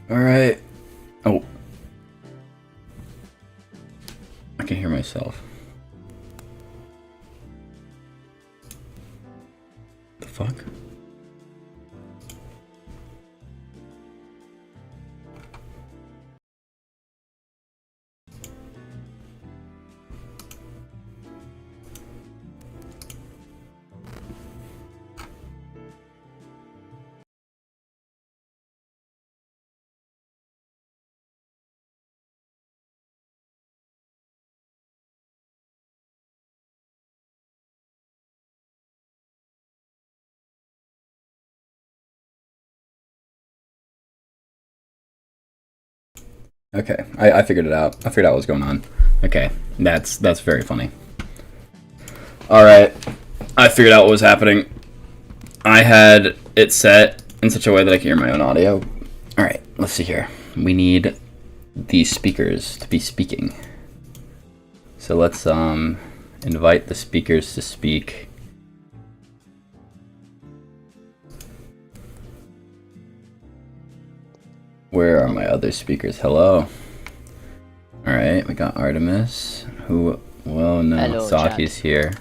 Alright. Oh. I can hear myself. The fuck? Okay, I figured it out. I figured out what was going on. Okay, that's very funny. Alright, I figured out what was happening. I had it set in such a way that I can hear my own audio. Alright, let's see here. We need these speakers to be speaking. So let's invite the speakers to speak. Where are my other speakers? Hello. Alright, we got Artemis. Who? Well, no. Hello, Saki's here.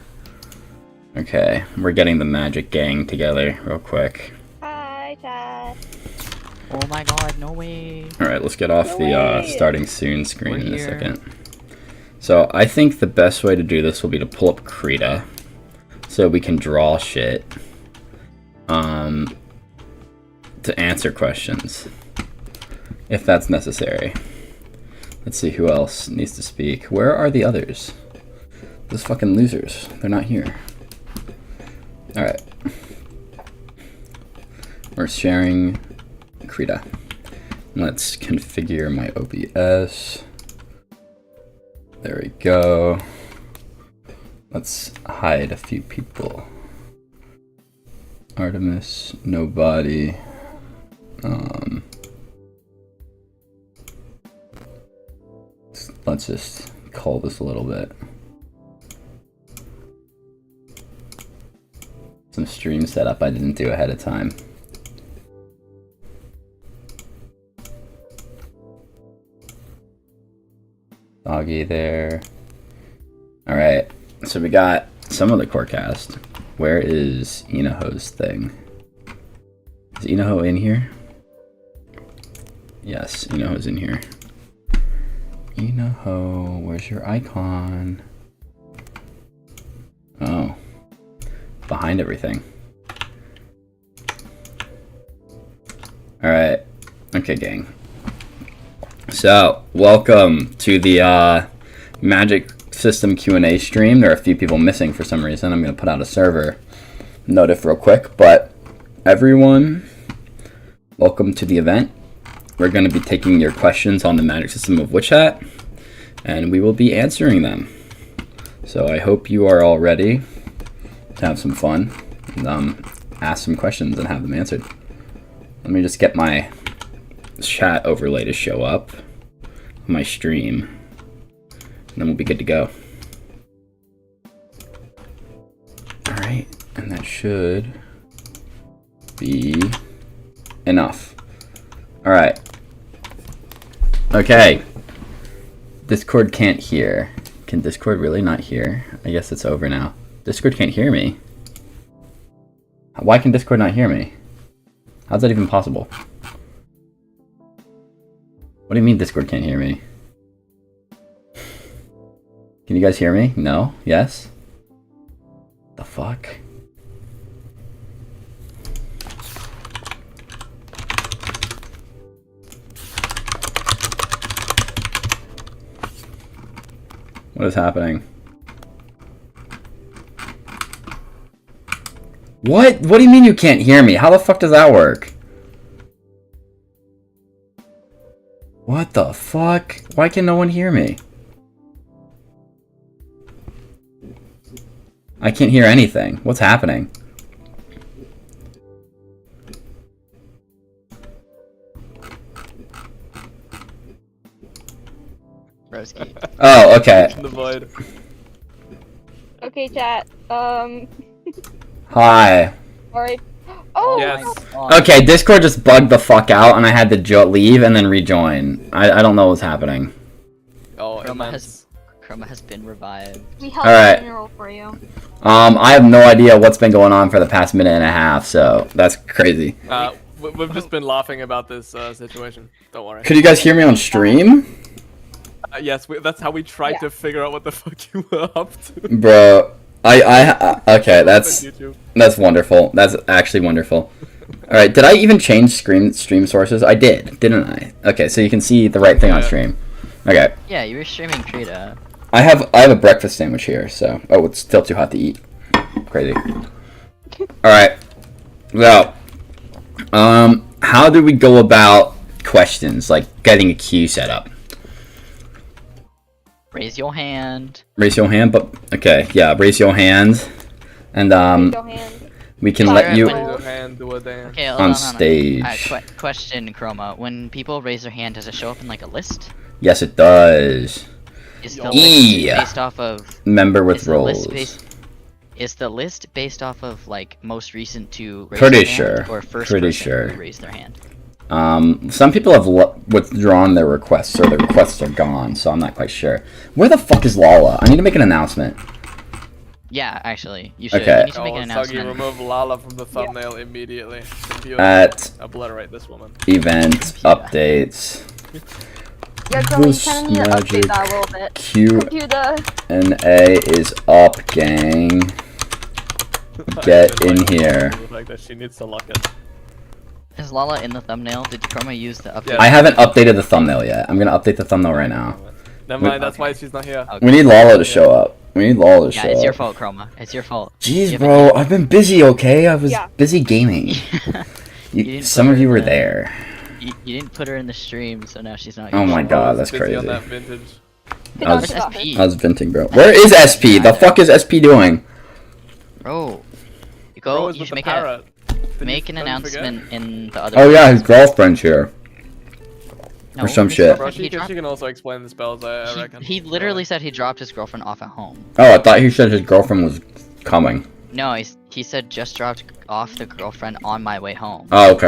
Okay, we're getting the magic gang together real quick. Hi, chat. Oh my god, no way. Alright, let's get off the starting soon screen in a here. second. So, I think the best way to do this will be to pull up Krita. So we can draw shit. To answer questions. If that's necessary. Let's see who else needs to speak. Where are the others? Those fucking losers. They're not here. Alright. We're sharing Krita. Let's configure my OBS. There we go. Let's hide a few people. Artemis, nobody. Let's just call this a little bit. Some stream setup I didn't do ahead of time. Doggy there. Alright, so we got some of the core cast. Where is Inaho's thing? Is Inaho in here? Yes, Inaho's in here. Inaho, where's your icon? Oh. Behind everything. Alright. Okay, gang. So, welcome to the Magic System Q&A stream. There are a few people missing for some reason. I'm going to put out a server notif real quick. But, everyone, welcome to the event. We're going to be taking your questions on the Magic System of Witch Hat, and we will be answering them. So I hope you are all ready to have some fun and ask some questions and have them answered. Let me just get my chat overlay to show up on my stream, and then we'll be good to go. Alright, and that should be enough. Alright. Okay. Discord can't hear. Can Discord really not hear? I guess it's over now. Discord can't hear me. Why can Discord not hear me? How's that even possible? What do you mean Discord can't hear me? Can you guys hear me? No? Yes? The fuck? What is happening? What? What do you mean you can't hear me? How the fuck does that work? What the fuck? Why can no one hear me? I can't hear anything. What's happening? Broski. Oh, okay. In the void. Okay, chat. Hi. Alright. Oh, Yes. my God. Okay, Discord just bugged the fuck out, and I had to leave and then rejoin. I don't know what's happening. Oh, Chroma has been revived. we held Alright. a funeral for you. I have no idea what's been going on for the past minute and a half, so that's crazy. We've just been laughing about this situation. Don't worry. Could you guys hear me on stream? Yes, that's how we tried to figure out what the fuck you were up to. Bro, okay, On that's YouTube. wonderful. That's actually wonderful. Alright, did I even change stream sources? I did, didn't I? Okay, so you can see the right thing on stream. Okay. Yeah, you were streaming Krita. I have a breakfast sandwich here, so it's still too hot to eat. Crazy. Alright. So how do we go about questions, like getting a queue set up? Raise your hand. Raise your hand, but okay, yeah, raise your hand. And Raise your hand. we can Sorry, let you when- Raise your hand, do a dance. Okay, hold on on. stage. Question, Chroma. When people raise their hand, does it show up in like a list? Yes, it does. Is the E. list based off of? Member with Is the roles. Is the list based off of like most recent to raise Pretty their hand, sure. or first Pretty person sure. who raised their hand? Some people have withdrawn their requests, or their requests are gone, so I'm not quite sure. Where the fuck is Lala? I need to make an announcement. Yeah, actually, you should. Okay. You need to make an Soggy, announcement. remove Lala from the thumbnail immediately. Computer, At obliterate this woman. event updates, Yeah, Chroma, you This kind of need to magic update that a little bit. Q Computer. and A is up, gang. Get in here. Like that, she needs to lock it. Is Lala in the thumbnail? Did Chroma use the update? Yeah. I haven't updated the thumbnail yet. I'm gonna update the thumbnail right now. Never mind, that's why she's not here. Okay. We need Lala to show up. We need Lala to Yeah, show it's your up. fault, Chroma. It's your fault. Jeez, You bro, I've been busy, okay? I was Yeah. busy gaming. didn't Some put of her you in were the- there. You didn't put her in the stream, so now she's not. Oh here. my god, that's Busy crazy. on that vintage. Get I on was- the office. SP? I was venting, bro. Where is SP? The fuck is SP doing? Bro, you Bro go. is You with should the make parrot. make an Don't announcement in the other. Oh yeah, place. his girlfriend's here. No, or some his shit. Bro, girlfriend, he, dropped, she can also explain the spells, I reckon. he literally said he dropped his girlfriend off at home. Oh, I thought he said his girlfriend was coming. No, he said just dropped off the girlfriend on my way home. Oh, okay.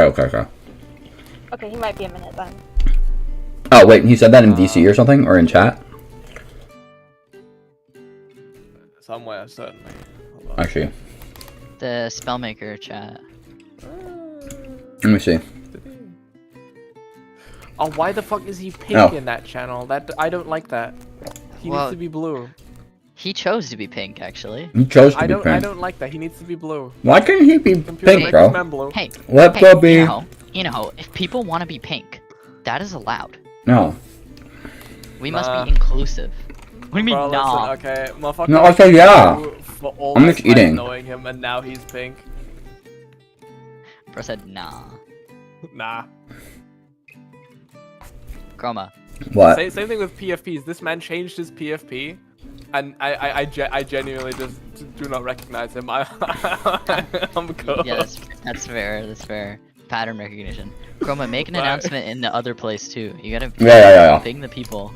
Okay, he might be a minute then. Oh, wait, he said that in VC or something? Or in chat? Somewhere, certainly. Hold on. Actually, The Spellmaker chat. let me see. Oh, why the fuck is he pink Oh. in that channel? That I don't like that. He Well, needs to be blue. He chose to be pink, actually. He chose to I be don't pink. like that. He needs to be blue. Why couldn't he be Computer pink, make bro? this man blue. Hey, Let hey, go be. you know, if people want to be pink, that is allowed. No. We must Nah. be inclusive. What do you mean, Bro, nah? listen, okay, motherfucker. No, I said yeah. For all I'm my just time eating. knowing him, and now he's pink. Bro said nah. Nah. Chroma. What? Same thing with PFPs. This man changed his PFP, and I genuinely just do not recognize him. I'm cool. Yeah, that's fair. That's fair. Pattern recognition. Chroma, make an Bye. announcement in the other place too. You gotta Yeah. ping the people.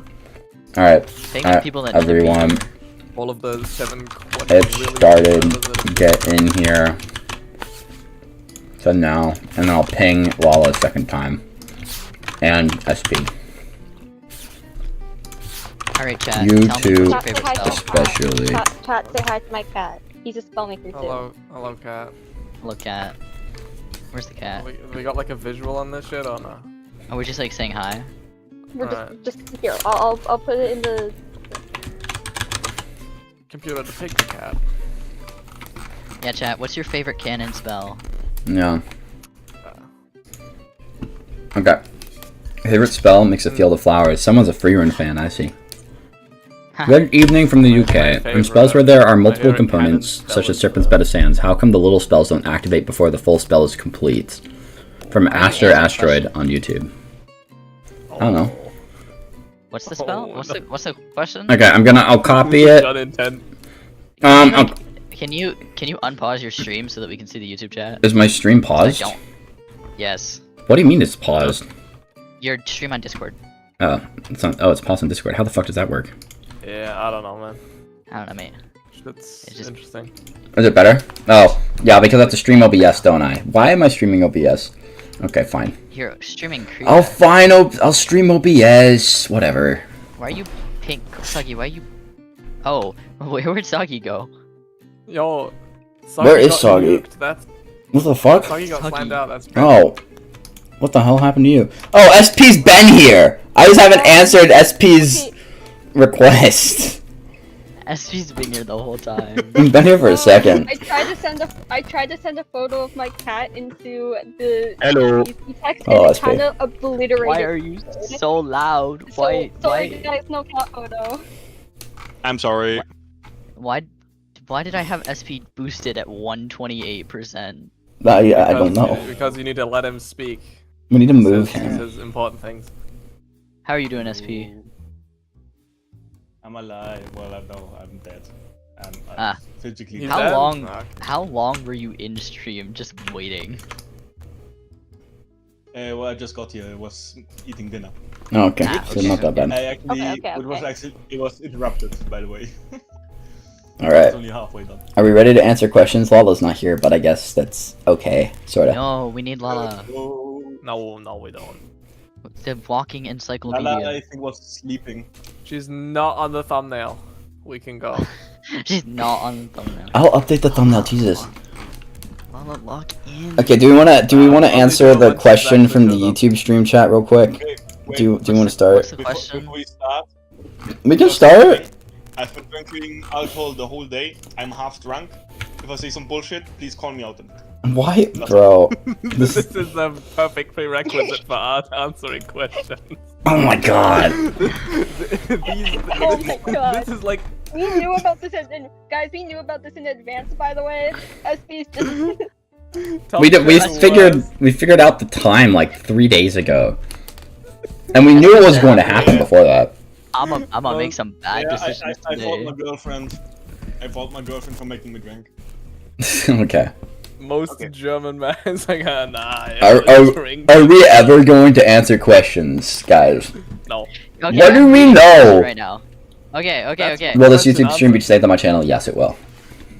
Alright. Ping the people that need to be Everyone, here. All of the 7 it started. Get in here. So now, and then I'll ping Lala a second time. And SP. Alright, chat. You tell me two what's your Chat, say hi favorite to spell. Especially. Chat, say hi to my cat. He's a spellmaker too. Hello, cat. Hello, cat. Where's the cat? We got like a visual on this shit or no? Are we just like saying hi? We're Alright. just here. I'll put it in the. Computer to pick the cat. Yeah, chat. What's your favorite canon spell? Yeah. Okay. Favorite spell makes a field of flowers. Someone's a free run fan, I see. Good evening from the UK. In spells where there are multiple favorite components, canon spell such as is, Serpent's Bed of Sands, how come the little spells don't activate before the full spell is complete? From Aster answer the Asteroid on YouTube. I don't know. What's the spell? Oh, What's the question? Okay, I'll copy it. Gun intent. Can you unpause your stream so that we can see the YouTube chat? Is my stream I paused? don't. Yes. What do you mean it's paused? Your stream on Discord. Oh, it's not. Oh, it's paused on Discord. How the fuck does that work? Yeah, I don't know, man. I don't know, mate. That's It's just- interesting. Is it better? Oh, yeah, because I have to stream OBS, don't I? Why am I streaming OBS? Okay, fine. You're streaming Krita. Oh, fine. I'll stream OBS. Whatever. Why are you pink? Soggy, why are you... Oh, where'd Soggy go? Yo, Soggy Where is got Soggy? nuked. That's What the fuck? Soggy got Soggy. slammed out. That's bad. Oh. What the hell happened to you? Oh, SP's been here! I just haven't answered SP's request. SP's been here the whole time. I've been here for a second. I tried to send a photo of my cat into the Hello. text Oh, and it SP. kind of obliterated. Why are you so loud? Why? Sorry guys, no cat photo. I'm sorry. Why did I have SP boosted at 128%? I don't know. Because you need to let him speak. We need to move He him. says important things. How are you doing, SP? I'm alive. Well, I'm dead. I'm Ah. physically He's dead. How dead? long? Fuck. How long were you in stream just waiting? Well, I just got here. I was eating dinner. Oh, okay, Ah, so okay. not that bad. I actually, Okay. it was interrupted, by the way. Alright. It's only halfway done. Are we ready to answer questions? Lala's not here, but I guess that's okay, sorta. No, we need Lala. Oh, No, we don't. The walking encyclopedia. Lala, I think, was sleeping. She's not on the thumbnail. We can go. She's not on the thumbnail. I'll update the thumbnail, Jesus. Lala, log in. Okay, do we wanna I'll answer do the once question that from the shows up. YouTube stream chat real quick? Okay, wait, Do you wanna start? What's the question? Before we start, We can start? I've been drinking alcohol the whole day. I'm half drunk. If I say some bullshit, please call me out. Why, bro? This is the perfect prerequisite for us answering questions. Oh my god. Oh my god. This is like We knew about this guys, we knew about this in advance, by the way. SP's just We figured out the time like 3 days ago. And we knew it was going to happen before that. I'm gonna make some bad decisions I fought today. my girlfriend. I fought my girlfriend for making me drink. Okay. most Okay. German men. It's like, nah. Are we ever going to answer questions, guys? No. Okay, What do we know? right now? Okay. That's Will this Question YouTube stream be answer. saved on my channel? Yes, it will.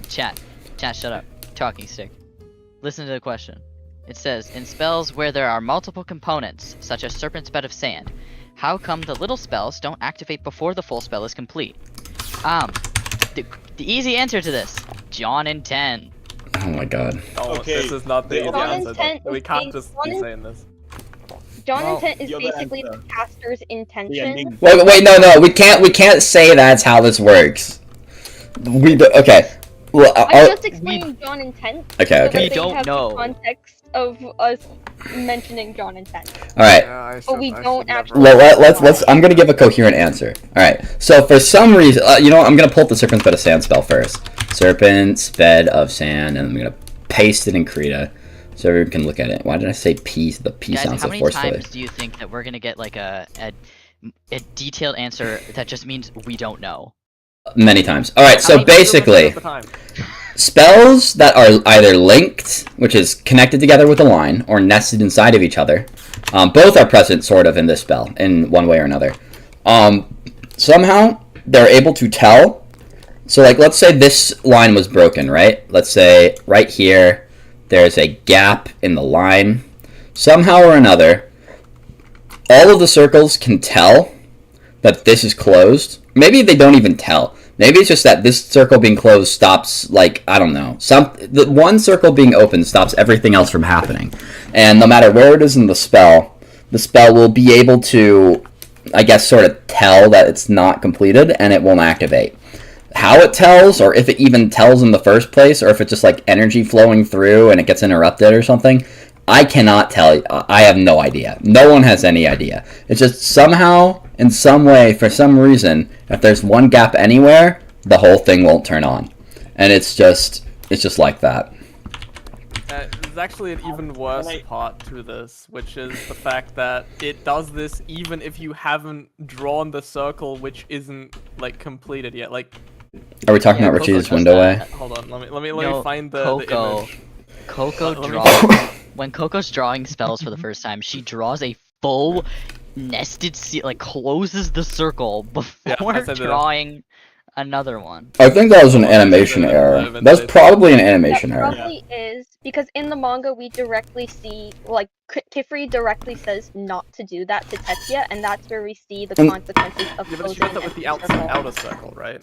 Chat, shut up. Talking stick. Listen to the question. It says, in spells where there are multiple components, such as Serpent's Bed of Sand, how come the little spells don't activate before the full spell is complete? The easy answer to this, John and 10. Oh my god. No, Okay. this is not the John easy and answer. Ten We is can't the- just John be and- saying this. John Well, intent is the other basically answer. the caster's intention. Wait, no, we can't say that's how this works. Okay. Well, I just explained John intent. Okay, so okay. that We they don't have know. The context of us mentioning John intent. All right. But we don't actually. Let's. I'm gonna give a coherent answer. All right. So for some reason, you know what? I'm gonna pull up the Serpent's Bed of Sand spell first. Serpent's Bed of Sand, and I'm gonna paste it in Krita, so everyone can look at it. Why did I say P? The P Guys, sounds how so many forcefully. times do you think that we're gonna get like a detailed answer that just means we don't know? Many times. All right. So many- basically, At the time. spells that are either linked, which is connected together with a line, or nested inside of each other, both are present sort of in this spell in one way or another. Somehow they're able to tell. So like, let's say this line was broken, right? Let's say right here there's a gap in the line. Somehow or another, all of the circles can tell that this is closed. Maybe they don't even tell. Maybe it's just that this circle being closed stops, like, I don't know. The one circle being open stops everything else from happening. And no matter where it is in the spell will be able to, I guess, sort of tell that it's not completed, and it won't activate. How it tells, or if it even tells in the first place, or if it's just like energy flowing through and it gets interrupted or something, I cannot tell you. I have no idea. No one has any idea. It's just somehow, in some way, for some reason, if there's one gap anywhere, the whole thing won't turn on. And it's just like that. There's actually an even worse part to this, which is the fact that it does this even if you haven't drawn the circle, which isn't like completed yet. Like, Are we talking Yeah, about Coco Richie's does window that. way? hold on, let me No, find the Coco. image. Coco Let me- draws when Coco's drawing spells for the first time. She draws a full nested like closes the circle Yeah, I before set it up. drawing Another one. I think that was an animation error. That's probably an animation That error. probably is, because in the manga we directly see, like, Kifri directly says not to do that to Tetsuya, and that's where we see the consequences of Yeah, but she closing got that with the outer circle, right?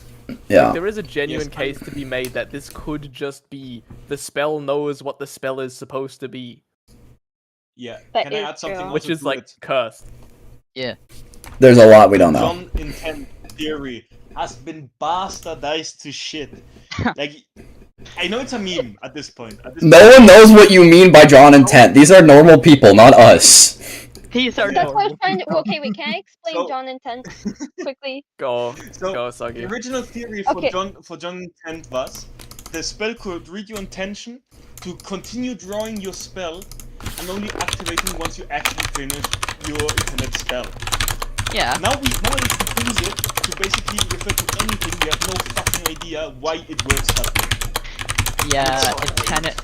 Yeah. There is a genuine case to be made that this could just be the spell knows what the spell is supposed to be. Yeah. That Can I is add something? true. Which also is to like it? cursed. Yeah. There's a lot we don't know. John intent theory has been bastardized to shit. Like, I know it's a meme at this point. No one knows what you mean by drawn intent. These are normal people, not us. These are That's why I normal. find okay, wait, can I explain So- John intent quickly? Go, So, Soggy. the original theory for Okay. John intent was the spell could read your intention to continue drawing your spell and only activating once you actually finish your intended spell. Yeah. Nowadays we use it to basically refer to anything. We have no fucking idea why it works that way. Yeah, It's it's kind of.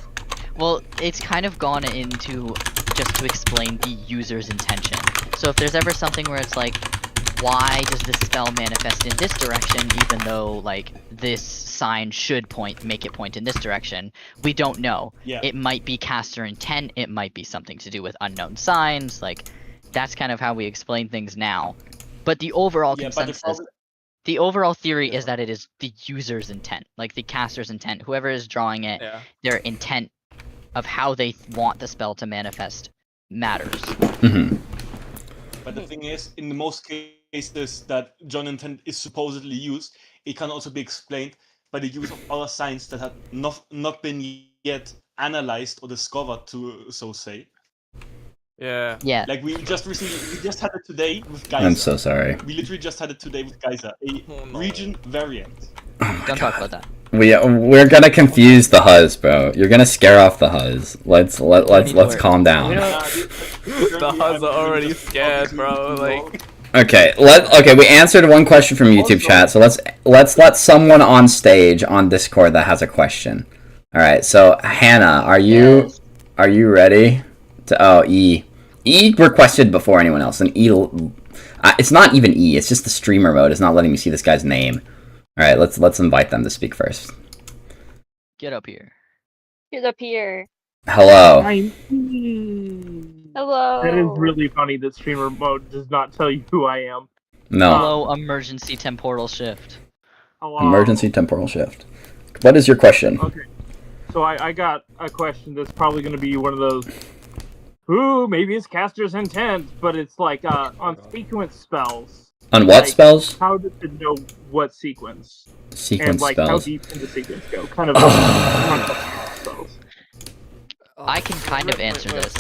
Well, it's kind of gone into just to explain the user's intention. So if there's ever something where it's like, why does this spell manifest in this direction, even though like this sign should make it point in this direction? We don't know. Yeah. It might be caster intent. It might be something to do with unknown signs. Like, that's kind of how we explain things now. But the overall Yeah, but the consensus. problem- The overall theory Yeah, is that it is the user's intent, like the caster's intent, whoever is drawing it, Yeah. their intent of how they want the spell to manifest matters. hmm But the thing is, in the most cases that John intent is supposedly used, it can also be explained by the use of other signs that have not been yet analyzed or discovered, to so say. Yeah. Yeah. Like we just had it today with Geyser. I'm so sorry. We literally just had it today with Geyser, a Oh, no. region variant. Don't talk about that. We're gonna confuse the Huz, bro. You're gonna scare off the Huz. Let's worry. calm down. The Huz are already scared, bro. Like, Okay, we answered one question from YouTube chat, so let's let someone on stage on Discord that has a question. All right, so Hannah, are you ready? E requested before anyone else, and it's not even E. It's just the streamer mode. It's not letting me see this guy's name. All right, let's invite them to speak first. Get up here. Get up here. Hello. Hello. That is really funny that streamer mode does not tell you who I am. No. Hello, emergency temporal shift. Hello. Emergency temporal shift. What is your question? Okay. So I got a question that's probably going to be one of those, ooh, maybe it's caster's intent, but it's like on sequence spells. On what like, spells? How does it know what sequence? Sequence and like how spells. deep can the sequence go? Kind of spells. I can kind of answer this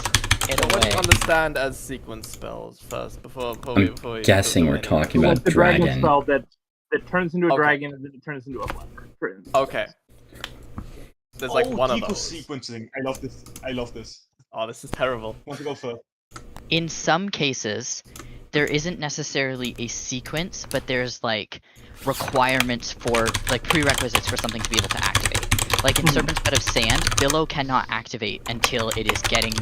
in what a do you way. understand as sequence spells first before we Guessing we're talking So about like the dragon dragon. spell that turns into a Okay. dragon and then it turns into a flower. For instance. Okay. There's like one of Deco those. sequencing. I love this. Oh, this is terrible. Want to go first? In some cases, there isn't necessarily a sequence, but there's like requirements for like prerequisites for something to be able to activate. Like in Serpent's Bed of Sand, Billow cannot activate until it is collecting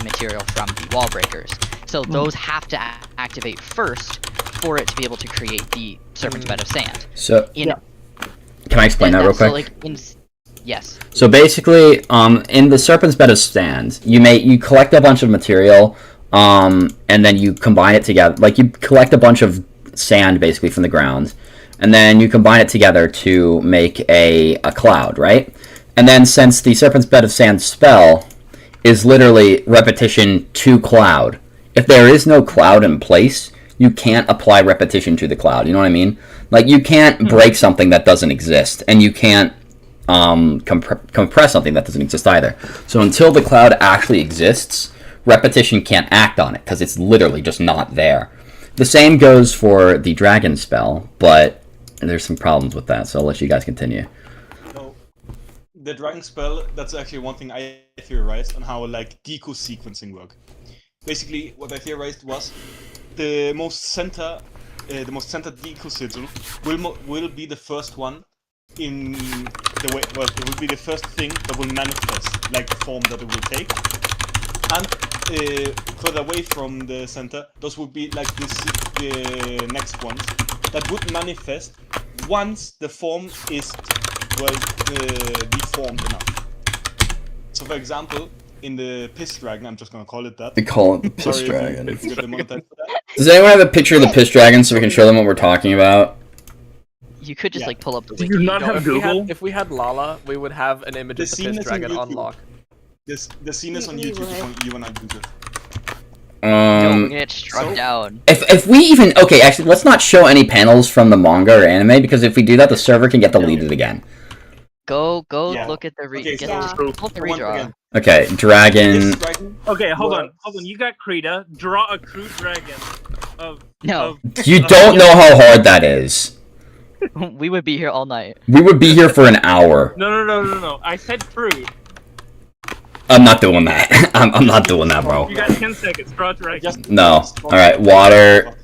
material from the wall breakers. So those have to activate first for it to be able to create the Serpent's Bed of Sand. So, Yeah. can I explain that real quick? So like yes. So basically, in the Serpent's Bed of Sand, you collect a bunch of material, and then you combine it together. Like you collect a bunch of sand basically from the ground, and then you combine it together to make a cloud, right? And then since the Serpent's Bed of Sand spell is literally repetition to cloud, if there is no cloud in place, you can't apply repetition to the cloud. You know what I mean? Like you can't break something that doesn't exist, and you can't compress something that doesn't exist either. So until the cloud actually exists, repetition can't act on it because it's literally just not there. The same goes for the dragon spell, but there's some problems with that, so I'll let you guys continue. So, the dragon spell, that's actually one thing I theorized on how like Deco sequencing work. Basically, what I theorized was the most centered Deco sigil will be the first one in the way. Well, it will be the first thing that will manifest, like the form that it will take. And further away from the center, those would be like the next ones that would manifest once the form is deformed enough. So, for example, in the Piss Dragon, I'm just gonna call it that. We call it the Piss Sorry Dragon. if you get demonetized for that. Does anyone have a picture of the Piss Dragon so we can show them what we're talking about? You could just Yeah. like pull up the Do wiki. you not have if we Google? had, if we had Lala, we would have an image The of the scene Piss is on Dragon YouTube. on lock. The scene is on You YouTube would. if you wanna use it. Don't get struck so- down. If we even okay, actually, let's not show any panels from the manga or anime because if we do that, the server can get deleted again. Go Yeah. look at the Okay, get so- pull up the Once redraw. again, Okay, dragon. Piss Dragon. Okay, hold Well- on. You got Krita. Draw a crude dragon of. No. You don't know how hard that is. We would be here all night. We would be here for an hour. No. I said crude. I'm not doing that. I'm not doing that, bro. You got 10 seconds. Draw a dragon. Just- No. Alright, water.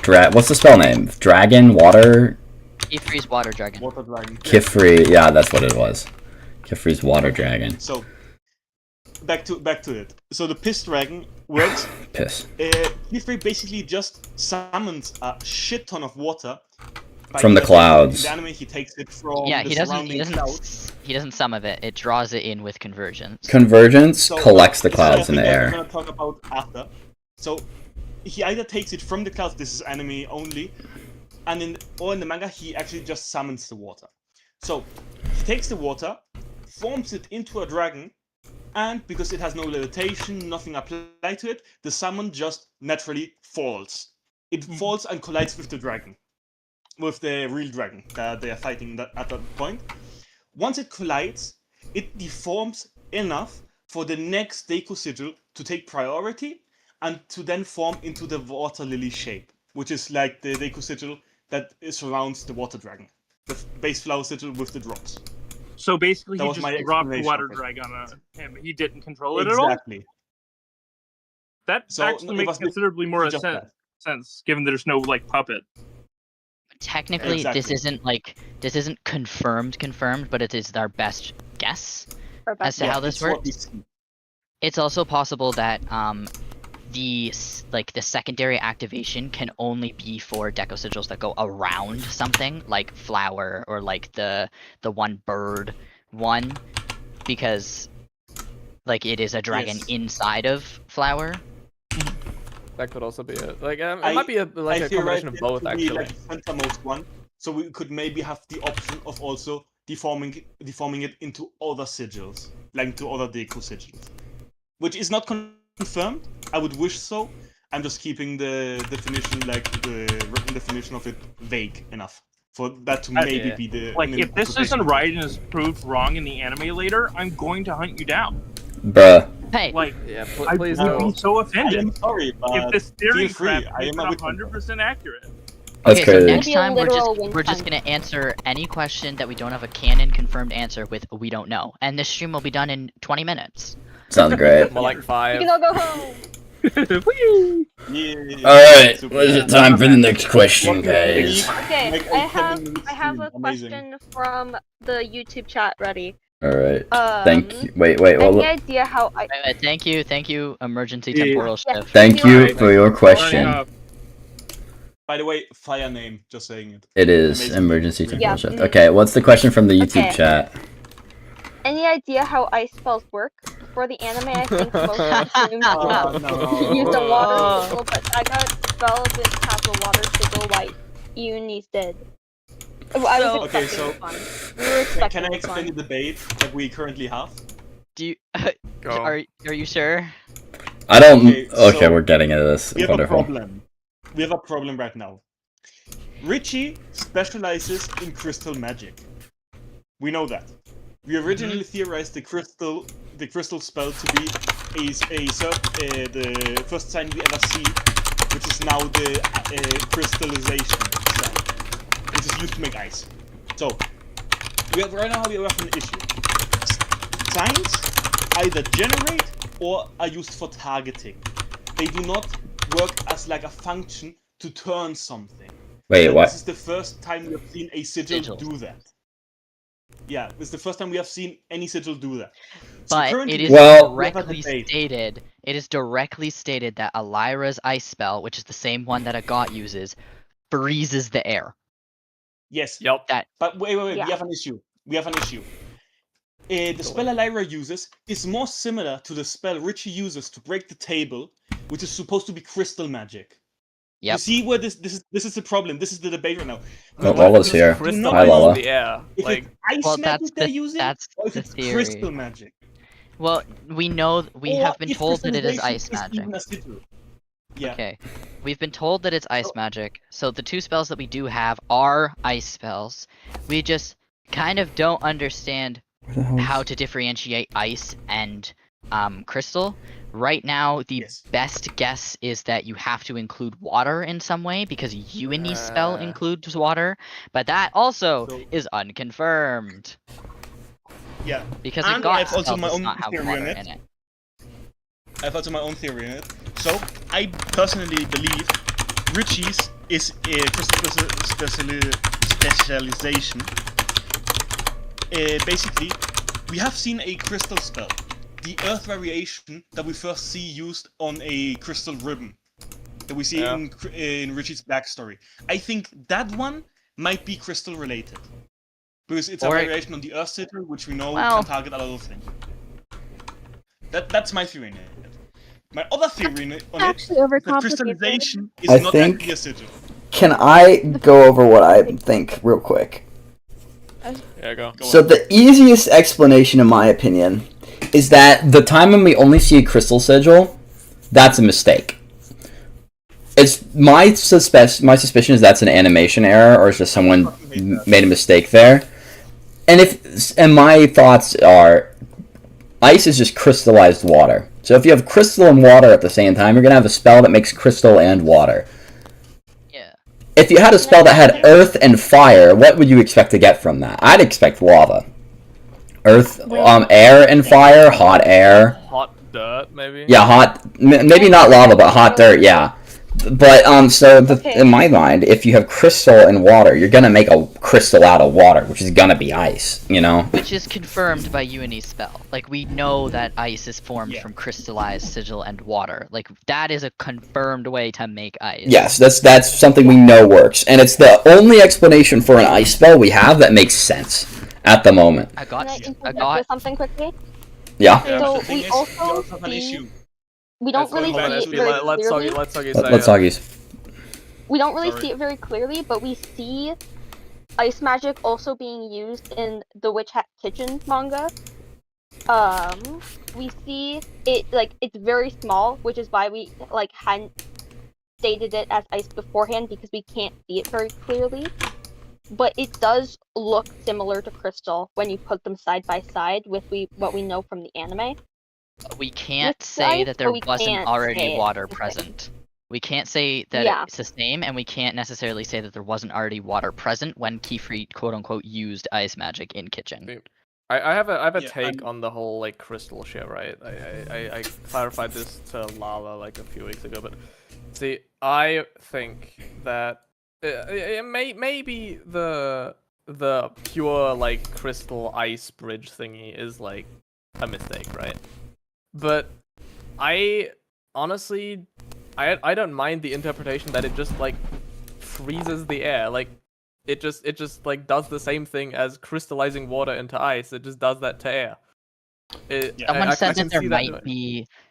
What's the spell name? Dragon, water, Kefri's water dragon. Water Dragon. Kifri. Yeah, that's what it was. Kifri's water dragon. So, back to it. So the Piss Dragon works. Piss. Kifri basically just summons a shit ton of water by From the either- clouds. In the anime, he takes it from Yeah, the he surrounding clouds. doesn't some of it. It draws it in with conversions. Convergence So, collects the this is clouds in something the that air. We're gonna talk about after. So he either takes it from the clouds. This is anime only, and in the manga he actually just summons the water. So he takes the water, forms it into a dragon, and because it has no levitation, nothing applied to it, the summon just naturally falls. It falls and collides with the dragon, with the real dragon that they are fighting at that point. Once it collides, it deforms enough for the next Deku Sigil to take priority and to then form into the water lily shape, which is like the Deku Sigil that surrounds the water dragon. The base flower sigil with the drops. So basically, That he was my just dropped the explanation water of it. dragon on him. He didn't control it at all. Exactly. That So, actually it makes was considerably more just that. sense, given there's no like puppet. Technically, Exactly. this isn't confirmed, but it is our best guess Or as to back- how this it's what we works. see. It's also possible that the secondary activation can only be for deco sigils that go around something like flower or like the one bird one, because like it is a dragon Yes. inside of flower. That could also be it. Like it I- might be a I theorized combination of it both to be actually. like the centermost one, so we could maybe have the option of also deforming it into other sigils, like into other Deku sigils, which is not confirmed. I would wish so. I'm just keeping the definition, like the written definition of it, vague enough for that to maybe Yeah. be the. Like, an if this interpretation. isn't right and is proved wrong in the anime later, I'm going to hunt you down. Bruh. Hey, Like, Yeah, I please would don't. be so I offended am sorry, but if this theory feel free. crap I am is a witness. 100% accurate. That's okay, so crazy. next Maybe a time literal we're just wind gonna answer any question that we don't have a canon confirmed answer with we don't know, and this stream will be done in 20 minutes. Sounds great. More like You 5. can all go home. Whee! Yeah. Alright, Super. what is it time for the next question, guys? Okay, Like, I I have can I have a amazing. question from the YouTube chat ready. Alright. Thank you. Wait, Any well, idea how I Thank you, emergency Yeah. temporal Yeah. shift. thank you for your Running question. off. By the way, fire name. Just saying it. It is Amazing. emergency temporal Yeah. shift. Okay, what's the question from the YouTube Okay. chat? any idea how ice spells work? For the anime, I think most assume Oh, no. use the water sigil, but I got spell didn't have the water sigil like Uni's did. I was Okay, expecting so- this one. We were expecting Can I this explain one. the debate that we currently have? Do you Go. are you sure? I don't. Okay, Okay, so we're getting into this. We have a Wonderful. problem. We have a problem right now. Richie specializes in crystal magic. We know that. We originally theorized the crystal spell to be the first sign we ever see, which is now the crystallization sign, which is used to make ice. So right now we have an issue. Signs either generate or are used for targeting. They do not work as like a function to turn something. Wait, So what? This is the first time we have seen a sigil Sigil. do that. Yeah, this is the first time we have seen any sigil do that. But currently it is Well- we have a directly debate. stated. It is directly stated that Elira's ice spell, which is the same one that a god uses, freezes the air. Yes. Yep. But wait, Yeah. we have an issue. The spell Lyra uses is more similar to the spell Richie uses to break the table, which is supposed to be crystal magic. Yep. You see where this is the problem. This is the debate right now. Oh, Lola's here. Crystal Hi, Lola. in the air. If Like, it's ice Well, magic they're using, that's or if the it's theory. crystal magic. Well, we know we Or have been if told that it is crystallization ice magic. even a sigil. Yeah. Okay, we've been told that it's ice magic. So the two spells that we do have are ice spells. We just kind of don't understand how to differentiate ice and crystal. Right now, the Yes. best guess is that you have to include water in some way because Yuani's spell includes water, but that also So- is unconfirmed Yeah. because And a god I've also spell my does own not have theory on water it. in it. I've also my own theory in it. So, I personally believe Richie's is a crystal specialization. Basically, we have seen a crystal spell, the Earth Variation, that we first see used on a crystal ribbon, that we see in Richie's backstory. I think that one might be crystal related, because it's a variation on the Earth Sigil, which we know can target a lot of things. That's my theory in it. My other theory on it is that crystallization is I not think- actually a sigil. Can I go over what I think real quick? yeah, go. So the easiest explanation, in my opinion, is that the time when we only see a crystal sigil, that's a mistake. It's my suspicion is that's an animation error, or it's just someone made a mistake there. And my thoughts are, ice is just crystallized water. So if you have crystal and water at the same time, you're gonna have a spell that makes crystal and water. Yeah. If you had a spell that had earth and fire, what would you expect to get from that? I'd expect lava. Earth, air and fire, hot air. Hot dirt, maybe? Yeah, maybe not lava, but hot dirt, yeah. But, in my mind, if you have crystal and water, you're gonna make a crystal out of water, which is gonna be ice, you know? Which is confirmed by Yuani's spell. Like, we know that ice is formed from crystallized sigil and water. Like, that is a confirmed way to make ice. Yes, that's something we know works. And it's the only explanation for an ice spell we have that makes sense at the moment. I got something quickly. Yeah. So we also have an issue. We don't really see it very clearly. Let's Soggy's. We don't really see it very clearly, but we see ice magic also being used in the Witch Hat Kitchen manga. We see it it's very small, which is why we hadn't stated it as ice beforehand, because we can't see it very clearly. But it does look similar to crystal when you put them side by side with what we know from the anime. We can't say that there wasn't already water present. We can't say that it's the same, and we can't necessarily say that there wasn't already water present when Keyfree quote-unquote used ice magic in kitchen. I have a take on the whole crystal shit, right? I clarified this to Lala a few weeks ago, but see, I think that maybe the pure crystal ice bridge thingy is a mistake, right? But I honestly, I don't mind the interpretation that it just freezes the air. It just does the same thing as crystallizing water into ice. It just does that to air.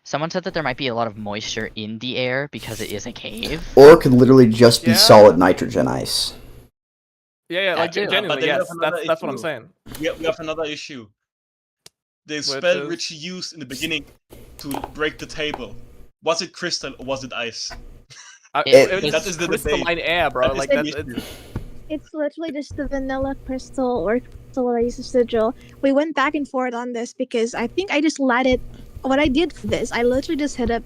Someone said that there might be a lot of moisture in the air because it is a cave. Or it could literally just be solid nitrogen ice. Yeah, genuinely, yes. That's what I'm saying. We have another issue. The spell Richie used in the beginning to break the table, was it crystal or was it ice? That is the crystalline air, bro. It's literally just the vanilla crystal or crystallized sigil. We went back and forth on this because I think I just let it. What I did for this, I literally just hit up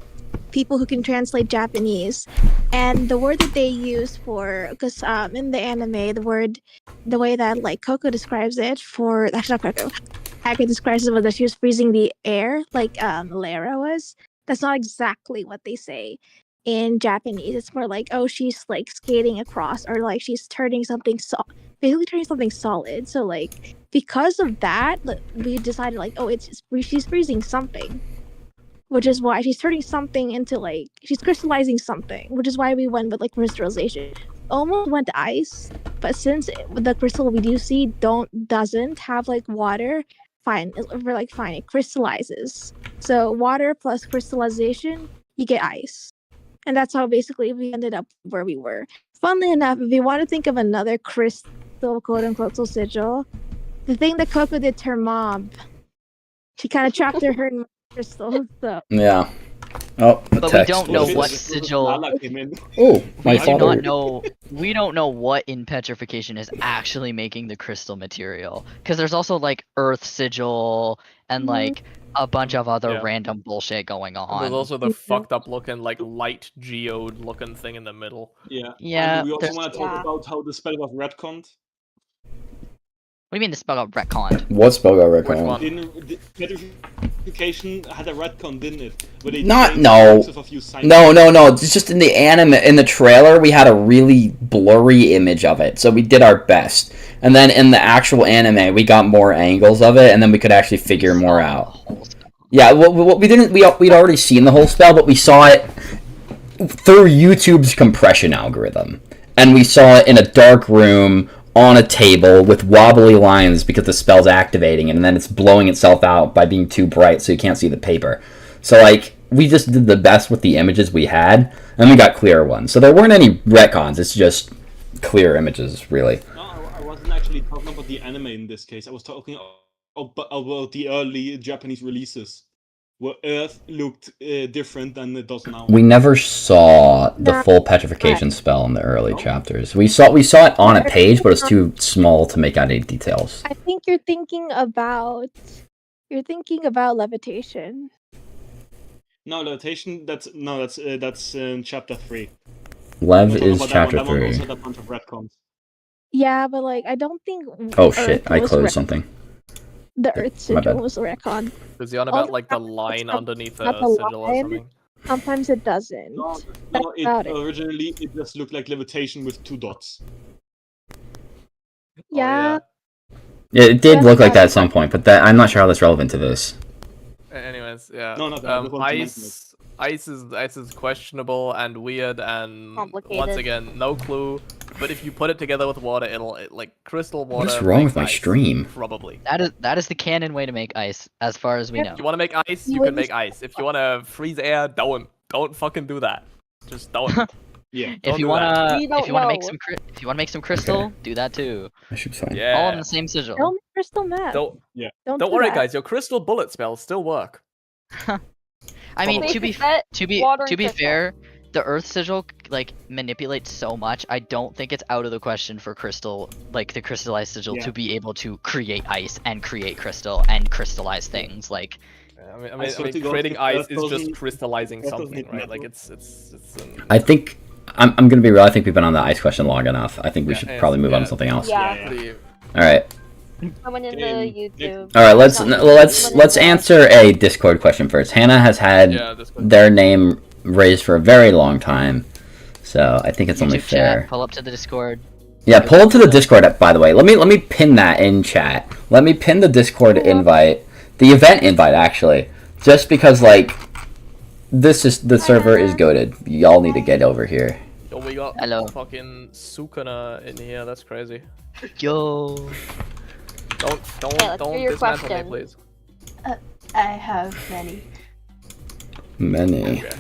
people who can translate Japanese, and the word that they use because in the anime, the way that Coco describes it actually not Coco. HAcord describes it was that she was freezing the air, Lara was. That's not exactly what they say in Japanese. It's more she's skating across, or she's turning something basically turning something solid. So because of that, we decided she's freezing something, which is why she's turning something into she's crystallizing something, which is why we went with crystallization. almost went ice, but since the crystal we do see doesn't have like water, fine. We're like fine, it crystallizes. So water plus crystallization, you get ice, and that's how basically we ended up where we were. Funnily enough, if you want to think of another crystal, quote unquote, sigil, the thing that Coco did to her mom, she kind of trapped her in crystal. So Yeah. Oh, the But text. we don't know Shit, what this is sigil. Lala came in. Oh, my We do father. not know. We don't know what in petrification is actually making the crystal material. Because there's also like earth sigil and like a bunch of other Yeah. random bullshit going And there's on. also the fucked up looking, like, light geode looking thing in the middle. Yeah. Yeah, And we also there's- want to talk Yeah. about how the spell was retconned. What do you mean the spell got retconned? What spell got Which retconned? one? The petrification had a retcon, didn't it? Where they Not- changed no. the looks of a few signs. No. It's just in the anime, in the trailer, we had a really blurry image of it, so we did our best. And then in the actual anime, we got more angles of it, and then we could actually figure more out. Yeah, we didn't. We'd already seen the whole spell, but we saw it through YouTube's compression algorithm, and we saw it in a dark room on a table with wobbly lines because the spell's activating, and then it's blowing itself out by being too bright, so you can't see the paper. So like, we just did the best with the images we had, and we got clearer ones. So there weren't any retcons. It's just clear images, really. No, I wasn't actually talking about the anime in this case. I was talking about the early Japanese releases, where Earth looked different than it does now. We never saw the No. full petrification spell in the early chapters. We saw it on a page, but it's too small to make out any details. I think you're thinking about levitation. No, levitation. That's chapter 3. Lev We're talking is about chapter that one. That one 3. also had a bunch of retcons. Yeah, but like I don't think. Oh shit! Earth I was closed something. The Earth My sigil bad. was retcon. Is he on All about, the like, the time, line it's not- underneath a not the sigil or line. something? Sometimes it doesn't. No, That's no, about it. originally it just looked like levitation with 2 dots. Yeah. Yeah, it did That's look like not- that at some point, but that I'm not sure how that's relevant to this. Anyways, yeah. No, not that. I just want to mention it. Ice is questionable and weird and once Complicated. again, no clue. But if you put it together with water, like crystal water. What's wrong makes with my ice, stream? Probably. That is the canon way to make ice, as far as we know. If you want to make ice, you can make ice. If you want to freeze air, don't fucking do that. Just don't. Yeah. If Don't you do that. wanna, We don't if you wanna make know. some, crystal, do that too. I should be fine. Yeah. All in the same sigil. Don't make crystal meth. Don't Don't don't do worry, that. guys. Your crystal bullet spells still work. I mean, Safe to be to bet, water and crystal. fair, the Earth sigil like manipulates so much. I don't think it's out of the question for crystal, like the crystallized sigil, Yeah. to be able to create ice and create crystal and crystallize things. Like, I swear mean to God, creating if ice Earth is just doesn't- crystallizing Earth doesn't something, hit right? Like metal. it's I think I'm gonna be real. I think we've been on the ice question long enough. I think we Yeah, should yeah, probably move on to yeah. something else. Yeah. pretty. All right. Someone in the Damn. YouTube. All right. Let's Not- let's answer a Discord question first. Hannah has had Yeah, this could- their name raised for a very long time, so I think it's only YouTube fair. chat, pull up to the Discord. Yeah, pull up to the Discord. By the way, let me pin that in chat. Let me pin the Discord invite, the event invite actually, just because like this is the server is goated. Y'all need to get over here. Yo, we got Hello. fucking Sukuna in here. That's crazy. Yo. Don't Yeah, let's hear your dismantle me, question. please. I have many. Many. Okay.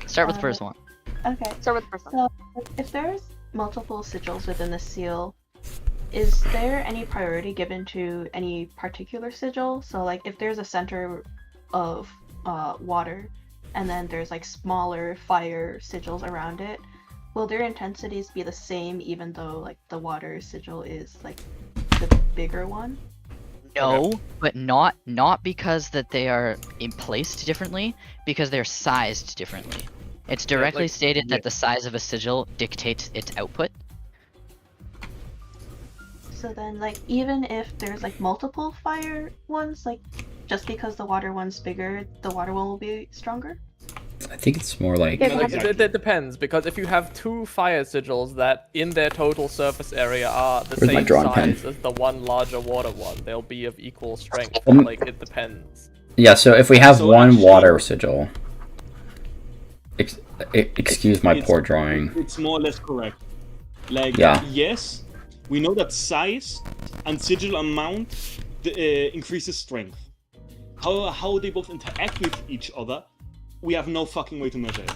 Start with the first one. Okay. Start with the first one. So, if there's multiple sigils within the seal, is there any priority given to any particular sigil? So, like, if there's a center of water, and then there's like smaller fire sigils around it, will their intensities be the same even though like the water sigil is like the bigger one? No, but not because that they are placed differently, because they're sized differently. It's directly like- stated that the size of a sigil dictates its output. So then, like, even if there's like multiple fire ones, like just because the water one's bigger, the water one will be stronger? I think it's more like Yeah, No, like, it depends, because if you have two fire sigils that in their total surface area are the Where's my same drawing pen? size as the one larger water one, they'll be of equal strength. Um, Like, it depends. yeah. So if we have So one actually- water sigil, excuse my It's- poor drawing. It's more or less correct. Like, Yeah. yes, we know that size and sigil amount increases strength. How they both interact with each other, we have no fucking way to measure it.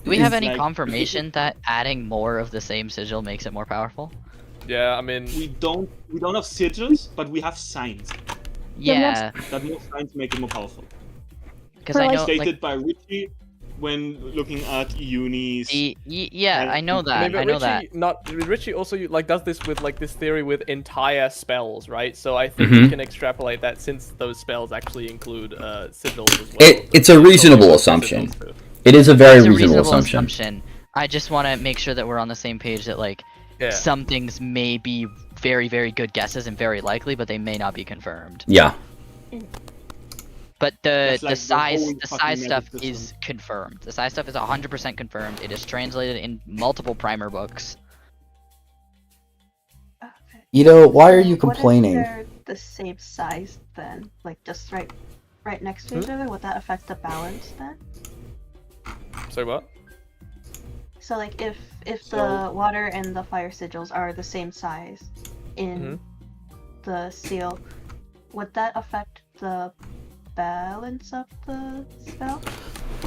Do we have any like- confirmation that adding more of the same sigil makes it more powerful? Yeah, I mean, We don't have sigils, but we have signs. Yeah, That more signs make it more powerful. because I know, Stated like, by Richie when looking at Uni's. yeah, I know that. maybe I know Richie, that. Richie also like does this with like this theory with entire spells, right? So I think Mhm. we can extrapolate that since those spells actually include sigils as well. It's a reasonable Sigils assumption. too. It is a very It's a reasonable assumption. I just want to make sure that we're on the same page that like Yeah. some things may be very, very good guesses and very likely, but they may not be confirmed. Yeah. But the That's like the size whole the fucking size stuff magic is system. confirmed. The size stuff is 100% confirmed. It is translated in multiple primer books. Okay. You know, why are you What if complaining? they're the same size then? Like just right next to each other? Would that affect the balance then? So what? So like if So- the water and the fire sigils are the same size in the seal, would that affect the balance of the spell?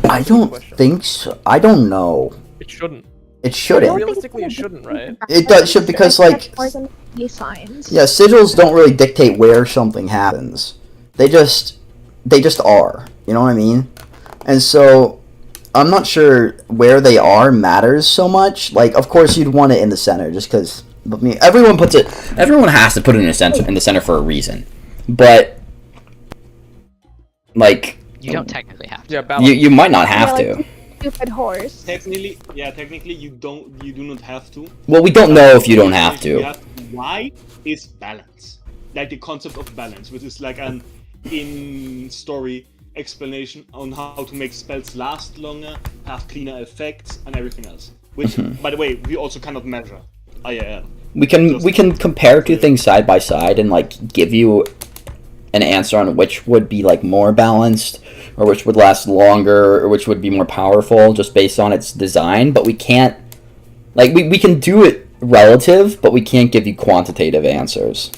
I don't question. think so. I don't know. It shouldn't. It shouldn't. Realistically, it shouldn't, right? It does should because like More than these signs. yeah, sigils don't really dictate where something happens. They just are. You know what I mean? And so I'm not sure where they are matters so much. Like, of course, you'd want it in the center, just because. I mean, everyone has to put it in the center for a reason. But like, You don't technically have to. Yeah, balance. you might not have Yeah, to. Stupid horse. Technically, you do not have to. Well, we don't know if you don't have to. Why is balance? Like the concept of balance, which is like an in-story explanation on how to make spells last longer, have cleaner effects, and everything else. Which, by the way, we also cannot measure. IRL. We can compare two things side by side and like give you an answer on which would be like more balanced or which would last longer or which would be more powerful just based on its design, but we can't like we can do it relative, but we can't give you quantitative answers.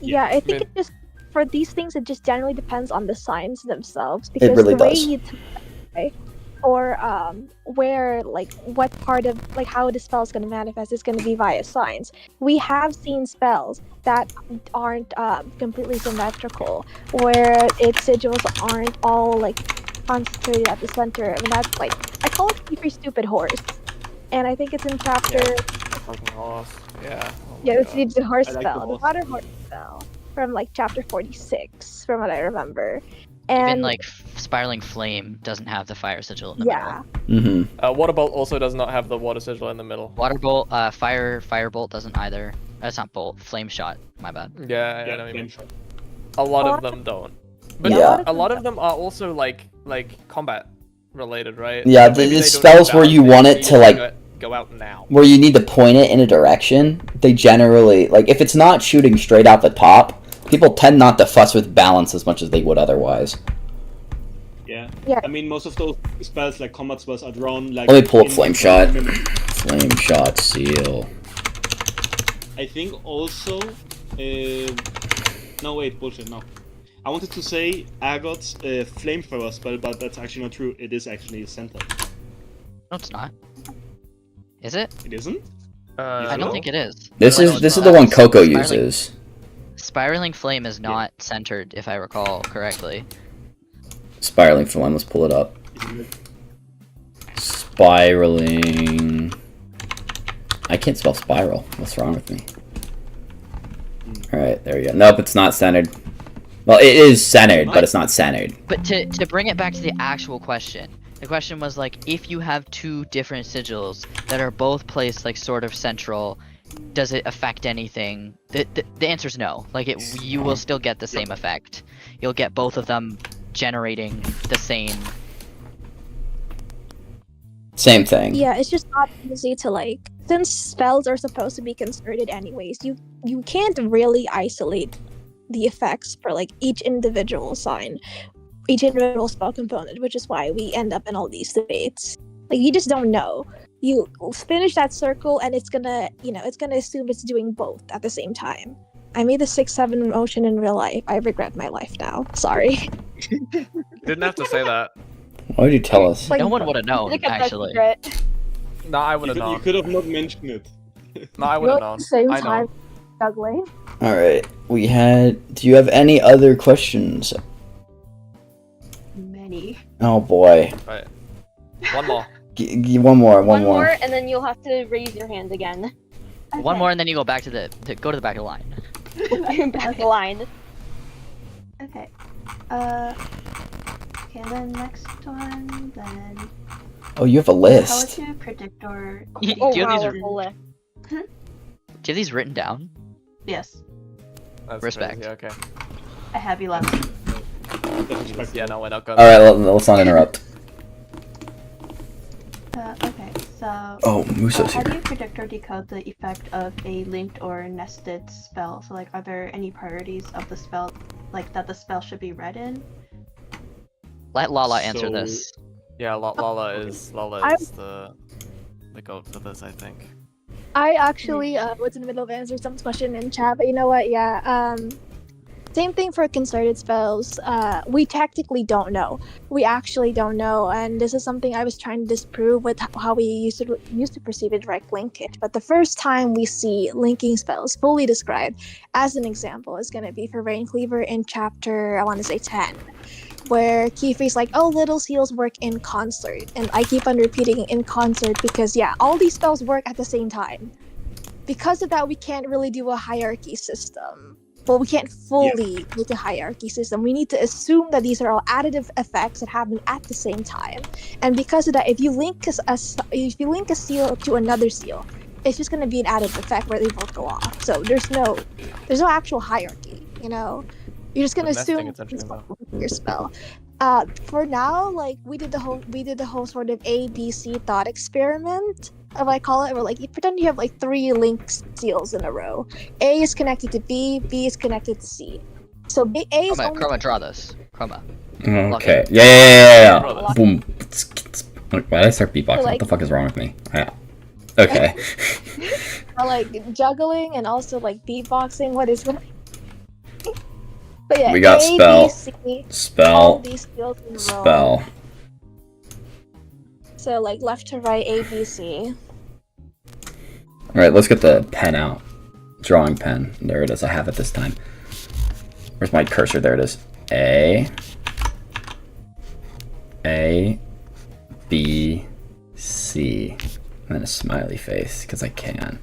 Yeah, I think Maybe- it just for these things it just generally depends on the signs themselves because really the way does. you or where like what part of like how the spell is going to manifest is going to be via signs. We have seen spells that aren't completely symmetrical where its sigils aren't all like concentrated at the center, and that's like I call it Keeper Stupid Horse, and I think it's in chapter Fucking horse. Yeah. Oh my yeah, it's God. the horse I like the spell, the horse. water horse spell from like chapter 46, from what I remember. And Even like Spiraling Flame doesn't have the fire sigil in the yeah, middle. Waterbolt also does not have the water sigil in the middle. Water Bolt, Firebolt doesn't either. That's not Bolt. Flame Shot. My bad. Yeah, I Yeah, know what you flame mean. shot. A lot of them don't. But Yeah. a lot of them are also like combat related, right? Yeah, Maybe they the don't spells where balance, you they want just it to, need like- go out now. Where you need to point it in a direction, they generally like if it's not shooting straight out the top, people tend not to fuss with balance as much as they would otherwise. Yeah. Yeah. I mean, most of those spells, like combat spells, are drawn like. Let me pull up in- Flame Shot. Flame Shot Seal. I think also. No, wait, bullshit. No. I wanted to say Agot's flamethrower spell, but that's actually not true. It is actually center. No, it's not. Is it? It isn't? I don't know? think it is. This No, is it's this is not. the one Coco Spiraling- uses. Spiraling Flame is not centered, if I recall correctly. Spiraling Flame, let's pull it up. Spiraling. I can't spell spiral. What's wrong with me? Alright, there we go. Nope, it's not centered. Well, it is centered, but it's not centered. But to bring it back to the actual question, the question was like, if you have two different sigils that are both placed like sort of central, does it affect anything? The answer is no. Like you will still get the same effect. You'll get both of them generating the same. Same thing. yeah, it's just not easy to like since spells are supposed to be concerted anyways. You can't really isolate the effects for like each individual sign, each individual spell component, which is why we end up in all these debates. Like you just don't know. you finish that circle and it's gonna assume it's doing both at the same time. I made the 6-7 motion in real life. I regret my life now. Sorry. Didn't have to say that. Why would you tell us? No one would have known, Look at that actually. secret. No, I would have You known. could have not mentioned it. No, I would have Really known. at the same I know. time, juggling. All right. We had. Do you have any other questions? Many. Oh boy. Right. One more. One more. One more, and then you'll have to raise your hand again. One more, and then you go back to the back of the line. Back of the line. Okay. Okay, then next one, then. Oh, you have a How list. to predict or. Do Oh you have wow, these? a full list. Do you have these written down? Yes, That's Respect. Crazy. Okay. I have 11. Yeah, no, we're not gonna. All right, let's not interrupt. Okay, so. Oh, Muso's How do here. you predict or decode the effect of a linked or nested spell? So, like, are there any priorities of the spell, like, that the spell should be read in? Let Lala answer So- this. Yeah, Lala is the goat for this, I think. I actually was in the middle of answering someone's question in chat, but you know what? Yeah. Same thing for concerted spells. We tactically don't know. We actually don't know, and this is something I was trying to disprove with how we used to perceive a direct linkage. But the first time we see linking spells fully described, as an example, is going to be for Rain Cleaver in chapter, I want to say 10, where Kiefer's like, "Oh, little seals work in concert," and I keep on repeating in concert because yeah, all these spells work at the same time. Because of that, we can't really do a hierarchy system. Well, we can't fully make a hierarchy system. We need to assume that these are all additive effects that happen at the same time. And because of that, if you link a seal to another seal, it's just going to be an additive effect where they both go off. So there's no actual hierarchy. You know, you're just going to Nesting, assume essentially, though. your spell. For now, like we did the whole sort of A, B, C thought experiment, if I call it, where like you pretend you have like 3 link seals in a row. A is connected to B, B is connected to C. So A is Chroma, draw this. Chroma. Okay. Yeah. Brothers. Boom. Why did I start beatboxing? What the fuck is wrong with me? Yeah. Okay. like juggling and also like beatboxing. What is what? But yeah, We got A, spell. B, C, all Spell. these seals in a row. Spell. So like left to right, A, B, C. Alright, let's get the pen out. Drawing pen. There it is. I have it this time. Where's my cursor? There it is. A, B, C. And then a smiley face, because I can.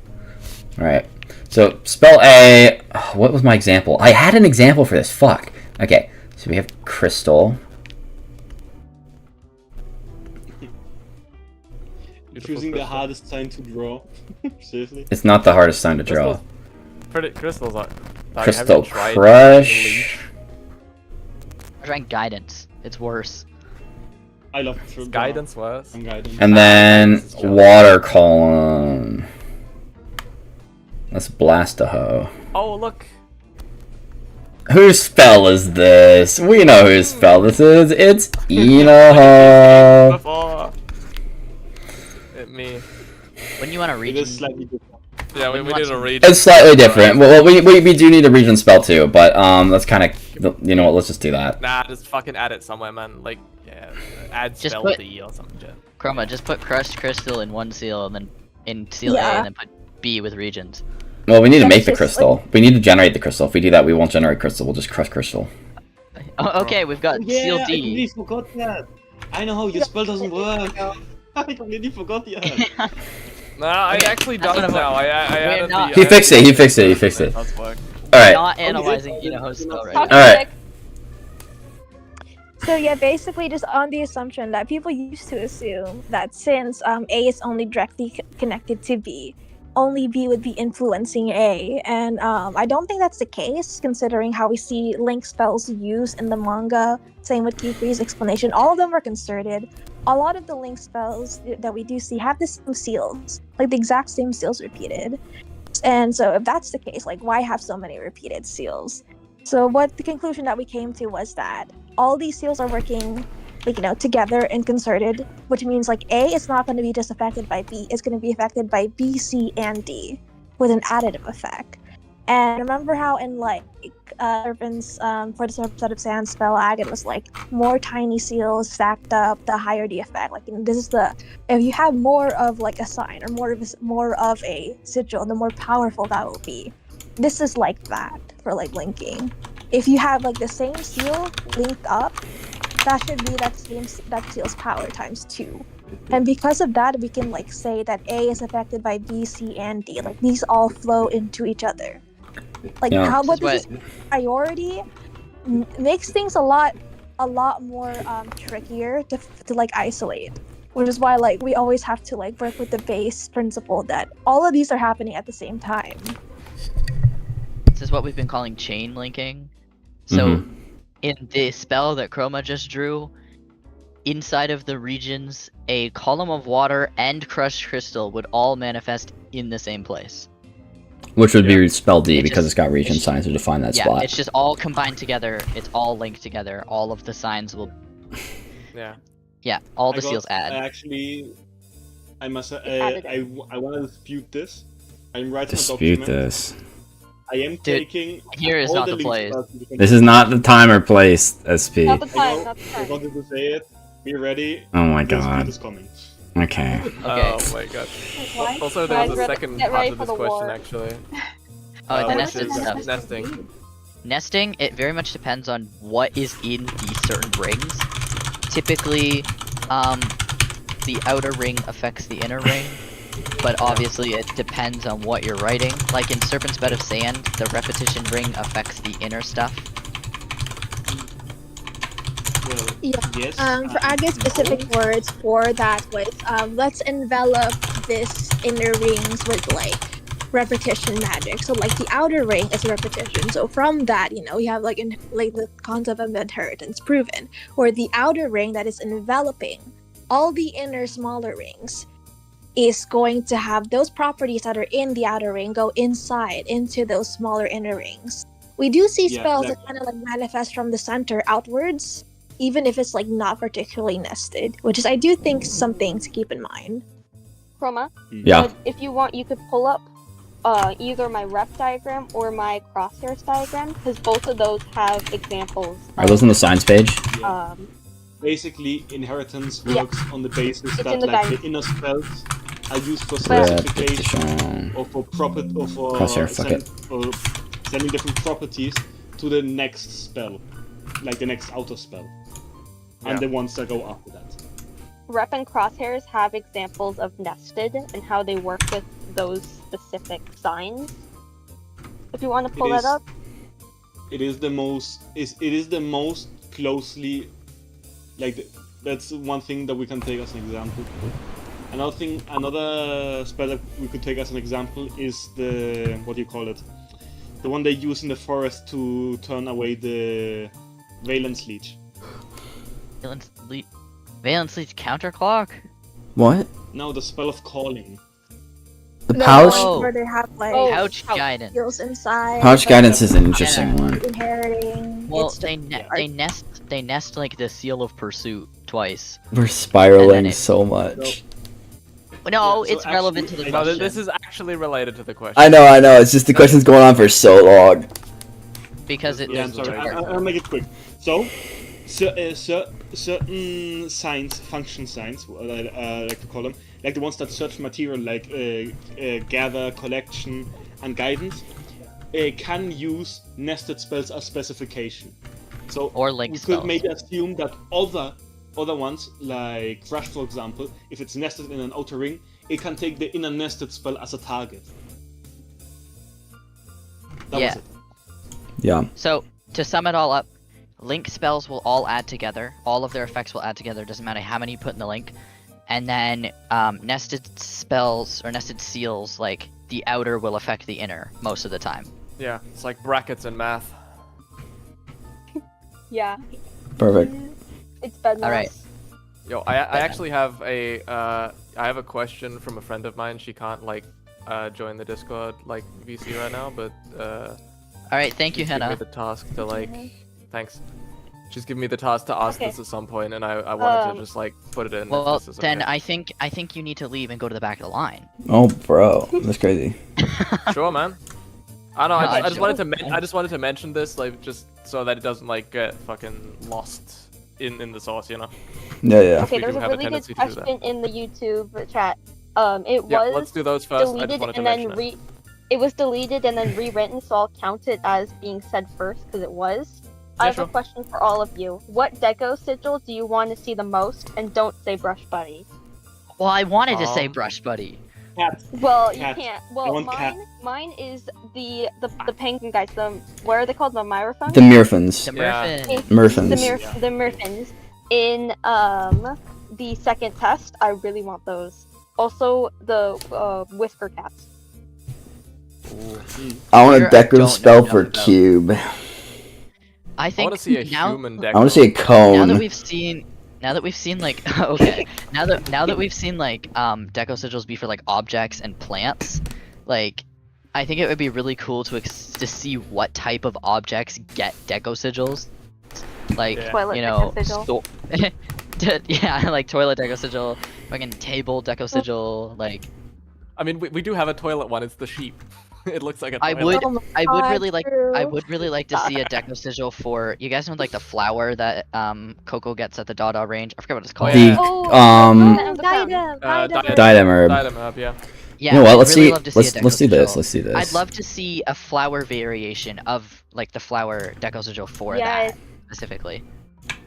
Alright. So, spell A. Oh, what was my example? I had an example for this. Fuck. Okay. So we have crystal. Choosing the hardest sign to draw. Seriously. It's not the hardest sign to draw. Crystals are. Crystal have you tried Crush. Trying guidance. It's worse. I love Is guidance worse? I'm guiding. And then water column. Let's blast a hoe. Oh, look. Whose spell is this? We know whose spell this is. It's Enoho. Before. Me. When you want to It reach, is slightly different. Yeah, we need a read. It's slightly different. Well, we do need a region spell too, but let's kind of, you know what? Let's just do that. Nah, just fucking add it somewhere, man. Like, yeah, add Just spell put- D or something. Shit. Chroma, just put crushed crystal in one seal and then in seal A, Yeah. and then put B with regions. Well, we need to That's make the just, crystal. We need to generate the crystal. If we do that, we won't generate crystal. We'll just crush crystal. Oh, okay, we've got seal I D. completely forgot that. I know how your spell doesn't work. I completely forgot that. Nah, I Okay, actually that's done it what I'm- now. I added not- the. He fixed it. He fixed it. He fixed it. That's work. All right. Not analyzing Enoho's spell right Talk now. Alright. So yeah, basically just on the assumption that people used to assume that since A is only directly connected to B, only B would be influencing A, and I don't think that's the case considering how we see link spells used in the manga. Same with Kiefer's explanation. All of them were concerted. A lot of the link spells that we do see have the same seals, like the exact same seals repeated. And so if that's the case, like why have so many repeated seals? So what the conclusion that we came to was that all these seals are working like, together and concerted, which means like A is not going to be just affected by B, it's going to be affected by B, C, and D with an additive effect. And remember how in like Serpent's for the Serpent of Sand spell agate was like more tiny seals stacked up, the higher the effect. Like this is if you have more of like a sign or more of a sigil, the more powerful that will be. This is like that for like linking. If you have like the same seal linked up, that should be that seal's power times 2. And because of that, we can like say that A is affected by B, C, and D. Like these all flow into each other. Like how what this is priority makes things a lot more trickier to like isolate. Which is why like we always have to like work with the base principle that all of these are happening at the same time. This is what we've been calling chain linking. So in the spell that Chroma just drew, inside of the regions, a column of water and crushed crystal would all manifest in the same place. Which would be spell D because it's got region signs to define that spot. Yeah, it's just all combined together. It's all linked together. All of the signs will. Yeah, all the seals add. Actually, I must. I want to dispute this. I'm writing dispute a document. this. I am taking. Here is all not the the place. This is not the time or place, SP. Not the time, not the I time. wanted to say it. Be ready. Oh my The dispute god. is coming. Okay. Oh my god. Why? Also, there was a second Get part ready to for this the war. question, actually. Oh, the which nested is stuff. nesting. Nesting, it very much depends on what is in the certain rings. Typically, the outer ring affects the inner ring, but obviously it depends on what you're writing. Like in Serpent's Bed of Sand, the repetition ring affects the inner stuff. Well, Yeah. yes. For agate specific words for that was let's envelop this inner rings with like repetition magic. So like the outer ring is repetition. So from that, we have like the concept of inheritance proven, where the outer ring that is enveloping all the inner smaller rings is going to have those properties that are in the outer ring go inside into those smaller inner rings. We do see spells that kind of like manifest from the center outwards, even if it's like not particularly nested, which is I do think something to keep in mind. Chroma, Yeah. if you want, you could pull up either my rep diagram or my crosshairs diagram, because both of those have examples. Are those on the signs page? Basically, inheritance works on the basis It's that in the like guidance. the inner spells are used for Red, specification petition. or for Crosshair, fuck it. or sending different properties to the next spell, like the next outer spell, and the ones that go after that. Rep and crosshairs have examples of nested and how they work with those specific signs. If you want to pull that up. It is the most. It is the most closely. That's one thing that we can take as an example. Another spell that we could take as an example is the the one they use in the forest to turn away the Valence Leech. Valence Leech counterclock? What? No, the spell of calling. The pouch? Where they have like Pouch guidance. skills inside. Pouch guidance is an interesting one. Inheriting. Well, It's they nest like the seal of pursuit twice. We're spiraling so much. No, Yeah, so it's relevant to the actually- No, question. this is actually related to the question. I know. It's just the question's going on for so long. Because it Yeah, I'm is sorry. related. I'll make it quick. So, certain signs, function signs, what I like to call them, like the ones that search material, like gather, collection, and guidance, can use nested spells as specification. So Or link we spells. could maybe assume that other ones, like Crash, for example, if it's nested in an outer ring, it can take the inner nested spell as a target. That was it. Yeah. So, to sum it all up, link spells will all add together. All of their effects will add together. Doesn't matter how many you put in the link. And then nested spells or nested seals, like the outer will affect the inner most of the time. Yeah, it's like brackets in math. Yeah, Perfect. it's bad. Alright. Yo, I actually have a question from a friend of mine. She can't join the Discord VC right now, but Alright, thank you, she's given me Henna. the task to thanks. She's giving me the task to ask Okay. this at some point, and I wanted to just like put it in. Well, if this is then okay. I think you need to leave and go to the back of the line. Oh, bro, that's crazy. Sure, man. I know. No, I just sure. wanted to mention this, like, just so that it doesn't like get fucking lost in the sauce, you know. Yeah, yeah. Okay, We there's do a have a really good tendency to do that. question in the YouTube chat. It Yeah, was let's do those first. I just deleted wanted to and mention then it. it was deleted and then rewritten, so I'll count it as being said first because it was. Yeah, I have sure. a question for all of you. What deco sigil do you want to see the most? And don't say Brush Buddy. Well, I wanted to say Um, Brush Buddy. Cat. Well, you Cat. can't. I Well, want cat. mine is the penguin guys. What are they called? The Myrophone? The Mirfins. The Yeah. Murphin. Murfins. The Murphins. In the second test, I really want those. Also, the Whisker Cats. I want a Sure, I deco don't spell know for enough about- cube. I I think want to see a now, human deck. I want to see a now that cone. we've seen, like okay, now that we've seen like deco sigils be for like objects and plants, like I think it would be really cool to see what type of objects get deco sigils, like Yeah. Toilet you know, deco yeah, like toilet deco sigil, fucking table deco sigil, like I mean, we do have a toilet one. It's the sheep. It looks like a I toilet. would, Oh my I would God, really like, true. I would really like to see a deco sigil for you guys know like the flower that Coco gets at the Dada range. I forget what it's called. The Oh, Diadem, Diadem herb. Diadem herb, yeah. Yeah, You know what? I'd Let's really see. love to see a deco Let's do this. sigil. Let's do this. I'd love to see a flower variation of like the flower deco sigil for Yes. that specifically.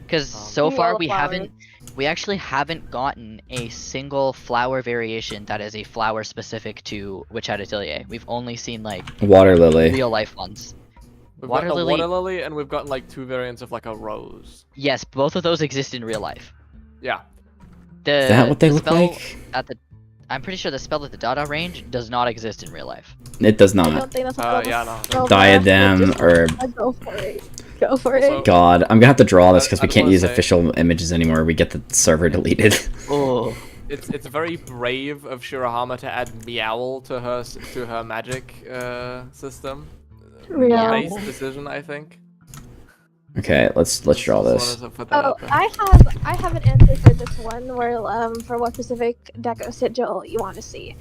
Because Um, so Give me far all the we actually haven't gotten a single flower variation that is a flower specific to Witch Hat Atelier. We've only seen like Water lily. real life ones. We've Water got a lily- water lily, and we've gotten like 2 variants of like a rose. Yes, both of those exist in real life. Yeah. The, Is that what they the look spell like? At the, I'm pretty sure the spell at the Dada range does not exist in real life. It does I not. don't think that's what Yeah, no. Diadem herb. Go for it. Go for Also- it. God, I'm gonna have to draw this because I we just can't wanna use say- official images anymore. We get the server deleted. Oh, It's very brave of Shirahama to add Meowl to her magic system. Yeah. Nice decision, I think. Okay, let's draw Just wanted this. to put that Oh, out there. I have an answer for this one. Where for what specific deco sigil you want to see?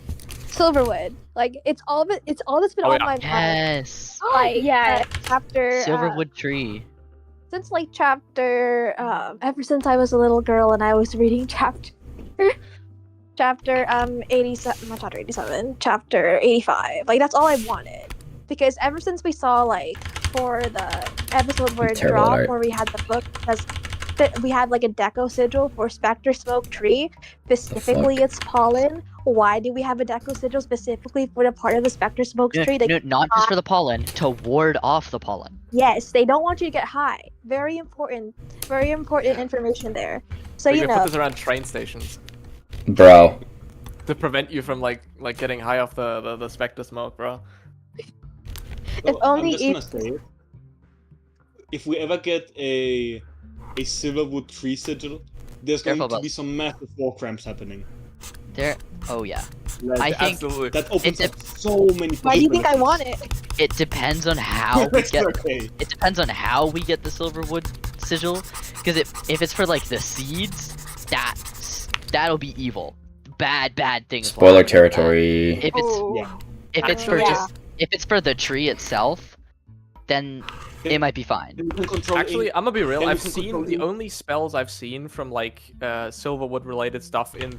Silverwood. Like it's all that's been Oh, on yeah. my mind. yes. Like Yeah. chapter Silverwood tree. since like chapter ever since I was a little girl and I was reading chapter 87, not chapter 87, chapter 85. Like that's all I wanted. Because ever since we saw like for the episode where it Terrible dropped, art. where we had the book because we had like a deco sigil for Spectre Smoke Tree, specifically its pollen. Why do we have a deco sigil specifically for the part of the Spectre Smoke Tree? No, not just for the pollen, to ward off the pollen. Yes, they don't want you to get high. Very important information there. So Like, you they put know, this around train stations Bro. to prevent you from like getting high off the spectre smoke, bro. If only I'm just gonna say it. If we ever get a Silverwood tree sigil, there's Careful going to about- be some massive war cramps happening. There. Oh yeah. Like, I think Absolutely. that opens It's up so many. why do you think I want it? it depends on how we It's get. okay. It depends on how we get the Silverwood sigil, because if it's for like the seeds, that'll be evil. Bad things. will Spoiler happen with that. territory. If it's Oh. Yeah. if it's for Yeah. just if it's for the tree itself, then it might be fine. Then you can control Actually, I'm gonna be real. then you I've can seen control the ink. only spells I've seen from like Silverwood related stuff in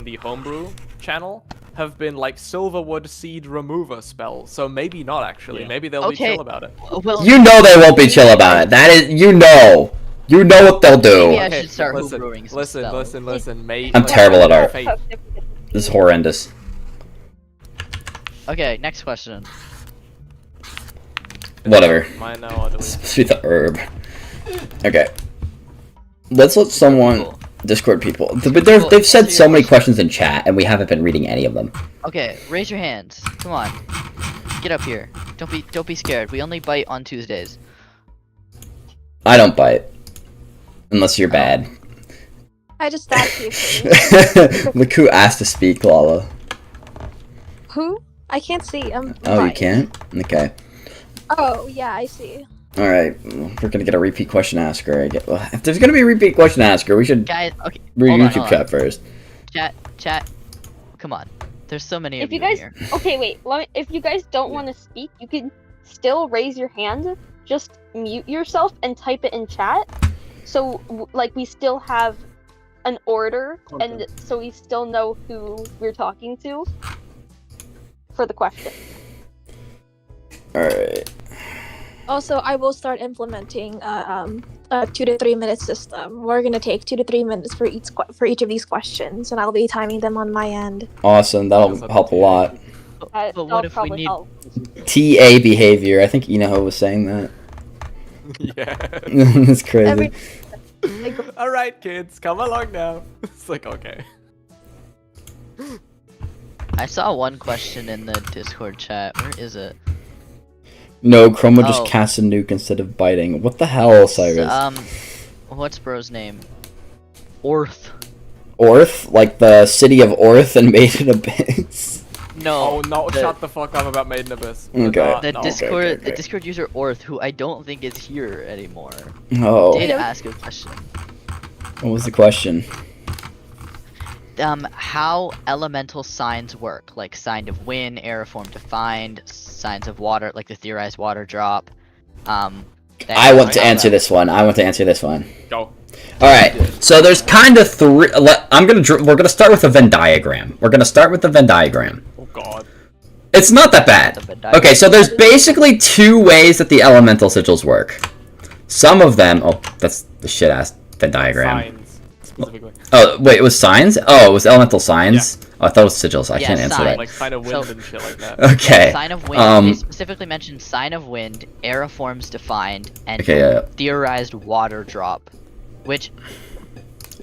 the homebrew channel have been like Silverwood seed remover spells. So maybe not actually. Yeah. Maybe they'll be Okay. chill about it. Well, You know they won't be chill about it. That is, you know what they'll do. Maybe I should start listen, homebrewing some listen, spells. listen. I'm terrible at art. Fate. This is horrendous. Okay, next question. Whatever. Mine now are deleted. Supposed to be the herb. Okay. Let's let someone Cool. Discord people. But Cool. they've said Answer so your many question. questions in chat, and we haven't been reading any of them. Okay, raise your hands. Come on, get up here. Don't be scared. We only bite on Tuesdays. I don't bite. Unless you're bad. I just stabbed you. Look who asked to speak, Lala. Who? I can't see. Oh, you blind. can't? Okay. Oh yeah, I see. All right, we're gonna get a repeat question asker. If there's gonna be a repeat question asker, we should Guys, okay. read hold on, YouTube hold on. chat first. Chat. Come on. There's so many If of you you guys, here. okay, wait. If you guys don't want to speak, you can still raise your hand. Just mute yourself and type it in chat. So, like, we still have an order, and so we still know who we're talking to for the question. All right. Also, I will start implementing a 2 to 3 minute system. We're gonna take 2 to 3 minutes for each of these questions, and I'll be timing them on my end. Awesome. That'll help a lot. But That'll what if we probably need? help. TA behavior. I think Inoho was saying that. Yeah. That's crazy. All right, kids, come along now. It's like, okay. I saw one question in the Discord chat. Where is it? No, Chroma just Oh. casts a nuke instead of biting. What the hell, Cyrus? What's bro's name? Orth. Orth? Like the city of Orth and Maiden Abyss? No. Oh no! the- Shut the fuck up about Maiden Abyss. Okay. The No. Discord, okay. the Discord user Orth, who I don't think is here anymore, Oh, did ask a question. what was the question? How elemental signs work, like sign of wind, aeriform defined, signs of water, like the theorized water drop. I want to answer this one. Go. All right. So there's kind of three. We're gonna start with a Venn diagram. Oh god. It's not that bad. Okay, so there's basically two ways that the elemental sigils work. Some of them. Oh, that's the shit ass Venn diagram. Signs specifically. Oh wait, it was signs. Oh, it was elemental signs. Oh, I thought it was sigils. I Yeah, can't answer sign. that. Like sign of wind and shit like that. Okay. Sign of wind. They specifically mentioned sign of wind, aeriforms defined, and Okay, yeah. theorized water drop. Which,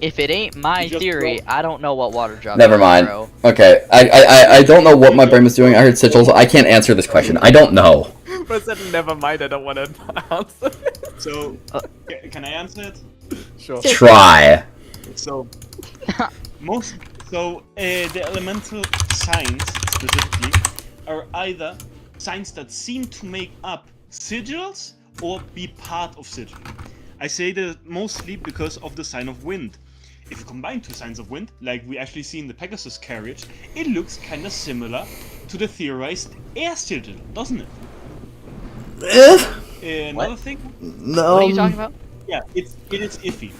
if it ain't my theory, I don't know what water drop. Never is, mind. bro. Okay, I don't know what my brain was doing. I heard sigils. I can't answer this question. I don't know. But I said never mind. I don't want to answer. So, can I answer it? Sure. Try. So, the elemental signs specifically are either signs that seem to make up sigils or be part of sigil. I say that mostly because of the sign of wind. If you combine two signs of wind, like we actually see in the Pegasus carriage, it looks kind of similar to the theorized air sigil, doesn't it? Another thing? No. What are you talking about? Yeah, it is iffy.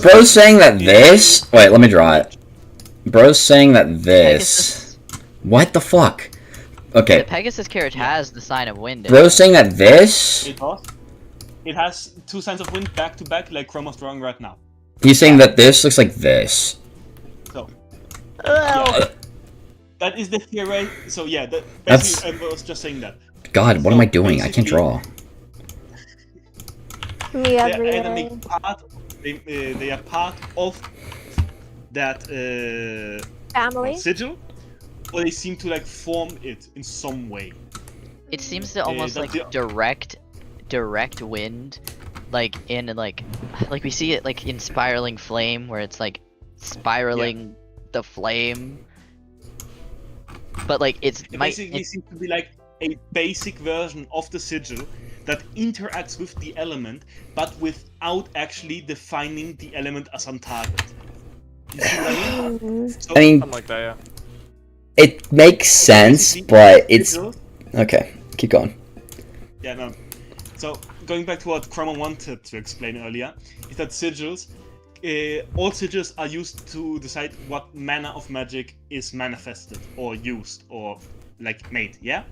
Bro's saying that this. Wait, let me draw it. Bro's saying that this. What the fuck? The Okay. Pegasus carriage has the sign of wind. In Bro's it. saying that this. It does. It has two signs of wind back to back, like Chroma's drawing right now. He's saying that this looks like this. So, yeah, that is the theory. So yeah, That's- basically I was just saying that. God, what So, am I doing? I can't basically- draw. Me They either everything. make part. They are part of that Family. sigil, or they seem to like form it in some way. It seems to almost that's like the- direct wind, like in like we see it like in spiraling flame, where it's like spiraling the flame. But like It basically seems to be like a basic version of the sigil that interacts with the element, but without actually defining the element as on target. You see what I mean? So, I mean, Something like that, yeah. it makes sense, basically, but it's sigils- okay. Keep going. Yeah, no. So, going back to what Chroma wanted to explain earlier, is that sigils, all sigils are used to decide what manner of magic is manifested, or used, or, like, made, yeah?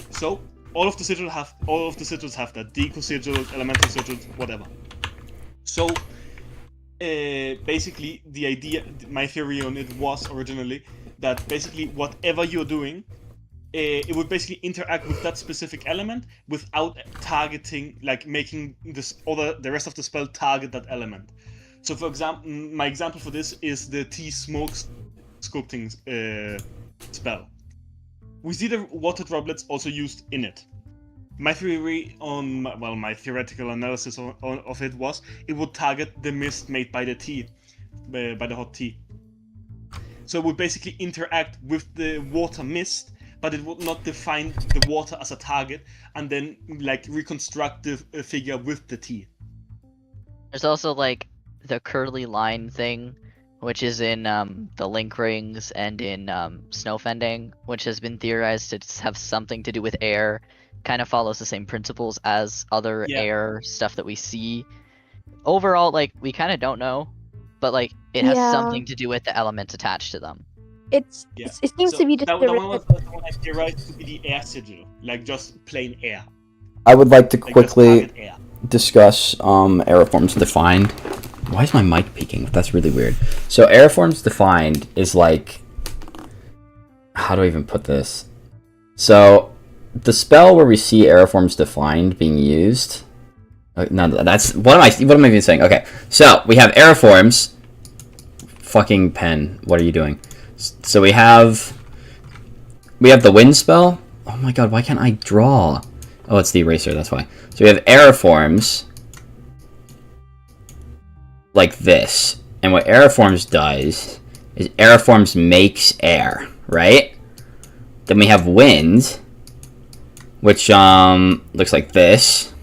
So, all of the sigils have that. Deco sigils, elemental sigils, whatever. So, basically, the idea, my theory on it was originally, that basically whatever you're doing, it would basically interact with that specific element without targeting, like making the rest of the spell target that element. So, for example, my example for this is the T smoke sculpting spell. We see the water droplets also used in it. My theory on, my theoretical analysis of it was it would target the mist made by the tea, by the hot tea. So it would basically interact with the water mist, but it would not define the water as a target and then like reconstruct the figure with the T. There's also like the curly line thing, which is in the link rings and in snowfending, which has been theorized to have something to do with air. Kind of follows the same principles as other air stuff that we see. Overall, like, we kind of don't know, but like it has something to do with the elements attached to them. It seems to be just that one was the one I theorized to be the air sigil, like just plain air. I would like to Like quickly just target air. discuss aeriforms defined. Why is my mic peaking? That's really weird. So aeriforms defined is like, how do I even put this? So the spell where we see aeriforms defined being used. No, that's what am I even saying? Okay, so we have aeriforms. Fucking pen, what are you doing? So we have the wind spell. Oh my god, why can't I draw? Oh, it's the eraser, that's why. So we have aeriforms like this. And what aeriforms does is aeriforms makes air, right? Then we have wind, which looks like this.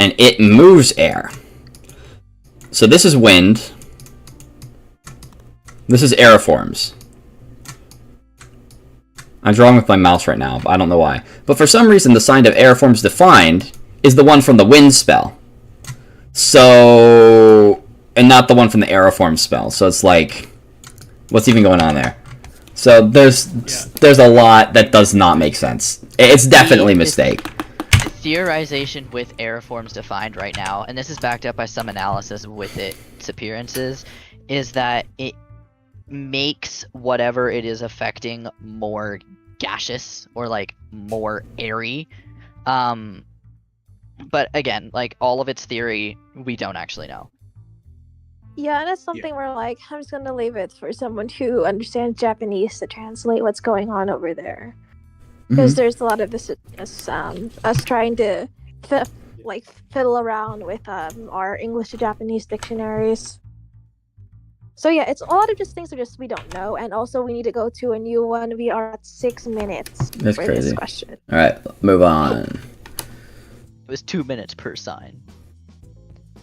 And it moves air. So this is wind. This is aeriforms. I'm drawing with my mouse right now, but I don't know why. But for some reason, the sign of aeriforms defined is the one from the wind spell. So, and not the one from the aeriform spell. So it's like, what's even going on there? So there's a lot that does not make sense. It's definitely a mistake. The theorization with aeriforms defined right now, and this is backed up by some analysis with its appearances, is that it makes whatever it is affecting more gaseous or like more airy. But again, like all of its theory, we don't actually know. Yeah, and that's something where like I'm just gonna leave it for someone who understands Japanese to translate what's going on over there, because there's a lot of this us trying to fiddle around with our English to Japanese dictionaries. So yeah, it's a lot of just things that just we don't know, and also we need to go to a new one. We are at 6 minutes That's for crazy. this question. All right, move on. It was 2 minutes per sign.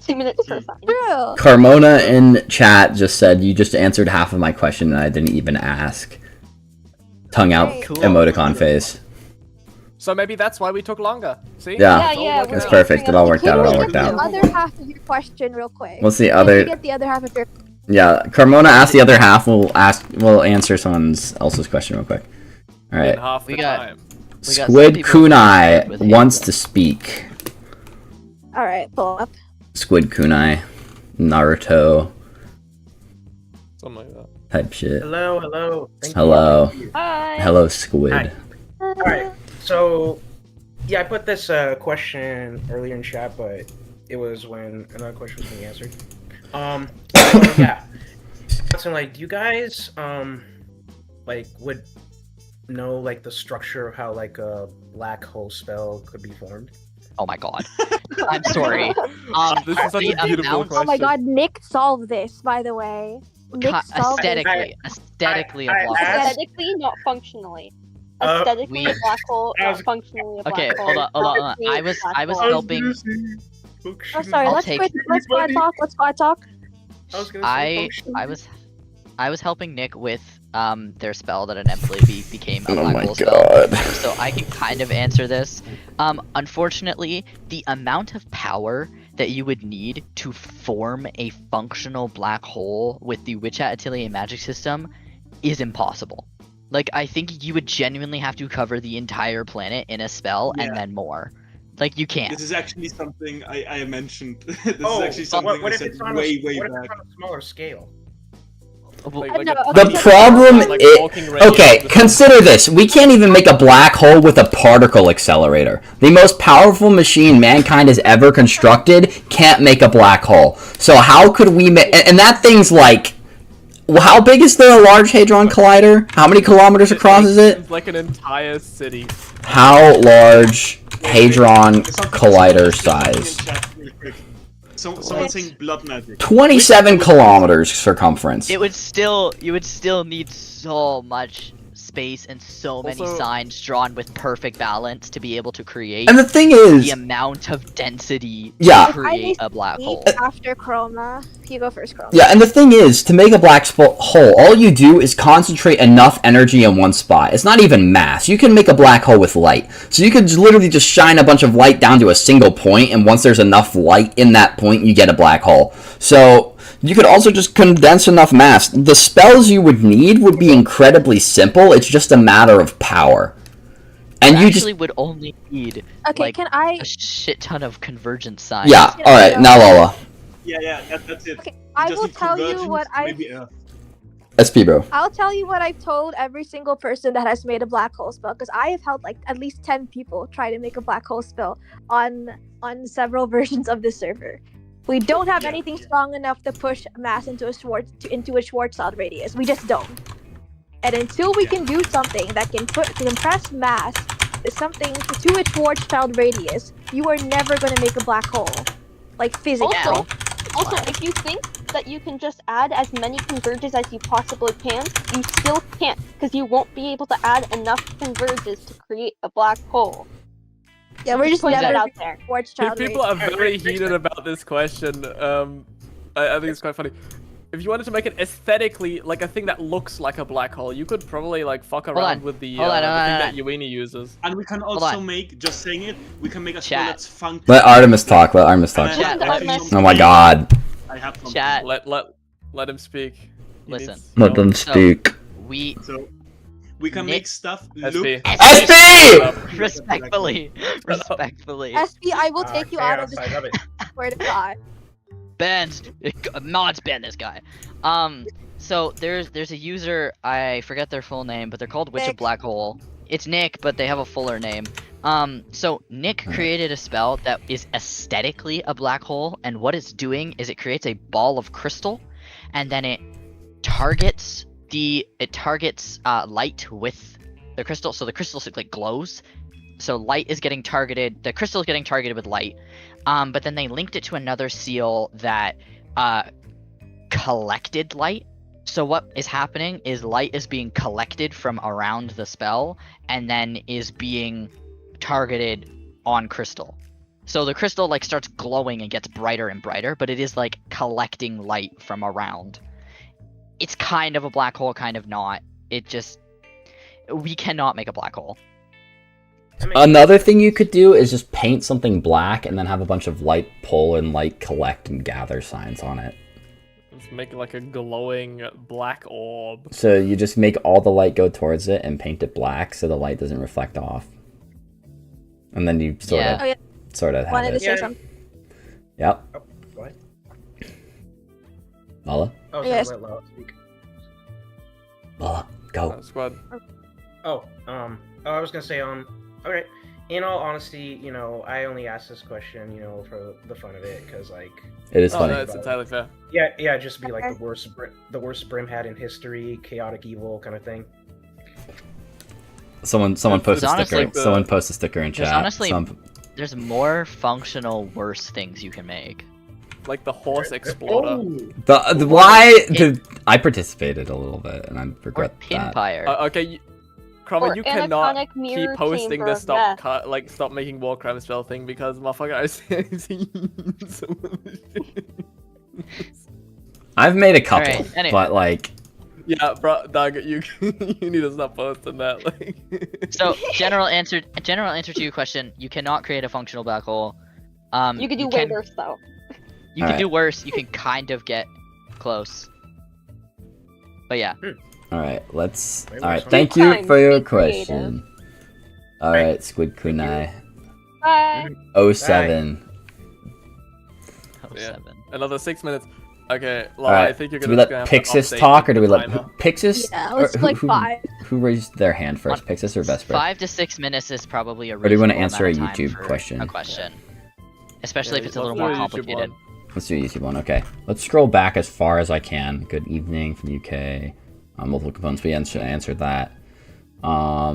2 minutes per sign. True. Carmona in chat just said, you just answered half of my question and I didn't even ask. Tongue out Cool. emoticon face. So maybe that's why we took longer. See? Yeah. It's all Yeah, working That's out. perfect. It all worked out. It all Can you worked get out. the other half of your question real quick? What's the Can other? you get the other half of your? Yeah, Carmona asked the other half. We'll answer someone else's question real quick. All In right. half the We got- time. We got some Squid people Kunai with wants hands to speak. All right, pull up. Squid Kunai, Naruto Something like that. type shit. Hello. Thank you. Hello. Hi. Hello, Squid. Hi. Alright, so yeah, I put this question earlier in chat, but it was when another question was being answered. Yeah. So like, do you guys like would know like the structure of how like a black hole spell could be formed? Oh my god. I'm sorry. This is such the a beautiful amount- question. Oh my god, Nick solved this, by the way. Nick solved this. Aesthetically, a I- block. Aesthetically, not functionally. Uh, Aesthetically, we- a black hole, I not was- functionally a black Okay, hole. hold on. Aesthetically, I a was black hole. helping. Oh, sorry. I'll Let's take- quit. Let's go talk. Let's go talk. I was helping Nick with their spell that inevitably became a Oh black my hole spell. god. So I can kind of answer this. Unfortunately, the amount of power that you would need to form a functional black hole with the Witch Hat Atelier magic system is impossible. Like, I think you would genuinely have to cover the entire planet in a spell and then more. Like, you can't. This is actually something I mentioned. This is Oh, actually something what I if said it's on way what if back. it's on a smaller scale? Well, No, a- okay. The problem Like is, walking radius okay, of the- consider this. We can't even make a black hole with a particle accelerator. The most powerful machine mankind has ever constructed can't make a black hole. So how could we make... And that thing's like... Well, how big is the Large Hadron Collider? How many kilometers across is it? It's like an entire city. How large Hadron Collider Something in size? chat real quick. Someone saying blood magic. 27 kilometers circumference. you would still need so much space and so many Also- signs drawn with perfect balance to be able to create And the thing is, the amount of density Yeah. to create a black hole. After Chroma. You go first, Chroma. yeah, and the thing is, to make a black hole, all you do is concentrate enough energy in one spot. It's not even mass. You can make a black hole with light. So you could literally just shine a bunch of light down to a single point, and once there's enough light in that point, you get a black hole. So you could also just condense enough mass. The spells you would need would be incredibly simple. It's just a matter of power. And you actually would only need Okay, like can I? a shit ton of convergence signs. Yeah, alright, now Lola. Yeah, that's it. Okay, I Just will need tell you convergence, what I. maybe Earth. SP, bro. I'll tell you what I've told every single person that has made a black hole spell, because I have held like at least 10 people try to make a black hole spell on several versions of this server. We don't have anything strong enough to push mass into a Schwarzschild radius. We just don't. And until we can do something that can compress mass to something to a Schwarzschild radius, you are never going to make a black hole, like physically. Also, if you think that you can just add as many converges as you possibly can, you still can't, because you won't be able to add enough converges to create a black hole. Yeah, we're just Put that never out there. Schwarzschild People radius. are very heated about this question. I think it's quite funny. If you wanted to make it aesthetically like a thing that looks like a black hole, you could probably like fuck around with the thing that Ueni uses. And we can also make, just saying it, we can make a spell that's funky. Let Artemis talk. Let Artemis talk. Oh my god. I have something. Chat. Let him speak. Listen. Let them speak. So we can make stuff look. SP! Respectfully. SP, I will take you out of this. Swear to God. Mods ban this guy. So there's a user, I forget their full name, but they're called Witch of Black Hole. It's Nick, but they have a fuller name. So Nick created a spell that is aesthetically a black hole, and what it's doing is it creates a ball of crystal, and then it targets light with the crystal, so the crystal like glows. So light is getting targeted, the crystal is getting targeted with light. But then they linked it to another seal that collected light. So what is happening is light is being collected from around the spell and then is being targeted on crystal. So the crystal like starts glowing and gets brighter and brighter, but it is like collecting light from around. It's kind of a black hole, kind of not. We cannot make a black hole. Another thing you could do is just paint something black and then have a bunch of light pull and light collect and gather signs on it. Let's make like a glowing black orb. So you just make all the light go towards it and paint it black so the light doesn't reflect off. And then you sort of have Wanted to it. say something. Yep. Oh, what? Lola? Oh, Yes. let Lola speak. Lola, go. Squad. I was gonna say, okay. In all honesty, I only asked this question, for the fun of it, because like. It is funny. No, it's entirely fair. Yeah, just be like the worst brim hat in history, chaotic evil kind of thing. Someone post a honestly sticker. Someone post a sticker in chat. Honestly, there's more functional, worse things you can make. Like the horse exploder. I participated a little bit, and I regret that. Pinfire. Okay, Cromwell, Or you cannot Anachronic keep Mirror posting Chamber the of stop Death. stop making war crime spell thing because motherfucker I see some of this shit. I've made a couple, Alright, anyway. but like. Yeah, bro, Doug, you need to stop posting that. Like. So general answer to your question: you cannot create a functional black hole. You could do way worse though. You can do worse. You can kind of get close. But yeah. Alright, let's. Wait, Alright, what's thank wrong? you for your Be creative. question. Alright, Squid Kunai. Bye. 07. Yeah. Another 6 minutes. Okay, Laura, Alright, I think you're do gonna. we let just gonna have to Pixis update talk, or do we the let timer. Pixis? Yeah, let's like 5. Who raised their hand first, Pixis or Vesper? 5 to 6 minutes is probably a. Or do you want to reasonable answer a amount of time YouTube for question? A question, especially if it's a let's little do more a YouTube complicated. one. Let's do a YouTube one. Okay, let's scroll back as far as I can. Good evening from UK. Multiple components. We answered that. I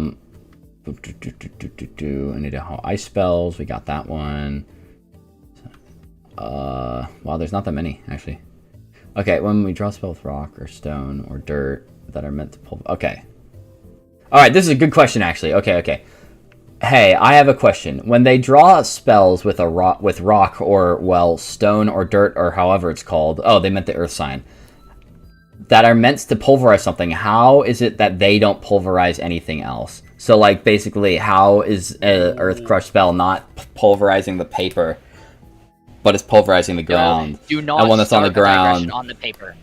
need to ice spells. We got that one. Wow, there's not that many actually. Okay, when we draw a spell with rock or stone or dirt that are meant to pull. Okay. Alright, this is a good question, actually. Okay. Hey, I have a question. When they draw spells with rock or, well, stone or dirt or however it's called... Oh, they meant the earth sign. That are meant to pulverize something, how is it that they don't pulverize anything else? So, like, basically, how is an earth crush spell not pulverizing the paper, but it's pulverizing the ground? Do not and when it's on the start a digression ground... on the paper.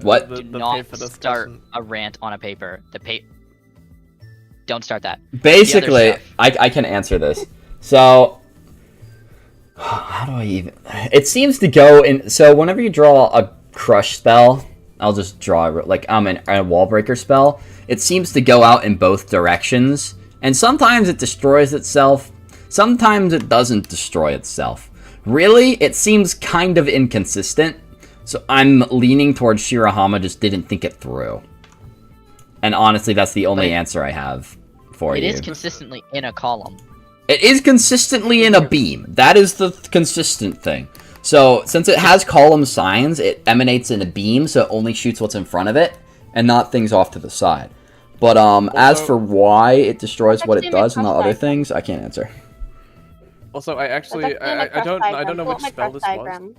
What? Do not start a rant on a paper. Don't start that. Basically, I can answer this. So, how do I even... It seems to go in... So, whenever you draw a crush spell, I'll just draw like a wall breaker spell, it seems to go out in both directions, and sometimes it destroys itself, sometimes it doesn't destroy itself. Really, it seems kind of inconsistent, so I'm leaning towards Shirahama just didn't think it through. And honestly, that's the only answer I have for you. It is consistently in a column. It is consistently in a beam. That is the consistent thing. So, since it has column signs, it emanates in a beam, so it only shoots what's in front of it, and not things off to the side. But, as for why it destroys what it does and not other things, I can't answer. Also, I don't know which spell this was.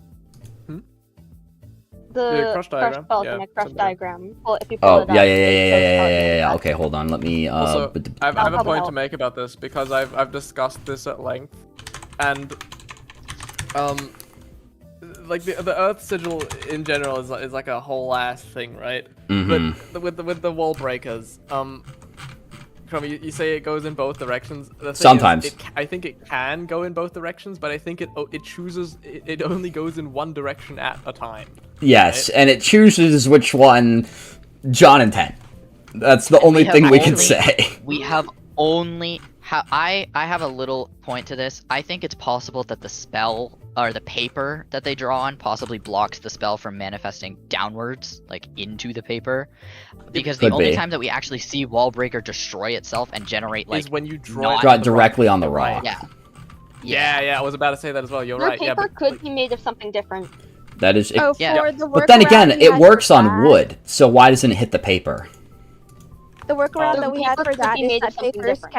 The crush crush diagram. spells Yeah, in a crush something. diagram. Well, if you pull Oh, it up, yeah. Okay, hold on, let me, Also, I have a point to help. make about this, because I've discussed this at length, and, like, the Earth Sigil in general is like a whole ass thing, right? But with the wall breakers, you say it goes in both directions. The thing Sometimes. is, I think it can go in both directions, but I think it only goes in one direction at a time. Yes, right? and it chooses which one John and 10. That's the only thing we can say. We have only... I have a little point to this. I think it's possible that the spell, or the paper that they draw on, possibly blocks the spell from manifesting downwards, like into the paper. Because the only time that we actually see Wallbreaker destroy itself and generate, like... is when you draw it directly on the rock. Yeah, I was about to say that as well. You're Your right. paper could be made of something different. That is... For the But then again, workaround we it had works for on that- wood, so why doesn't it hit the paper? The workaround The that we had paper for could that be is made of that something paper is different.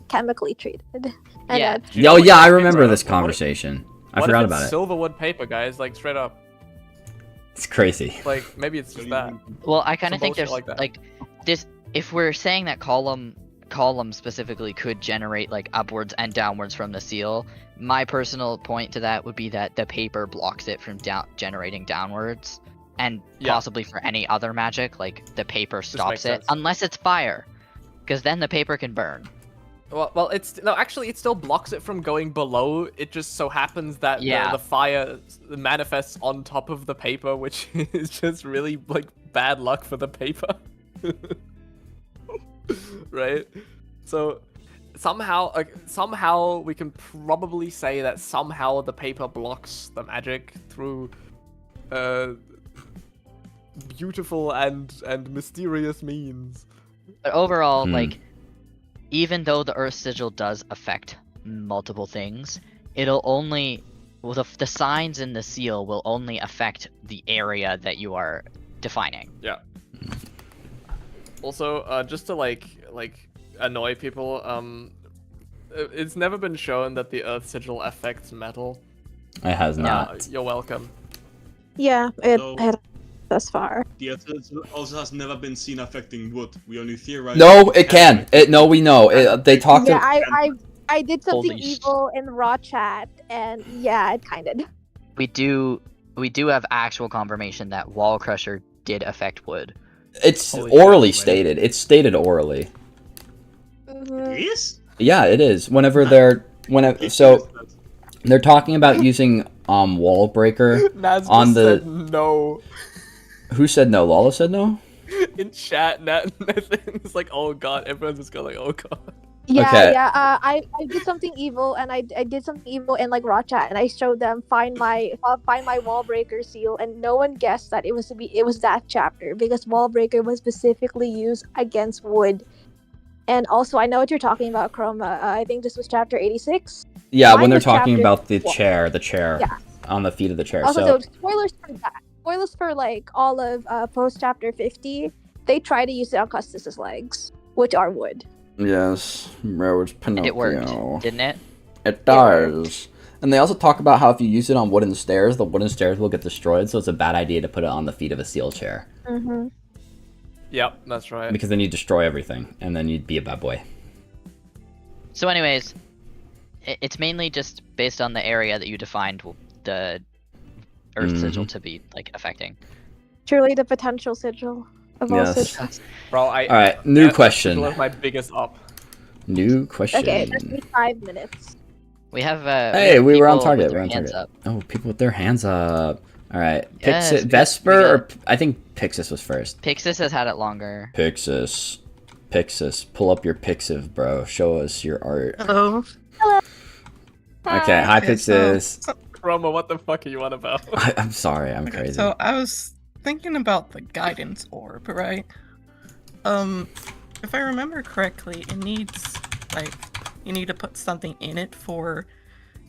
chemically treated. And Yeah. Oh yeah, I remember this conversation. I What forgot if it's about it. Silverwood paper, guys, like straight up. It's crazy. Like maybe it's just that. Well, I kind of Some think there's bullshit like that. this. If we're saying that column specifically could generate like upwards and downwards from the seal, my personal point to that would be that the paper blocks it from generating downwards, and possibly for any other magic, like the paper stops makes it, sense. unless it's fire, because then the paper can burn. Well, actually, it still blocks it from going below. It just so happens that Yeah. the fire manifests on top of the paper, which is just really like bad luck for the paper. Right? So somehow we can probably say that somehow the paper blocks the magic through beautiful and mysterious means. But overall, like, even though the Earth Sigil does affect multiple things, it'll only... Well, the signs in the seal will only affect the area that you are defining. Yeah. Also, just to like annoy people, it's never been shown that the Earth Sigil affects metal. It has not. You're welcome. Yeah, it had thus far. The Earth Sigil also has never been seen affecting wood. We only theorize. No, it can. No, we know. They talked. Yeah, I did something Holy evil in raw chat, and yeah, it kind of. We do have actual confirmation that Wall Crusher did affect wood. It's orally stated. It's stated orally. It is? Yeah, it is. Whenever they're talking about using wall breaker Naz on just the said no. Who said no? Lala said no? In chat, it's like, oh god, everyone's just going like, oh god. Yeah, Okay. yeah. I did something evil, and I did something evil in like raw chat, and I showed them find my wall breaker seal, and no one guessed that it was that chapter because wall breaker was specifically used against wood. And also, I know what you're talking about, Chroma. I think this was chapter 86. Yeah, when Mine they're was talking chapter about the 12. chair Yeah. on the feet of the chair. Also, So so spoilers for that. Spoilers for like all of post chapter 50. they try to use it on Custis's legs, which are wood. Yes, Roach Pinocchio. It worked, didn't it? It does. And they also talk about how if you use it on wooden stairs, the wooden stairs will get destroyed, so it's a bad idea to put it on the feet of a steel chair. Mm-hmm. Yep, that's right. Because then you destroy everything, and then you'd be a bad boy. So anyways, it's mainly just based on the area that you defined the Earth sigil to be, like, affecting. Truly the potential sigil of all Yes. sigils. Bro, Alright, new that question. was my biggest up. New question. Okay, that's me 5 minutes. We have Hey, we were on people target. with We're their on hands target. up. Oh, people with their hands up. Alright. Yes, Pixis, we Vesper, got- or I think Pixis was first. Pixis has had it longer. Pixis. Pull up your Pixiv, bro. Show us your art. Hello. Okay, hi Okay, Pixis. Roma, what the fuck are you on about? I'm sorry, I'm Okay, crazy. so I was thinking about the guidance orb, right? If I remember correctly, it needs, like, you need to put something in it for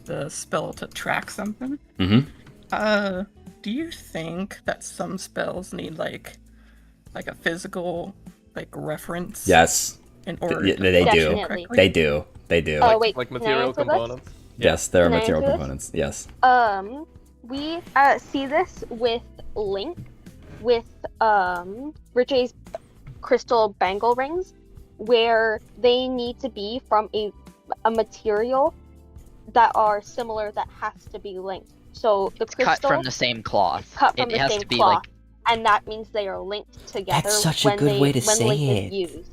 the spell to track something. Mm-hmm. Do you think that some spells need, like a physical, like, reference? Yes. In order Yeah, to they do. function Definitely. correctly? They do. Oh wait, Like can I material answer this? components. Yes, there are Can I material answer this? components. Yes. We see this with Link, with Richie's crystal bangle rings, where they need to be from a material that are similar that has to be linked. So the It's crystal cut from the same cloth. cut from it the has same to be cloth, like and that means they are linked together. That's such a when good way to when say Link it. is used.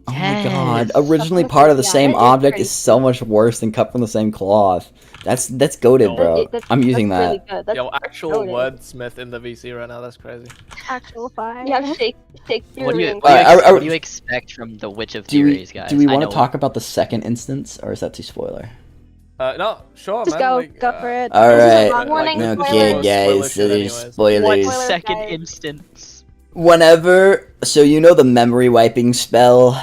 Oh my god. Yes. Originally That's part of the yeah, same that is object crazy. is so much worse than cut from the same cloth. That's goated, No, bro. I'm using that's that. Really good. That's Yo, actual goated. wordsmith in the VC right now, that's crazy. Actual 5. You have Shakespeare. what do you, and- what do you expect from the Witch of Do we, Theories, guys? do we I want to know- talk about the second instance, or is that too spoiler? No, sure, Just man. go, like, go for it. All This is a right. warning, Okay, spoilers. guys. So there's spoilers. Spoilers, Second guys. instance. Whenever, so you know the memory wiping spell.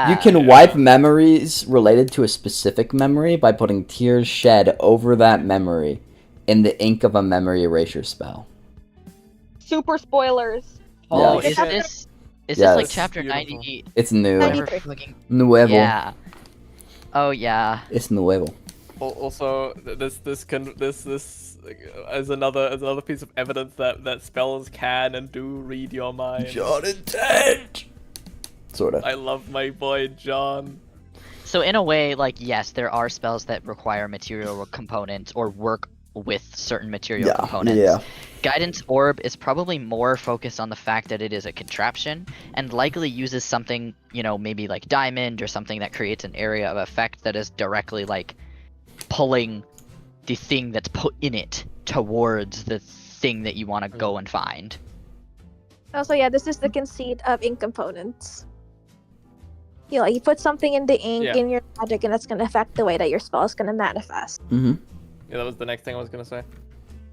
You can wipe memories related to a specific memory by putting tears shed over that memory in the ink of a memory erasure spell. Super spoilers. Oh, Yes. is this Yes. like chapter Beautiful. 90? It's new. Whatever fucking- Nuevo. Yeah. Oh yeah. It's nuevo. Also, this is another piece of evidence that spells can and do read your mind. John and Ted. Sorta. I love my boy John. So in a way, like, yes, there are spells that require material components or work with certain material Yeah, components. yeah. Guidance Orb is probably more focused on the fact that it is a contraption and likely uses something, maybe like diamond or something that creates an area of effect that is directly like pulling the thing that's put in it towards the thing that you want to go and find. Also, yeah, this is the conceit of ink components. You put something in the ink Yeah. in your magic, and that's going to affect the way that your spell is going to manifest. Mm-hmm. Yeah, that was the next thing I was gonna say.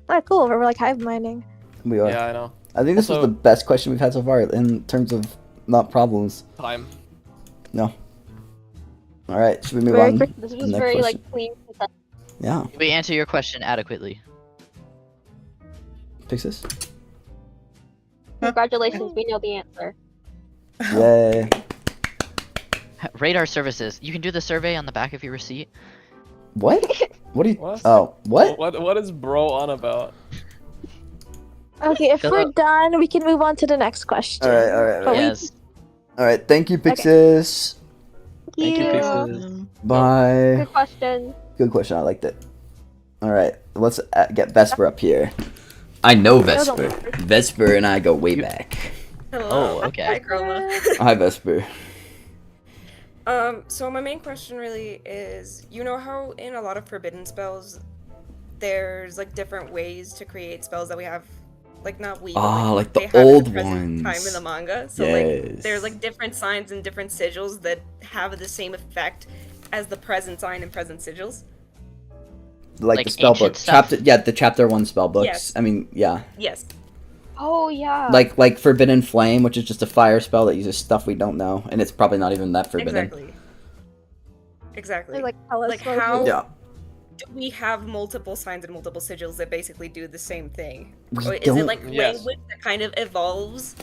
Alright, cool. We're like hive mining. We are. Yeah, I know. I think this was Also- the best question we've had so far in terms of not problems. Time. No. All right, should we move Very on? quick. This to was the next very question? like clean. Yeah, Did we answer your question adequately? Pixis. Congratulations, we know the answer. Yay! Radar services. You can do the survey on the back of your receipt. What? What do you? What? Oh, what? What is bro on about? Okay, if Fill we're out- done, we can move on to the next question. All right, all right, all But right. we- Yes. All right. Thank you, Pixis. Thank you, Yeah. Pixis. Bye. Good question. Good question. I liked it. All right, let's get Vesper up here. I know Vesper. Vesper and I go way back. Oh, okay. Hi, Chroma. Hi, Vesper. So my main question really is, you know how in a lot of forbidden spells, there's like different ways to create spells that we have, like not we, but, Like the they have in old present ones. time in the manga. So Yes. like there's like different signs and different sigils that have the same effect as the present sign and present sigils. Like Like the spell ancient book. stuff? The chapter 1 spell books. Yes. I mean, yeah. Yes. Oh yeah. Like Forbidden Flame, which is just a fire spell that uses stuff we don't know, and it's probably not even that forbidden. Exactly. They, like, tell us Like what how Yeah. do we have multiple signs and multiple sigils that basically do the same thing? We Or is don't- it like Yes. language that kind of evolves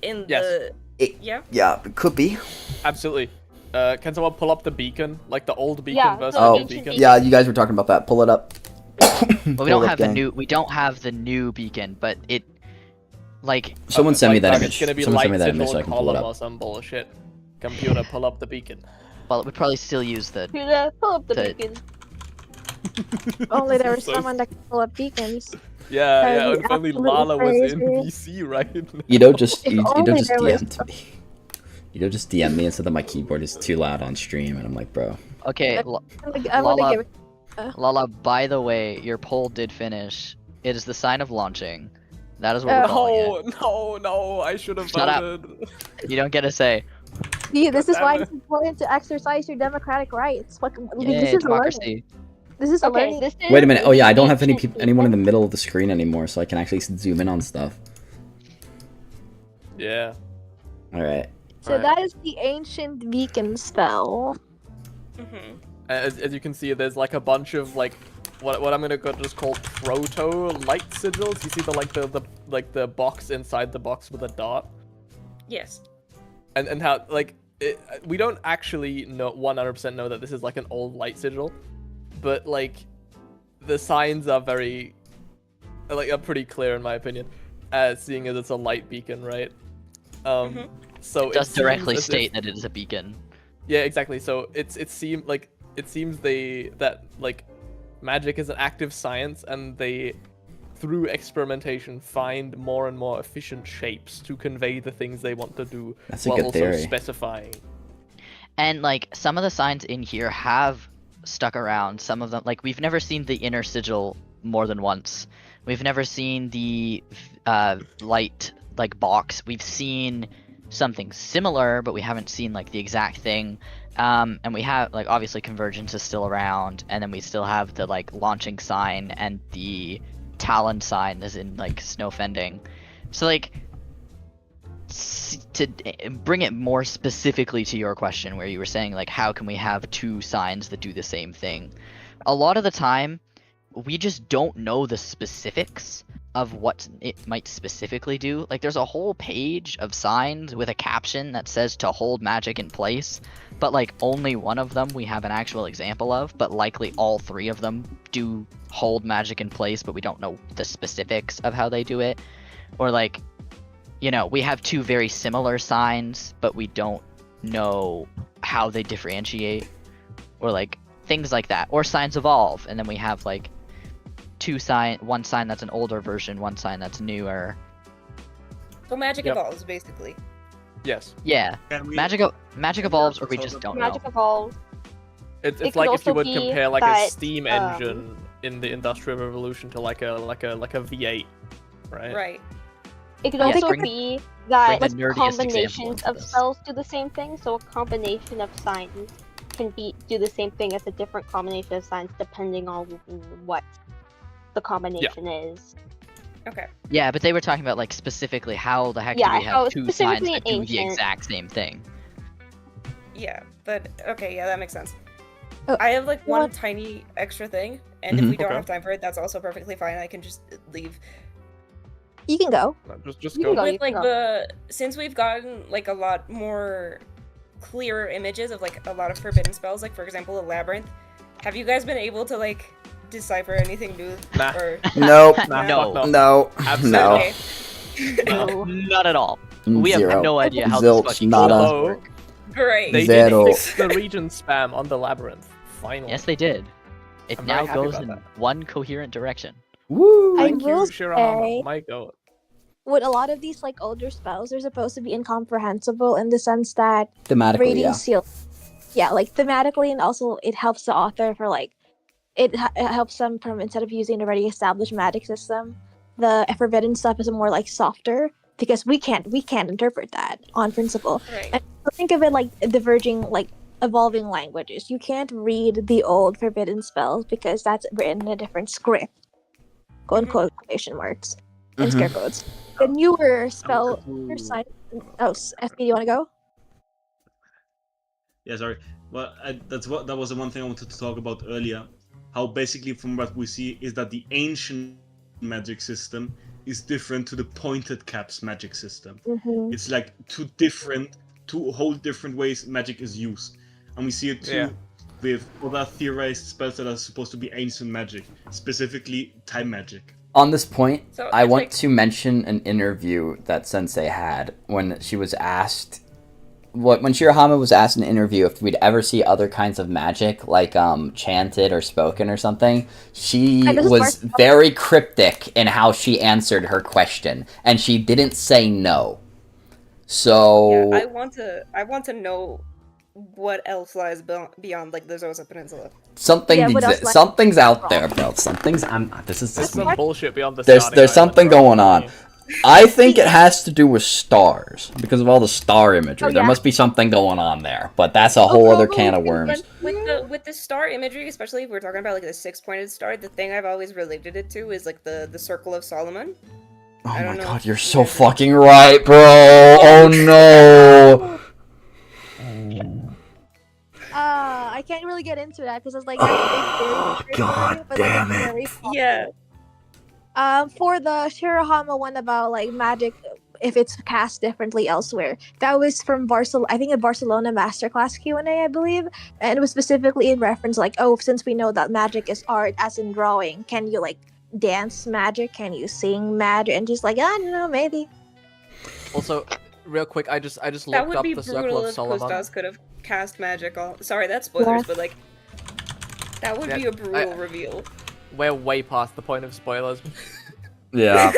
in Yes. Yeah. Yeah, it could be. Absolutely. Can someone pull up the beacon, like the old beacon Yeah, versus the the new ancient beacon? beacon. Yeah, you guys were talking about that. Pull it up. Well, we don't have the new. We don't have the new beacon, but it, like. Someone send me that Like, image. It's gonna be Someone send me light that image sigil so I can pull it column or up. some bullshit. Computer, pull up the beacon. Well, it would probably still use the. Pull up the To- beacon. Only there was So- someone that could pull up beacons. Yeah, That'd if be only absolutely Lala was in crazy. BC right now. You know, just If you only don't just there was- DM me. You don't just DM me and say that my keyboard is too loud on stream, and I'm like, bro. Okay, I'm gonna Lala, give it. Lala. By the way, your poll did finish. It is the sign of launching. That is what we're calling it. No, I should have Shut up. voted. You don't get to say. See, this is why Goddammit. it's important to exercise your democratic rights. What? Yay, This is a learning. democracy. This is a Okay, learning. this is Wait a minute. Oh yeah, I don't have any ancient anyone in the beacon. middle of the screen anymore, so I can actually zoom in on stuff. Yeah. All right. So that is the ancient beacon spell. Mm-hmm. As you can see, there's like a bunch of like what I'm gonna just call proto light sigils. You see the box inside the box with a dot, Yes. and how like we don't actually know 100% know that this is like an old light sigil, but like the signs are very are pretty clear in my opinion, seeing as it's a light beacon, right? So It does seems directly as if- state that it is a beacon. Yeah, exactly. So it seems that magic is an active science, and they, through experimentation, find more and more efficient shapes to convey the things they want to do, That's a while good also theory. specifying. And like some of the signs in here have stuck around. Some of them, like we've never seen the inner sigil more than once. We've never seen the light like box. We've seen something similar, but we haven't seen like the exact thing. And we have like obviously convergence is still around, and then we still have the like launching sign and the talon sign as in like snow fending. So like to bring it more specifically to your question where you were saying like how can we have two signs that do the same thing, a lot of the time we just don't know the specifics of what it might specifically do. Like there's a whole page of signs with a caption that says to hold magic in place, but like only one of them we have an actual example of, but likely all three of them do hold magic in place, but we don't know the specifics of how they do it. Or like, you know, we have two very similar signs, but we don't know how they differentiate, or like things like that. Or signs evolve, and then we have like one sign that's an older version, one sign that's newer. So magic Yep. evolves basically. Yes. Yeah, Can we- magic evolves, or we just don't Magic know. evolves. It's It like could if you also would be compare like a that, steam engine in the Industrial Revolution to like a V8, right? Right. It could Yeah, also bring the- be that bring the nerdiest example combinations into of this. spells do the same thing. So a combination of signs can do the same thing as a different combination of signs depending on what the combination is. Okay. Yeah, but they were talking about like specifically how the heck Yeah, do we how have two signs specifically that do the ancient. exact same thing? Yeah, but okay, yeah, that makes sense. Oh, I have like what- one tiny extra thing, and if Mhm. we don't Okay. have time for it, that's also perfectly fine. I can just leave. You can go. Just You go. can go. With like since we've gotten like a lot more clearer images of like a lot of forbidden spells, like for example a labyrinth, have you guys been able to like decipher anything new? Nah. Or Nope. Nah, No. fuck No. Absolutely. No. okay. No. Not at all. We have Zero. no idea how Zilch, this fucking nada. spells Hello. work. Great. They Zero. did fix the region spam on the labyrinth. Finally. Yes, they did. It I'm now very happy goes about in that. one coherent direction. Woo. Thank I you, will Shirahama. say- My god. With a lot of these like older spells, they're supposed to be incomprehensible in the sense that Thematically, reading yeah. seal, yeah, like thematically, and also it helps the author for like it helps them from instead of using a already established magic system, the forbidden stuff is more like softer because we can't interpret that on principle. Right. And so think of it like diverging, like evolving languages. You can't read the old forbidden spells because that's written in a different script. Quote unquote quotation marks and scare quotes. The newer spell, sign. Oh, FB, do you want to go? Yeah, sorry. Well, that was the one thing I wanted to talk about earlier. How basically, from what we see, is that the ancient magic system is different to the pointed caps magic system. Mhm. It's like two whole different ways magic is used. And we see it too with other theorized spells that are supposed to be ancient magic, specifically time magic. On this point, So I it's want like- to mention an interview that Sensei had when she was asked, when Shirahama was asked in an interview if we'd ever see other kinds of magic, like chanted or spoken or something. She was very cryptic in how she answered her question, and she didn't say no. So Yeah, I want to know what else lies beyond like the Zosa Peninsula. something Yeah, what else exists. Something's out there, bro. Something's this is There's just me. some bullshit beyond the There's starting something island, bro. going on. I think it has to do with stars because of all the star imagery. Oh, There yeah. must be something going on there, but that's a whole other can of worms. With the star imagery, especially if we're talking about like the 6-pointed star, the thing I've always related it to is like the Circle of Solomon. Oh I my don't know god, if you're you so guys- fucking right, bro. Oh no. I can't really get into that because it's like oh god damn it. Yeah. For the Shirahama one about like magic, if it's cast differently elsewhere, that was from Barcelona. I think a Barcelona masterclass Q&A, I believe, and it was specifically in reference like, oh, since we know that magic is art, as in drawing, can you like dance magic? Can you sing magic? And just like, I don't know, maybe. Also, real quick, I just That looked would up be the Circle brutal of if Solomon. Kostas could have cast magic all. Sorry, that's spoilers, but like that would be Yeah, a brutal reveal. We're way past the point of spoilers. Yeah.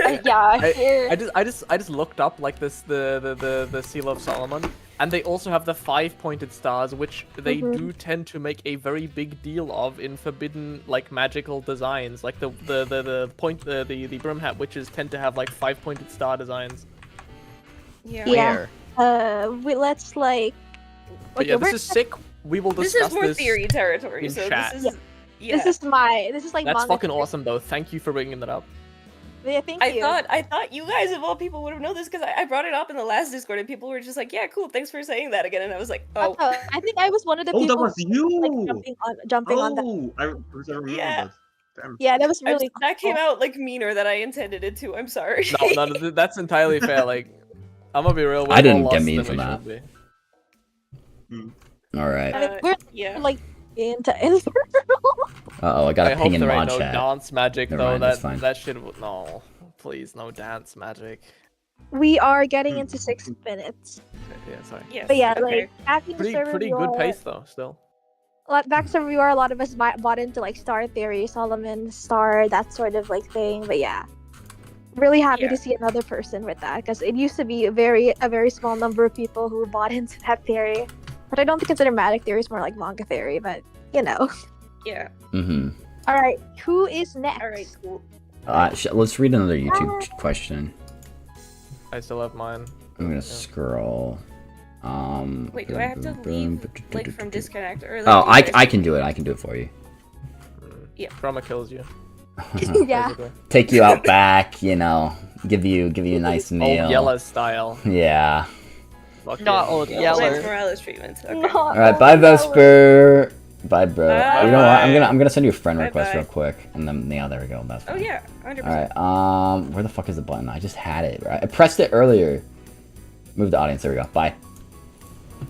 I just looked up like this the Seal of Solomon, and they also have the 5-pointed stars, which they do tend to make a very big deal of in forbidden like magical designs. Like the brim hat witches tend to have like 5-pointed star designs. Yeah. Let's like. But yeah, this is sick. We will This discuss is more theory territory, in so chat. this is This is like That's manga fucking theory. awesome though. Thank you for bringing that up. Yeah, thank you. I thought you guys of all people would have known this because I brought it up in the last Discord and people were just like, yeah, cool, thanks for saying that again. And I was like, oh. I think I was one of the Oh, people that was you! like, jumping on that. Oh, I remember Yeah. that. Damn. Yeah, that was really That came out like meaner than I intended it to. I'm sorry. No, that's entirely fair. Like, I'm gonna be real. We're I didn't more get lost mean than for we that. should be. Alright. I mean, we're yeah. like into Infernal. Uh-oh, I got I a hope ping in there mod ain't no chat. dance magic Never though. mind, that's fine. That shit. No, please, no dance magic. We are getting into 6 minutes. Yeah, sorry. Yes, But yeah, okay. like back in the server, Pretty we good are- pace though. Still. Back server, we are a lot of us bought into like star theory, Solomon star, that sort of like thing. But yeah, really happy to see another person with that because it used to be a very small number of people who bought into that theory. But I don't consider magic theory, it's more like manga theory. But you know. Yeah. Mm-hmm. All right, who is next? All right, cool. Let's read another YouTube question. I still have mine. I'm gonna scroll. Wait, do I have to leave like from disconnect or? Like, Oh, do you guys- I can do it. I can do it for you. Yeah. Trauma kills you. Yeah. basically. Take you out back, you know, give you a nice meal. Old Yeller style. Yeah. Fuck Not yeah. old Lance Yeller. Morales treatment. Okay. All right, bye Vesper. Bye, bro. Bye. You know what? I'm gonna send you a friend Bye, request bye. real quick, and then yeah, there we go. That's Oh fine. yeah, 100%. All right. Where the fuck is the button? I just had it. Right. I pressed it earlier. Move the audience. There we go. Bye.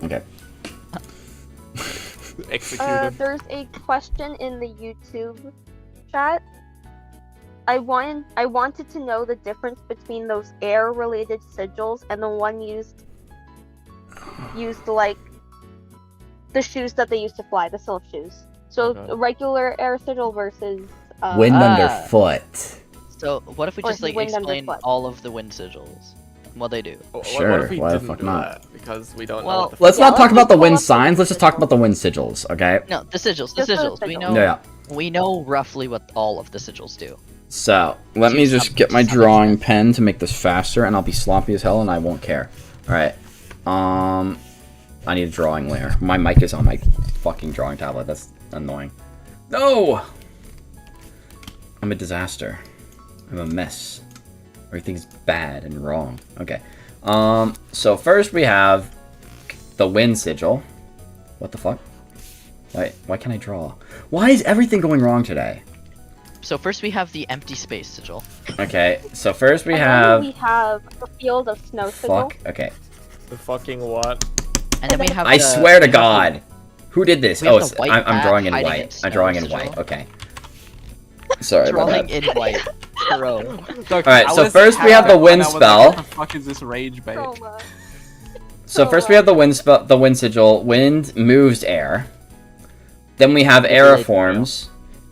Okay. Executed. There's a question in the YouTube chat. I wanted to know the difference between those air-related sigils and the one used like the shoes that they used to fly, the silk shoes. So Okay. a regular air sigil versus Wind Ah. underfoot. So what if we Or just like wind explain underfoot. all of the wind sigils? and What they do? What Sure, if we why the didn't fuck do not? that? Because we don't know Well, what the Let's Yeah, not talk let's about the just wind pull up the signs. Let's just talk sigils. about the wind sigils. Okay. No, the sigils. The Just the sigils. We sigils. know. Yeah. We know roughly what all of the sigils do. So let me just get my drawing pen to make this faster, and I'll be sloppy as hell, and I won't care. All right. I need a drawing layer. My mic is on my fucking drawing tablet. That's annoying. No! I'm a disaster. I'm a mess. Everything's bad and wrong. Okay. So first we have the wind sigil. What the fuck? Why can't I draw? Why is everything going wrong today? So first we have the empty space sigil. Okay, so first we And then have. we have the Field of Snow sigil. Fuck. Okay. The fucking what? And then we have. I the- swear to we have the- God, who did this? we have Oh, the it's, white I'm bat drawing in hiding white. in I'm snow drawing in sigil. white. Okay. Sorry about Drawing that. in white. Bro. Alright, so first we have the wind spell. What the fuck is this rage bait? So first we have the wind spell, the wind sigil. Wind moves air. Then we have aeroforms.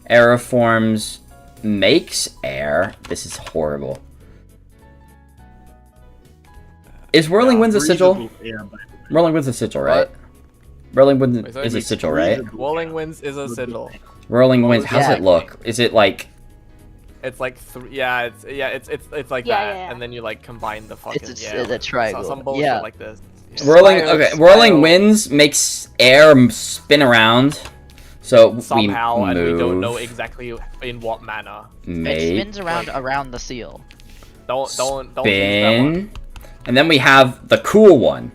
Aeroforms makes air. This is horrible. Is whirling winds a sigil? Whirling winds a sigil, right? Whirling wind is a sigil, right? Whirling winds is a sigil. Whirling winds. How's Yeah. it look? Is it like? It's like it's like Yeah, that, yeah. and then you like combine the fucking It's yeah, a triangle. some bullshit Yeah. like this. Whirling, Spiral- okay, whirling spiral winds makes air spin around, so somehow, we and move. we don't know exactly in what manner. It Make spins around the seal. Don't use that one. spin, and then we have the cool one,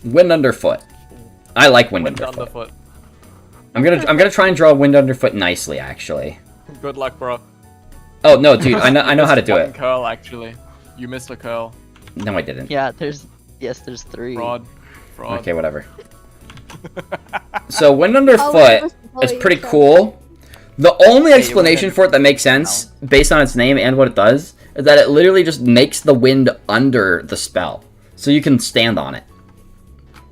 wind underfoot. I like wind, Wind underfoot. underfoot. I'm gonna try and draw wind underfoot nicely, actually. Good luck, bro. Oh no, dude, I know how to do Fucking it. Curl, actually. You missed a curl. No, I didn't. Yeah, there's 3. Fraud. Fraud. Okay, whatever. So wind underfoot is pretty cool. The only explanation for it that makes sense, based on its name and what it does, is that it literally just makes the wind under the spell, so you can stand on it.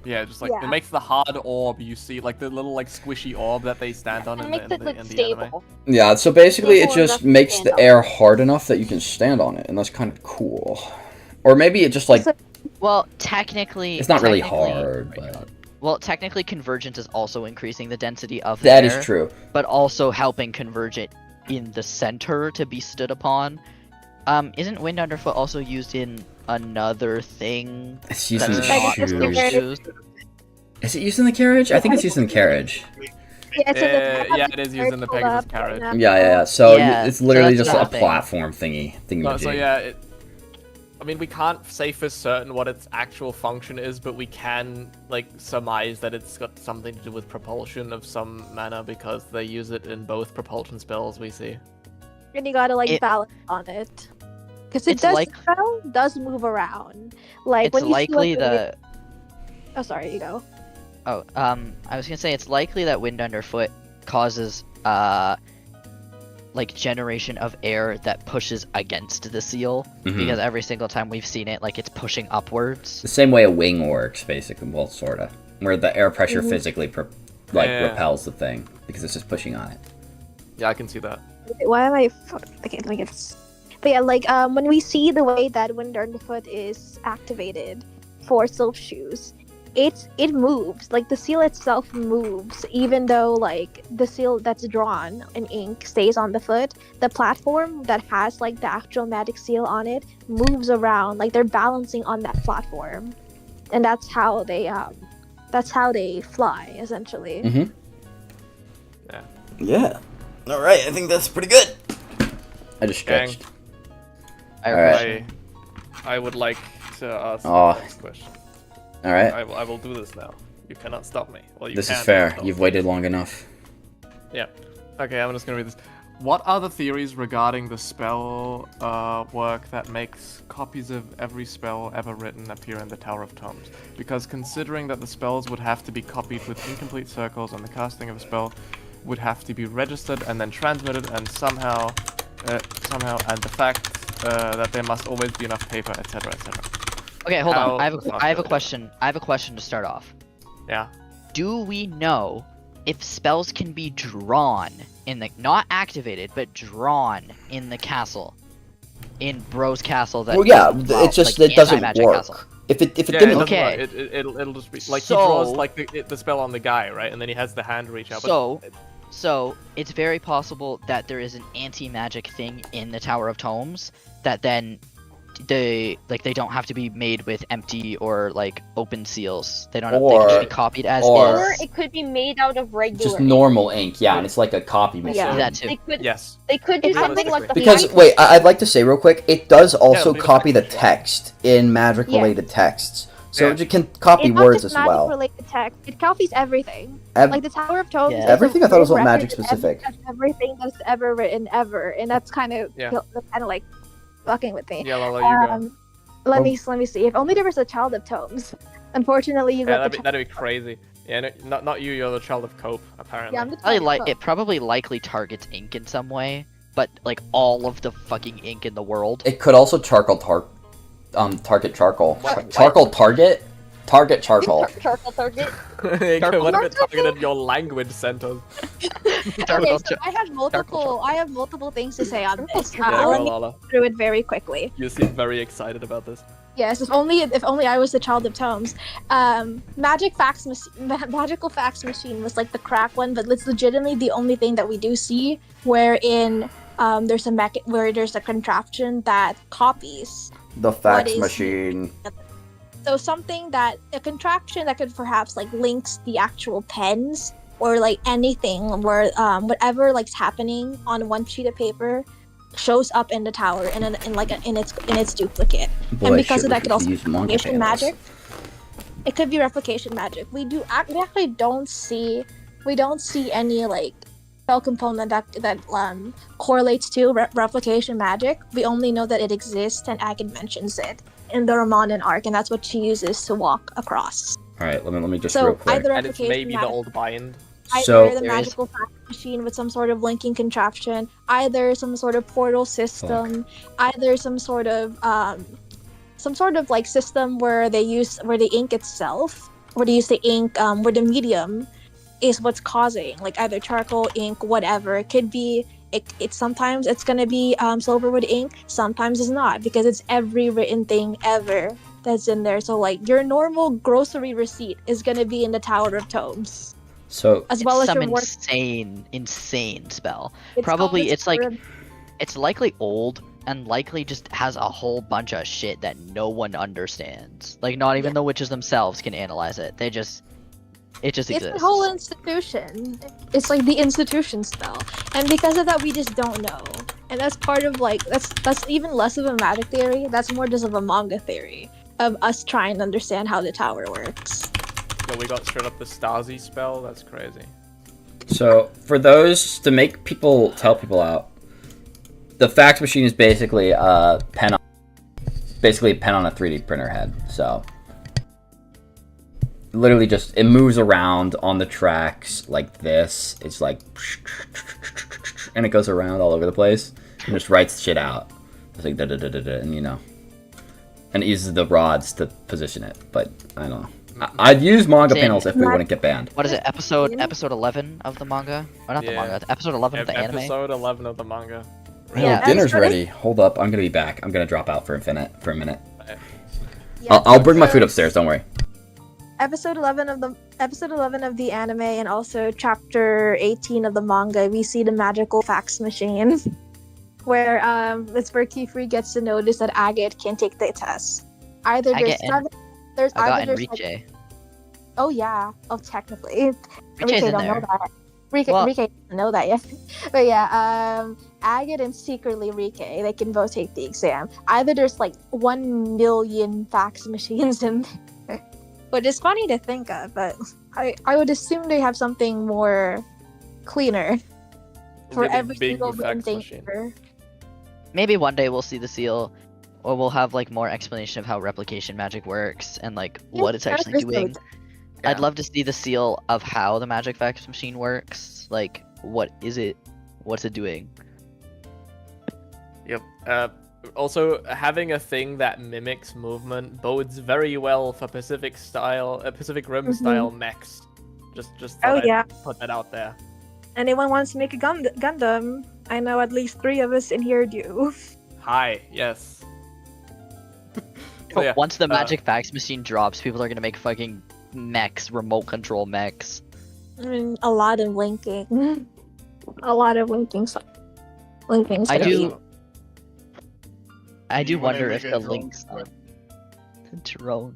Yeah, just like it makes the hard orb you see, like the little like squishy orb that they stand on It in makes the, it in look the anime. stable. Yeah, so basically it Stable enough just to makes stand the on. air hard enough that you can stand on it, and that's kind of cool. Or maybe it just like Well, technically, it's not really technically- hard, but Well, technically, convergence is also increasing the density of the that air, is true. but also helping converge it in the center to be stood upon. Isn't wind underfoot also used in another thing? It's used in that's the not shoes. snowshoes? Is it used in the carriage? I think it's used in the carriage. Yeah, it's Yeah, it is used in the Pegasus carriage. Yeah. So Yeah, it's literally so just that's a nothing. platform thingy. So yeah, I mean, we can't say for certain what its actual function is, but we can like surmise that it's got something to do with propulsion of some manner because they use it in both propulsion spells we see. And you gotta like It- balance on it. Because it It's does like- spell does move around. Like It's when you likely see, like, the. Oh, sorry, you go. Oh, I was gonna say it's likely that wind underfoot causes like generation of air that pushes against the seal Mhm. because every single time we've seen it, like it's pushing upwards. the same way a wing works, basically. Well, sorta, where the air pressure Mhm. physically Yeah. repels the thing because it's just pushing on it. Yeah, I can see that. Why am I? Okay, let me get this. But yeah, like when we see the way that wind underfoot is activated for Sylph shoes, it moves. Like the seal itself moves, even though like the seal that's drawn in ink stays on the foot. The platform that has like the actual magic seal on it moves around. Like they're balancing on that platform, and that's how they fly essentially. Mm-hmm. Yeah. Yeah. All right. I think that's pretty good. I just Gang. stretched. I All right. I would like to ask Oh. the next question. All right. I will do this now. You cannot stop me. Well, you This can is fair. stop You've me. waited long enough. Yeah. Okay, I'm just gonna read this. What are the theories regarding the spell work that makes copies of every spell ever written appear in the Tower of Tomes? Because considering that the spells would have to be copied with incomplete circles and the casting of a spell would have to be registered and then transmitted and somehow, and the fact that there must always be enough paper, etc., etc. Okay, hold How on. I have a possible? question. I have a question to start off. Yeah. Do we know if spells can be drawn in the not activated but drawn in the castle, in Bro's castle? That Well, yeah, doesn't involve, it's just like, it doesn't anti-magic work. castle? If it Yeah, didn't, it doesn't Okay. work. It'll just be like So- he draws like the spell on the guy, right? And then he has the hand reach out. So it's very possible that there is an anti-magic thing in the Tower of Tomes that then they don't have to be made with empty or like open seals. They don't. They can just be copied as Or is. it could be made out of regular. Just ink. normal ink, yeah, and it's like a copy machine. Yeah, That too. They could. Yes. They could do something like the. Because fact- wait, I'd like to say real quick, it does also but- copy the text in magic related texts. So it can copy It's not words just as magic well. related text. It copies everything. Ev- Like the Tower of Tomes. Yeah. is a Everything I thought was record magic of specific. everything that's ever written ever, and that's kind of like fucking with me. Yeah, Lala, you go. Let me see. If only there was a Child of Tomes. Unfortunately, you Yeah, got the that'd be crazy. Yeah, no, not you. You're the child of Cope, apparently. Yeah, I'm the Probably Child of it probably likely targets ink in some way, but like all of the fucking ink in the world. It could also target charcoal. Charcoal target? Target charcoal. Charcoal target. What if it targeted your language centers? Okay, so I have multiple things to say on this. Yeah, go, Let me Lala. go through it very quickly. You seem very excited about this. Yes, if only I was the Child of Tomes. Magical fax machine was like the crack one, but it's legitimately the only thing that we do see wherein there's a contraption that copies The fax machine. So a contraption that could perhaps like links the actual pens or like anything where whatever like's happening on one sheet of paper shows up in the tower and in its duplicate. Boy, And because shit, of that, we could also use be manga replication panels. magic. It could be replication magic. We actually don't see any like spell component that correlates to replication magic. We only know that it exists, and Agate mentions it in the Romanen arc, and that's what she uses to walk across. All right, let me just So real quick. either And it's replication maybe the magic, old bind. either So- the magical fax machine with some sort of linking contraption, either some sort of portal system, either some sort of like system where the ink itself, where they use the ink, where the medium is what's causing, like either charcoal, ink, whatever. It could be. It's sometimes it's gonna be silver with ink, sometimes it's not, because it's every written thing ever that's in there. So like your normal grocery receipt is gonna be in the Tower of Tomes. So as well as some your work. insane spell. It's Probably called it's like Tower of- it's likely old and likely just has a whole bunch of shit that no one understands. Like not even the witches themselves can analyze it. It just It's exists. the whole institution. It's like the institution spell, and because of that, we just don't know. And that's part of like that's even less of a magic theory. That's more just of a manga theory of us trying to understand how the tower works. Yeah, we got straight up the Stasi spell. That's crazy. So, for those, to make people, to help people out, the fax machine is basically a pen on a 3D printer head. So, literally just, it moves around on the tracks like this. It's like, and it goes around all over the place and just writes shit out. It's like, da-da-da-da-da, and you know. And it uses the rods to position it, but I don't know. I'd use manga It's in- panels if we wouldn't get banned. What is it? Episode 11 of the manga? Or not the Yeah. manga. Episode 11 of the anime. Episode 11 of the manga. Oh, dinner's ready. Hold up, I'm gonna be back. I'm gonna drop out for a minute. Yeah, I'll bring my food upstairs. Don't worry. Episode 11 of the anime, and also chapter 18 of the manga, we see the magical fax machine, where that's where Kifri gets to notice that Agate can take the test. Either Agate there's I got either there's Enrique. like, oh yeah, oh technically, Enrique's in don't know there. that. Well- Enrique doesn't know that yet, but yeah, Agate and secretly Enrique, they can both take the exam. Either there's like 1 million fax machines in there, but it's funny to think of. But I would assume they have something more cleaner for Really every big single fax thing. machine. Maybe one day we'll see the seal, or we'll have like more explanation of how replication magic works and like what it's actually doing. I'd love to see the seal of how the magic fax machine works. Like, what is it? What's it doing? Yep. Also, having a thing that mimics movement bodes very well for Pacific Rim style mechs. Just thought yeah. I'd put that out there. Anyone wants to make a Gundam? I know at least 3 of us in here do. Hi. Yes. So, yeah, Once the magic fax machine drops, people are gonna make fucking mechs, remote control mechs. I mean, a lot of linking. A lot of linking. I do wanna wonder make if a the drone? links on the drone.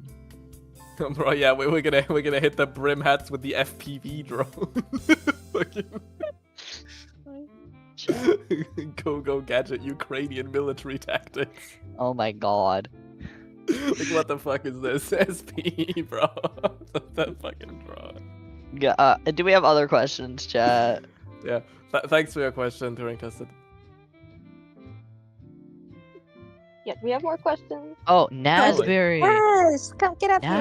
Bro, yeah, we're gonna hit the brim hats with the FPV drone. Fucking- go gadget Ukrainian military tactics. Oh my god. Like, what the fuck is this? SP, bro. What the fucking bro. Yeah, do we have other questions, chat? Yeah. Thanks for your question, Turing Tested. Yeah, we have more questions. Oh, Nasberry. Yes, come get up here.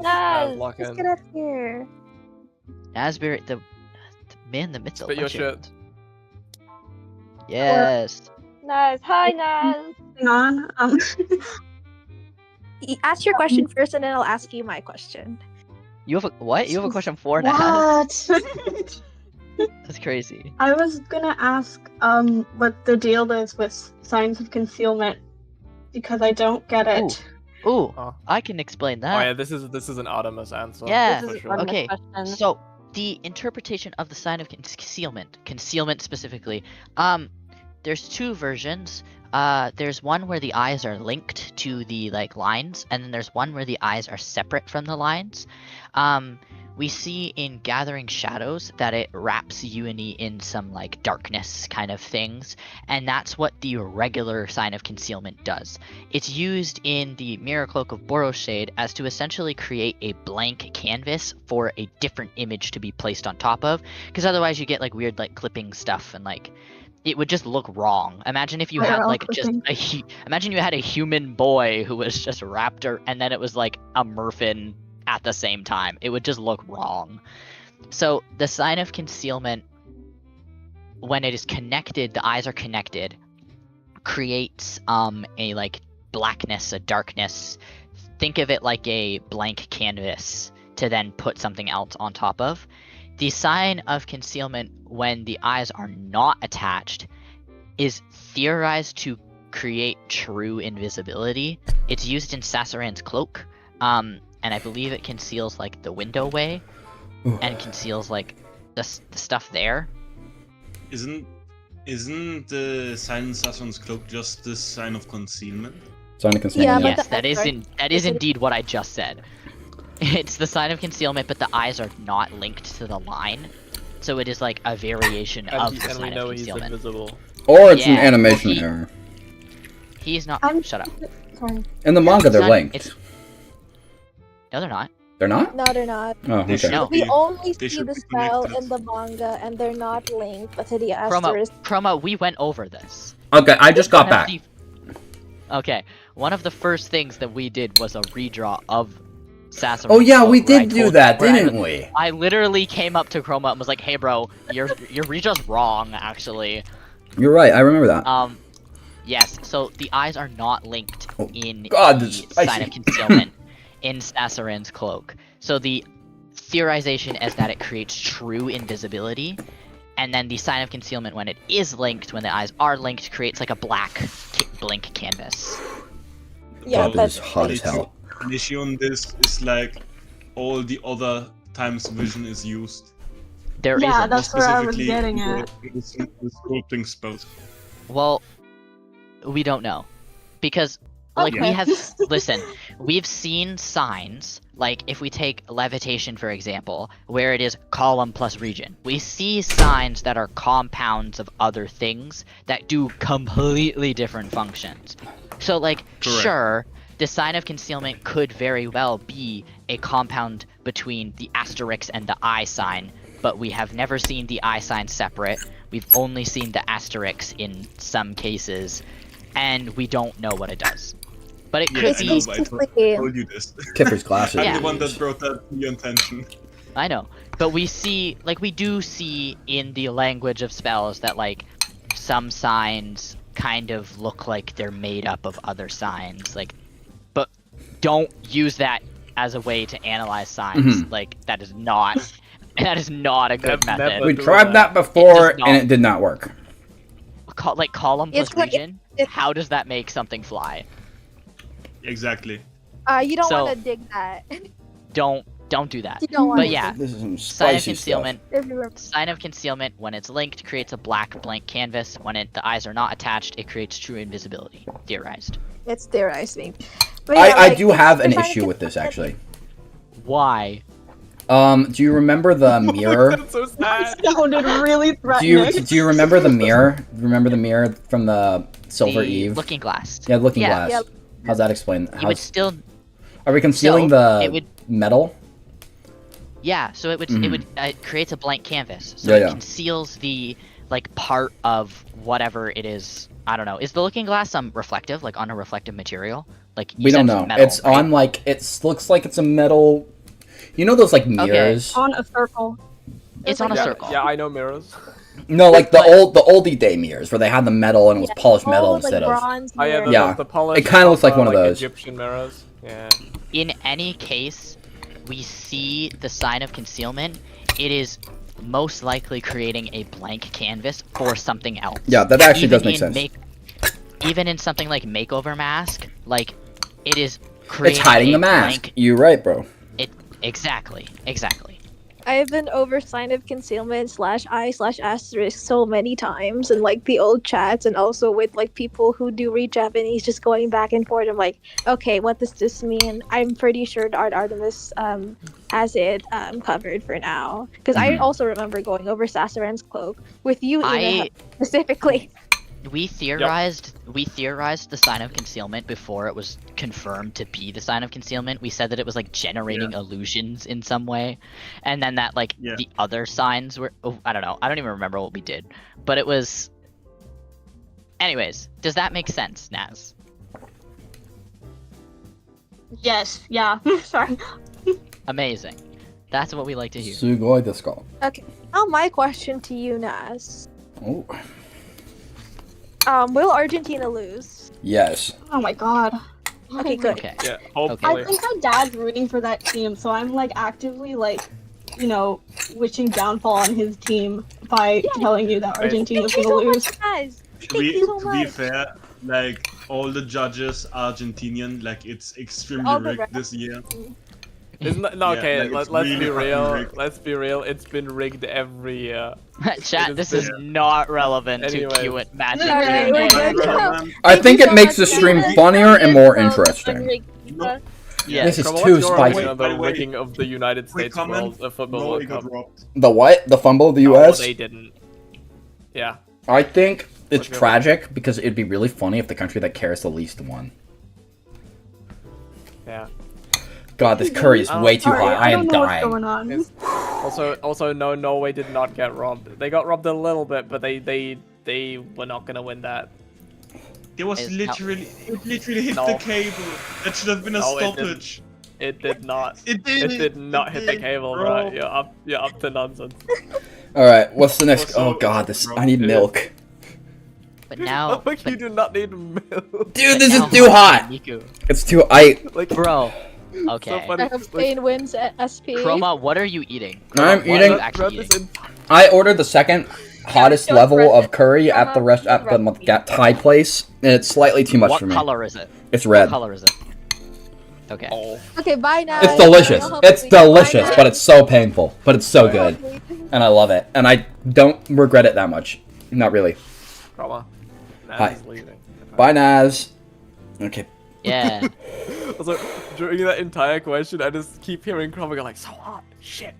Naz, lock Let's in. get up here. Nasberry, the man that myths a Spit your legend. shit. Yes. Naz, hi Naz. Hang on. Ask your question first, and then I'll ask you my question. You have a what? You have a question for Naz? What? That's crazy. I was gonna ask what the deal is with signs of concealment because I don't get it. Ooh, Oh. I can explain that. Oh yeah, this is an Artemis answer. Yeah. This for is sure. Artemis Okay, question. so the interpretation of the sign of concealment specifically, there's two versions. There's one where the eyes are linked to the lines, and then there's one where the eyes are separate from the lines. We see in Gathering Shadows that it wraps Uni in some darkness kind of things, and that's what the regular sign of concealment does. It's used in the Mirror Cloak of Boroshade as to essentially create a blank canvas for a different image to be placed on top of, because otherwise you get weird clipping stuff and it would just look wrong. Imagine if you had imagine you had a human boy who was just wrapped and then it was a merfin at the same time. It would just look wrong. So the sign of concealment, when it is connected, the eyes are connected, creates a blackness, a darkness. Think of it like a blank canvas to then put something else on top of. The sign of concealment, when the eyes are not attached, is theorized to create true invisibility. It's used in Sassaran's cloak, and I believe it conceals the window way, and conceals the stuff there. Isn't the sign in Sassan's cloak just the sign of concealment? Sign of concealment. Yeah, Yes, that is indeed what I just said. It's the sign of concealment, but the eyes are not linked to the line, so it is a variation of the And we sign know of he's concealment. invisible. Or it's an Yeah, animation well, error. He's not. Shut up. Sorry. In the manga, they're linked. No, they're not. They're not? No, they're not. Oh, They okay. should No. We be. only They see should the be spell connected. in the manga, and they're not linked to the Chroma, asterisk. Chroma, we went over this. Okay, I just got back. Okay, one of the first things that we did was a redraw of Sassaran's Oh yeah, cloak, we where I did do told- that, where I didn't li- we? I literally came up to Chroma and was like, "Hey, bro, your redraw's wrong, actually." You're right, I remember that. Yes. So the eyes are not linked in God, the this is spicy. sign of concealment in Sassaran's cloak. So the theorization is that it creates true invisibility, and then the sign of concealment, when it is linked, when the eyes are linked, creates a black blank canvas. Yeah, God, this is hot as The hell. issue on this is all the other times vision is used. There Yeah, isn't. that's where I was Specifically getting in at. the sculpting spells. Well, we don't know. Because, we Okay. have... Listen, we've seen signs, if we take levitation, for example, where it is column plus region. We see signs that are compounds of other things that do completely different functions. So, sure, the sign of concealment could very well be a compound between the asterisk and the eye sign, but we have never seen the eye sign separate. We've only seen the asterisk in some cases, and we don't know what it does. But it could I be... know, but I told you this. Kiffer's glasses. I'm Yeah. the one that brought that to your attention. I know. But we see... we do see in the language of spells that, some signs kind of look like they're made up of other signs. But don't use that as a way to analyze signs. That is not... That is not a good Never method. We do tried that. that before, It does not. and it did not work. Column plus It's like- region? How does that make something fly? Exactly. You don't So- want to dig that. Don't do that. You don't want But to yeah, This is some sign of spicy concealment. stuff. Sign of concealment, when it's linked, creates a black blank canvas. When the eyes are not attached, it creates true invisibility. Theorized. It's theorizing. But yeah, I do have an the sign of issue with this, concealment- actually. Why? Do you remember the mirror? That's so sad. Sounded really Do threatening. you remember the mirror? Remember the mirror from the Silver The Eve? Looking glass. Yeah, Looking Yeah. Glass. How's that explained? You would still. Are we concealing the metal? Yeah, so it creates a blank canvas. So Yeah, it conceals the like part of whatever it is. I don't know. Is the looking glass reflective, like on a reflective material? Like We don't know. Metal, it's on like looks like it's a metal. You know those like mirrors? On a circle. It's on a circle. Yeah, I know mirrors. No, like the oldie day mirrors where they had the metal and it was polished metal instead of. Oh yeah, Yeah, the polished it kind of looks like one of like, those. Egyptian mirrors. Yeah. In any case, we see the sign of concealment. It is most likely creating a blank canvas for something else. Yeah, that actually does make sense. Even in something like Makeover Mask, like it is creating It's hiding the mask. You're right, bro. Exactly. I've been over sign of concealment /I/** so many times in like the old chats and also with like people who do read Japanese just going back and forth. I'm like, okay, what does this mean? I'm pretty sure Artemis has it covered for now. Because I also remember going over Sasaran's cloak with you, Ina, specifically. We theorized the sign of concealment before it was confirmed to be the sign of concealment. We said that it was like generating illusions in some way, and then that like the other signs were I don't know. I don't even remember what we did, but it was. Anyways, does that make sense, Naz? Yes. Yeah. Sorry. Amazing. That's what we like to hear. Sugoi desu. Okay. Now my question to you, Naz. Oh. Will Argentina lose? Yes. Oh my god. Okay, good. Okay. Yeah, hopefully. I think my dad's rooting for that team, so I'm like actively like, wishing downfall on his team by telling you that Argentina's gonna lose. To be fair, like all the judges are Argentinian, like it's extremely rigged this year. Isn't that, no, okay, like, let's really be real. rigged. Let's be real. It's been rigged every year. Chat, this is not relevant to Q&A Magic. I think it makes the stream funnier and more interesting. Yeah, This is Cromwell, too what's your spicy. opinion on the rigging of the United States World Football World Cup. The what? The fumble of the No, U.S.? they didn't. Yeah. I think it's tragic because it'd be really funny if the country that cares the least won. Yeah. God, this curry is way too hot. I am dying. Also, no, Norway did not get robbed. They got robbed a little bit, but they were not gonna win that. It was literally hit the cable. That should have been a stoppage. It did not. It did not hit the cable, bro. You're up to nonsense. All right, what's the next? Oh God, I need milk. But now, you do not need milk. Dude, this is too hot. It's too bro. Okay. I hope Spain wins at SP. Chroma, what are you eating? I'm What are eating. you actually eating? I ordered the second hottest level of curry at the Thai place, and it's slightly too much for me. What color is it? It's red. What color is it? Okay. Okay, bye now. It's delicious. It's delicious, but it's so painful. But it's so good, and I love it, and I don't regret it that much. Not really. Chroma. Hi. Bye, Naz. Okay. Yeah. Also, during that entire question, I just keep hearing Chroma go like, "So hot, shit."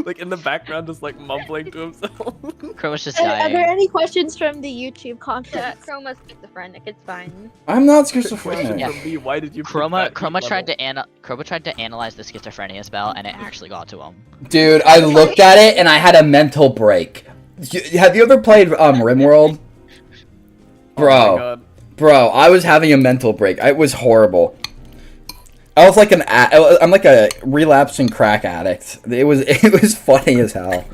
Like in the background, just like mumbling to himself. Chroma's just Are dying. there any questions from the YouTube comments? Yeah, Chroma's schizophrenic. It's fine. I'm not Question schizophrenic. from me, why did you pick Chroma that tried level? to analyze the schizophrenia spell, and it actually got to him. Dude, I looked at it and I had a mental break. Have you ever played RimWorld? Bro, I was having a mental break. It was horrible. I was like I'm like a relapsing crack addict. It was funny as hell.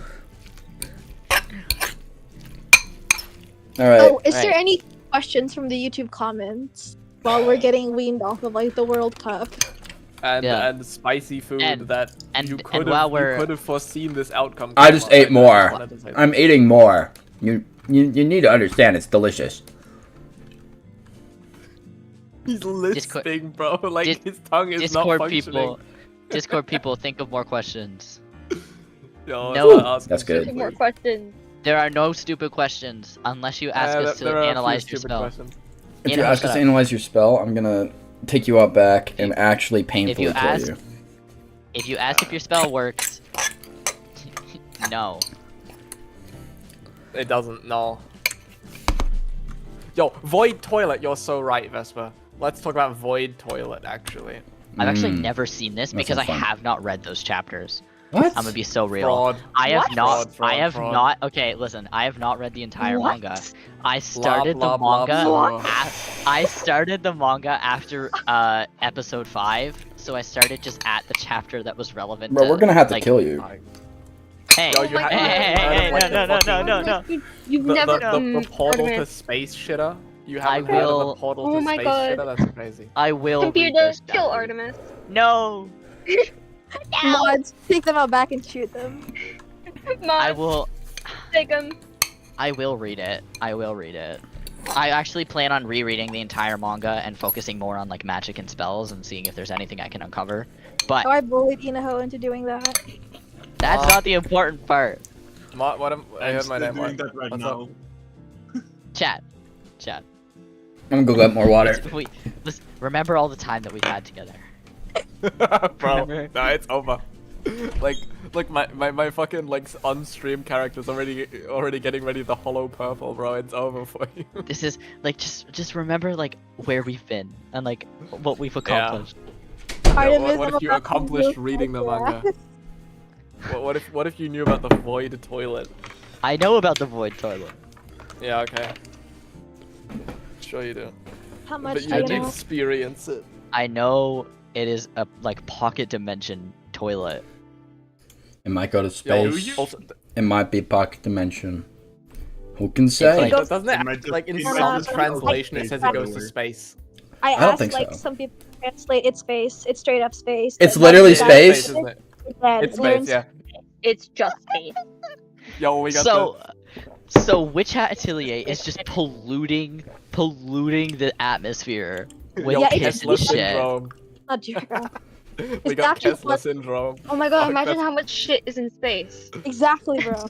All right. Oh, is there any questions from the YouTube comments while we're getting weaned off of like the World Cup? And spicy food that you could have foreseen this outcome. I just ate more. I'm eating more. You need to understand it's delicious. He's lisping, bro. Like his tongue is not functioning. Discord people, think of more questions. Yo, No, that's good. More questions. There are no stupid questions unless you ask us to analyze your spell. If you ask us to analyze your spell, I'm gonna take you out back and actually painfully kill you. If you ask if your spell works, no. It doesn't. No. Yo, Void Toilet. You're so right, Vespa. Let's talk about Void Toilet, actually. I've actually never seen this That because I sounds fun. have not read those chapters. What? I'm gonna be so real. Fraud. I have What? not. Fraud, I have fraud. not. Okay, listen. I have not read the entire What? manga. I started Blah, the blah, manga. blah, blah. I started the manga after episode 5, so I started just at the chapter that was relevant. Bro, we're gonna have to like, kill you. Hey, Yo, Oh you my have God. hey, like, no, the no, fucking- no. You've The, never. the portal to Artemis. space shitter? You I haven't heard of will- the portal Oh to my space God. shitter? That's crazy. I will. read Computer, those kill chapters. Artemis. No, Mods, take them out back and shoot them. I Mom, will. take him. I will read it. I will read it. I actually plan on rereading the entire manga and focusing more on like magic and spells and seeing if there's anything I can uncover. But Oh, I bullied Inaho into doing that. that's not the important part. What am I I'm heard still my name. doing that right What's now. Chat. I'm gonna go get more water. Listen, remember all the time that we've had together. Bro, Remember? no, it's over. like my fucking like on-stream character's already getting ready the hollow purple, bro. It's over for you. This is like just remember like where we've been and like what we've accomplished. What if you accomplished reading the manga? What if you knew about the void toilet? I know about the void toilet. Yeah, okay. Sure you do. How much But do you you had to know? experience it. I know it is a like pocket dimension toilet. It might go to Yo, space. also, It might be pocket dimension. Who can say? like- doesn't it It might act, just like in be some like- translation it says it goes to Everywhere. space? I don't asked think like so. some people translate it's space. It's straight up space. It's but literally that's- space? Isn't it? Yeah, It's they're in space, yeah. It's just space. Yo, we got So Witch Hat Atelier is just polluting the atmosphere with Yeah, piss it's and Kessler shit. syndrome. not true. We got actually Kessler what- syndrome. Oh my God! Fuck, Imagine that's- how much shit is in space. Exactly, bro.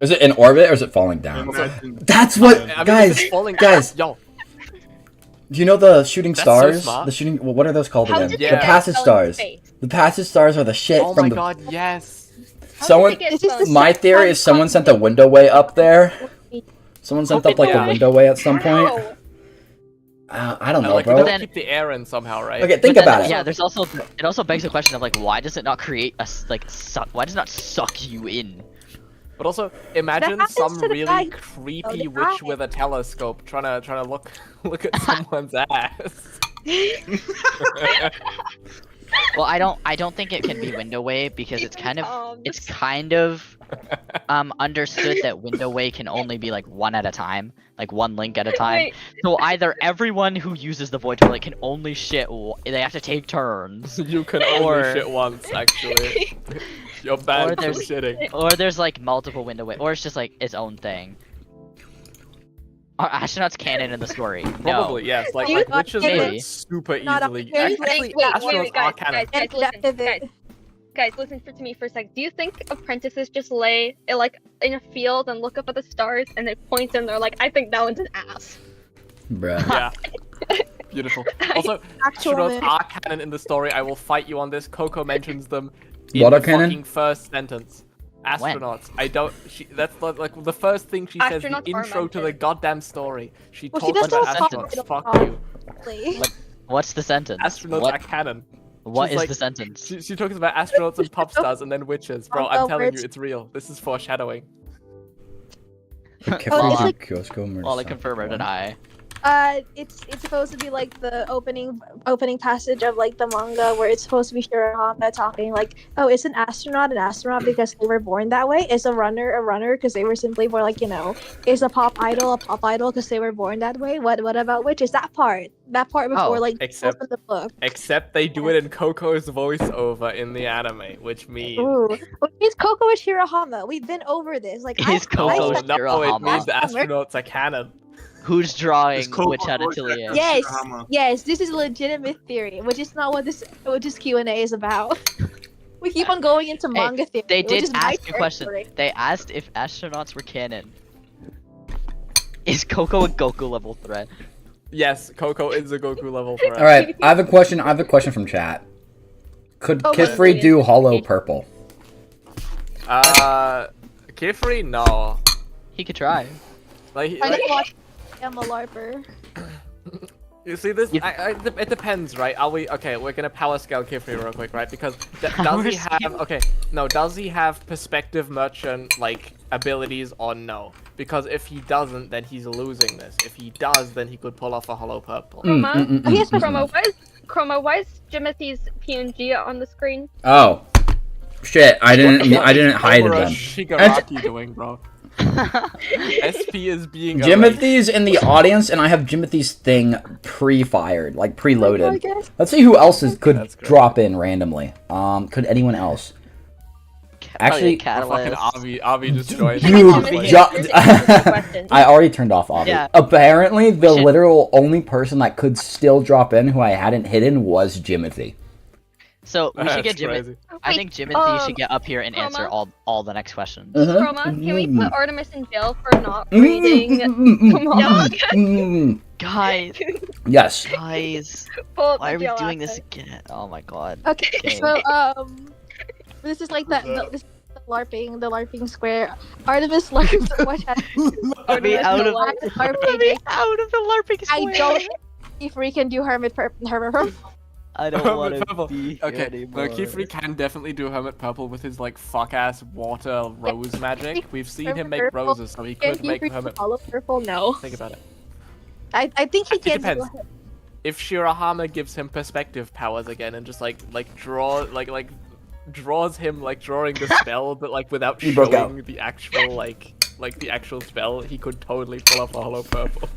Is it in orbit or is it falling down? Imagine- That's what, I mean, guys. if it's falling- Guys, Yo, do you know the shooting That's so stars? smart. The shooting. Well, what are those called How again? did The Yeah. they get passage fell stars. into space? The passage stars are the shit oh from my the. god, yes. How Someone. did they get This is fell the into My theory is someone sent a window way up there. Someone sent up like Yeah. a window way at some point. How? I don't know, Like, bro. we Then- gotta keep the air in somehow, right? Okay, think But then, about it. Yeah, there's also it also begs the question of like why does it not create a why does it not suck you in? But also, imagine happens some to the really guy- creepy the witch guy. with a telescope trying to look at someone's ass. Well, I don't think it can be window way because it's kind of understood that window way can only be like one at a time, like one link at a time. Wait. So either everyone who uses the void toilet can only shit, they have to take turns, You can only Or- shit once, actually. You're Or bad for there's- shitting. or there's like multiple window way, or it's just like its own thing. Are astronauts canon in the story? Probably, yes. Like, You like got witches maybe. learn super Not easily. a- wait, Actually, wait, astronauts are canon. guys, listen, guys, listen to me for a sec. Do you think apprentices just lay like in a field and look up at the stars and they point and they're like, I think that one's an ass. Bruh. Yeah. Beautiful. Also, Actual astronauts man. are canon in the story. I will fight you on this. Coco mentions them in What the are canon? fucking first sentence. Astronauts. I don't. That's like the first thing she says. The Astronauts are intro to the mentioned. goddamn story. She Well, she talks does about don't astronauts. talk Fuck you. Probably. What's the sentence? Astronauts What are canon. what she's is like- the sentence? She talks about astronauts and pop stars and then witches. Bro, I'm telling you, it's real. This is foreshadowing. Oh, it's like- Well, I confirm or deny. It's supposed to be like the opening passage of like the manga where it's supposed to be Shirahama talking like, oh, is an astronaut because they were born that way? Is a runner because they were simply born like, you know, is a pop idol because they were born that way? What about witches? That part before Oh, like except- open the book. Except they do it in Coco's voiceover in the anime, which means. Ooh, which means Coco is Shirahama. We've been over this. Like, Is Coco No, is no, it Shirahama? means the astronauts are canon. Who's drawing It's Coco Witch Hat Witch Atelier? Hat. yes, Shirahama. yes, this is a legitimate theory, which is not what this Q&A is about. We keep on going into Hey, manga theory. They which did is my ask a question. territory. They asked if astronauts were canon. Is Coco a Goku level threat? Yes, Coco is a Goku level threat. All right, I have a question. I have a question from chat. Could Oh, Kifri wait. do hollow purple? Kifri, no. He could try. Like, I like didn't watch. am a LARPer. You see this? It depends, right? Are we okay? We're gonna power scale Kifri real quick, right? Because does he have does he have perspective merchant like abilities or no? Because if he doesn't, then he's losing this. If he does, then he could pull off a hollow purple. Chroma, why is Jimothy's PNG on the screen? Oh, shit! I didn't hide it then. Shigaraki doing, bro? SP is being Jimothy's in the audience, and I have Jimothy's thing pre-fired, like preloaded. Let's see who else could drop in randomly. Could anyone else? Actually, fucking Avi just joined. I already turned off Avi. Yeah. Apparently, the literal only person that could still drop in who I hadn't hidden was Jimothy. So we should get Jimothy. I think Jimothy should get up here and answer all the next questions. Chroma, can we put Artemis in jail for not reading? Come on, guys. Yes. Guys, why are we doing this again? Oh my god. Okay, so this is like the LARPing square. Artemis LARPs. What Let me out of the LARPing square. I don't. If we can do Hermit Purple. I don't want to be here anymore. But Kifri can definitely do Hermit Purple with his like fuck ass water rose magic. We've seen him make roses, so he could make Hermit Purple. No. Think about it. I think he can. It depends. If Shirahama gives him perspective powers again and just draws him like drawing the spell, but like without showing the actual the actual spell, he could totally pull off a hollow purple.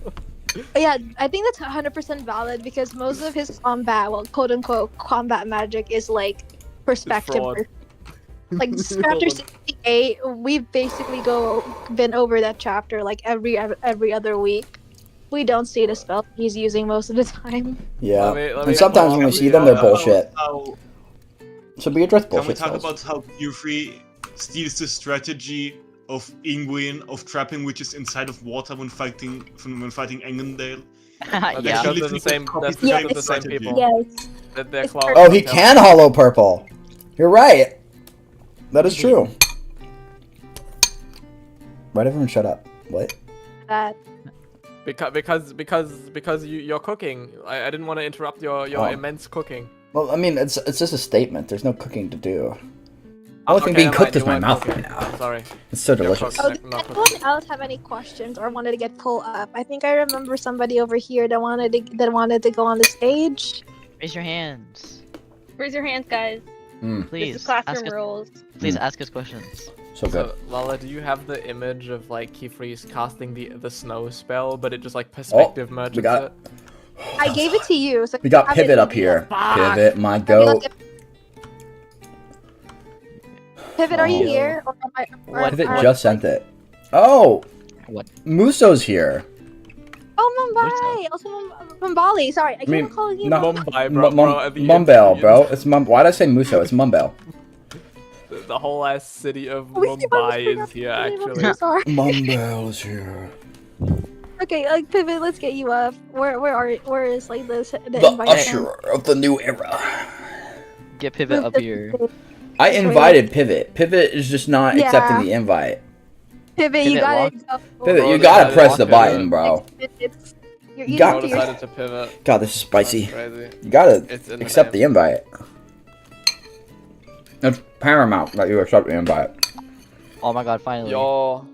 Yeah, I think that's 100% valid because most of his combat, well, quote unquote, combat magic is like perspective. Like chapter 68, we've basically been over that chapter like every other week. We don't see the spell he's using most of the time. Yeah, and sometimes when we see them, they're bullshit. So we address bullshit. Can we talk about how Q3 steals the strategy of Ingwin of trapping witches inside of water when fighting Engendale? Yeah, they're the same people. Yes. Oh, he can hollow purple. You're right. That is true. Why'd everyone shut up? What? Because you're cooking. I didn't want to interrupt your immense cooking. Well, I mean, it's just a statement. There's no cooking to do. The only thing being cooked is my mouth right now. Sorry. It's so delicious. Oh, did anyone else have any questions or wanted to get pulled up? I think I remember somebody over here that wanted to go on the stage. Raise your hands. Raise your hands, guys. Please. This is classroom rules. Please ask us questions. So good. So, Lala, do you have the image of like Kifri's casting the snow spell, but it just like perspective merges it? I gave it to you. So we got Pivot up here. Pivot, my goat. Pivot, are you here? Pivot just sent it. Oh! What? Muso's here. Oh, Mumbai! Also Mumbali. Sorry, I keep calling you Mumbai, bro. Mumbel, bro. It's why did I say Muso? It's Mumbel. The whole ass city of Mumbai is here, actually. Mumbel's here. Okay, Pivot, let's get you up. Where is like the usher of the new era? Get Pivot up here. I invited Pivot. Pivot is just not accepting the invite. Pivot, you gotta go. Pivot, you gotta press the button, bro. You decided to pivot. God, this is spicy. You gotta accept the invite. It's paramount that you accept the invite. Oh my god, finally. Yo.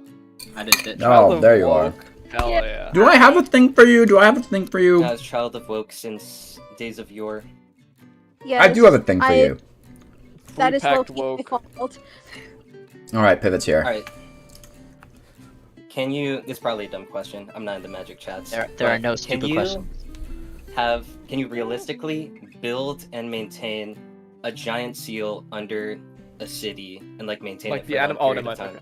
I did it. Oh, there you are. Hell yeah. Do I have a thing for you? As Child of Woke since days of yore. Yes, I do have a thing for you. That is Loki's fault. Alright, Pivot's here. Alright. Can you... This is probably a dumb question. I'm not in the magic chats. There are no stupid questions. Can you realistically build and maintain a giant seal under a city and like maintain it for a long period of time?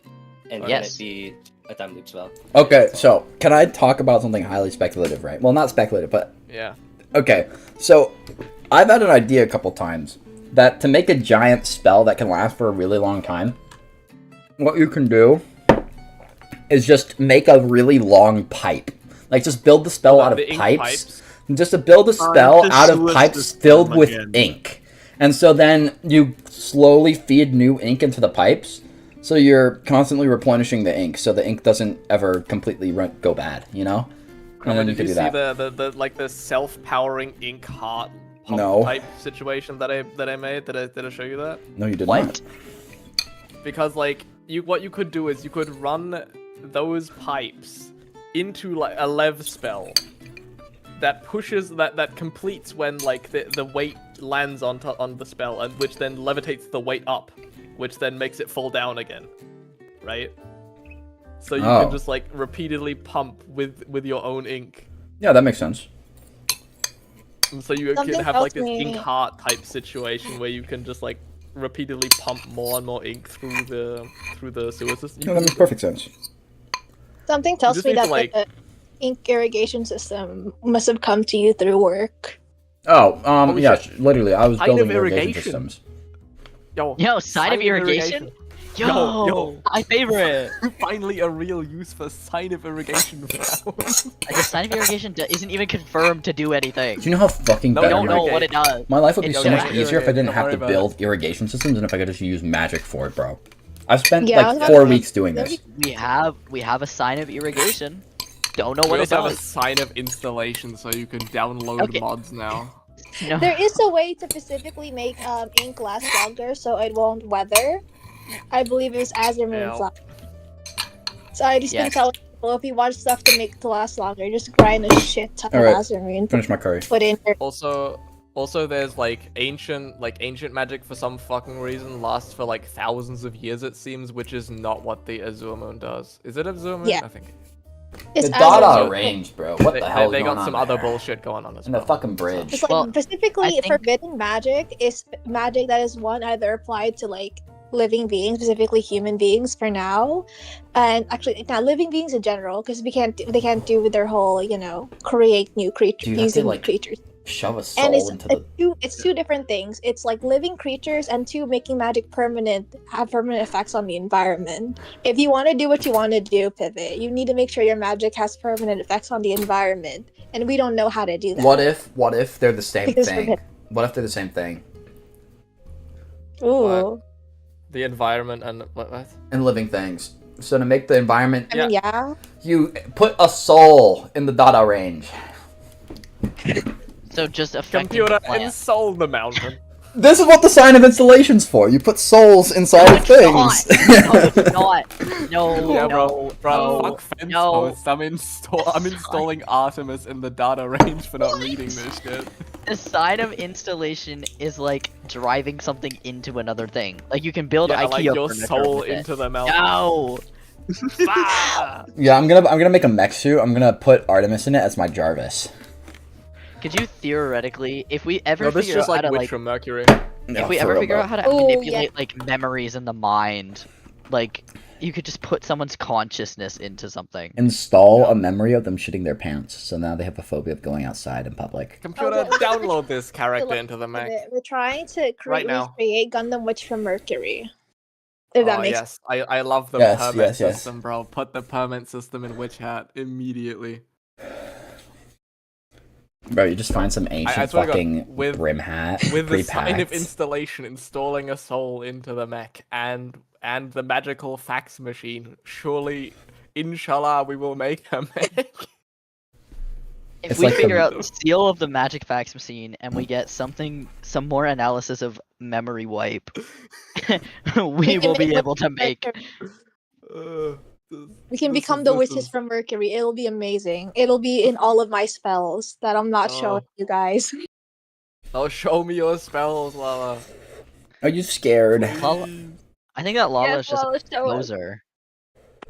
And can it be a time loop spell? Okay, so can I talk about something highly speculative, right? Well, not speculative, but... Yeah. Okay, so I've had an idea a couple times that to make a giant spell that can last for a really long time, what you can do is just make a really long pipe. Like, just build the spell out of pipes. Just to build a spell out of pipes filled with ink. And so then you slowly feed new ink into the pipes. So you're constantly replenishing the ink, so the ink doesn't ever completely go bad, you know? And then did you could you do see that. the like the self-powering ink heart pump No. type situation that I made? Did I show you that? No, you did not. Because like what you could do is you could run those pipes into like a lev spell that pushes that completes when like the weight lands on the spell, and which then levitates the weight up, which then makes it fall down again, right? So you can just like repeatedly pump with your own ink. Yeah, that makes sense. And so you Something can have tells like this me- ink heart type situation where you can just like repeatedly pump more and more ink through the sewer system. No, that makes perfect sense. Something tells just me need to, that like- the ink irrigation system must have come to you through work. Oh, yeah, literally, I was Sign building of irrigation irrigation. systems. Yo, sign of irrigation? Yo, my favorite. Finally a real use for sign of irrigation. The sign of irrigation isn't even confirmed to do anything. Do you know how fucking No, better we don't know my- what it does. My life would be It so doesn't much matter. easier if I didn't Don't have worry to about build irrigation systems and if I could just use magic for it, bro. I've spent Yeah, I was like about 4 to weeks say, doing that'd this. We have a sign of irrigation. Don't know We what it also have a does. sign of installation, so you can download Okay. mods now. No. There is a way to specifically make ink last longer so it won't weather. I believe it was Azermoon Ew. Fly. So I just been Yes. telling people if you want stuff to make it to last longer, just grind a shit ton Alright, of Azermoon. finish my curry. Put in your Also, there's like ancient magic for some fucking reason lasts for like thousands of years it seems, which is not what the Azure Moon does. Is it Azure Moon? Yeah. I think. It's The Dada Azermoon. range, bro. What the hell is They going got on some there? other bullshit going on as And the well. fucking bridge. It's like Well, specifically I think- forbidden magic is magic that is one either applied to like living beings, specifically human beings for now, and actually now living beings in general because they can't do with their whole create new creatures Do you have to, using like, creatures. Shove a soul And it's, into the... it's two different things. It's like living creatures and two making magic permanent, have permanent effects on the environment. If you want to do what you want to do, Pivot, you need to make sure your magic has permanent effects on the environment. And we don't know how to do that. What if they're the same Because thing? forbidden. What if they're the same thing? Ooh. The environment and what? And living things. So to make the environment, I mean, yeah. you put a soul in the Dada range. So just affecting Computer, the plant. install the mountain. This is what the sign of installation's for. You put souls inside of things. No, it's not. No, Yeah, no, bro, no, fuck fence no. posts. I'm installing Artemis in the data range for not reading this shit. The sign of installation is like driving something into another thing. Like you can build Yeah, IKEA like your furniture soul with it. into the mountain. No. Yeah, I'm gonna make a mech suit. I'm gonna put Artemis in it as my Jarvis. Could you theoretically, if we ever No, this is figure just out like how to Witch like, from Mercury. No, if we for ever real, figure bro. out how to Oh, manipulate like memories in the mind, like you could just put someone's consciousness into something. Install a memory of them shitting their pants, so now they have a phobia of going outside in public. Computer, Okay. download this character into the Mac. We're trying to Right now. create Gundam Witch from Mercury. If that Oh makes yes, I love the Yes, permit yes, yes. system, bro. Put the permit system in Witch Hat immediately. Bro, you just find some ancient swear to God, fucking with- brim hat, With the sign of pre-packed. installation, installing a soul into the mech, and the magical fax machine. Surely, inshallah, we will make a mech. If It's we like the- figure out the seal of the magic fax machine and we get some more analysis of memory wipe, we will be able to make. We can become the witches from Mercury. It'll be amazing. It'll be in all of my spells that I'm not showing you guys. Oh, show me your spells, Lala. Are you scared? Lala, I think that Lala Yes, is just Lala, a show us. poser.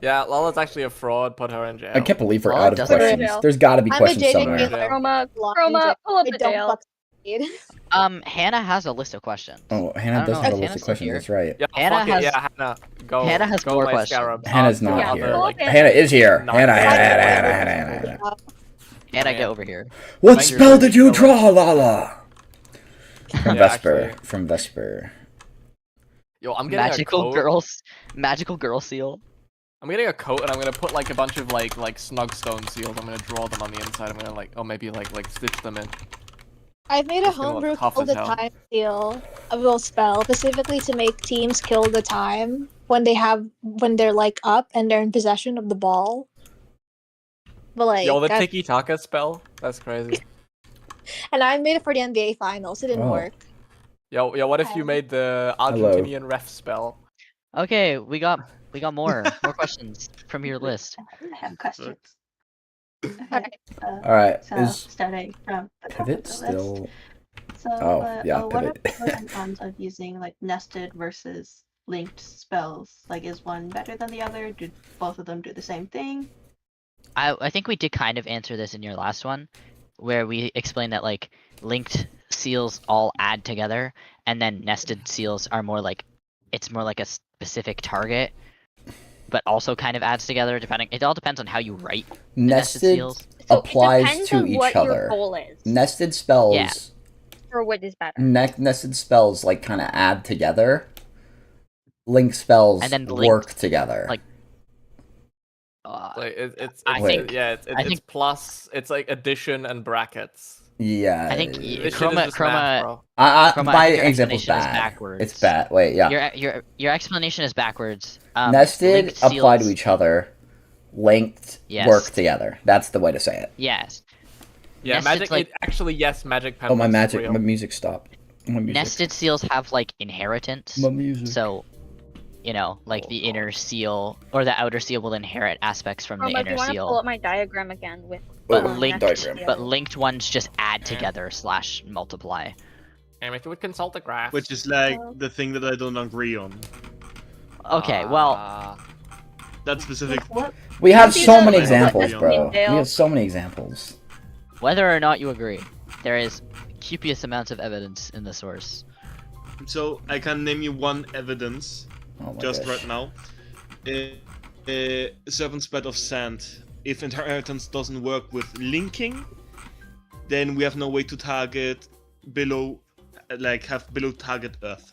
Yeah, Lala's actually a fraud. Put her in jail. I can't believe we're Oh, out of doesn't it? questions. There's gotta be I'm a questions JJ somewhere. gamer. Chroma, Blind Chroma, pull up I the don't jail. fucking need. Hannah has a list of questions. Oh, I Hannah don't does know have a if list Hannah's of still questions, here. that's right. Yeah, Hannah fuck it, has- yeah, Hannah. Go. Hannah has go 4 my questions. scarabs. Hannah's I'll- not I'll here. do, like, Hannah is here. Not Hannah, here. Hannah. Hannah, get over here. What Thank you. spell did you draw, Lala? From Yeah, Vesper. actually. From Vesper. Yo, I'm getting Magical a coat. magical girl seal. I'm getting a coat and I'm gonna put like a bunch of like snugstone seals. I'm gonna draw them on the inside. I'm gonna maybe stitch them in. I've made a It's gonna look homebrew tough kill as the hell. time seal, a little spell, specifically to make teams kill the time when they're like up and they're in possession of the ball. But like, Yo, the Tiki Taka spell? That's crazy. and I made it for the NBA finals. It didn't work. Yo, what if you made the Argentinian ref spell? Okay, we got more questions from your list. I have questions. All right. So Is starting from the top Pivot of the still? list. So, what are Pivot. the pros and cons of using like nested versus linked spells? Like, is one better than the other? Do both of them do the same thing? I think we did kind of answer this in your last one, where we explained that like linked seals all add together, and then nested seals are more like a specific target, but also kind of adds together. It all depends on how you write the nested seals. So applies to it depends on each what other. your goal is. Nested spells. Yeah. Or what is better. Nested spells like kind of add together. Linked spells And then work together. Like, it's I think plus. It's like addition and brackets. Yeah. I think This shit is just math, bro. My your example's explanation is bad. backwards. It's bad. Wait, yeah. Your explanation is backwards. Nested linked apply seals- to each other. Linked Yes. work together. That's the way to say it. Yes. Yeah, Nested's magic. Yes, magic pen. Oh, my was real. music stopped. My music. Nested seals have like inheritance. My music. So, like the inner seal or the outer seal will inherit aspects from the Do you inner want to pull seal. up my diagram again with? But nested linked ones just add together / multiply. And if you would consult the graph. Which is like the thing that I don't agree on. Okay, well, that specific. We have See so the- many the examples, bro. We detail? have so many examples. whether or not you agree, there is copious amounts of evidence in the source. So I can name you one evidence, Oh my just gosh. right now. Serpent's Bed of Sand. If inheritance doesn't work with linking, then we have no way to target below, have below target Earth.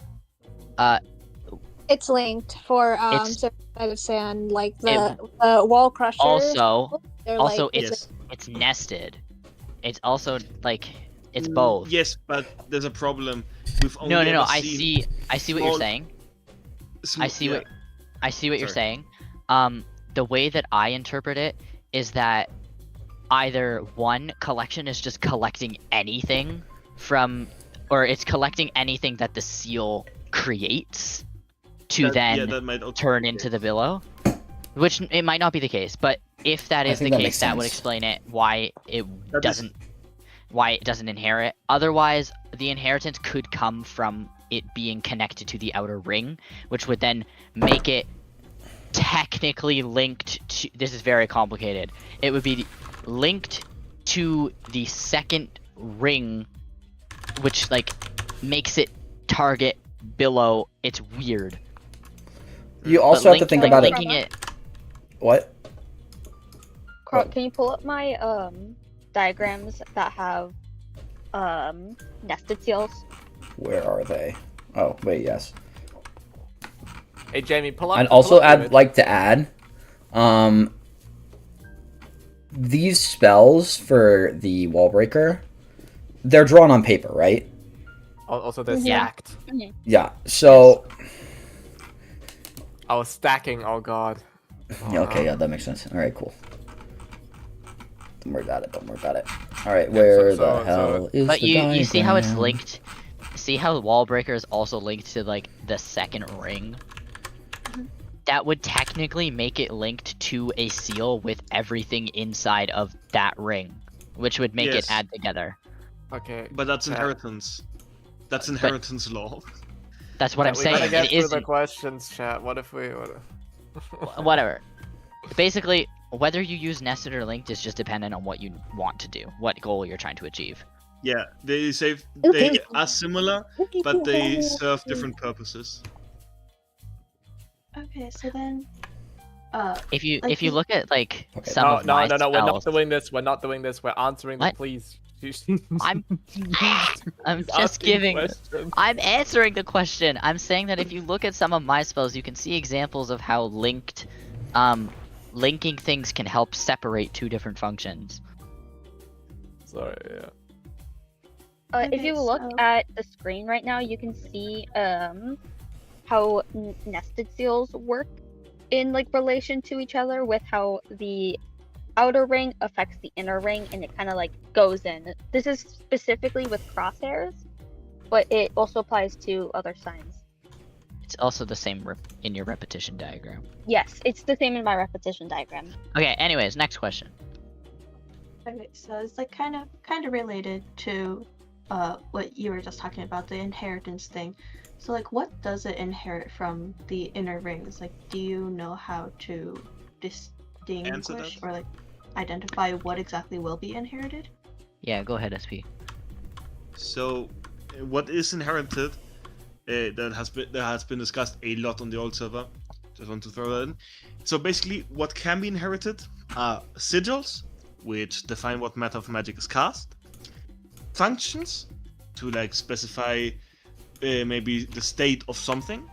It's linked for It's- Serpent of Sand, like the wall crusher. Also, they're also like, it's nested. It's also like it's both. Yes, but there's a problem. We've only No. ever I seen see what you're small- saying. small- I see yeah. what you're Sorry. saying. The way that I interpret it is that either one collection is just collecting anything from, or it's collecting anything that the seal creates to that might also turn be the into the billow, which it might not be the case, but if that I is the think that case, makes that would sense. explain it why it That is- doesn't inherit. Otherwise, the inheritance could come from it being connected to the outer ring, which would then make it technically linked to. This is very complicated. It would be linked to the second ring, which makes it target below. It's weird. You also have to think about linking it. it. What? Carl, can you pull up my diagrams that have nested seals? Where are they? Oh, wait, yes. Hey Jamie, pull up. I'd also David. like to add, these spells for the wall breaker, they're drawn on paper, right? Also, they're Yeah. stacked. Yeah. So. Oh, stacking. Oh god. Yeah, okay, yeah, that makes sense. All right, cool. Don't worry about it. All right, where the hell is But the you see how it's diagram? linked. See how the wall breaker is also linked to the second ring. That would technically make it linked to a seal with everything inside of that ring, which would make Yes. it add together. Okay. But that's inheritance. That's inheritance law. That's what I'm We gotta saying. get It through the isn't. questions, chat. What if we? Whatever. Basically, whether you use nested or linked is just dependent on what you want to do, what goal you're trying to achieve. Yeah, they Okay. are similar, but they serve different purposes. Okay, so then, If you Like, look at some No, of my no, we're not spells- doing this. We're not doing this. We're answering the What? please. I'm He's just asking giving. questions. I'm answering the question. I'm saying that if you look at some of my spells, you can see examples of how linking things can help separate two different functions. Sorry, yeah. If you Okay, look so- at the screen right now, you can see how nested seals work in relation to each other with how the outer ring affects the inner ring, and it kind of like goes in. This is specifically with crosshairs, but it also applies to other signs. It's also the same in your repetition diagram. Yes, it's the same in my repetition diagram. Okay, anyways, next question. Okay, so it's like kind of related to what you were just talking about, the inheritance thing. So like, what does it inherit from the inner rings? Like, do you know how to distinguish or like identify what exactly will be inherited? Yeah, go ahead, SP. So, what is inherited? That has been discussed a lot on the old server. Just want to throw that in. So basically, what can be inherited are sigils, which define what matter of magic is cast, functions, to like specify maybe the state of something,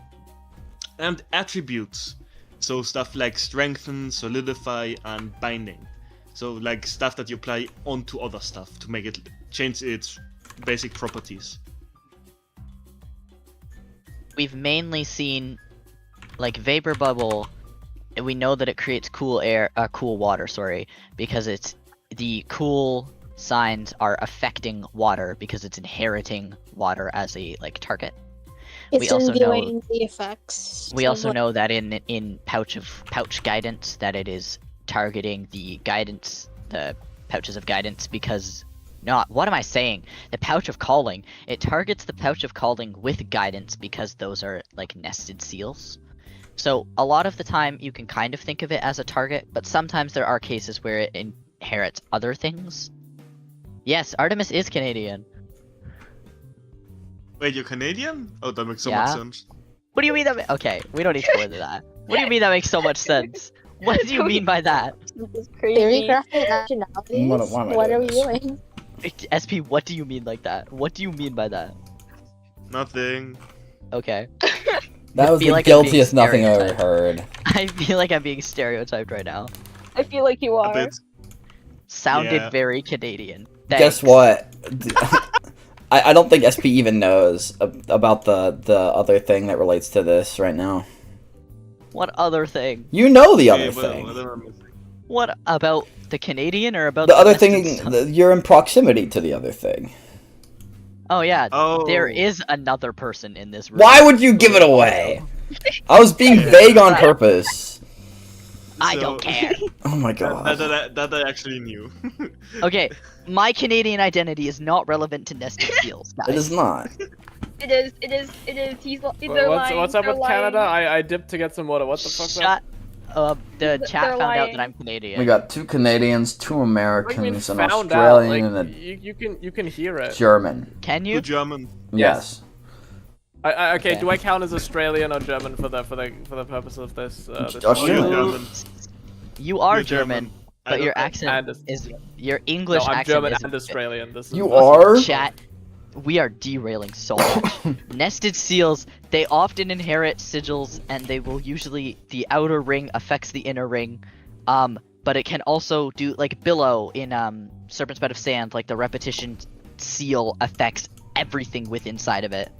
and attributes, so stuff like strengthen, solidify, and binding. So like stuff that you apply onto other stuff to make it change its basic properties. We've mainly seen like vapor bubble, and we know that it creates cool water, because it's the cool signs are affecting water because it's inheriting water as a like target. It's imbuing the effects. We also know that in pouch guidance that it is targeting the guidance, the pouches of guidance, because what am I saying? The pouch of calling. It targets the pouch of calling with guidance because those are like nested seals. So a lot of the time you can kind of think of it as a target, but sometimes there are cases where it inherits other things. Yes, Artemis is Canadian. Wait, you're Canadian? Oh, that makes so much sense. What do you mean that? Okay, we don't need to go into that. What do you mean that makes so much sense? What do you mean by that? This is crazy. Nationalities? What are we doing? SP, what do you mean like that? What do you mean by that? Nothing. Okay. That was the guiltiest nothing I ever heard. I feel like I'm being stereotyped right now. I feel like you are. Sounded very Canadian. Guess what? I don't think SP even knows about the other thing that relates to this right now. What other thing? You know the other thing. What about the Canadian or about the other thing? You're in proximity to the other thing. Oh yeah, there is another person in this room. Why would you give it away? I was being vague on purpose. I don't care. Oh my god. That I actually knew. Okay, my Canadian identity is not relevant to nested seals, guys. It is not. It is. He's lying. What's up with Canada? I dipped to get some water. What the fuck? The chat found out that I'm Canadian. We got 2 Canadians, 2 Americans, an found Australian, out? Like, and a you can hear it. German. Can you? German. Yes. Okay. Do I count as Australian or German for the purpose of this? German. You are German, but your accent is your English accent. I'm German isn't and Australian. This is you are? Chat. We are derailing so much. Nested seals, they often inherit sigils, and they will usually the outer ring affects the inner ring. But it can also do like billow in Serpent's Bed of Sand, like the repetition seal affects everything with inside of it.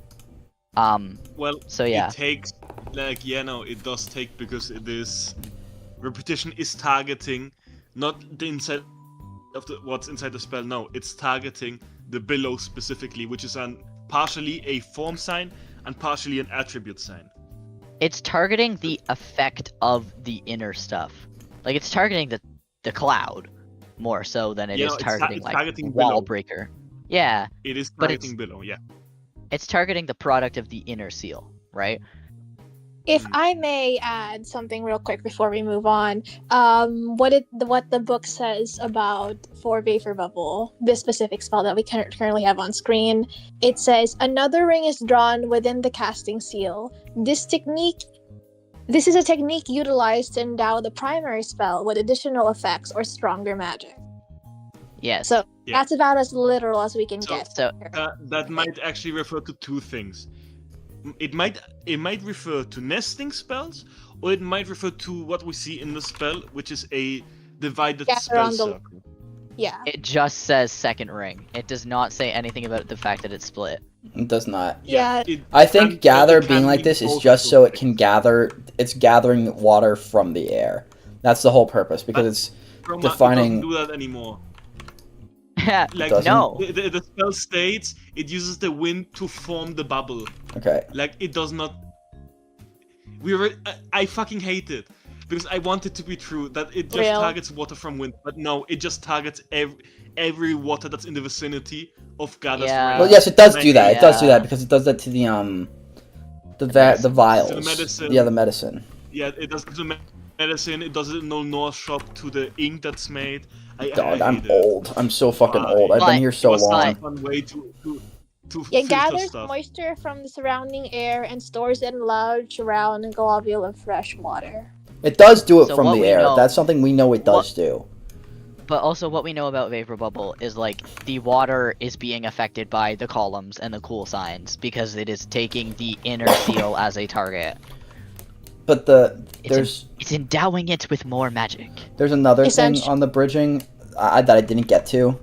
Well, so yeah. It takes it does take because it is repetition is targeting not the inside of what's inside the spell. No, it's targeting the billow specifically, which is partially a form sign and partially an attribute sign. It's targeting the effect of the inner stuff. Like it's targeting the cloud more so than it is targeting targeting wall billow. breaker. Yeah. It is targeting billow, yeah. It's targeting the product of the inner seal, right? If I may add something real quick before we move on, what the book says about for Vapor Bubble, this specific spell that we currently have on screen, it says another ring is drawn within the casting seal. This is a technique utilized to endow the primary spell with additional effects or stronger magic. Yes. So that's about as literal as we can get. So that might actually refer to 2 things. It might refer to nesting spells, or it might refer to what we see in the spell, which is a divided spell circle. Yeah. It just says second ring. It does not say anything about the fact that it's split. It does not. Yeah. I think gather being like this is just so it can gather. It's gathering water from the air. That's the whole purpose, because defining. It doesn't do that anymore. Like, no. The spell states it uses the wind to form the bubble. Okay. Like, it does not. I fucking hate it because I want it to be true that it just targets water from wind, but no, it just targets every water that's in the vicinity of Gada's ring. Well, yes, it does do that. It does do that because it does that to the vials. To the medicine. Yeah, the medicine. Yeah, it does to the medicine. It does it in the North shop to the ink that's made. God, I'm old. I'm so fucking old. I've been here so long. Fun way to it gathers moisture from the surrounding air and stores it in large, round, and globule of fresh water. It does do it from the air. That's something we know it does do. But also what we know about Vapor Bubble is like the water is being affected by the columns and the cool signs because it is taking the inner seal as a target. But it's endowing it with more magic. There's another thing on the bridging that I didn't get to.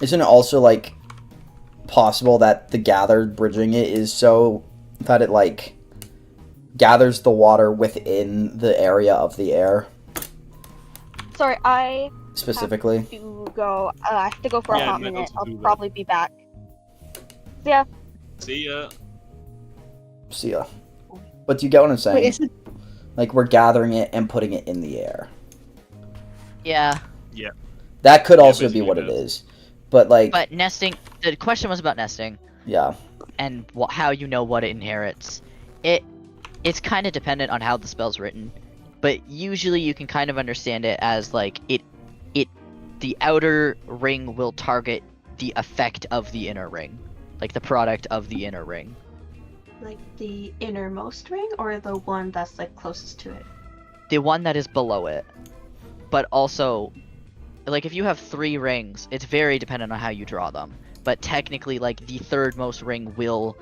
Isn't it also like possible that the gathered bridging it is so that it like gathers the water within the area of the air? Sorry, I specifically have to go. I have to go for a hot minute. I'll probably be back. Yeah. See ya. See ya. But do you get what I'm saying? Wait, like we're gathering it and putting it in the air. Yeah. Yeah. That could also be what it is. But like. But nesting. The question was about nesting. Yeah. And how you know what it inherits. It's kind of dependent on how the spell's written, but usually you can kind of understand it as like the outer ring will target the effect of the inner ring, like the product of the inner ring. Like the innermost ring, or the one that's like closest to it? The one that is below it. But also, like if you have 3 rings, it's very dependent on how you draw them. But technically, like the third most ring will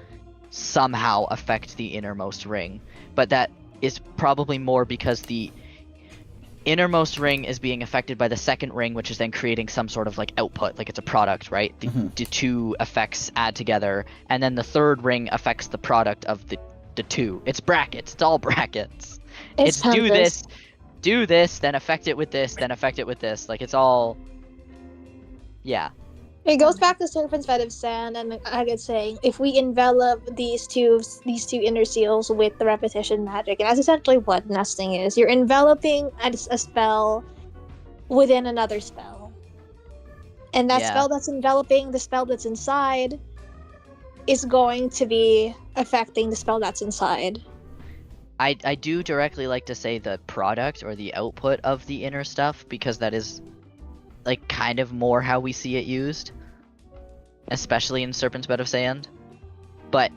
somehow affect the innermost ring. But that is probably more because the innermost ring is being affected by the second ring, which is then creating some sort of like output, like it's a product, right? The two effects add together, and then the third ring affects the product of the two. It's brackets. It's all brackets. It's do this, then affect it with this, then affect it with this. Like it's all, yeah. It goes back to Serpent's Bed of Sand, and I get saying if we envelop these two inner seals with the repetition magic, and that's essentially what nesting is. You're enveloping a spell within another spell, and that spell that's enveloping the spell that's inside is going to be affecting the spell that's inside. I do directly like to say the product or the output of the inner stuff, because that is like kind of more how we see it used, especially in Serpent's Bed of Sand. But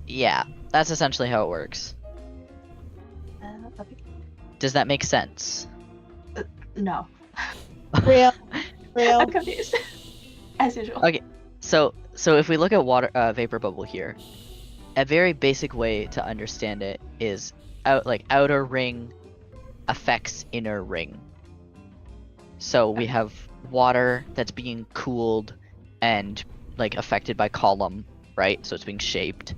yeah, that's essentially how it works. Does that make sense? No. Real. I'm confused. As usual. Okay, so if we look at Vapor Bubble here, a very basic way to understand it is outer ring affects inner ring. So we have water that's being cooled and like affected by column, right? So it's being shaped.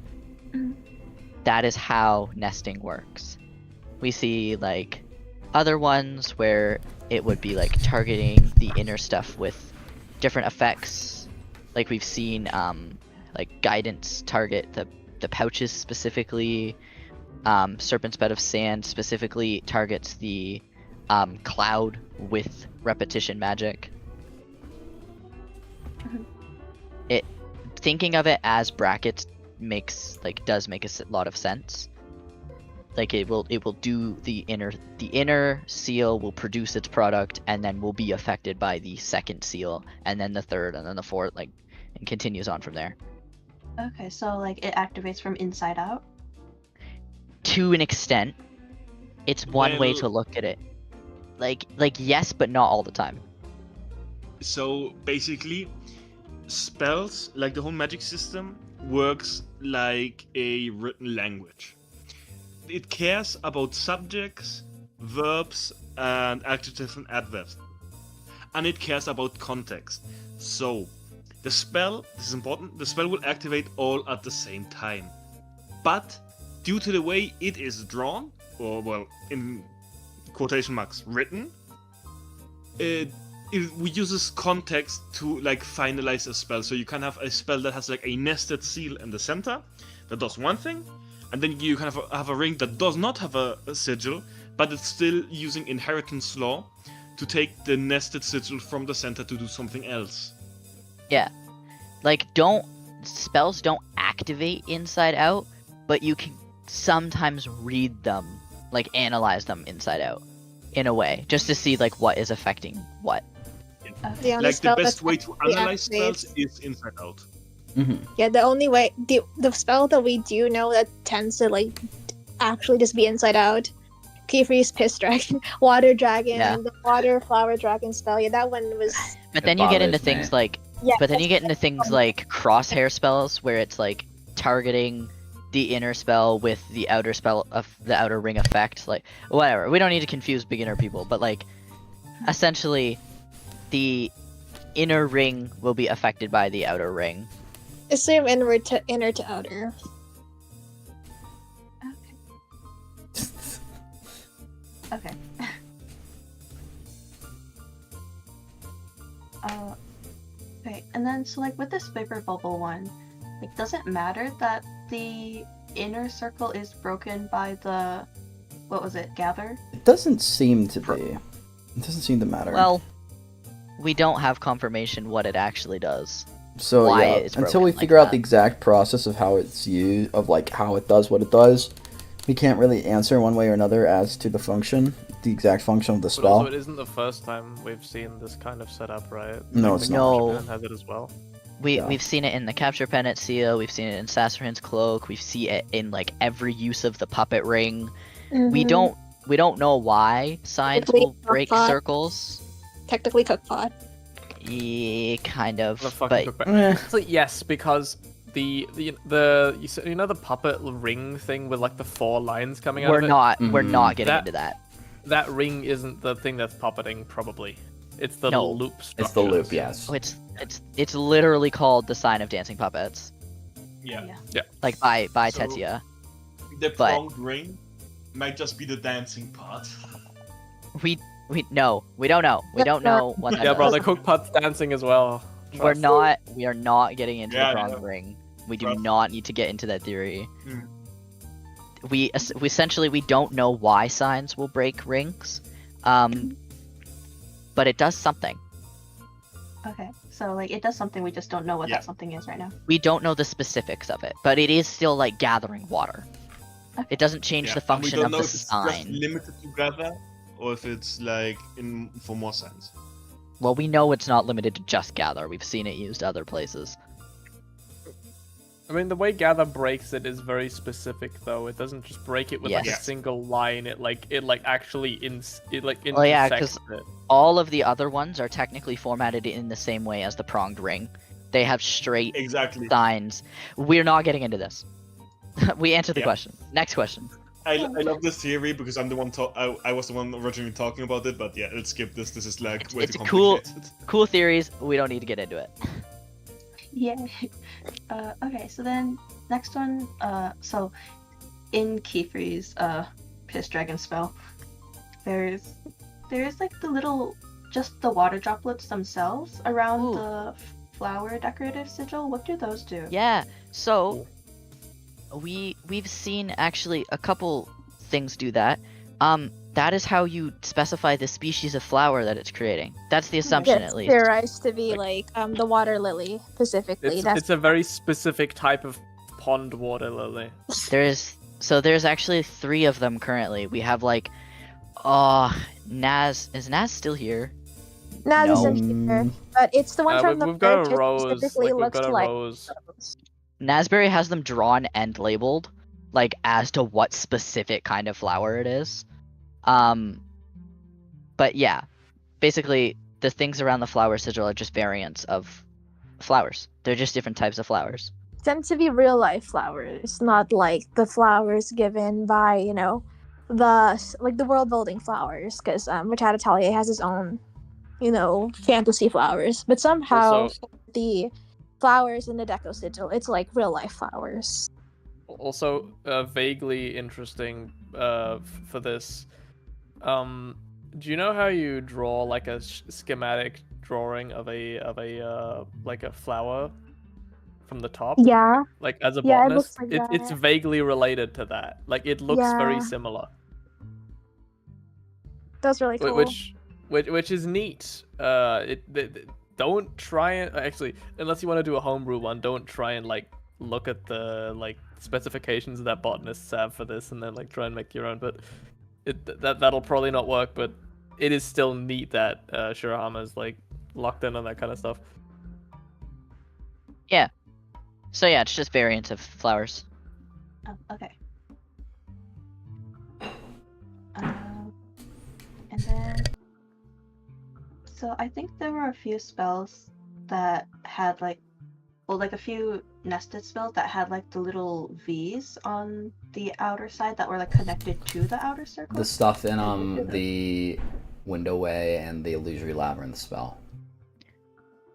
That is how nesting works. We see like other ones where it would be like targeting the inner stuff with different effects. Like we've seen like guidance target the pouches specifically. Serpent's Bed of Sand specifically targets the cloud with repetition magic. Thinking of it as brackets does make a lot of sense. Like it will do the inner seal will produce its product and then will be affected by the second seal and then the third and then the fourth, like, and continues on from there. Okay, so like it activates from inside out? To an extent. It's one way to look at it. Like yes, but not all the time. So basically, spells, like the whole magic system, works like a written language. It cares about subjects, verbs, and adjectives and adverbs. And it cares about context. So, the spell, this is important, the spell will activate all at the same time. But, due to the way it is drawn, or well, in quotation marks, written, we uses context to like finalize a spell. So you can have a spell that has like a nested seal in the center that does one thing, and then you kind of have a ring that does not have a sigil, but it's still using inheritance law to take the nested sigil from the center to do something else. Yeah. Like, spells don't activate inside out, but you can sometimes read them, like analyze them inside out, in a way, just to see like what is affecting what. Like the best way to analyze spells is inside out. Yeah, the only way, the spell that we do know that tends to like actually just be inside out, Keyfreeze Piss Dragon, Water Dragon, the Water Flower Dragon spell. Yeah, that one was. But then you get into things like, crosshair spells where it's like targeting the inner spell with the outer spell of the outer ring effect. Like whatever, we don't need to confuse beginner people, but like essentially, the inner ring will be affected by the outer ring. Assume inner to outer. Okay. Okay, and then so like with this vapor bubble one, like does it matter that the inner circle is broken by the, what was it, gather? It doesn't seem to be. It doesn't seem to matter. Well, we don't have confirmation what it actually does. So why yeah, it's until we broken figure like out the exact process of how it's used, of like how it does what it does, we can't really answer one way or another as to the function, the exact function of the But spell. also, it isn't the first time we've seen this kind of setup, right? No, Like, it's the not. Capture Pen has it as well. We've seen it in the Capture Pen at Seal, we've seen it in Sassarin's Cloak, we've seen it in like every use of the puppet ring. We don't know why signs will break circles. Technically Cookpot. Yeah, kind of. So yes, because the puppet ring thing with like the 4 lines coming out of it? We're not getting into that. That ring isn't the thing that's puppeting, probably. It's the loop structure. It's the loop, yes. Oh, it's literally called the Sign of Dancing Puppets. Yeah. Like by So, Tetsuya. The pronged ring might just be the dancing part. We don't know. We don't know what that Yeah, bro, does. the cookpot's dancing as well. We Trust. are not getting into the pronged ring. We do not need to get into that theory. We essentially we don't know why signs will break rings, but it does something. Okay, so like it does something, we just don't know what that something is right now. We don't know the specifics of it, but it is still like gathering water. It doesn't change the function of the sign. We don't know if it's just limited to gather, or if it's like for more signs. Well, we know it's not limited to just gather. We've seen it used other places. I mean, the way Gather breaks it is very specific, though. It doesn't just break it with like a single line. It actually intersects Well, yeah, because all of the other ones are technically formatted in the same way as the pronged ring. They have straight signs. We're not getting into this. We answered the question. Next question. I love this theory because I'm the one. I was the one originally talking about it, but yeah, let's skip this. This is like way too complicated. Cool theories. We don't need to get into it. Yeah. Okay, so then next one. So in Keyfreeze, Piss Dragon spell, there's like the little, just the water droplets themselves around the flower decorative sigil. What do those do? Yeah. So we've seen actually a couple things do that. That is how you specify the species of flower that it's creating. That's the assumption, at least. Theorized to be like the water lily specifically. It's a very specific type of pond water lily. There's actually 3 of them currently. We have like, Naz. Is Naz still here? Naz isn't here, but it's the one from the we've got a picture rose. specifically We've looks got a like. rose. Nazberry has them drawn and labeled, like as to what specific kind of flower it is. But yeah, basically the things around the flower sigil are just variants of flowers. They're just different types of flowers. Tend to be real life flowers, not like the flowers given by the world building flowers, because Witch Hat Atelier has its own fantasy flowers, but somehow Also, the flowers in the deco sigil, it's like real life flowers. Also, vaguely interesting for this. Do you know how you draw like a schematic drawing of a like a flower from the top? Yeah. Like as a Yeah, it botanist, looks like it's that. vaguely related to that. Like it looks very Yeah. similar. That's really cool. Which is neat. Don't try and actually, unless you want to do a homebrew one, don't try and like look at the like specifications that botanists have for this and then like try and make your own. But that'll probably not work. But it is still neat that Shirahama's like locked in on that kind of stuff. Yeah. So yeah, it's just variants of flowers. Oh, okay. And then, so I think there were a few spells that had like, well, like a few nested spells that had like the little V's on the outer side that were like connected to the outer circle. The stuff in the Window Way and the Illusory Labyrinth spell.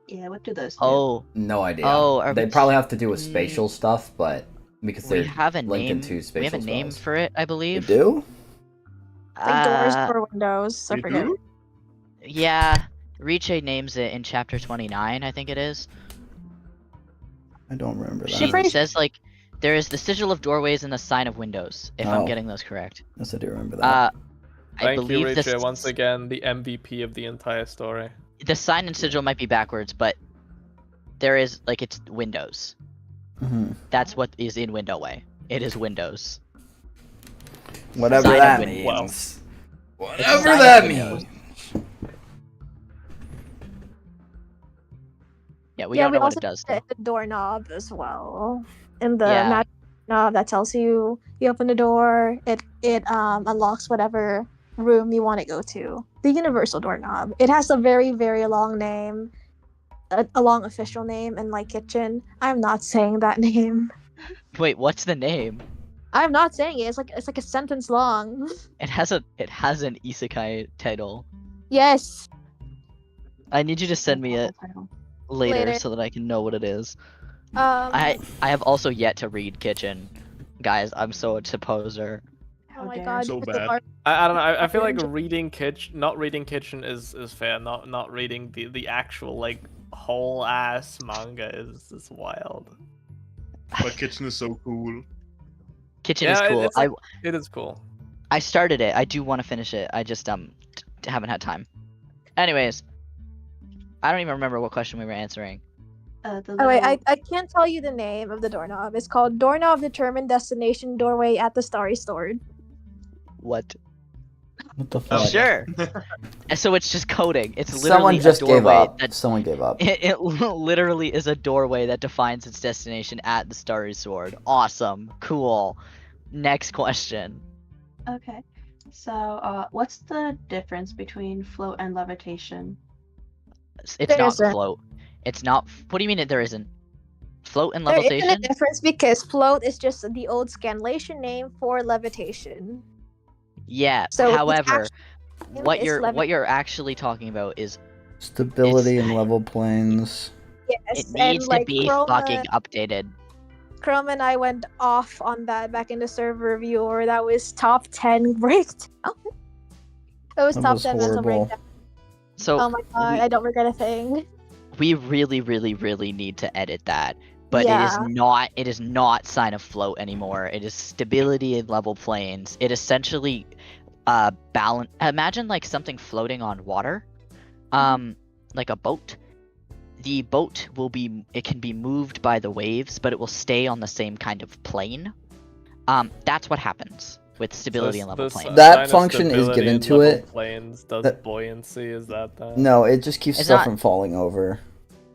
Yeah, what do those do? Oh. No idea. Oh, they probably have to do with spatial stuff, but because We they're have a linked name. in two We spatial have a name spells. for it, I believe. You do? Like doors Uh, for windows. I forget. Yeah, Riche names it in chapter 29, I think it is. I don't remember that. She says like there is the sigil of doorways and the sign of windows. If I'm Oh. getting those correct. Yes, I do remember that. I Thank believe you, this Riche, once again, the MVP of the entire story. the sign and sigil might be backwards, but there is like it's windows. Mhm. That's what is in Window Way. It is windows. Whatever Sign of that windows. means. It's Whatever sign of that windows. means. Yeah, we Yeah, don't we know what also it does. did Though. the doorknob as well. And the Yeah. magic knob that tells you open the door, it unlocks whatever room you want to go to. The universal doorknob. It has a very, very long name. A long official name in my kitchen. I'm not saying that name. Wait, what's the name? I'm not saying it. It's like a sentence long. It has an isekai title. Yes. I need you to send me it later Later. so that I can know what it is. I I have also yet to read Kitchen. Guys, I'm so a poser. Oh my god. So with the bad. bar- I don't know. I feel like not reading Kitchen is fair. Not reading the actual like whole ass manga is wild. But Kitchen is so cool. Kitchen is cool. It's like, it is cool. I started it. I do want to finish it. I just haven't had time. Anyways, I don't even remember what question we were answering. Oh wait, I can't tell you the name of the doorknob. It's called Doorknob Determined Destination Doorway at the Starry Sword. What? What the fuck? Sure. So it's just coding. It's literally Someone just a gave doorway up. that- Someone gave up. It literally is a doorway that defines its destination at the Starry Sword. Awesome. Cool. Next question. Okay. So, what's the difference between float and levitation? It's There not isn't. float. It's not. What do you mean there isn't? Float and There isn't a levitation? difference because float is just the old scanlation name for levitation. Yeah. So it's However, actually- what it's you're actually talking about is Stability and level planes. Yes, it and, needs to like, be Chroma- fucking updated. Chrome and I went off on that back in the server reviewer. That was top 10 breakdown. That was That top was 10 mental horrible. breakdown. So Oh my god, I don't regret a thing. we really need to edit that. But Yeah. it is not sign of float anymore. It is stability and level planes. It essentially balance. Imagine like something floating on water, like a boat. The boat it can be moved by the waves, but it will stay on the same kind of plane. That's what happens with stability and level planes. That sign of function is stability given and to level it. Planes does That- buoyancy. Is that the? No, it just keeps It's stuff not- from falling over.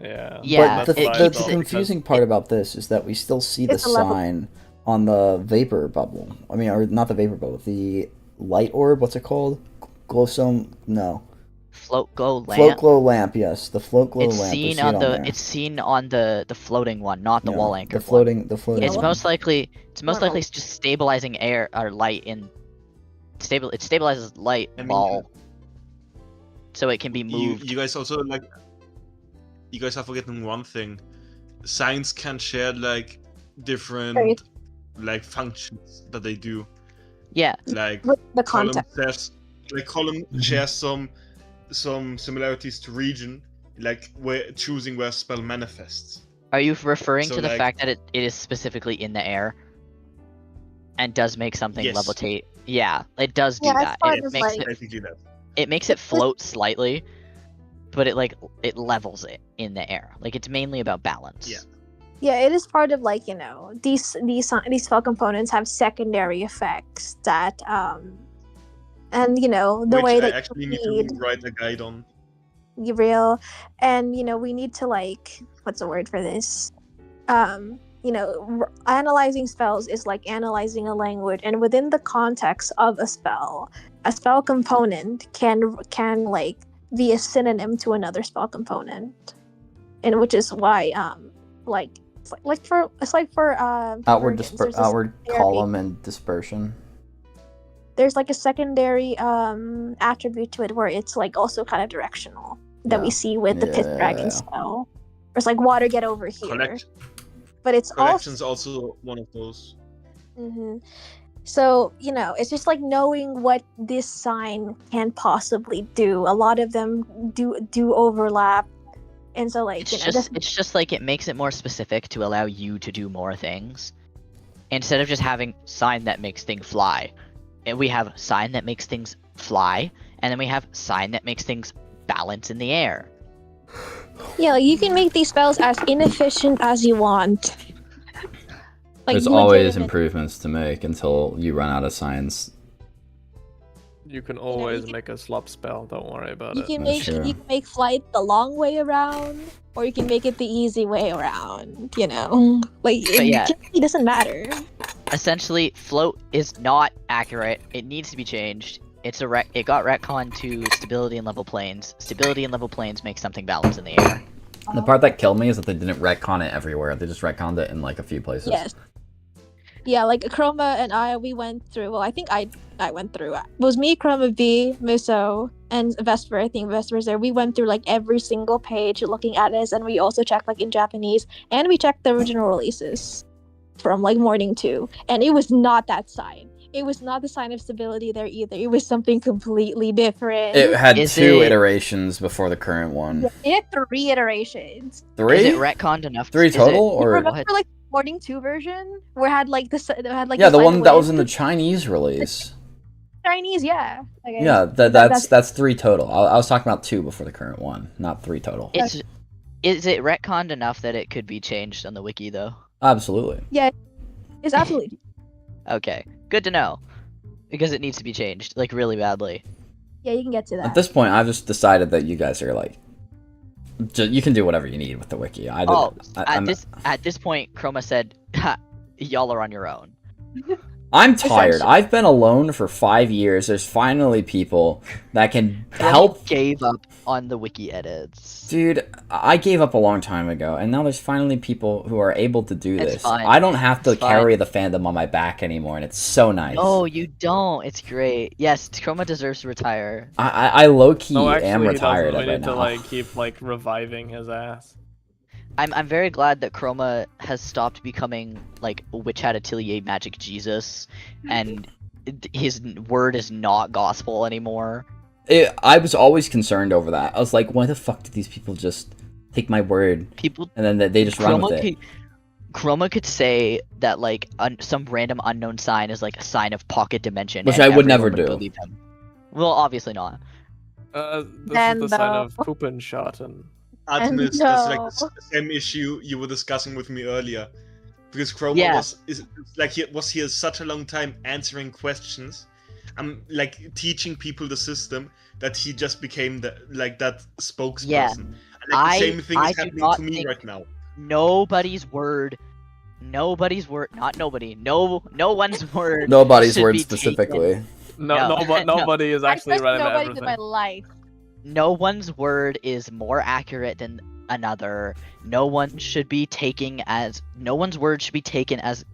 Yeah. Yeah, But the, it the, keeps the it- confusing part about this is that we still see the It's a level- sign on the vapor bubble. I mean, or not the vapor bubble, the light orb. What's it called? Glowstone? No. Float glow lamp. Float glow lamp. Yes, the float glow It's lamp. we seen see on it the there. it's seen on the floating one, not the Yeah, wall anchor. The floating. The floating. It's one. most likely Normal. just stabilizing air or light in it stabilizes light I mean, ball so it can be You, moved. you guys also like. You guys are forgetting one thing. Signs can share like different Right. like functions that they do. Yeah. Like With the column context. says like column shares some similarities to region, like where choosing where a spell manifests. Are you referring So, to the like- fact that it is specifically in the air? And does make something Yes. levitate? Yeah, it does do Yeah, it's that. part It of, makes like- it, Basically that. it makes it float slightly, but it levels it in the air. Like it's mainly about balance. Yeah. Yeah, it is part of like, you know, these spell components have secondary effects that and you know the Which way I that actually you need need to write a guide on. you real and you know we need to like what's the word for this you know analyzing spells is like analyzing a language, and within the context of a spell component can like be a synonym to another spell component, and which is why for Outward Convergence, there's a outward secondary- column and dispersion. there's like a secondary attribute to it where it's like also kind of directional that we see with the Pith Dragon spell. Or it's like water get over here. But it's Collection's also one of those. Mm-hmm. So, you know, it's just like knowing what this sign can possibly do. A lot of them do overlap. And so like It's just like it makes it more specific to allow you to do more things. Instead of just having sign that makes things fly. And we have sign that makes things fly, and then we have sign that makes things balance in the air. yeah, like, you can make these spells as inefficient as you want. There's always improvements to make until you run out of signs. You can always make a slop spell. Don't worry about You it. can make flight the long way around, or you can make it the easy way around. You know, like But yeah. it doesn't matter. Essentially, float is not accurate. It needs to be changed. It got retconned to stability and level planes. Stability and level planes make something balance in the air. The part that killed me is that they didn't retcon it everywhere. They just retconned it in like a few places. Yes. Yeah, like Chroma and we went through. Well, I think I went through. It was me, Chroma B, Muso, and Vesper. I think Vesper was there. We went through like every single page looking at this, and we also checked like in Japanese, and we checked the original releases from like Morning 2, and it was not that sign. It was not the sign of stability there either. It was something completely different. It had two iterations before the current one. It had 3 iterations. 3? Is it retconned enough? 3 total, You or remember like Morning 2 version where it had like yeah, the one that was in the Chinese release. Chinese, yeah. Okay. Yeah, that's 3 total. I was talking about 2 before the current one, not 3 total. Is it retconned enough that it could be changed on the wiki though? Absolutely. Yeah, it's absolutely. Okay, good to know. Because it needs to be changed, like really badly. Yeah, you can get to that. At this point, I've just decided that you guys are like, you can do whatever you need with the wiki. At this point, Chroma said, ha, "Y'all are on your own." I'm tired. I've been alone for 5 years. There's finally people that can help. Gave up on the wiki edits. Dude, I gave up a long time ago, and now there's finally people who are able to do It's this. fine. I don't have to It's carry the fandom on my back anymore, and it's so nice. No, you don't. It's great. Yes, Chroma deserves to retire. I low-key No, actually, am he retired doesn't. of We it need to now. like keep like reviving his ass. I'm very glad that Chroma has stopped becoming like Witch Hat Atelier Magic Jesus, and his word is not gospel anymore. I was always concerned over that. I was like, why the fuck did these people just take my word? And then they just run with it. Chroma could say that like some random unknown sign is like a sign of pocket dimension, Which and I would everyone never do. believe him. Well, obviously not. This is the sign of Poopin shot and. Artemis, that's like the same issue you were discussing with me earlier, because Chroma was here such a long time answering questions. I'm like teaching people the system that he just became that spokesperson. Yeah. And, like, the same thing is happening to me right now. Nobody's word, not nobody, no one's word. Nobody's should word be specifically. taken. Nobody is actually running nobody everything. in my life. No one's word is more accurate than another. No one's word should be taken as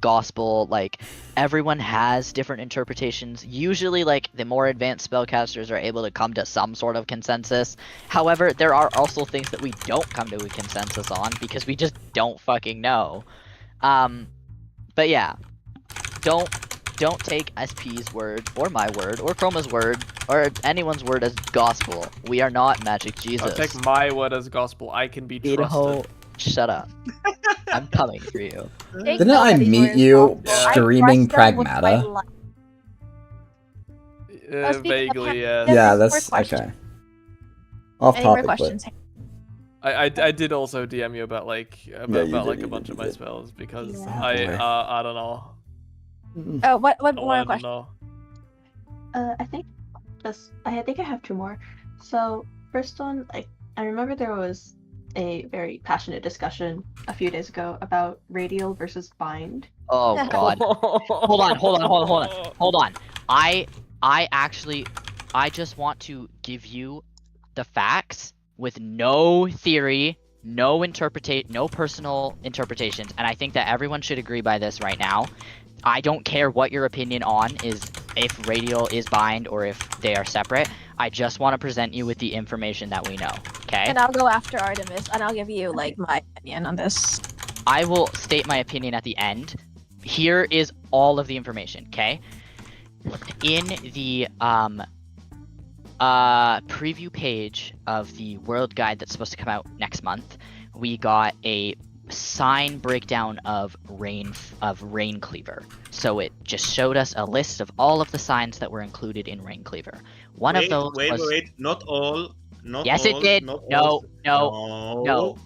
gospel. Like, everyone has different interpretations. Usually, like, the more advanced spellcasters are able to come to some sort of consensus. However, there are also things that we don't come to a consensus on because we just don't fucking know. But yeah, don't don't take SP's word, or my word, or Chroma's word, or anyone's word as gospel. We are not Magic Jesus. I'll take my word as gospel. I can be trusted. Idaho, shut up. I'm coming for you. Didn't I meet you streaming Pragmata? Vaguely, yeah. Yeah, that's okay. Off topic, but... I did also DM you about like a bunch of my spells because I don't know. Oh, what more question? I think I have 2 more. So first one, I remember there was a very passionate discussion a few days ago about radial versus bind. Oh god. Hold on. I just want to give you the facts with no theory, no personal interpretations, and I think that everyone should agree by this right now. I don't care what your opinion on is, if radial is bind or if they are separate. I just want to present you with the information that we know, okay? And I'll go after Artemis, and I'll give you, like, my opinion on this. I will state my opinion at the end. Here is all of the information, okay? In the preview page of the world guide that's supposed to come out next month, we got a sign breakdown of Rain Cleaver. So it just showed us a list of all of the signs that were included in Rain Cleaver. One of those was... Wait, not all. Yes, it did. No. No,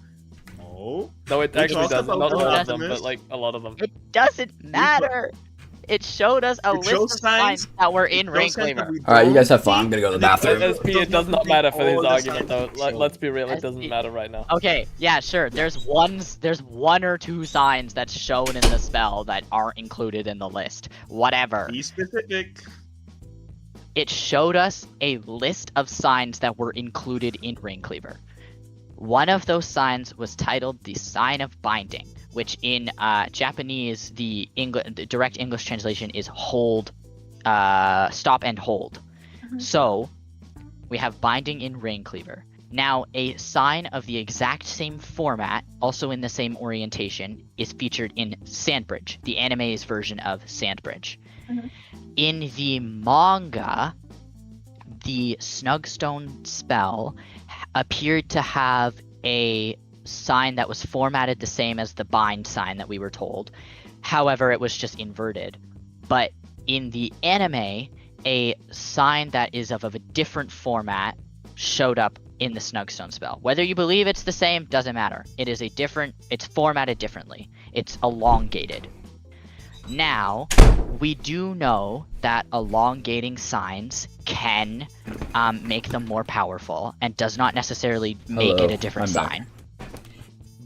it actually doesn't. Not all of them, but like a lot of them. It doesn't matter. It showed us a list of signs that were in Rain Cleaver. Alright, you guys have fun. I'm gonna go to the bathroom. SP, it does not matter for his argument, though. Let's be real, it doesn't matter right now. Okay, yeah, sure. There's one or two signs that's shown in the spell that aren't included in the list. Whatever. Be specific. It showed us a list of signs that were included in Rain Cleaver. One of those signs was titled the Sign of Binding, which in Japanese, the direct English translation is hold, stop and hold. Mm-hmm. So, we have binding in Rain Cleaver. Now, a sign of the exact same format, also in the same orientation, is featured in Sandbridge, the anime's version of Sandbridge. Mm-hmm. In the manga, the Snugstone spell appeared to have a sign that was formatted the same as the bind sign that we were told. However, it was just inverted. But in the anime, a sign that is of a different format showed up in the Snugstone spell. Whether you believe it's the same, doesn't matter. It's formatted differently. It's elongated. Now, we do know that elongating signs can make them more powerful and does not necessarily make it a different sign.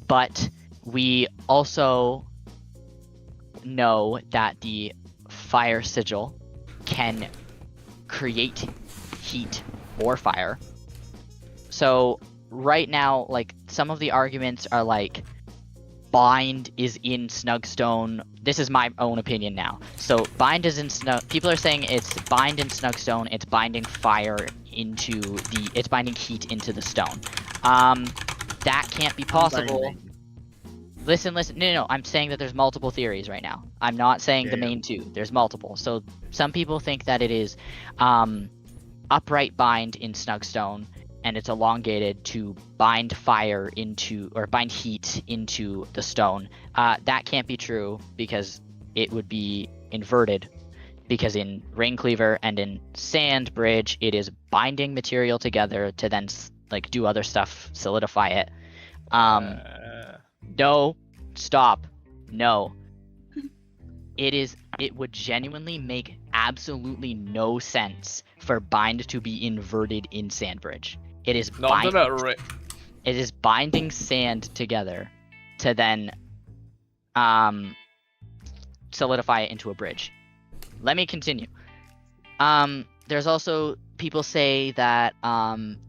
But we also know that the fire sigil can create heat or fire. So right now, like, some of the arguments are like, bind is in Snugstone. This is my own opinion now. So bind is in people are saying it's bind in Snugstone, it's binding fire into it's binding heat into the stone. That can't be possible. Listen, no, I'm saying that there's multiple theories right now. I'm not saying the main two. There's multiple. So some people think that it is upright bind in Snugstone, and it's elongated to bind fire into, or bind heat into the stone. That can't be true because it would be inverted. Because in Rain Cleaver and in Sandbridge, it is binding material together to then like do other stuff, solidify it. No, stop. No. It would genuinely make absolutely no sense for bind to be inverted in Sandbridge. It is it is binding sand together to then solidify it into a bridge. Let me continue. There's also people say that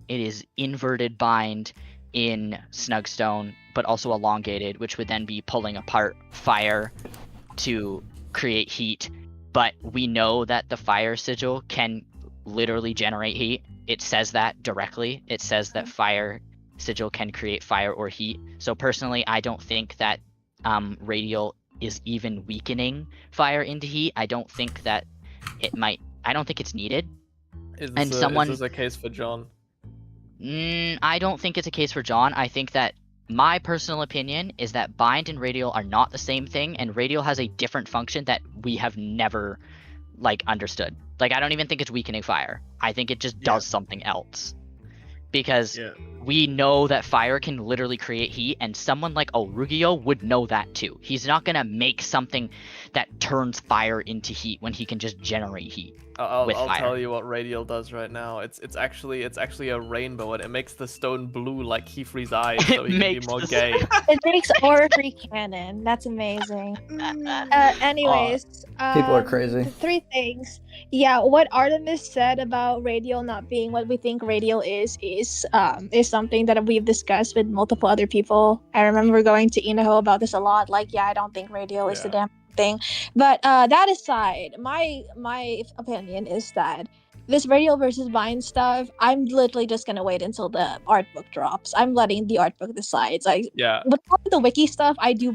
it is inverted bind in Snugstone, but also elongated, which would then be pulling apart fire to create heat. But we know that the fire sigil can literally generate heat. It says that directly. It says that fire sigil can create fire or heat. So personally, I don't think that radial is even weakening fire into heat. I don't think that I don't think it's needed. Is and this a case for John? I don't think it's a case for John. I think that my personal opinion is that bind and radial are not the same thing, and radial has a different function that we have never understood. I don't even think it's weakening fire. I think it just does something else. Because we know that fire can literally create heat, and someone like Orugio would know that too. He's not gonna make something that turns fire into heat when he can just generate heat. I'll fire. tell you what radial does right now. It's actually a rainbow, and it makes the stone blue like Kiefer's eyes, so he can be more gay. It makes aura free cannon. That's amazing. Anyways, people are crazy. 3 things. Yeah, what Artemis said about radial not being what we think radial is something that we've discussed with multiple other people. I remember going to Inaho about this a lot. I don't think radial is the damn thing. But that aside, my opinion is that this radial versus bind stuff, I'm literally just gonna wait until the art book drops. I'm letting the art book decide. But the wiki stuff, I do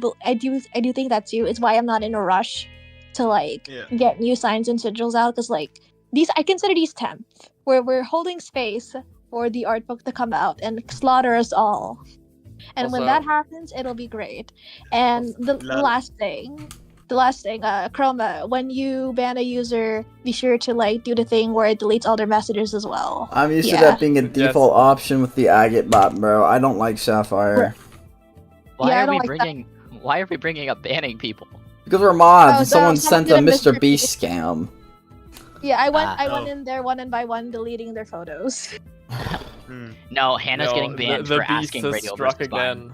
think that too. It's why I'm not in a rush to get new signs and sigils out, because these, I consider these temp, where we're holding space for the art book to come out and slaughter us all. And when that happens, it'll be great. And the last thing, Chroma, when you ban a user, be sure to do the thing where it deletes all their messages as well. I'm used to that being a default option with the agate bot, bro. I don't like Sapphire. Why are we bringing up banning people? Because we're mods and someone sent a Mr. Beast scam. Yeah, I went in there one by one deleting their photos. No, Hannah's getting banned the for beast asking has radial struck versus again.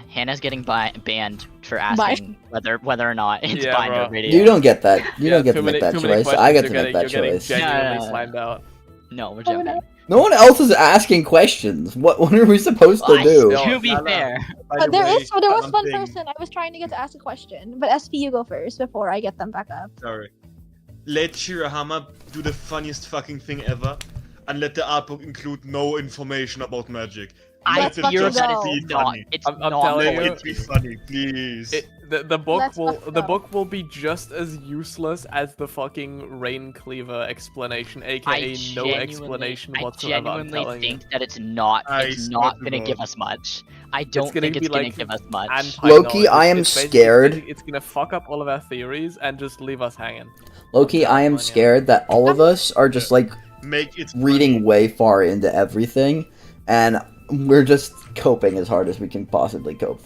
Hannah's getting banned for asking whether or not it's bind or radial. You don't get that. You don't get to make that choice. I get to make that choice. Genuinely slimed out. No, we're joking. No one else is asking questions. What are we supposed to do? To be fair. But there was one person I was trying to get to ask a question, but SP, you go first before I get them back up. Sorry. Let Shirahama do the funniest fucking thing ever, and let the art book include no information about magic. I fear that it's not. I'm telling you, it be funny, please. The book will be just as useless as the fucking Rain Cleaver explanation, aka no explanation whatsoever. I genuinely think that it's not gonna give us much. I don't think it's gonna give us much. Loki, I am scared. It's gonna fuck up all of our theories and just leave us hanging. Loki, I am scared that all of us are just reading way far into everything, and we're just coping as hard as we can possibly cope.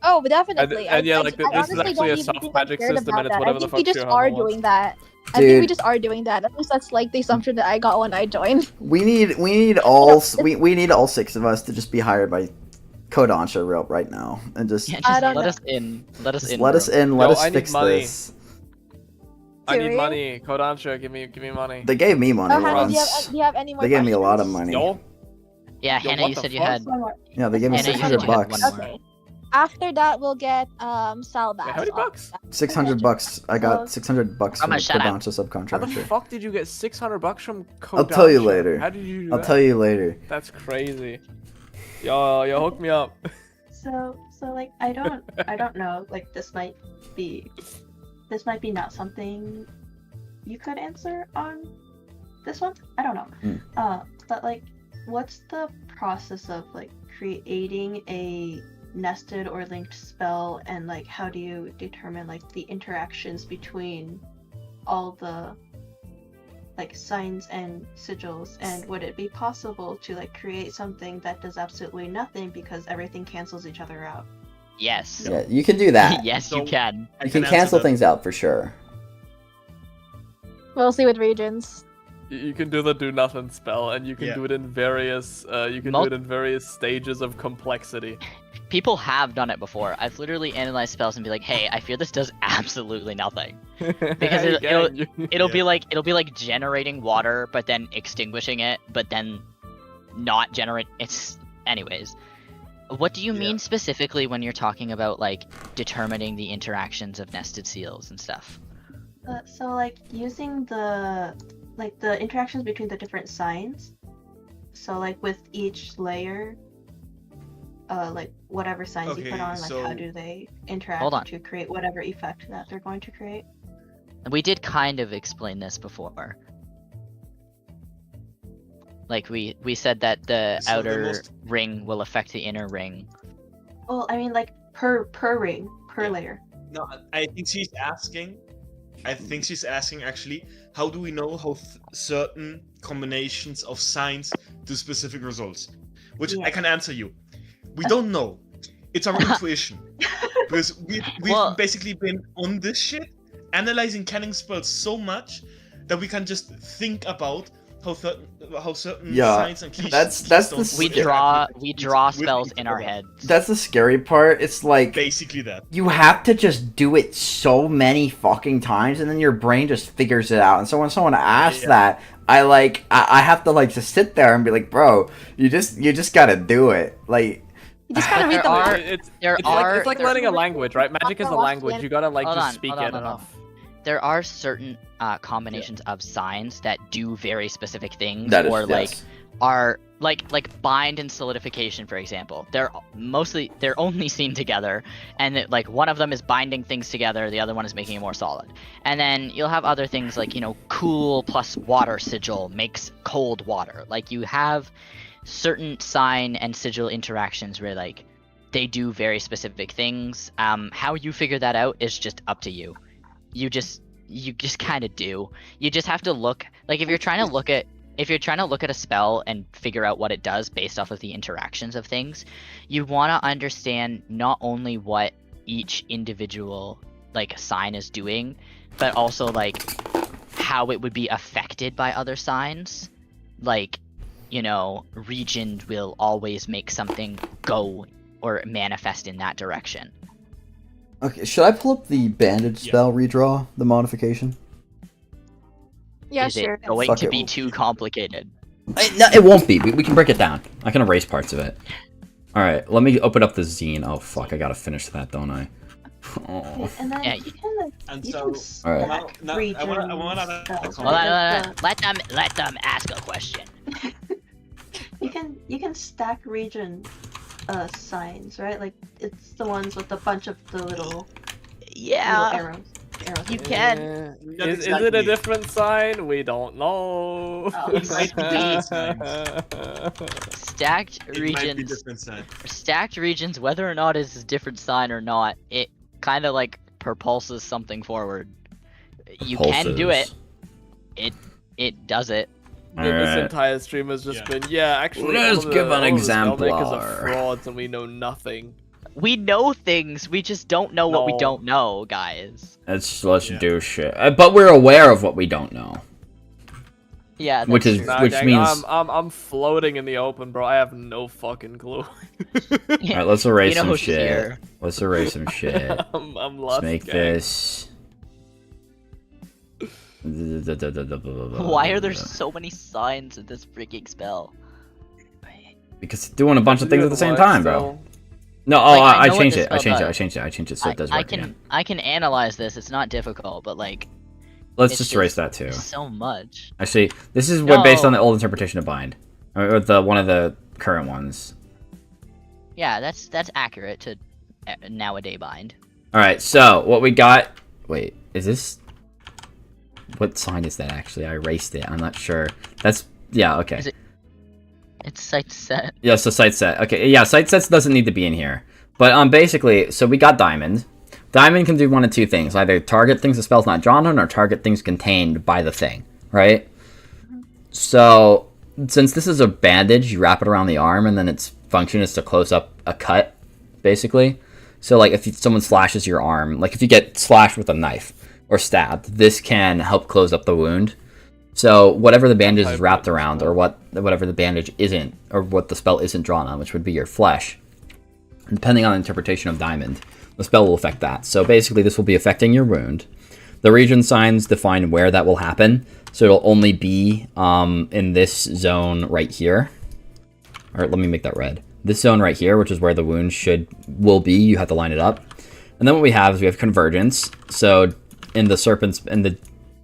Oh, but definitely. And this is actually a soft magic system, and it's whatever the fuck we just are doing that. I think we just are doing that. At least that's the assumption that I got when I joined. We need all 6 of us to just be hired by Kodansha right now, and just let us in. Let us fix this. I need money. Kodansha, give me money. They gave me money once. Do you have any more They gave me a lot of money. Yeah, Hannah, you said you had. Yeah, they gave me $600. Okay. After that, we'll get Salbass. How many bucks? $600. I got $600 from Kodansha subcontractor. How the fuck did you get $600 from Kodansha? I'll tell you later. How did you do that? I'll tell you later. That's crazy. Yo, hook me up. So I don't know. This might be not something you could answer on this one. I don't know. But what's the process of creating a nested or linked spell, and how do you determine the interactions between all the signs and sigils, and would it be possible to create something that does absolutely nothing because everything cancels each other out? Yes. Yeah, you can do that. Yes, you can. You can cancel things out for sure. We'll see with regions. You can do the do nothing spell, and you can do it in various. Do it in various stages of complexity. People have done it before. I've literally analyzed spells and be like, "Hey, I fear this does absolutely nothing," because it'll be like generating water, but then extinguishing it, but then not generate. Anyways. What do you mean specifically when you're talking about determining the interactions of nested seals and stuff? So using the interactions between the different signs. So with each layer, like whatever signs you put on, like how do they interact to create whatever effect that they're going to create? We did kind of explain this before. Like we said that the outer ring will affect the inner ring. Well, I mean like per ring, per layer. No, I think she's asking actually, how do we know how certain combinations of signs do specific results? Which I can answer you. We don't know. It's our intuition. Because we've basically been on this shit, analyzing canning spells so much that we can just think about how certain signs and keys we draw spells in our heads. That's the scary part. It's like basically that you have to just do it so many fucking times, and then your brain just figures it out. And so when someone asks that, I have to like just sit there and be like, bro, you just gotta do it. Like you just gotta read the It's like learning a language, right? Magic is a language. You gotta like just speak it enough. There are certain combinations of signs that do very specific things, are like bind and solidification, for example. They're only seen together, and like one of them is binding things together, the other one is making it more solid. And then you'll have other things like, cool plus water sigil makes cold water. Like you have certain sign and sigil interactions where like they do very specific things. How you figure that out is just up to you. You just kind of do. You just have to look, like if you're trying to look at a spell and figure out what it does based off of the interactions of things, you want to understand not only what each individual like sign is doing, but also like how it would be affected by other signs. Like, region will always make something go or manifest in that direction. Okay, should I pull up the bandage spell redraw, the modification? Yeah, Is it going to be too complicated? No, it won't be. We can break it down. I can erase parts of it. Alright, let me open up the zine. Oh, fuck, I gotta finish that, don't I? Oh. And then you can Alright. Let them ask a question. you can stack region signs, right? Like it's the ones with a bunch of the little arrows. You can. Is it a different sign? We don't know. It might be. Stacked regions, whether or not it's a different sign or not, it kind of like propulses something forward. You can do it. It does it. This entire stream has just been, actually, let's give an example. Are frauds and we know nothing. We know things, we just don't know what we don't know, guys. Let's do shit. But we're aware of what we don't know. Yeah, which means I'm floating in the open, bro. I have no fucking clue. Alright, let's erase some shit. Here. Let's erase some shit. I'm lost. Let's make this. Why are there so many signs in this freaking spell? Because it's doing a bunch of things at the same time, bro. No, I changed it. I changed it so it does work again. I can analyze this. It's not difficult, but like. Let's just erase that too. So much. Actually, this is based on the old interpretation of bind, or one of the current ones. Yeah, that's accurate to nowadays bind. All right, so what we got. Wait, is this? What sign is that actually? I erased it. I'm not sure. Okay. It's sight set. Yeah, so sight set. Okay, yeah, sight sets doesn't need to be in here. But basically, so we got diamond. Diamond can do one of two things. Either target things the spell's not drawn on, or target things contained by the thing, right? So, since this is a bandage, you wrap it around the arm, and then its function is to close up a cut, basically. So, like, if someone slashes your arm, like if you get slashed with a knife or stabbed, this can help close up the wound. So, whatever the bandage is wrapped around, or whatever the bandage isn't, or what the spell isn't drawn on, which would be your flesh, depending on the interpretation of diamond, the spell will affect that. So basically this will be affecting your wound. The region signs define where that will happen. So it'll only be in this zone right here. Alright, let me make that red. This zone right here, which is where the wound will be. You have to line it up. And then what we have is we have convergence. So in the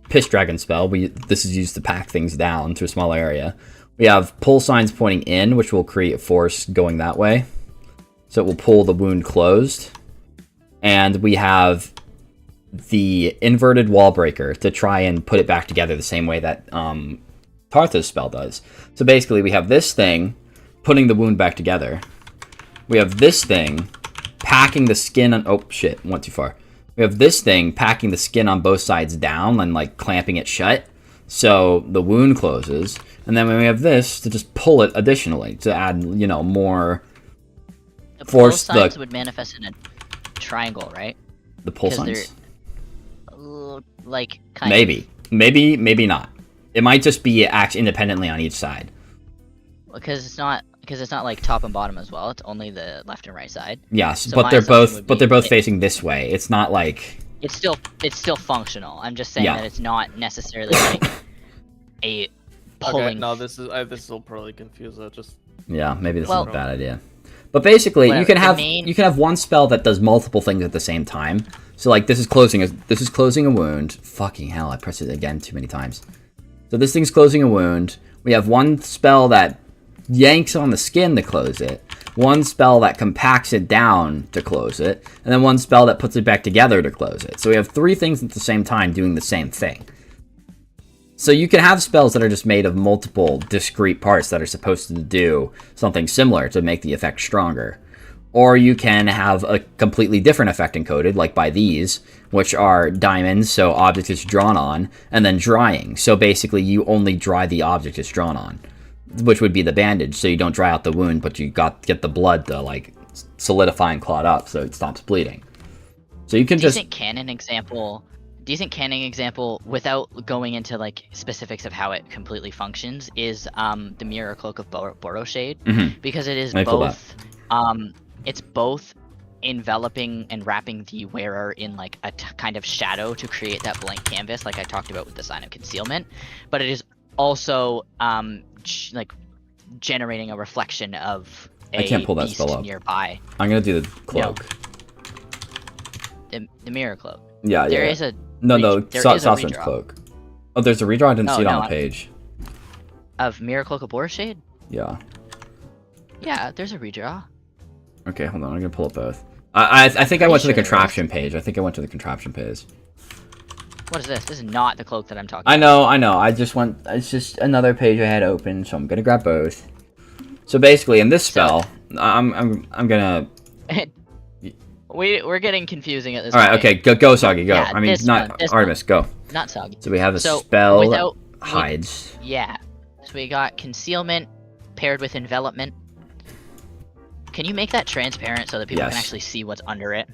Piss Dragon spell, this is used to pack things down to a small area. We have pull signs pointing in, which will create a force going that way. so it will pull the wound closed. And we have the inverted wall breaker to try and put it back together the same way that Tartha's spell does. So basically we have this thing putting the wound back together. We have this thing packing the skin on... Oh, shit. Went too far. We have this thing packing the skin on both sides down and, like, clamping it shut. So the wound closes. And then we have this to just pull it additionally to add, you know, more force. Both sides would manifest in a triangle, right? The pull signs? Like, kind Maybe. Maybe not. It might just be act independently on each side. Because it's not like top and bottom as well. It's only the left and right side. Yes, so but they're both facing this way. It's not like it's still functional. I'm just saying that it's not necessarily like a pulling. Okay, no, this will probably confuse it. Yeah, maybe this is a bad idea. But basically, whatever, you can have one spell that does multiple things at the same time. So like this is closing a wound. Fucking hell, I pressed it again too many times. So this thing's closing a wound. We have one spell that yanks on the skin to close it, one spell that compacts it down to close it, and then one spell that puts it back together to close it. So we have 3 things at the same time doing the same thing. So you can have spells that are just made of multiple discrete parts that are supposed to do something similar to make the effect stronger. Or you can have a completely different effect encoded, like by these, which are diamonds, so object is drawn on, and then drying. So basically you only dry the object it's drawn on, which would be the bandage, so you don't dry out the wound, but you get the blood to like solidify and clot up, so it stops bleeding. So you can decent canon example, without going into like specifics of how it completely functions, is the Mirror Cloak of Boroshade, because it is both. It's both enveloping and wrapping the wearer in like a kind of shadow to create that blank canvas, like I talked about with the sign of concealment, but it is also like generating a reflection of I can't pull that spell up nearby. I'm gonna do the cloak. No. The mirror cloak. Yeah, there is a Sauceman's cloak. Oh, there's a redraw. I didn't see it on the page. Of Mirror Cloak of Boroshade? Yeah. Yeah, there's a redraw. Okay, hold on. I'm gonna pull up both. I think I went to the contraption page. I think I went to the contraption page. What is this? This is not the cloak that I'm talking about. I know. It's just another page I had open, so I'm gonna grab both. So basically, in this spell, I'm gonna. We're getting confusing at this point. Alright, okay, go Soggy, go. Yeah, I mean, not Artemis, go. Not Soggy. So we have a spell hides. Yeah. So we got concealment paired with envelopment. Can you make that transparent so that people can actually see what's under it?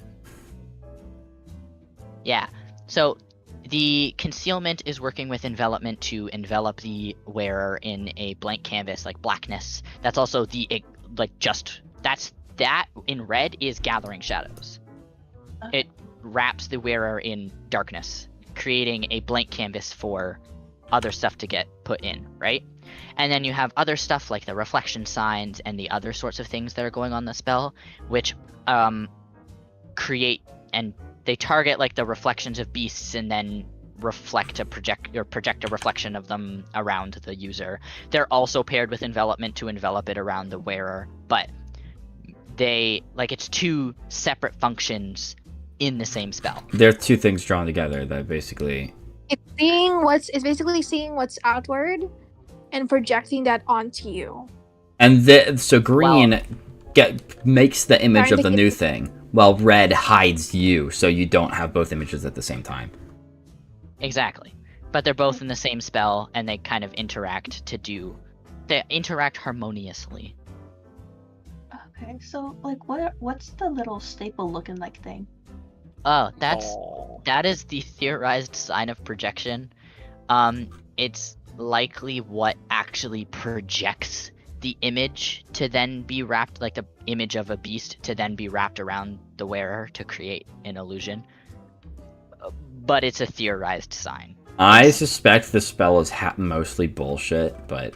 Yeah. So the concealment is working with envelopment to envelop the wearer in a blank canvas, like blackness. That's also that in red is gathering shadows. It wraps the wearer in darkness, creating a blank canvas for other stuff to get put in, right? And then you have other stuff like the reflection signs and the other sorts of things that are going on the spell, which create and they target like the reflections of beasts and then project a reflection of them around the user. They're also paired with envelopment to envelop it around the wearer, but it's 2 separate functions in the same spell. There are 2 things drawn together that basically it's basically seeing what's outward and projecting that onto you. And so green makes the image of the new thing, while red hides you, so you don't have both images at the same time. Exactly. But they're both in the same spell, and they kind of they interact harmoniously. Okay, so like what's the little staple looking like thing? Oh, that is the theorized sign of projection. It's likely what actually projects the image to then be wrapped, like the image of a beast to then be wrapped around the wearer to create an illusion. But it's a theorized sign. I suspect the spell is mostly bullshit, but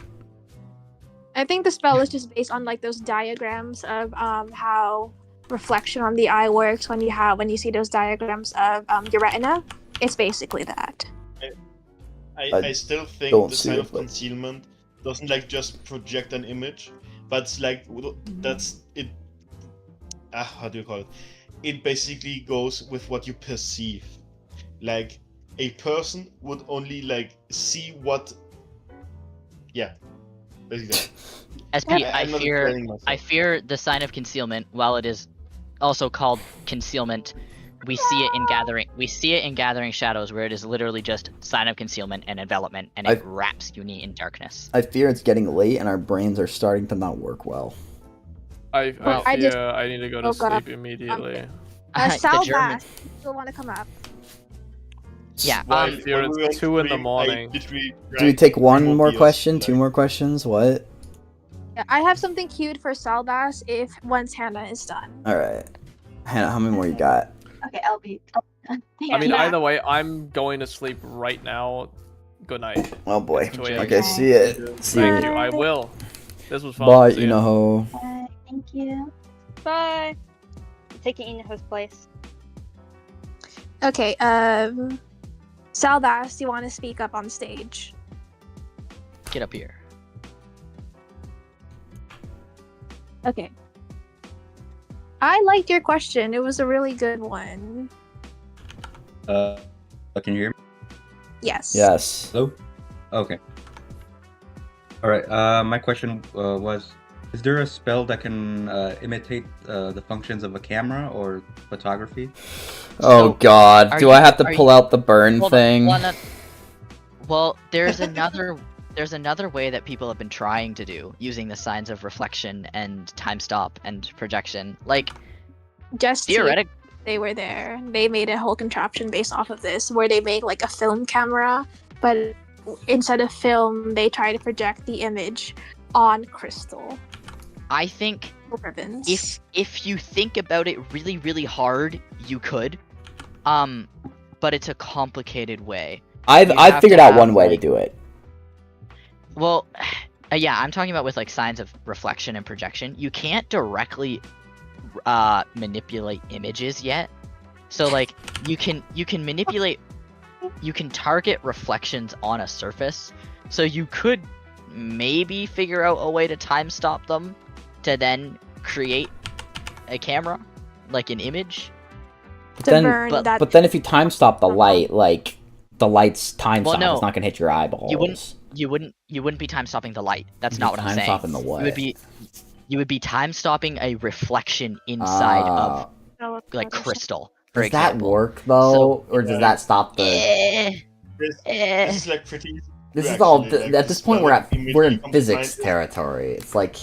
I think the spell is just based on like those diagrams of how reflection on the eye works when you see those diagrams of your retina. It's basically that. I still think the sign of concealment doesn't like just project an image, but it's like that's it. how do you call it? It basically goes with what you perceive. Like, a person would only, like, see what... Yeah, basically. SP, I fear the sign of concealment, while it is also called concealment. We see it in Gathering Shadows, where it is literally just sign of concealment and envelopment, and it wraps you in darkness. I fear it's getting late and our brains are starting to not work well. I fear I need to go to sleep immediately. Salva, still want to come up? Yeah, I fear it's 2 in the morning. Do we take one more question? 2 more questions? What? Yeah, I have something queued for Salvas once Hannah is done. Alright. Hannah, how many more you got? Okay, I'll be. I mean, either way, I'm going to sleep right now. Good night. Oh boy. It's 2 a.m. Okay, see it. Thank you. I will. This was fun. Bye, See ya. Inaho. Thank you. Bye. I'm taking Inaho's place. Okay, Salvas, you want to speak up on stage? Get up here. Okay. I liked your question. It was a really good one. Can you hear me? Yes. Yes. Hello? Okay. Alright, my question was, is there a spell that can imitate the functions of a camera or photography? Oh god, do I have to pull out the burn thing? Well, there's another way that people have been trying to do, using the signs of reflection and time stop and projection. Like, Just theoretically, they were there. They made a whole contraption based off of this, where they make like a film camera, but instead of film, they try to project the image on crystal. I think if you think about it really, really hard, you could. But it's a complicated way. I've figured out one way to do it. Well, yeah, I'm talking about with like signs of reflection and projection. You can't directly manipulate images yet. So like you can manipulate, you can target reflections on a surface. So you could maybe figure out a way to time stop them to then create a camera, like an image. But then if you time stop the light, like the light's time stop, it's not gonna hit your eyeballs. You wouldn't be time stopping the light. That's not what I'm saying. Time stopping the what? You would be time stopping a reflection inside of like crystal. For Does that example. work though, or does that stop the? This is like pretty easy. This is all. At this point, we're in physics territory. It's like,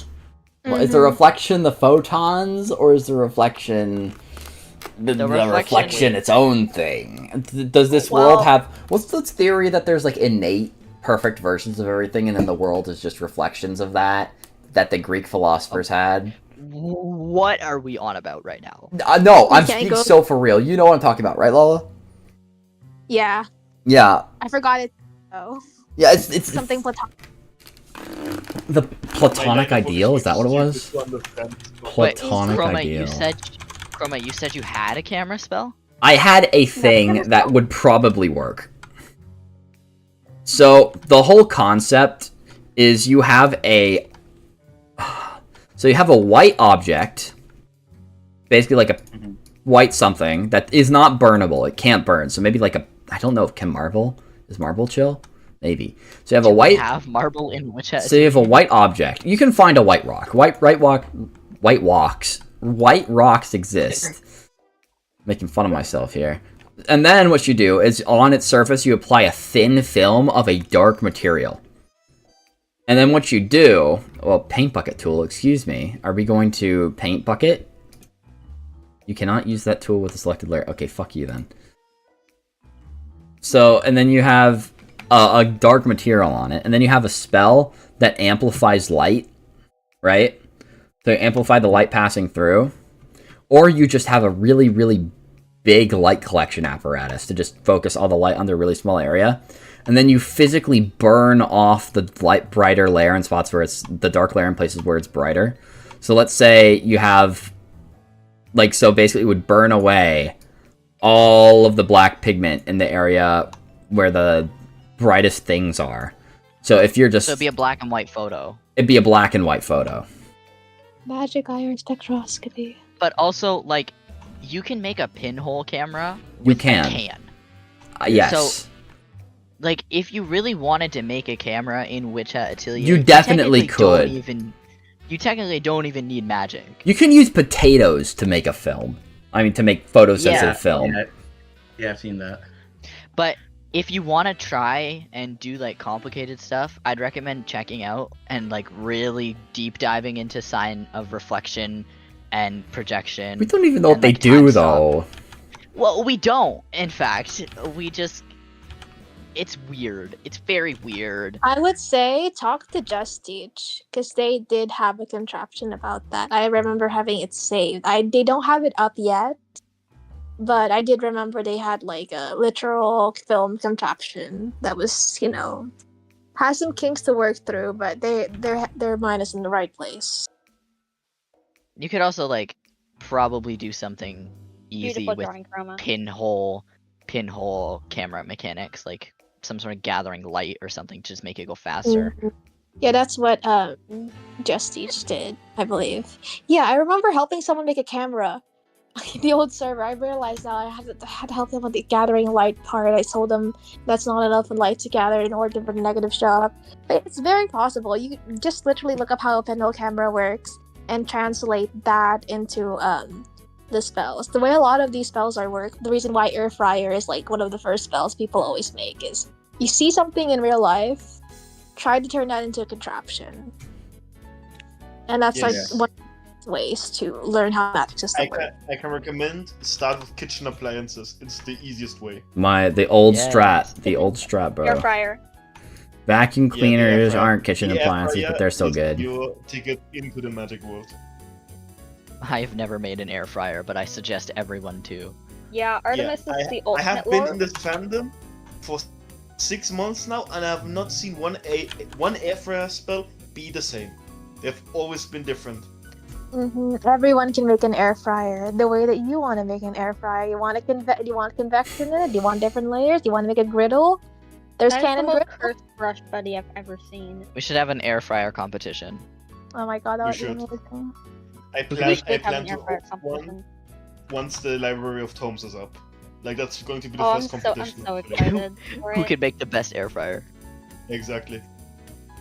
well, is the reflection the photons, or is the reflection the reflection its own thing? Does this world have? What's the theory that there's like innate perfect versions of everything, and then the world is just reflections of that the Greek philosophers had? What are we on about right now? No, I'm speaking so for real. You know what I'm talking about, right, Lola? Yeah. Yeah. I forgot it though. Yeah, it's something platonic. The platonic ideal? Is that what it was? Platonic Chroma, ideal. You said you had a camera spell? I had a thing that would probably work. So the whole concept is you have a white object, basically like a white something that is not burnable. It can't burn. So maybe like I don't know if is marble chill? Maybe. So you have We have marble in Witch Hat. So you have a white object. You can find a white rock. White rocks exist. Making fun of myself here. And then what you do is on its surface you apply a thin film of a dark material. And then what you do, well, paint bucket tool, excuse me. Are we going to paint bucket? You cannot use that tool with a selected layer. Okay, fuck you then. So, and then you have a dark material on it, and then you have a spell that amplifies light, right? So amplify the light passing through. Or you just have a really, really big light collection apparatus to just focus all the light on a really small area. And then you physically burn off the brighter layer in spots where it's the dark layer in places where it's brighter. So let's say you have, like, so basically it would burn away all of the black pigment in the area where the brightest things are. So if you're just... So it'd be a black and white photo. It'd be a black and white photo. Magic iron spectroscopy. But also, like, you can make a pinhole camera. You can. A can. Yes. So, like, if you really wanted to make a camera in Witch Hat Atelier, You definitely could. You technically don't even need magic. You can use potatoes to make a film. I mean, to make photosensitive film. Yeah, I've seen that. But if you want to try and do like complicated stuff, I'd recommend checking out and like really deep diving into sign of reflection and projection. We don't even know what they do, though. Well, we don't. In fact, we just... It's weird. It's very weird. I would say talk to Just Teach, because they did have a contraption about that. I remember having it saved. They don't have it up yet, but I did remember they had like a literal film contraption that was, you know, has some kinks to work through, but their mind is in the right place. You could also like probably do something easy Beautiful with drawing chroma. pinhole camera mechanics, like some sort of gathering light or something to just make it go faster. Mhm. Yeah, that's what Just Teach did, I believe. Yeah, I remember helping someone make a camera in the old server. I realized now I had to help them with the gathering light part. I told them that's not enough light to gather in order for the negative show up. But it's very possible. You just literally look up how a pinhole camera works and translate that into the spells. The way a lot of these spells are work, the reason why Air Fryer is like one of the first spells people always make is you see something in real life, try to turn that into a contraption. And that's one of the ways to learn how magic system works. I can recommend start with kitchen appliances. It's the easiest way. The old strat, bro. Air fryer. Vacuum cleaners aren't kitchen appliances, but they're still good. Your ticket into the magic world. I've never made an air fryer, but I suggest everyone to. Yeah, Artemis is the ultimate I have been lord. in this fandom for 6 months now, and I have not seen one air fryer spell be the same. They've always been different. Everyone can make an air fryer the way that you want to make an air fryer. You want convection in it? Do you want different layers? Do you want to make a griddle? There's That is cannon the most griddle. cursed brush buddy I've ever seen. We should have an air fryer competition. Oh my god, that would be should. amazing. I plan to host one once the Library of Tomes is up. Like, that's going to be the first competition. I'm so excited for Who it. could make the best air fryer? Exactly.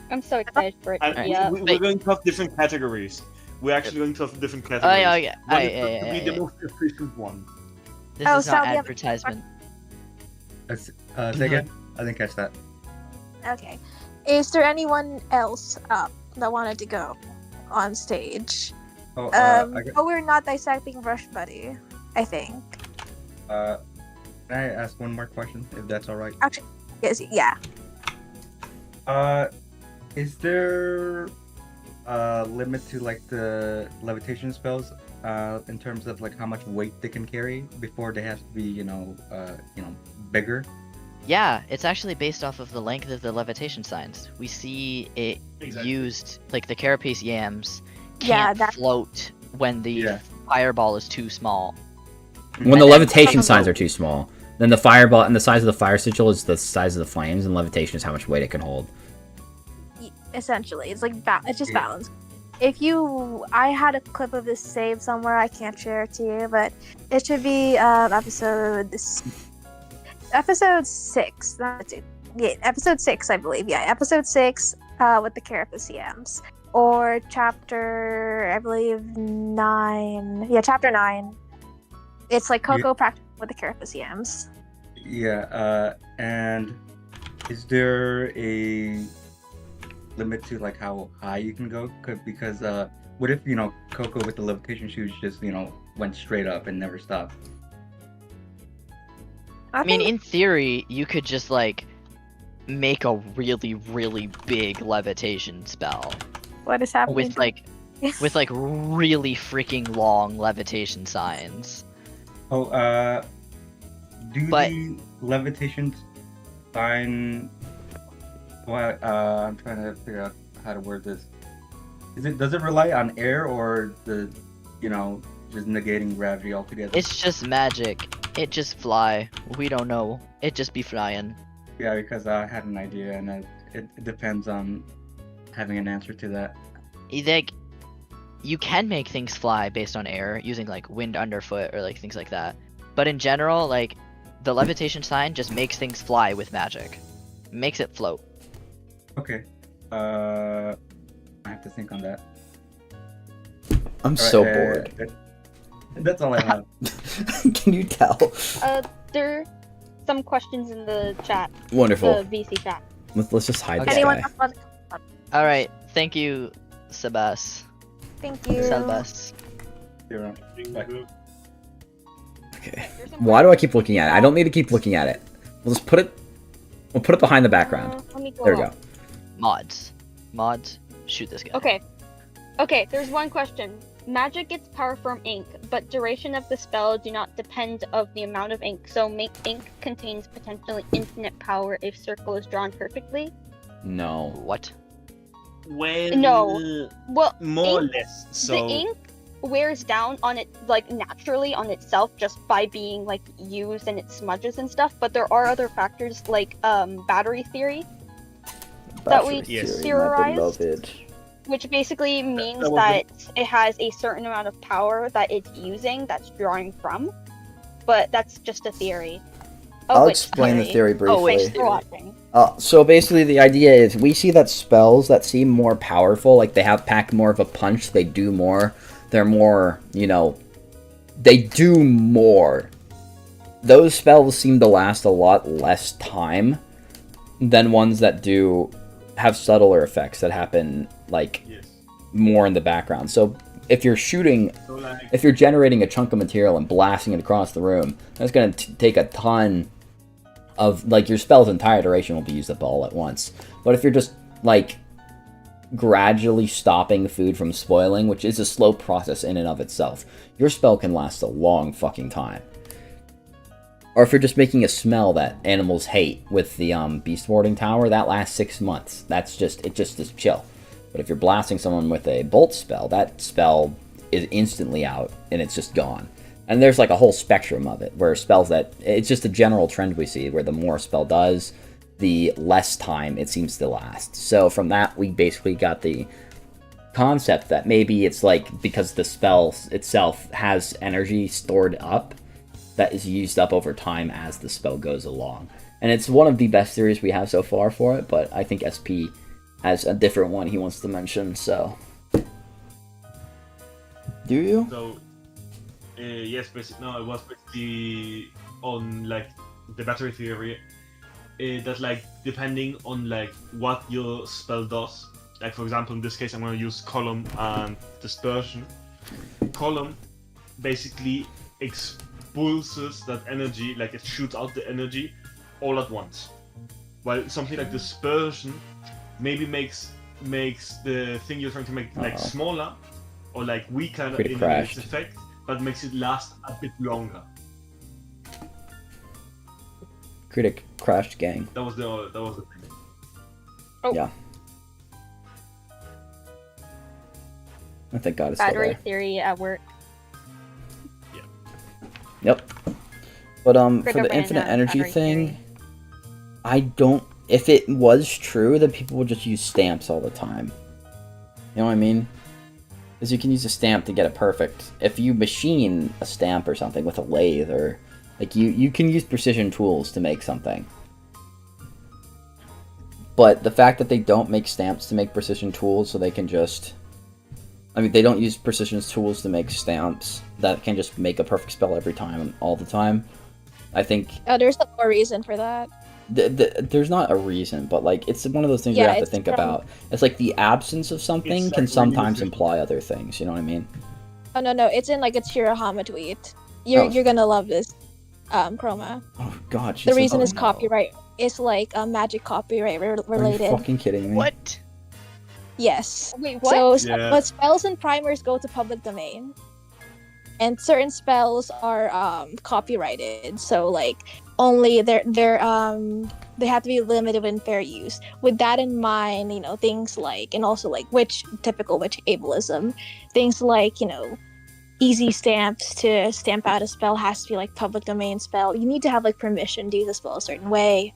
I'm so excited for it. And Yeah. we're going to have different categories. We're actually going to have different categories. One is going to be the most efficient one. This is not advertisement. Say again? I didn't catch that. Okay. Is there anyone else up that wanted to go on stage? We're not dissecting Rush Buddy, I think. Can I ask one more question, if that's alright? Actually, yes, yeah. Is there a limit to like the levitation spells in terms of like how much weight they can carry before they have to be, bigger? Yeah, it's actually based off of the length of the levitation signs. We see it used, like the carapace yams can't float when the fireball is too small. When the levitation signs are too small, then the fireball and the size of the fire sigil is the size of the flames, and levitation is how much weight it can hold. Essentially, it's like it's just balance. I had a clip of this saved somewhere. I can't share it to you, but it should be episode 6. Episode 6, I believe. Yeah, episode 6 with the carapace yams. Or chapter, I believe, 9. Yeah, chapter 9. It's like Coco practicing with the carapace yams. Yeah, and is there a limit to like how high you can go? Because what if, Coco with the levitation shoes just, went straight up and never stopped? I mean, in theory, you could just like make a really, really big levitation spell. What is happening? With like really freaking long levitation signs. The levitation sign? Well, I'm trying to figure out how to word this. Does it rely on air or just negating gravity altogether? It's just magic. It just fly. We don't know. It just be flying. Yeah, because I had an idea, and it depends on having an answer to that. you can make things fly based on air using like wind underfoot or like things like that. But in general, like the levitation sign just makes things fly with magic, makes it float. Okay. I have to think on that. I'm so bored. That's all I have. Can you tell? There are some questions in the chat. Wonderful. The VC chat. Let's just hide this Anyone guy. else? All right, thank you, Sebas. Thank you. Sebas. Okay. Why do I keep looking at it? I don't need to keep looking at it. We'll just put it. We'll put it behind the background. Let me go There we up. go. Mods. Shoot this guy. Okay, there's one question. Magic gets power from ink, but duration of the spell do not depend of the amount of ink, so make ink contains potentially infinite power if circle is drawn perfectly? No. What? Well, No. Well, more or ink- less. So The ink wears down on it, like, naturally on itself just by being, like, used and it smudges and stuff, but there are other factors, like, battery theory that we theorized, which basically means was that it has a certain amount of power that it's using that's drawing from, but that's just a theory. I'll explain the theory briefly. Watching. So basically the idea is we see that spells that seem more powerful, like they have pack more of a punch, they do more, they're more, they do more. Those spells seem to last a lot less time than ones that do have subtler effects that happen, like, more in the background. So if you're shooting, if you're generating a chunk of material and blasting it across the room, that's going to take a ton of, like, your spell's entire duration will be used up all at once. But if you're just, like, gradually stopping food from spoiling, which is a slow process in and of itself, your spell can last a long fucking time. Or if you're just making a smell that animals hate with the beast warding tower, that lasts 6 months. It just is chill. But if you're blasting someone with a bolt spell, that spell is instantly out and it's just gone. And there's like a whole spectrum of it, where spells that, it's just a general trend we see, where the more a spell does, the less time it seems to last. So from that, we basically got the concept that maybe it's like, because the spell itself has energy stored up, that is used up over time as the spell goes along. And it's one of the best theories we have so far for it, but I think SP has a different one he wants to mention, so... Do you? So, yes, basically, no, it was basically on, like, the battery theory, that, like, depending on, like, what your spell does, like, for example, in this case, I'm going to use Column and Dispersion. Column basically expulses that energy, like it shoots out the energy all at once, while something like Dispersion maybe makes the thing you're trying to make like smaller or like weaker in its effect, but makes it last a bit longer. Critic crashed, gang. That was the thing. Oh. Yeah. I thank God it's still Battery there. theory at work. Yep. But for Critter the ran infinite a energy battery thing, theory. I don't. If it was true, then people would just use stamps all the time. You know what I mean? Because you can use a stamp to get it perfect. If you machine a stamp or something with a lathe, or like you can use precision tools to make something. But the fact that they don't make stamps to make precision tools, so they can just... I mean, they don't use precision tools to make stamps that can just make a perfect spell every time, all the time. I think... Oh, there's no more reason for that. There's not a reason, but like it's one of those things you have to think about. It's like the absence of something can sometimes imply other things. You know what I mean? Oh no, it's in like a Chirahama tweet. You're gonna love this, Chroma. Oh God, the reason is copyright. It's like magic copyright related. Are you fucking kidding me? What? Yes. Wait, what? But spells and primers go to public domain, and certain spells are copyrighted. So like only they have to be limited in fair use. With that in mind, things like, and also like typical witch ableism, things like easy stamps to stamp out a spell has to be like public domain spell. You need to have like permission to use the spell a certain way,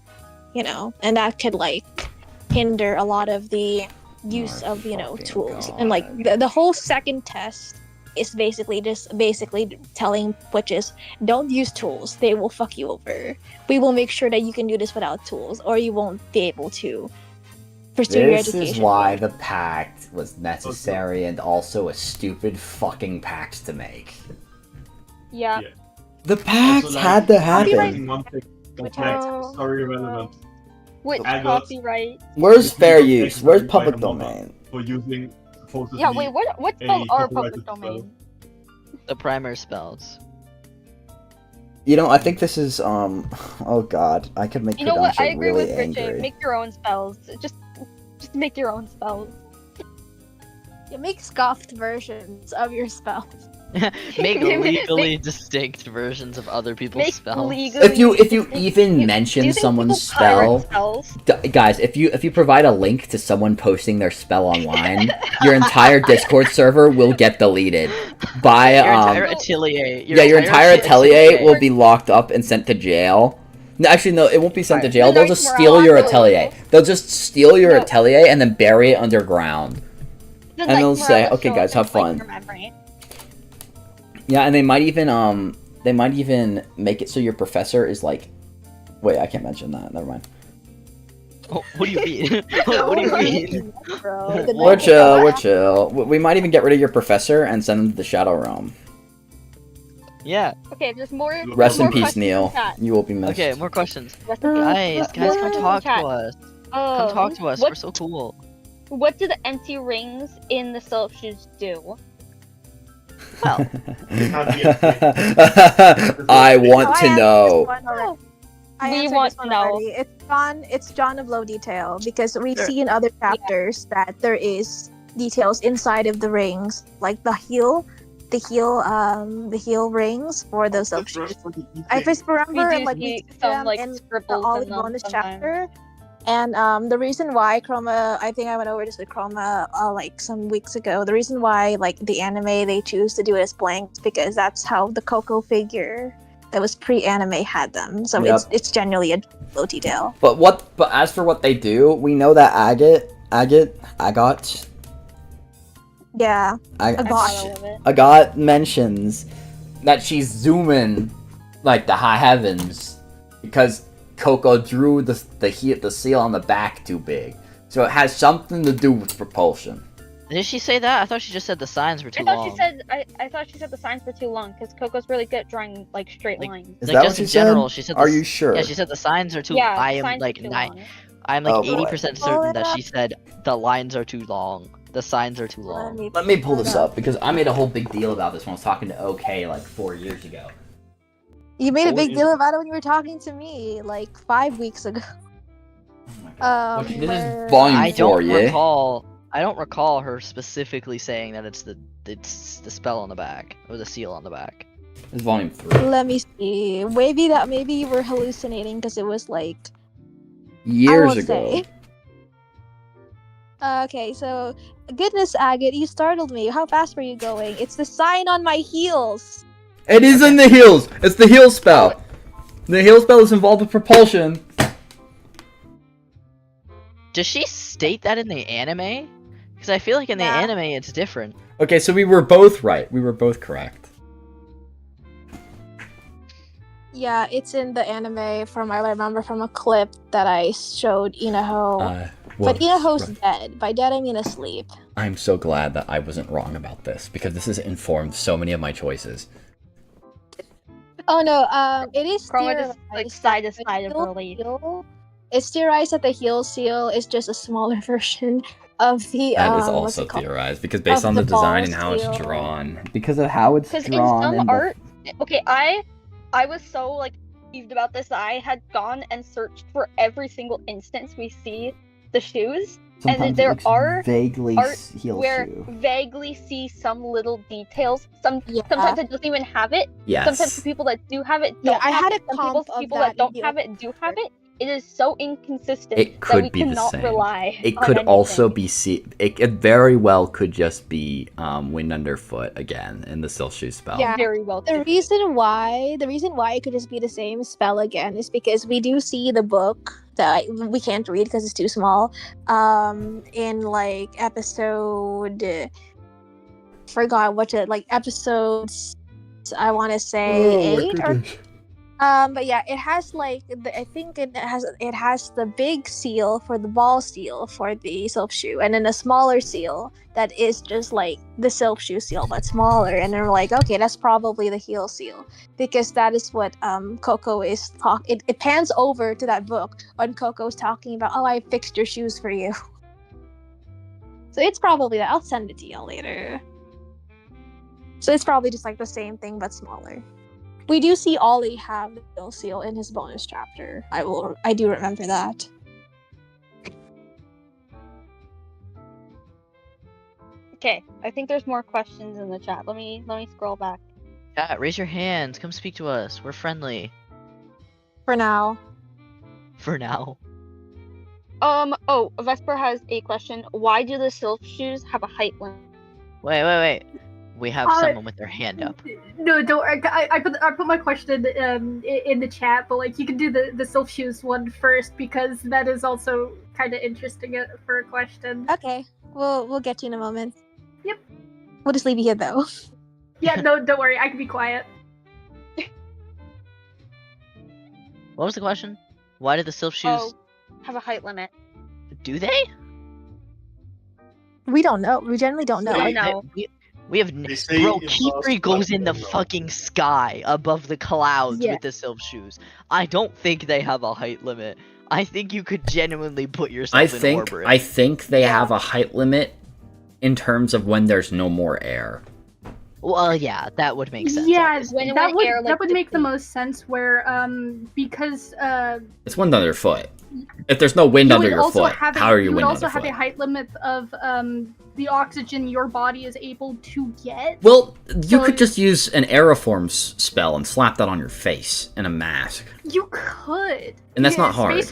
and that could like hinder a lot of the use of tools. And like the whole second test is basically telling witches, don't use tools, they will fuck you over. We will make sure that you can do this without tools, or you won't be able to pursue your education. This is why the pact was necessary and also a stupid fucking pact to make. Yeah. The pact had to happen. One thing that's like story relevant. Which copyright? Where's fair use? Where's public domain? For using supposedly Yeah, wait, what spells are public domain? The primer spells. I think this is oh god, I could make You know what? I agree really with Richard. angry. Make your own spells. Just make your own spells. You make scoffed versions of your spells. Make legally distinct versions of other people's spells. If you even mention someone's spell, guys, if you provide a link to someone posting their spell online, your entire Discord server will get deleted by Your entire atelier. Your entire atelier will be locked up and sent to jail. No, actually, no, it won't be sent to jail. They'll just steal your atelier. They'll just steal your atelier and then bury it underground. And they'll say, "Okay, guys, have fun." Yeah, and they might even make it so your professor is like, wait, I can't mention that. Never mind. Oh, what do you mean? What do you mean? We're chill. We might even get rid of your professor and send him to the Shadow Realm. Yeah. Okay, there's more. Rest more in peace, questions Neil. in chat. You will be missed. Okay, more questions. Guys, come talk to chat. us. Come talk to us. We're so cool. What do the empty rings in the Silk Shoes do? Well, I want to know. We want to know. It's John of Low Detail, because we see in other chapters that there is details inside of the rings, like the heel rings for the Silk Shoes. I just remember, like, we see them in the Ollie bonus chapter. And the reason why Chroma, I think I went over this with Chroma like some weeks ago. The reason why like the anime they choose to do it as blanks because that's how the Coco figure that was pre-anime had them. So it's generally a low detail. But as for what they do, we know that Agot. Yeah. Agot mentions that she's zooming like the high heavens because Coco drew the seal on the back too big. So it has something to do with propulsion. Did she say that? I thought she just said the signs were too long. I thought she said the signs were too long because Coco's really good at drawing like straight lines. Is that what in general, said? She said. Are you sure? Yeah, she said the signs are too. Yeah, I am like 80% certain that she said the lines are too long. The signs are too long. Let me pull this up because I made a whole big deal about this when I was talking to OK like 4 years ago. You made a big deal about it when you were talking to me like 5 weeks ago. This is volume 4, yeah? I don't recall her specifically saying that it's the spell on the back or the seal on the back. It's volume 3. Let me see. Maybe you were hallucinating because it was like years ago. Say. Okay, so goodness, Agate, you startled me. How fast were you going? It's the sign on my heels. It is in the heels. It's the heel spell. The heel spell is involved with propulsion. Does she state that in the anime? Because I feel like in the anime it's different. Okay, so we were both right. We were both correct. Yeah, it's in the anime I remember from a clip that I showed Inaho. But Inaho's dead. By dead, I mean asleep. I'm so glad that I wasn't wrong about this because this has informed so many of my choices. Oh no, it is Chroma just side to side of relief. It's theorized that the heel seal is just a smaller version of the. That is also theorized because based on the design and how it's drawn. Because of how it's drawn. Because in some art, okay, I was so like confused about this that I had gone and searched for every single instance we see the shoes. Sometimes and there are vaguely art heel where shoe. vaguely see some little details. Sometimes it doesn't even have it. Yes. Sometimes the people that do have it don't have it. Some people that don't have it do have it. It is so inconsistent It could that we be the cannot same. rely It on could anything. also be it very well could just be wind underfoot again in the Silk Shoe spell. Yeah, very well. The reason why it could just be the same spell again is because we do see the book that we can't read because it's too small. In like episode, forgot what it like episodes. I want to say 8 or. But yeah, it has like I think it has the big seal for the ball seal for the Silph shoe, and then a smaller seal that is just like the Silph shoe seal but smaller. And then we're like, okay, that's probably the heel seal because that is what Coco is talking. It pans over to that book when Coco's talking about, oh, I fixed your shoes for you. So it's probably that. I'll send it to y'all later. So it's probably just like the same thing but smaller. We do see Ollie have the heel seal in his bonus chapter. I do remember that. Okay, I think there's more questions in the chat. Let me scroll back. Chat, raise your hands. Come speak to us. We're friendly. For now. For now. Oh, Vesper has a question. Why do the Silph shoes have a height limit? Wait. We have someone with their hand up. No, don't. I put my question in the chat, but like you can do the Silph shoes one first because that is also kind of interesting for a question. Okay, we'll get to you in a moment. Yep. We'll just leave you here though. Yeah, no, don't worry. I can be quiet. What was the question? Why do the Silph shoes have a height limit? Do they? We don't know. We generally don't know. I know. We have bro. Keyfree goes in the fucking sky above the clouds with the Silph shoes. I don't think they have a height limit. I think you could genuinely put yourself in orbit. I think they have a height limit in terms of when there's no more air. Well, yeah, that would make sense. Yeah, that would make the most sense. Where because it's wind under your foot. If there's no wind under your foot, how are you wind under your foot? You would also have a height limit of the oxygen your body is able to get. Well, you could just use an aeroform spell and slap that on your face in a mask. You could. And that's not hard.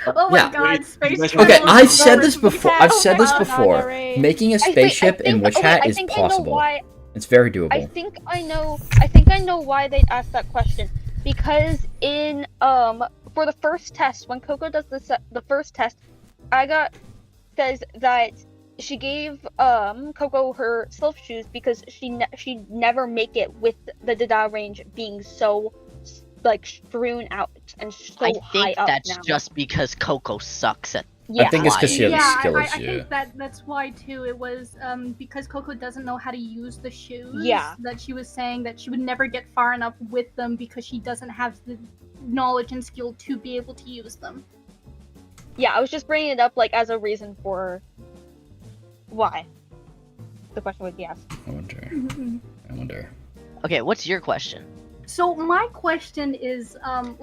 Oh my god, space Okay, I've said this before. Making a spaceship in Witch Hat is possible. It's very doable. I think I know why they asked that question. Because in for the first test, when Coco does the first test, says that she gave Coco her Silph shoes because she'd never make it with the Dada range being so like strewn out and so high up. I think that's just because Coco sucks at. Yeah. I think it's because she has the skill I issue. think that's why too. It was because Coco doesn't know how to use the shoes. Yeah. That she was saying that she would never get far enough with them because she doesn't have the knowledge and skill to be able to use them. Yeah, I was just bringing it up like as a reason for why the question would be asked. I wonder. Okay, what's your question? So my question is I'm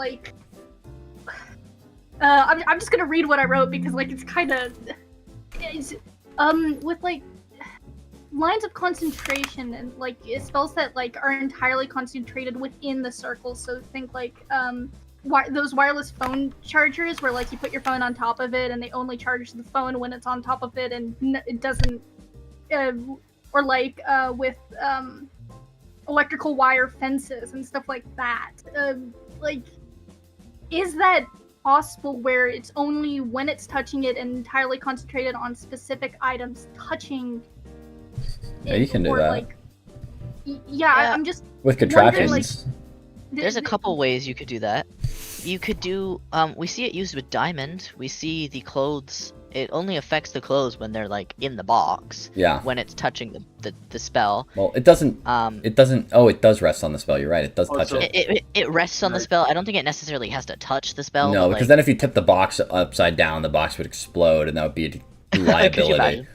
just gonna read what I wrote because like it's kind of with like lines of concentration and like spells that like are entirely concentrated within the circle. So think like those wireless phone chargers where like you put your phone on top of it and they only charge the phone when it's on top of it and it doesn't or like with electrical wire fences and stuff like that. Like is that possible where it's only when it's touching it and entirely concentrated on specific items touching Yeah, you can do that. Like, yeah, I'm just with contraptions. Like, there's a couple ways you could do that. You could do we see it used with diamond. We see the clothes. It only affects the clothes when they're like in the box. Yeah. When it's touching the spell. Well, it doesn't. It doesn't. Oh, it does rest on the spell. You're right. It does touch it. It rests on the spell. I don't think it necessarily has to touch the spell. No, because then if you tip the box upside down, the box would explode, and that would be a liability.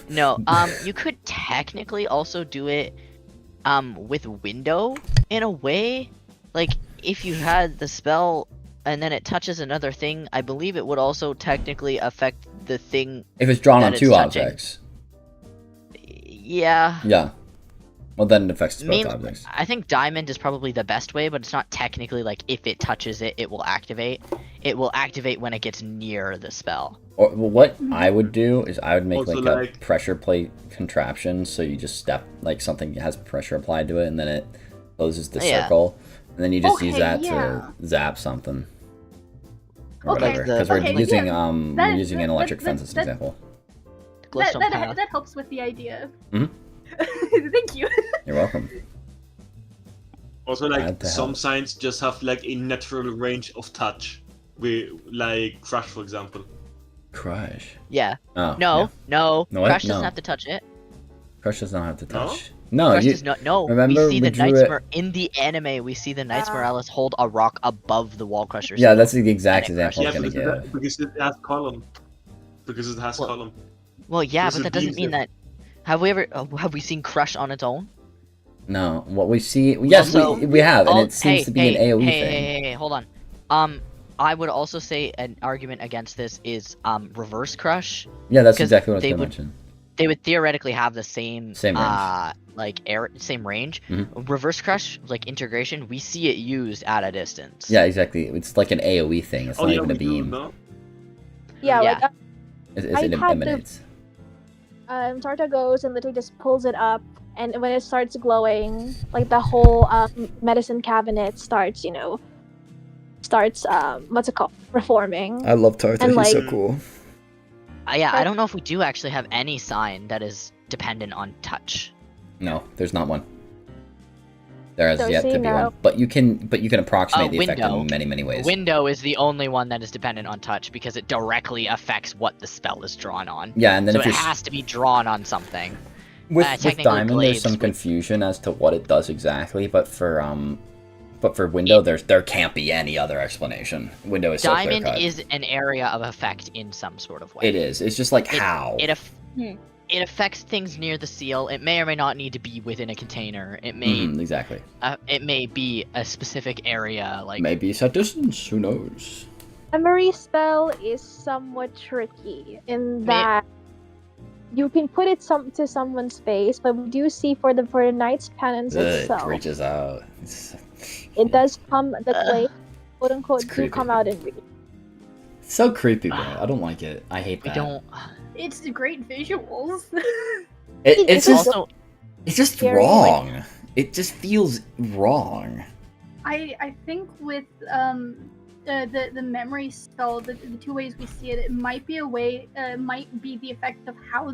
No. You could technically also do it with window in a way. Like if you had the spell and then it touches another thing, I believe it would also technically affect the thing. If it's drawn on two objects. Yeah. Yeah. Well, then it affects both objects. I think diamond is probably the best way, but it's not technically like if it touches it, it will activate. It will activate when it gets near the spell. Or well, what I would do is I would make also, like a pressure plate contraption, so you just step like something has pressure applied to it, and then it closes the circle, and then you just use that to zap something. or whatever, because we're using we're using an electric that- fence as an example. That helps with the idea. Mhm. Thank you. You're welcome. Also, Glad like to some help. signs just have like a natural range of touch. Like Crash, for example. Crush. Yeah. Oh. No, yeah. no. No, what? Crush doesn't No. have to touch it. Crush does not have to touch. No, No, Crush you does not. No, remember we see we the drew Knights it. in the anime. We see the Knights Morales hold a rock above the Wall Crusher. Yeah, seal, that's the exact and it example I was Yeah, gonna because give. it has column. Because it has column. Well, yeah, Because but it that doesn't beams mean it. that. Have we seen Crush on its own? No, what we see. Yes, Also- we have, and Oh, it seems hey, to be an AOE hey, thing. Hey, hold on. I would also say an argument against this is reverse Crush. Yeah, that's 'cause exactly what I was they gonna would- mention. They would theoretically have the same range. same range. Mhm. Reverse Crush, like integration, we see it used at a distance. Yeah, exactly. It's like an AOE thing. It's not even a beam. Yeah, like It I had the- emanates. Tarta goes and literally just pulls it up, and when it starts glowing, like the whole medicine cabinet starts, what's it called, reforming. I love Tarta. And, He's so like- cool. Yeah, I don't know if we do actually have any sign that is dependent on touch. No, there's not one. There has So yet to see, be no. one, but you can approximate the effect Window. in many ways. Window is the only one that is dependent on touch because it directly affects what the spell is drawn on. Yeah, and then so if it you're s- has to be drawn on something. With Technically Diamond, there's glaives some would- confusion as to what it does exactly, but for Window, there can't be any other explanation. Window is so Diamond clear-cut. is an area of effect in some sort of way. It is. It's just like how. It affects things near the seal. It may or may not need to be within a container. It may exactly. It may be a specific area, like Maybe it's at distance. Who knows? Memory spell is somewhat tricky in that you can put it to someone's face, but we do see for the Knight's Penance It itself, reaches out. it does come, the glaive, quote unquote, do creepy. come out in reach. It's so creepy, bro. I don't like it. I hate that. It's great visuals. It's just also it's just scary, wrong. It just feels wrong. I think with the memory spell, the two ways we see it, it might be a way, might be the effect of how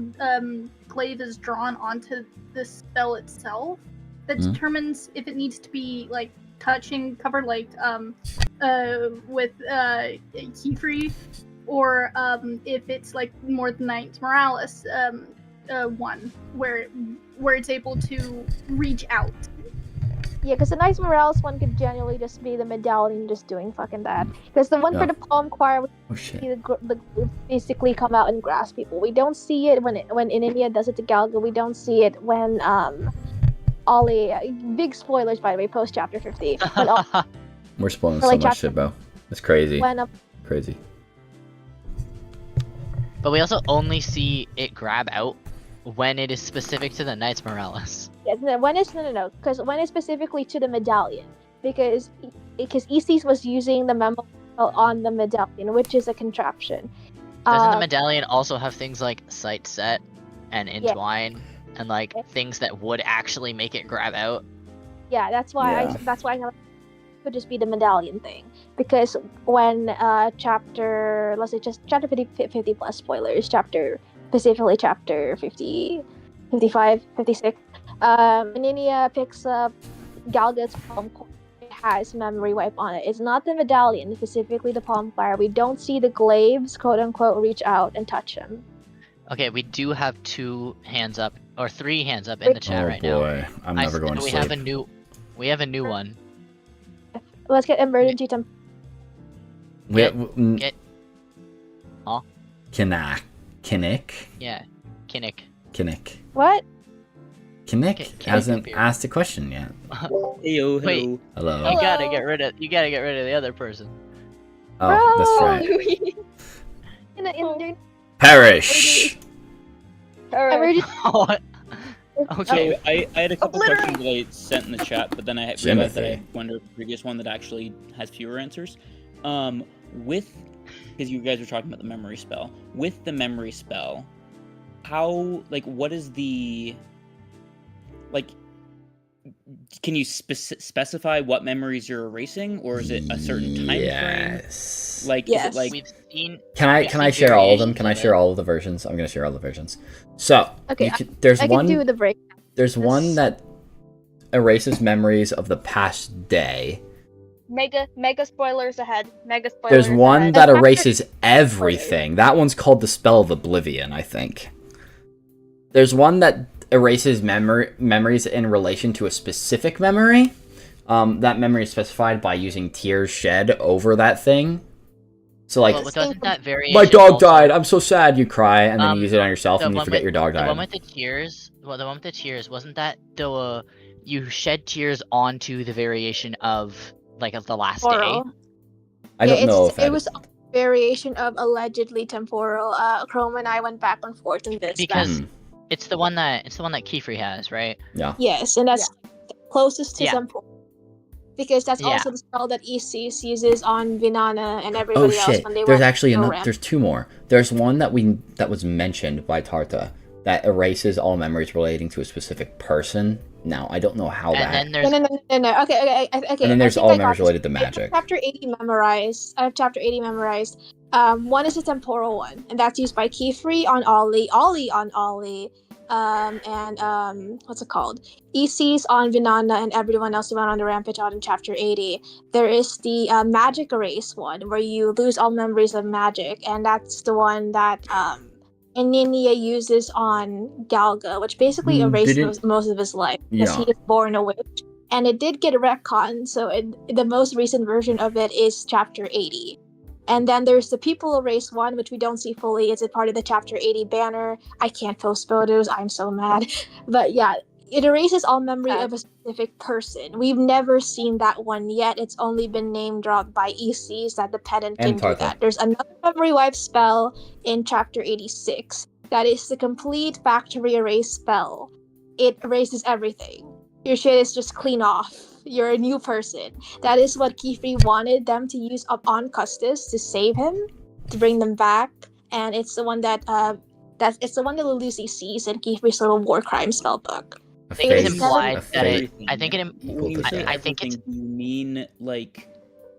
glaive is drawn onto the spell itself that Mhm. determines if it needs to be like touching covered like with key free, or if it's like more than Knights Morales one where it's able to reach out. Yeah, because the Knights Morales one could genuinely just be the medallion just doing fucking that. Because the one Yeah. for the Palm Choir, we Oh shit. see the glaive basically come out and grasp people. We don't see it when Ininia does it to Galga. We don't see it when Ollie. Big spoilers, by the way, post chapter 50. When We're spoiling For, so like, much chapter- shit, bro. It's crazy. when Crazy. But we also only see it grab out when it is specific to the Knights Morales. yes, no, when it's no, because when it's specifically to the medallion, because Isis was using the memo on the medallion, which is a contraption. Doesn't the medallion also have things like sight set and Yeah. entwine and like things that would actually make it grab out? Yeah, that's why Yeah. that's why I could just be the medallion thing, because when chapter, let's say just chapter 50 plus spoilers, specifically chapter 50, 55, 56, Aninia picks up Galga's palm choir. It has memory wipe on it. It's not the medallion, specifically the palm choir. We don't see the glaives, quote unquote, reach out and touch him. Okay, we do have 2 hands up or 3 hands up in the chat Oh right now. boy, I'm never going to we sleep. have a new one. Let's get emergency temp. Get Huh? Kinnick? Yeah. Kinnick. What? Kinnick hasn't asked a question yet. Heyo, Wait. Hello. You gotta get rid of the other person. Oh, that's right. In Perish! emergency. Okay. So I had a couple questions that I sent in the chat, but then I realized that I wondered the previous one that actually has fewer answers. Because you guys were talking about the memory spell. With the memory spell, how, like, what is the, like, can you specify what memories you're erasing, or is it a certain time frame? Like, is it like we've seen? Can I share all of them? Can I share all of the versions? I'm gonna share all the versions. So Okay, there's I one. can do the break. There's one that erases memories of the past day. Mega spoilers ahead. Mega spoilers. There's one ahead. that erases everything. That one's called the Spell of Oblivion, I think. There's one that erases memories in relation to a specific memory. That memory is specified by using tears shed over that thing. So like, Well, doesn't that variation my dog also- died. I'm so sad. You cry, and then you use it on yourself, the and you one forget with- your dog The died. one with the tears. Well, the one with the tears wasn't that the you shed tears onto the variation of like of the last day. Temporal. I don't know if it was a variation of allegedly temporal. Chrome and I went back and forth in this. Because it's the one that Keyfree has, right? Yeah. Yes, and that's closest to Yeah. temporal. Because that's Yeah. also the spell that ECs uses on Vinana and Oh everybody else shit! when they There's were actually another. around. There's two more. There's one that was mentioned by Tarta that erases all memories relating to a specific person. Now I don't know how that. And then No. Okay. And then there's all memories related to magic. Chapter 80 memorized. I have chapter 80 memorized. One is a temporal one, and that's used by Keyfree on Ollie on Ollie, and what's it called? ECs on Vinana and everyone else who went on the Rampage out in chapter 80. There is the magic erase one, where you lose all memories of magic, and that's the one that Eninia uses on Galga, which basically erases most of his life because he Yeah. is born a witch. And it did get a retcon, so the most recent version of it is chapter 80. And then there's the people erase one, which we don't see fully. It's a part of the chapter 80 banner. I can't post photos. I'm so mad. But yeah, it erases all memory of a specific person. We've never seen that one yet. It's only been name dropped by ECs that the pedant can And do Tartha. that. There's another memory wipe spell in chapter 86. That is the complete factory erase spell. It erases everything. Your shit is just clean off. You're a new person. That is what Keyfree wanted them to use up on Custis to save him, to bring them back. And it's the one that it's the one that Lucy sees in Keyfree's little war crime spell book. I think it's implied that it. Everything. I think it. When you say I think it's. everything, you mean like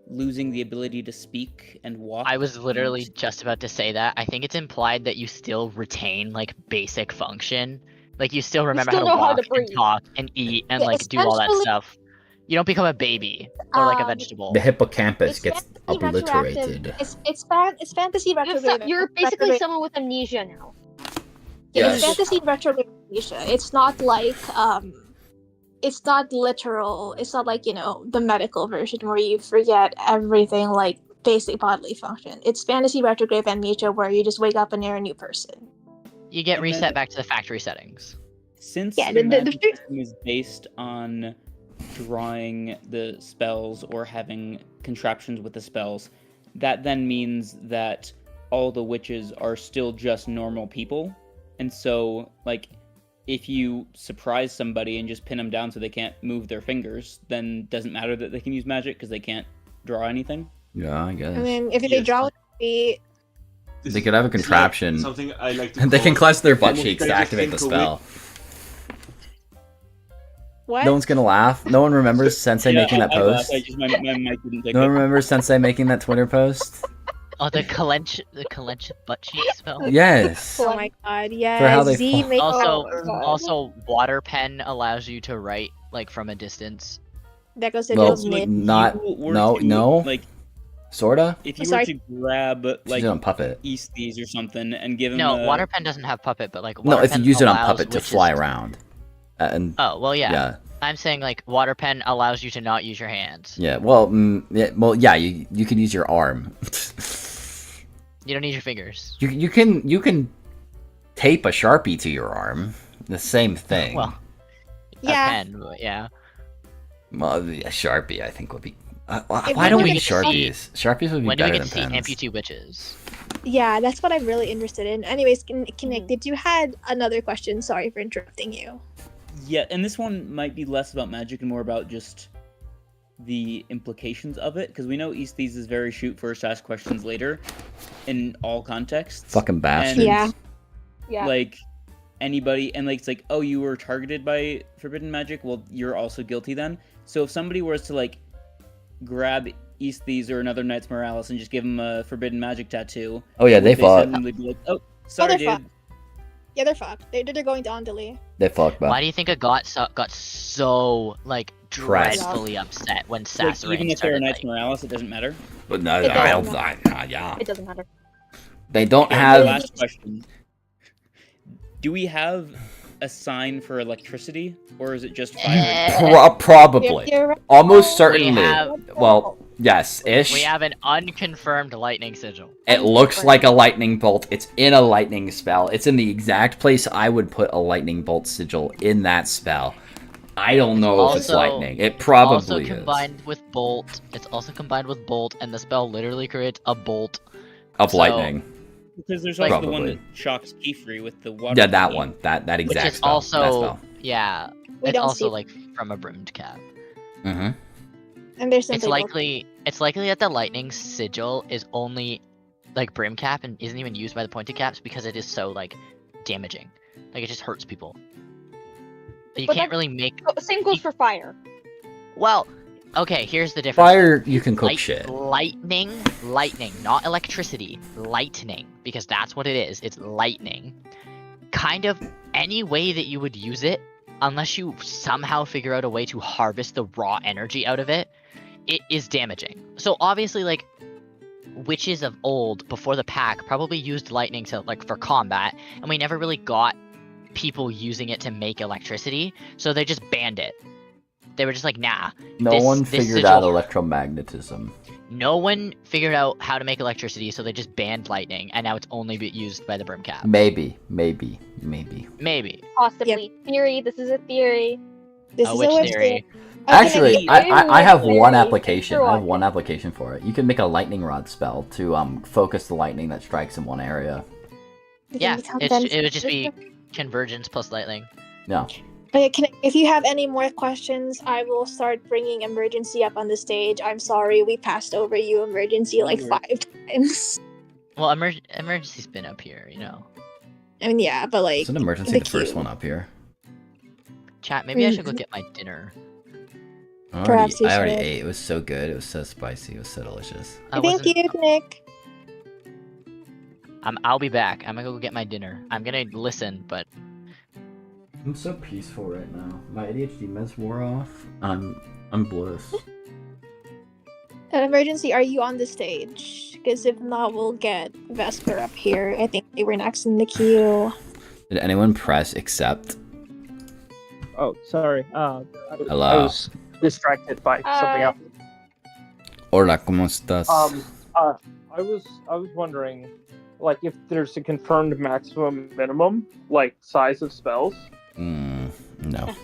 losing the ability to speak and walk? I was literally just about to say that. I think it's implied that you still retain like basic function. Like you still remember still how to know how walk to breathe. and talk and eat and Yeah, like do all that essentially- stuff. You don't become a baby or like a vegetable. The hippocampus It's gets fantasy obliterated. retroactive. It's fantasy retrograde. You're basically someone with amnesia now. Yeah, Yes. it's fantasy retrograde amnesia. It's not like it's not literal. It's not like, the medical version where you forget everything like basic bodily function. It's fantasy retrograde amnesia where you just wake up and you're a new person. You get And then- reset back to the factory settings. Since Yeah, the the magic system is based on drawing the spells or having contraptions with the spells, that then means that all the witches are still just normal people. And so, like, if you surprise somebody and just pin them down so they can't move their fingers, then it doesn't matter that they can use magic because they can't draw anything. Yeah, I guess. I mean, if they draw with the They could have a contraption. Something I like to They can call clench their butt almost cheeks to better activate the think away. spell. what? No one's gonna laugh. No one remembers Sensei Yeah, making that I laughed, post. my mic didn't pick No one up. remembers Sensei making that Twitter post. Oh, the clench butt cheek spell. Yes. Oh my god, yeah. For how they Z fall. make Also, water pen allows you to write like from a distance. that goes to Well, Bill's mid. not. you were No. to, No. Like, Sorta. if you were Sorry. to grab like Use it on Puppet. Easties or something and give him No, a... water pen doesn't have puppet, but like No, water if you pen use it on allows Puppet to witches fly around. And Oh well, yeah. yeah. I'm saying like water pen allows you to not use your hands. Yeah. Well. Yeah. You can use your arm. You don't need your fingers. You can tape a Sharpie to your arm. The same thing. Well, Yeah. a pen, but yeah. Well, a Sharpie I think would be. If Why we don't were we to get see- Sharpies? Sharpies would be When do we better get than to see pens. amputee witches? Yeah, that's what I'm really interested in. Anyways, Connected, you had another question. Sorry for interrupting you. Yeah, and this one might be less about magic and more about just the implications of it, because we know Easties is very shoot first, ask questions later in all contexts. Fucking bastards. Yeah. Yeah. Like, anybody, and like it's like, oh, you were targeted by forbidden magic, well, you're also guilty then. So if somebody was to like grab Aesthes or another Knights Morales and just give them a forbidden magic tattoo, Oh yeah, they fucked. suddenly be like, oh, Oh, sorry, they're dude. fucked. Yeah, they're fucked. They're going to Andalou. They fucked, bro. Why do you think it got so like Pressed. dreadfully upset when Like, Sass even Rain if they're started Knights like, Morales, it doesn't matter. But no, It doesn't yeah. It doesn't matter. They don't Okay, have. last question. Do we have a sign for electricity, or is it just fire? Probably. You're right. Almost certainly. have- Well, yes, ish. we have an unconfirmed lightning sigil. It looks like a lightning bolt. It's in a lightning spell. It's in the exact place I would put a lightning bolt sigil in that spell. I don't know if it's lightning. It probably also is. combined with bolt. It's also combined with bolt, and the spell literally creates a bolt Of So- lightning. Because there's also the one Probably. that shocks Kefri with the water. Yeah, that thingy. one. That which exact is spell. That also spell. yeah. We It's don't also see- like from a brimmed cap. Mm-hmm. And there's It's simply likely that the lightning sigil is only like brim cap and isn't even used by the pointed caps because it is so like damaging. Like it just hurts people. You But can't that- really make Same goes for fire. well. Okay, here's the difference. Fire, you can cook shit. Lightning, not electricity. Lightning, because that's what it is. It's lightning. Kind of any way that you would use it, unless you somehow figure out a way to harvest the raw energy out of it, it is damaging. So obviously, like, witches of old, before the pack, probably used lightning to like for combat, and we never really got people using it to make electricity, so they just banned it. They were just like, nah. No one this figured sigil out electromagnetism. No one figured out how to make electricity, so they just banned lightning, and now it's only used by the brim cap. Maybe. Maybe. Possibly. Theory. This is a theory. This A is witch a witch theory. Actually, I have one application. You're I have welcome. one application for it. You can make a lightning rod spell to focus the lightning that strikes in one area. Yeah, it would just be convergence plus lightning. Yeah. Okay, if you have any more questions, I will start bringing Emergency up on the stage. I'm sorry, we passed over you, Emergency, like 5 times. Well, emergency's been up here, you know. I mean, yeah, but like... It's an emergency the first one up here. Chat, maybe I should go get my dinner. Perhaps you I already should. ate. It was so good. It was so spicy. It was so delicious. Thank you, Nick. I'll be back. I'm gonna go get my dinner. I'm gonna listen, but I'm so peaceful right now. My ADHD meds wore off. I'm bliss. Emergency, are you on the stage? Because if not, we'll get Vesper up here. I think they were next in the queue. Did anyone press accept? Oh, sorry. Hello. I was distracted by something else. Hola, ¿cómo estás? I was wondering, like, if there's a confirmed maximum minimum, like, size of spells. No.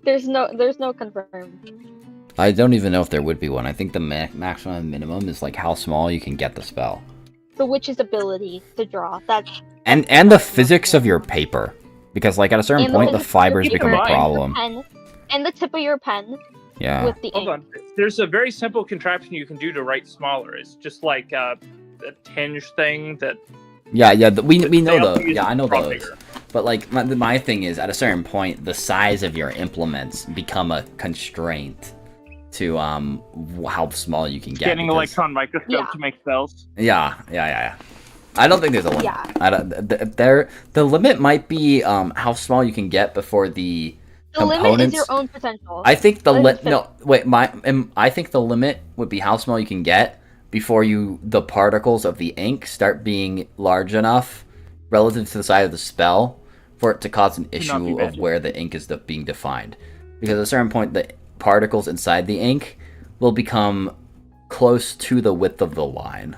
There's no confirmed. I don't even know if there would be one. I think the maximum and minimum is like how small you can get the spell. The witch's ability to draw. That's And the physics of your paper. Because like at a certain and point the fibers tip of become a your problem. pen, and the tip of your pen. Yeah. With the Hold on. There's a very simple contraption you can do to write smaller. It's just like a tinge thing that... Yeah, we know also those. use Yeah, I know draw those. bigger. But like my thing is, at a certain point, the size of your implements become a constraint to how small you can get. Getting because- electron microscope to make spells. Yeah. I don't think there's a limit. Yeah. The limit might be how small you can get before the components. limit is your own potential. I think the I think the limit would be how small you can get before the particles of the ink start being large enough relative to the size of the spell for it to cause an issue of where the ink is being defined. Because at a certain point, the particles inside the ink will become close to the width of the line.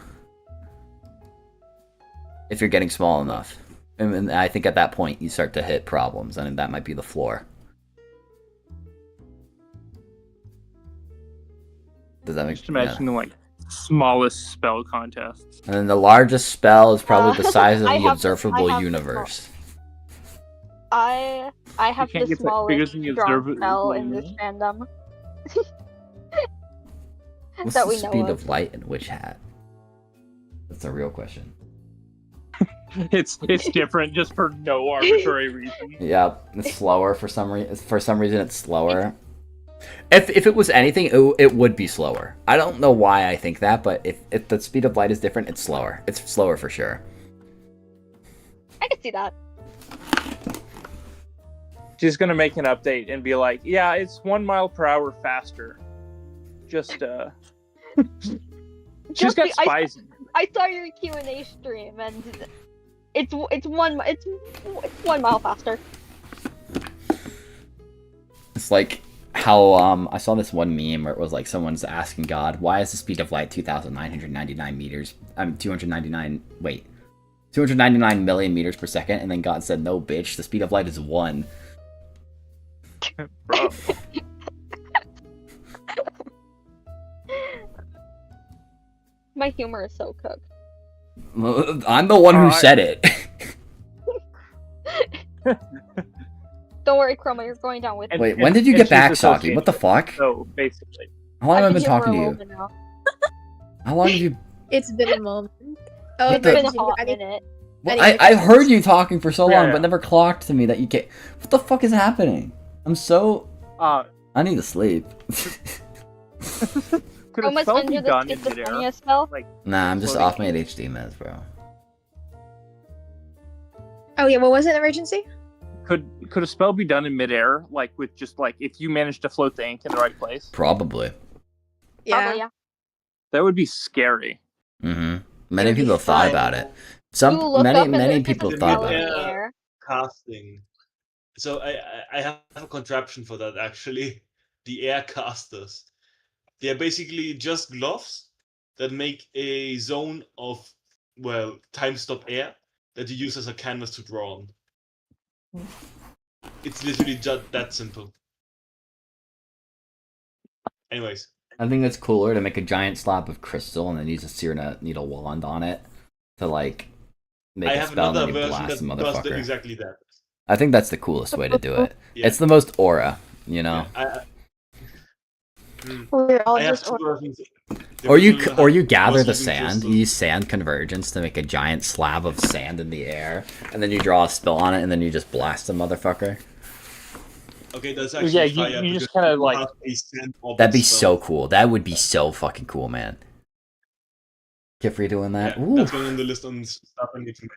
If you're getting small enough. And I think at that point, you start to hit problems, and that might be the floor. Does that make Just imagine the like smallest spell contests. And then the largest spell is probably the size of I the have- observable I have- universe. I have can't the get that bigger smallest than the drawn observable spell in this universe? fandom. What's that the we know speed of. of light in Witch Hat? That's a real question. It's different just for no arbitrary reason. Yep, it's slower for some reason. For some reason, it's slower. If it was anything, it would be slower. I don't know why I think that, but if the speed of light is different, it's slower. It's slower for sure. I can see that. She's gonna make an update and be like, "Yeah, it's 1 mile per hour faster." Just she's got spies. I saw your Q&A stream, and it's 1 mile faster. It's like how I saw this one meme where it was like someone's asking God, why is the speed of light 2,999 meters? 299 million meters per second, and then God said, "No, bitch, the speed of light is 1." Bro. My humor is so cooked. I'm the one who said it. Don't worry, Chroma, you're going down with me. Wait, when did you get back, Soggy? What the fuck? So basically, how long have I been talking to you? How long have you? It's been a moment. Oh, It's been a hot minute. Well, I heard you talking for so long, but never clocked to me that you get. What the fuck is happening? I'm so. I need to sleep. Chroma's under the schizophrenia spell. Nah, I'm just off my ADHD meds, bro. Oh yeah, what was it? Emergency? Could a spell be done in midair, like with just like if you managed to float the ink in the right place? Probably. Yeah. That would be scary. Mm-hmm. Many people thought about it. Many people thought about it. Casting. So I have a contraption for that actually. The air casters. They are basically just gloves that make a zone of time stop air that you use as a canvas to draw on. It's literally just that simple. Anyways. I think it's cooler to make a giant slab of crystal and then use a seer needle wand on it to make a spell and then you blast the motherfucker. Exactly that. I think that's the coolest way to do it. Yeah. It's the most aura, you know. We're all just Or you gather the sand. You use sand convergence to make a giant slab of sand in the air, and then you draw a spell on it, and then you just blast the motherfucker. Okay, that's actually you just kind of like. That'd be so cool. That would be so fucking cool, man. Kifri doing that. Yeah, that's going on the list on stuff I need to make.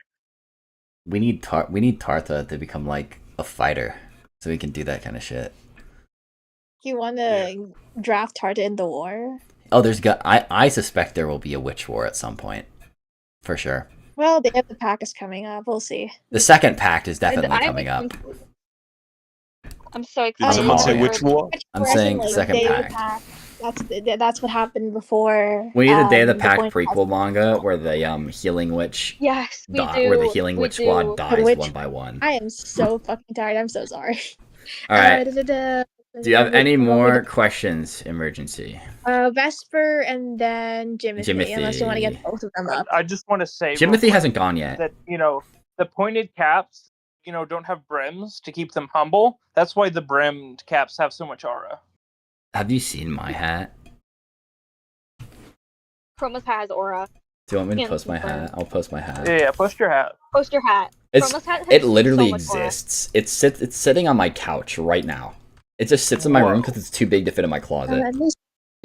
We need Tartha to become like a fighter, so we can do that kind of shit. You want to draft Tarta in the war? Oh, I suspect there will be a witch war at some point, for sure. Well, the pack is coming up. We'll see. The second pact is definitely coming up. I'm so excited. Did someone say witch war? I'm saying second pact. That's what happened before. We need a Day of the Pact prequel manga where the healing witch. Yes, we do. Where the healing witch squad dies one by one. I am so fucking tired. I'm so sorry. All right. Do you have any more questions, Emergency? Vesper and then Jimothy. Unless you want to get both of them up. I just want to say Jimothy hasn't gone yet. That the pointed caps, don't have brims to keep them humble. That's why the brimmed caps have so much aura. Have you seen my hat? Chroma's hat has aura. Do you want me to post my hat? I'll post my hat. Yeah, post your hat. Post your hat. It literally exists. It's sitting on my couch right now. It just sits in my room because it's too big to fit in my closet.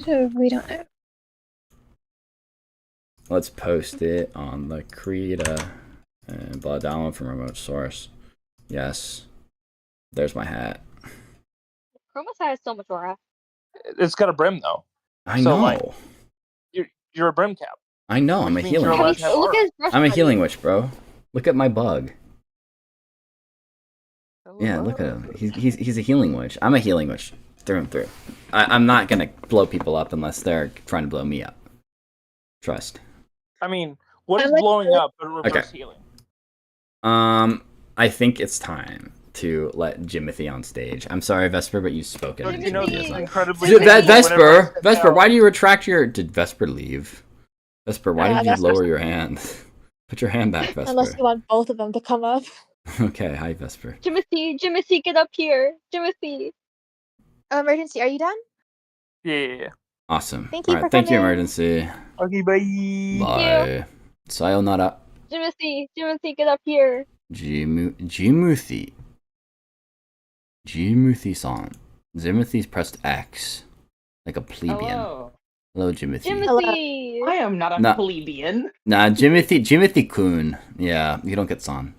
We don't know. Let's post it on the Krita and download from remote source. Yes. There's my hat. Chroma's hat has so much aura. It's got a brim though. I know. You're a brim cap. I know. I'm a healing witch. I'm a healing witch, bro. Look at my bug. Yeah, look at him. He's a healing witch. I'm a healing witch through and through. I'm not gonna blow people up unless they're trying to blow me up. Trust. I mean, what is blowing up but reverse healing? I think it's time to let Jimothy on stage. I'm sorry, Vesper, but you've spoken. Vesper, why do you retract your? Did Vesper leave? Vesper, why did you lower your hand? Put your hand back, Vesper. Unless you want both of them to come up. Okay, hi, Vesper. Jimothy, get up here. Jimothy. Emergency, are you done? Yeah. Awesome. Thank you for coming. Thank you, Emergency. Okay, bye. Bye. Sayonara. Jimothy, get up here. Jimothy. Jimothy-san. Jimothy's pressed X. Like a plebeian. Hello, Jimothy. Jimothy! I am not a plebeian. Nah, Jimothy-kun. Yeah, you don't get son.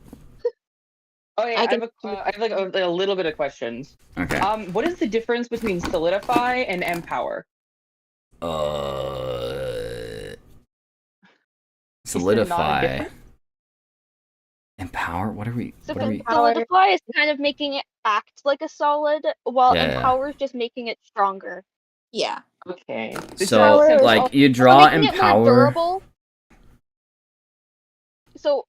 Okay, I have like a little bit of questions. Okay. What is the difference between solidify and empower? Solidify. Empower? What are we? Solidify is kind of making it act like a solid, while Empower is just making it stronger. Yeah. Okay. So, like, you draw Empower. So,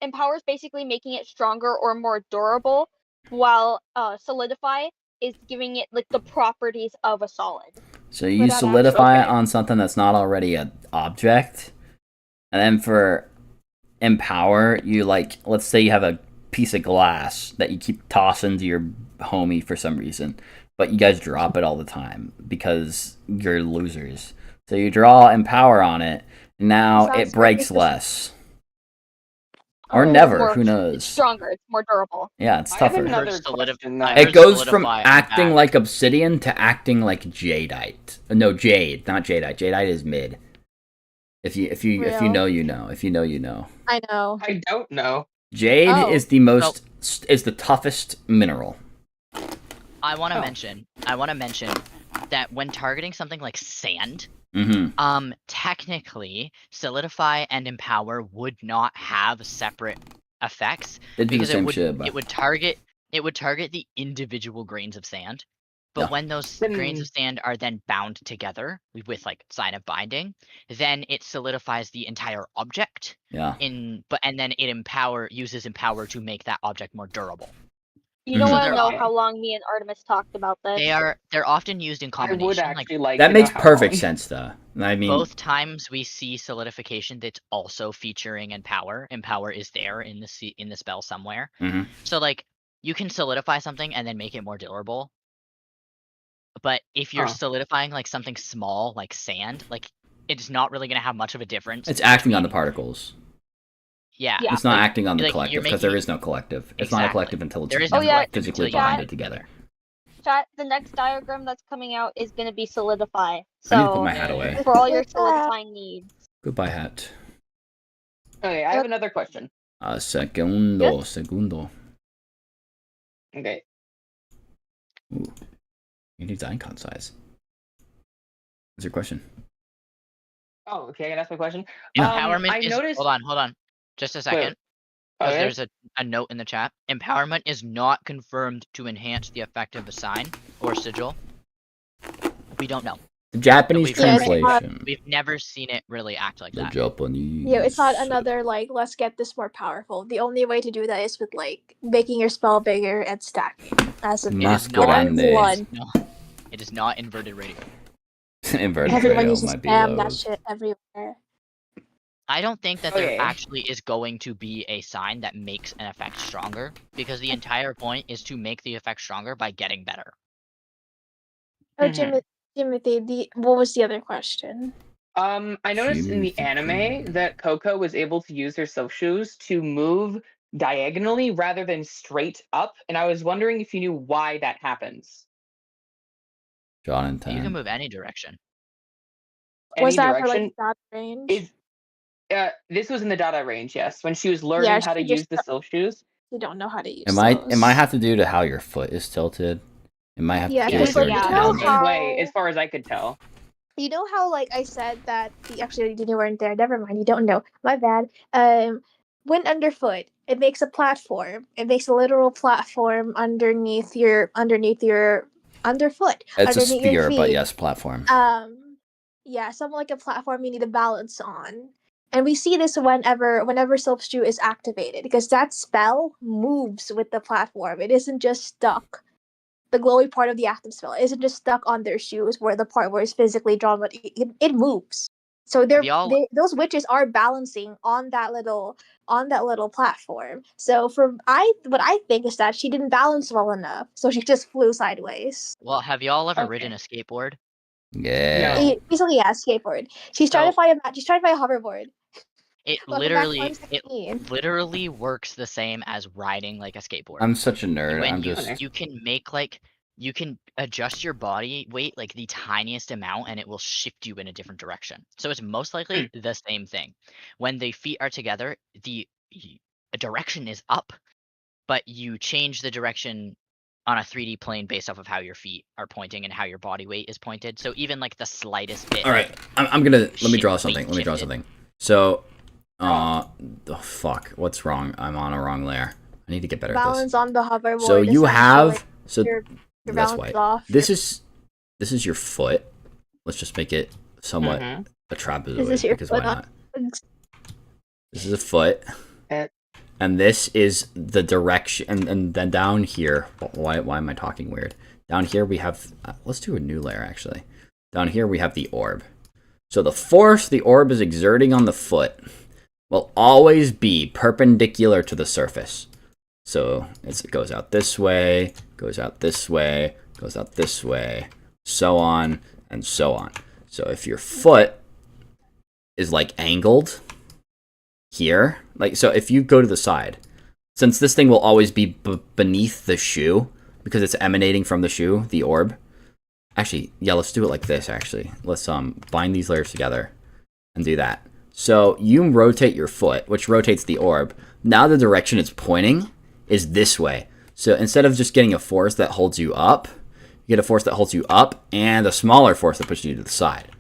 Empower is basically making it stronger or more durable, while Solidify is giving it like the properties of a solid. So you solidify it on something that's not already an object, and then for Empower, you like, let's say you have a piece of glass that you keep tossing to your homie for some reason, but you guys drop it all the time because you're losers. So you draw Empower on it, and now it breaks less. Or never, who knows? It's stronger, it's more durable. Yeah, it's tougher. It It goes from acting like obsidian to acting like jadeite. No, jade, not jadeite. Jadeite is mid. If you know, you know. If you know, you know. I know. I don't know. Jade is the is the toughest mineral. I want to mention that when targeting something like sand, technically Solidify and Empower would not have separate effects because it would target the individual grains of sand. But when those grains of sand are then bound together with like sign of binding, then it solidifies the entire object. Yeah. And then it uses Empower to make that object more durable. You don't want to know how long me and Artemis talked about this. They're often used in combination. I would actually like that makes perfect sense though. I mean, both times we see solidification that's also featuring Empower. Empower is there in the spell somewhere. So like you can solidify something and then make it more durable. But if you're solidifying like something small like sand, like it's not really going to have much of a difference. It's acting on the particles. Yeah. It's not acting on the collective because there is no collective. It's not a collective until it's physically bonded together. Chat, the next diagram that's coming out is going to be Solidify. So, I need to put my hat away. For all your solidifying needs. Goodbye, hat. Okay, I have another question. Segundo. Okay. Ooh. You need icon size. What's your question? Oh, okay, that's my question. Empowerment I noticed... Hold on. Just a second. Because there's a note in the chat. Empowerment is not confirmed to enhance the effect of a sign or sigil. We don't know. The Japanese translation. We've never seen it really act like that. Japanese. Yeah, it's not another like let's get this more powerful. The only way to do that is with like making your spell bigger and stacking as a one. No, it is not inverted radio. Inverted Everyone radio uses might be spam low. that shit everywhere. I don't think that there actually is going to be a sign that makes an effect stronger, because the entire point is to make the effect stronger by getting better. Oh, Timothy, what was the other question? I noticed in the anime that Coco was able to use her silk shoes to move diagonally rather than straight up, and I was wondering if you knew why that happens. John and Tan. You can move any direction. Was that for like dot range? This was in the data range, yes. When she was learning how to use the silk shoes. You don't know how to use those. It might have to do to how your foot is tilted. It might have to do with your way, as far as I could tell. You know how like I said that actually you weren't there. Never mind, you don't know. My bad. When underfoot, it makes a platform. It makes a literal platform underneath your underfoot. It's underneath a sphere, your feet. but yes, platform. Yeah, something like a platform you need to balance on. And we see this whenever Silpstew is activated, because that spell moves with the platform. It isn't just stuck. The glowy part of the active spell isn't just stuck on their shoes, where the part where it's physically drawn, but it moves. So those witches are balancing on that little platform. So what I think is that she didn't balance well enough, so she just flew sideways. Well, have y'all ever ridden a skateboard? Yeah. Easily, yeah, skateboard. She's trying to find a hoverboard. It Welcome back, literally, it 116. literally works the same as riding like a skateboard. I'm such a nerd. When I'm you, just. you can make like, you can adjust your body weight like the tiniest amount and it will shift you in a different direction. So it's most likely the same thing. When the feet are together, the direction is up, but you change the direction on a 3D plane based off of how your feet are pointing and how your body weight is pointed. So even like the slightest bit. All right, I'm gonna let me draw something. Let me draw something. So, oh fuck, what's wrong? I'm on a wrong layer. I need to get better at this. Balance on the hoverboard. So you have your that's balance white. off. This is your foot. Let's just make it somewhat a trapezoid This is your because why foot on- not? This is a foot. And this is the direction, and then down here, why am I talking weird? Down here we have, let's do a new layer actually. Down here we have the orb. So the force the orb is exerting on the foot will always be perpendicular to the surface. So it goes out this way, goes out this way, goes out this way, so on and so on. So if your foot is like angled here, like, so if you go to the side, since this thing will always be beneath the shoe because it's emanating from the shoe, the orb. Actually, yeah, let's do it like this. Actually, let's bind these layers together and do that. So you rotate your foot, which rotates the orb. Now the direction it's pointing is this way. So instead of just getting a force that holds you up, you get a force that holds you up and a smaller force that pushes you to the side.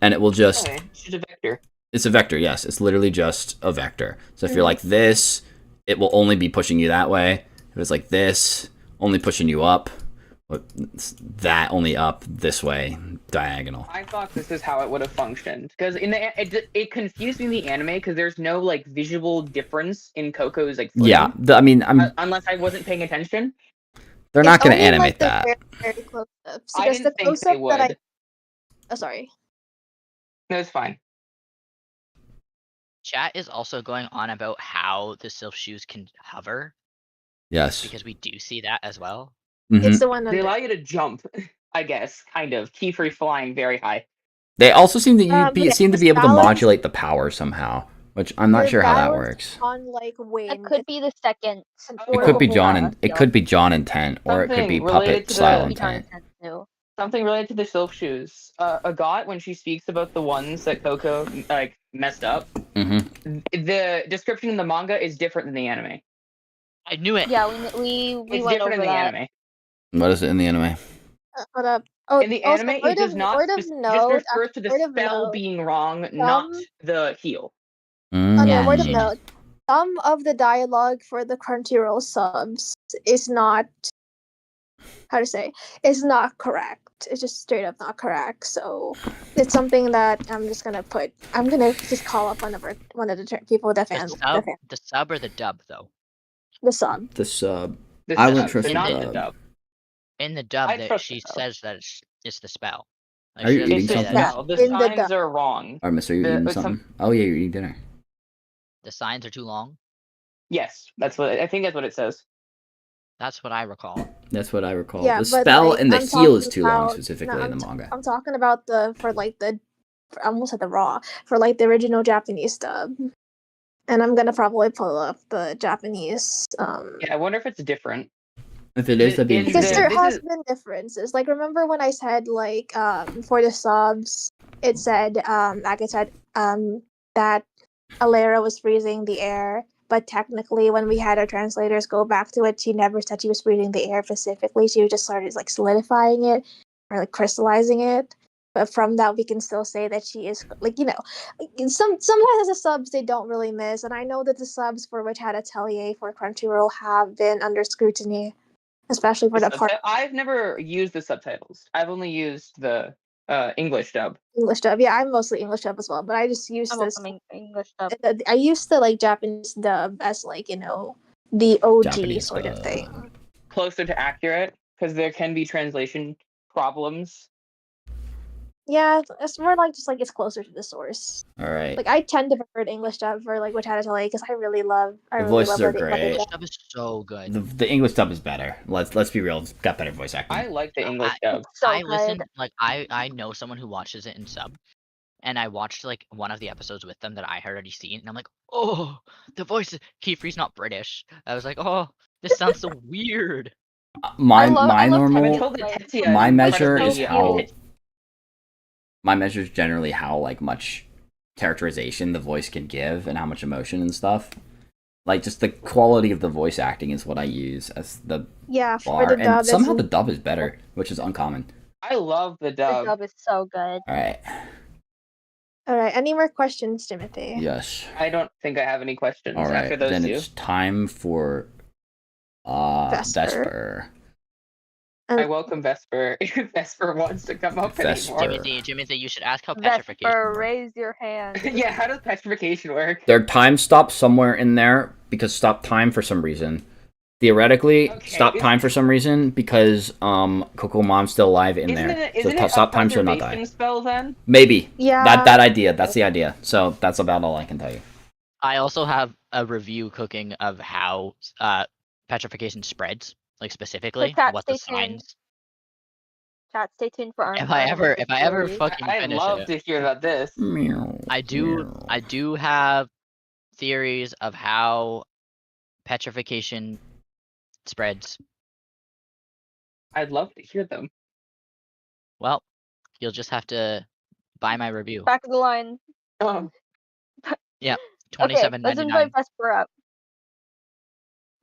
And it will just... Okay, it's just a vector. It's a vector, yes. It's literally just a vector. So if you're like this, it will only be pushing you that way. If it's like this, only pushing you up. That only up this way, diagonal. I thought this is how it would have functioned because in the it confused me in the anime because there's no like visual difference in Coco's like footing, Yeah, I'm unless I wasn't paying attention. They're not going to only, animate like, the that. very, very close-ups. I Because didn't the think they close-up that would. Oh, sorry. No, it's fine. Chat is also going on about how the Sylph shoes can hover. Yes. Because we do see that as well. It's the one They allow you to jump, I guess, kind of. Key free flying very high. They also seem to seem to be able to balance- modulate the power somehow, which I'm not Your sure how that balance works. On like wind. That could be the second. It could be John intent, or it could be Something related puppet to style the- intent. Something related to the Sylph shoes. Agat, when she speaks about the ones that Coco like messed up, Mm-hmm. the description in the manga is different than the anime. I knew it. Yeah, we It's went different over in the that. anime. What is it in the anime? Hold up. Oh, In the also, anime, word it does of- not word of just note, refers to the word of spell note. being wrong, not the heel. Okay, word of Mm. note. Some of the dialogue for the Crunchyroll subs is not, how to say, is not correct. It's just straight up not correct. So it's something that I'm gonna just call up one of the people that fans. The sub or the dub though? The sub. The sub. The I sub, wouldn't trust so the not dub. the dub. In the dub, I that trust she the sub. says that it's the spell. Like, Are she you doesn't eating say something? that No, the In the signs dub. are wrong. Alright, mister, you The- eating some- something? Oh yeah, you're eating dinner. The signs are too long. Yes, that's what I think. That's what it says. That's what I recall. That's what I recall. Yeah, The but, spell like, and the I'm heel is talking too long, about- specifically no, in the manga. I'm talking about I almost said the raw for like the original Japanese dub, and I'm gonna probably pull up the Japanese. Yeah, I wonder if it's different. If it is, that'd be Because interesting. there this has is- been differences. Like remember when I said like for the subs, it said like I said that Alera was freezing the air, but technically when we had our translators go back to it, she never said she was freezing the air specifically. She just started like solidifying it or like crystallizing it. But from that, we can still say that she is like sometimes the subs they don't really miss, and I know that the subs for Witch Hat Atelier for Crunchyroll have been under scrutiny, especially for the part I've never used the subtitles. I've only used the English dub. English dub. Yeah, I'm mostly English dub as well, but I just used I'm this. also English dub. I used the like Japanese dub as like the OG Japanese sort of thing. Closer to accurate because there can be translation problems. Yeah, it's more like just like it's closer to the source. Alright. Like I tend to prefer the English dub for like Witch Hat Atelier because I really love. The voices are what great. they English did. dub is so good. The English dub is better. Let's be real. It's got better voice acting. I like the English dub. So I good. listen, like I know someone who watches it in sub, and I watched like one of the episodes with them that I had already seen, and I'm like, oh, the voice. Kiefer's not British. I was like, oh, this sounds so weird. My measure is generally how like much characterization the voice can give and how much emotion and stuff. Like just the quality of the voice acting is what I use as the bar. For the dub, and somehow the dub is better, which is uncommon. I love the dub. The dub is so good. All right. Any more questions, Timothy? Yes. I don't think I have any questions All right, after those then two. it's time for Vesper. I welcome Vesper. If Vesper wants to come up anymore. Timothy, you should ask how petrification Vesper, raise your hand. Yeah, how does petrification work? Their time stops somewhere in there because stop time for some reason. Theoretically, stop time for some reason because Coco Mom's still alive in there. So stop time should not die. Spell then? Maybe. Yeah. That idea. That's the idea. So that's about all I can tell you. I also have a review cooking of how petrification spreads, like specifically what the signs. Chat, stay tuned for our. If I ever fucking I'd finish love it, to hear about this. I do have theories of how petrification spreads. I'd love to hear them. Well, you'll just have to buy my review. Back of the line. Yeah, Okay, let's $27.99. invite Vesper up.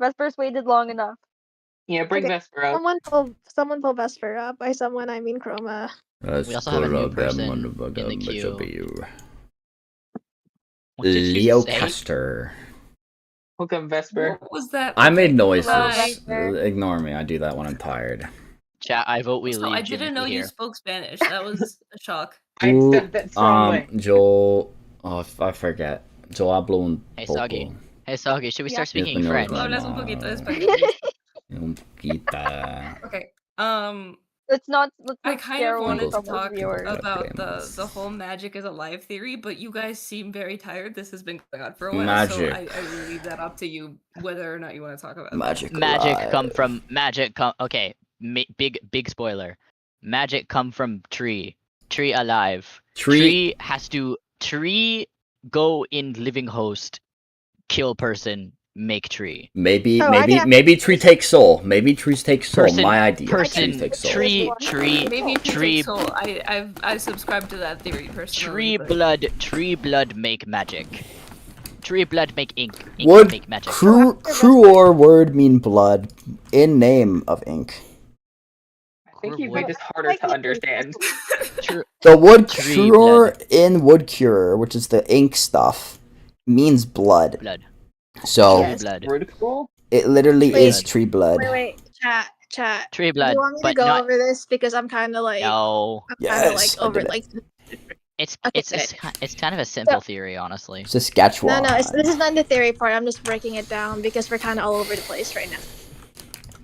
Vesper's waited long enough. Yeah, bring Vesper up. Someone pull Vesper up. By someone, I mean Chroma. We also have a new person in the queue. Leo Custer. Welcome, Vesper. What was that? I made noises. Hi. Ignore me. I do that when I'm tired. Chat, I vote we So leave. I didn't know you spoke Spanish. That was a shock. Joel. Oh, I forget. Yo hablo un Hey, poco. Soggy. Hey, Soggy, should we start speaking Español French? Hablas un poquito de español. Un poquito. Okay. Let's not I kind scare of away wanted to from the talk viewers. about the whole magic is alive theory, but you guys seem very tired. This has been going on for a while, Magic. so I will leave that up to you whether or not you want to talk about Magic. Okay, big spoiler. Magic come from tree. Tree alive. Tree go in living host, kill person, make tree. Maybe tree takes soul. Maybe trees take soul. My idea. Person, trees take soul. tree. Maybe Tree. soul. I subscribe to that theory personally. Tree blood make magic. Tree blood make ink. Ink Would make magic. cruor word mean blood in name of ink? I think you made this harder to understand. The wood Tree cruor in wood curer, which is the ink stuff, means blood. So it literally is tree blood. Wait, chat. Tree blood, Do you want me to but go not- over this because I'm kind of like No. I'm kind of Yes, like I over did it. like. It's kind of a simple theory, honestly. Saskatchewan. No, this is not the theory part. I'm just breaking it down because we're kind of all over the place right now.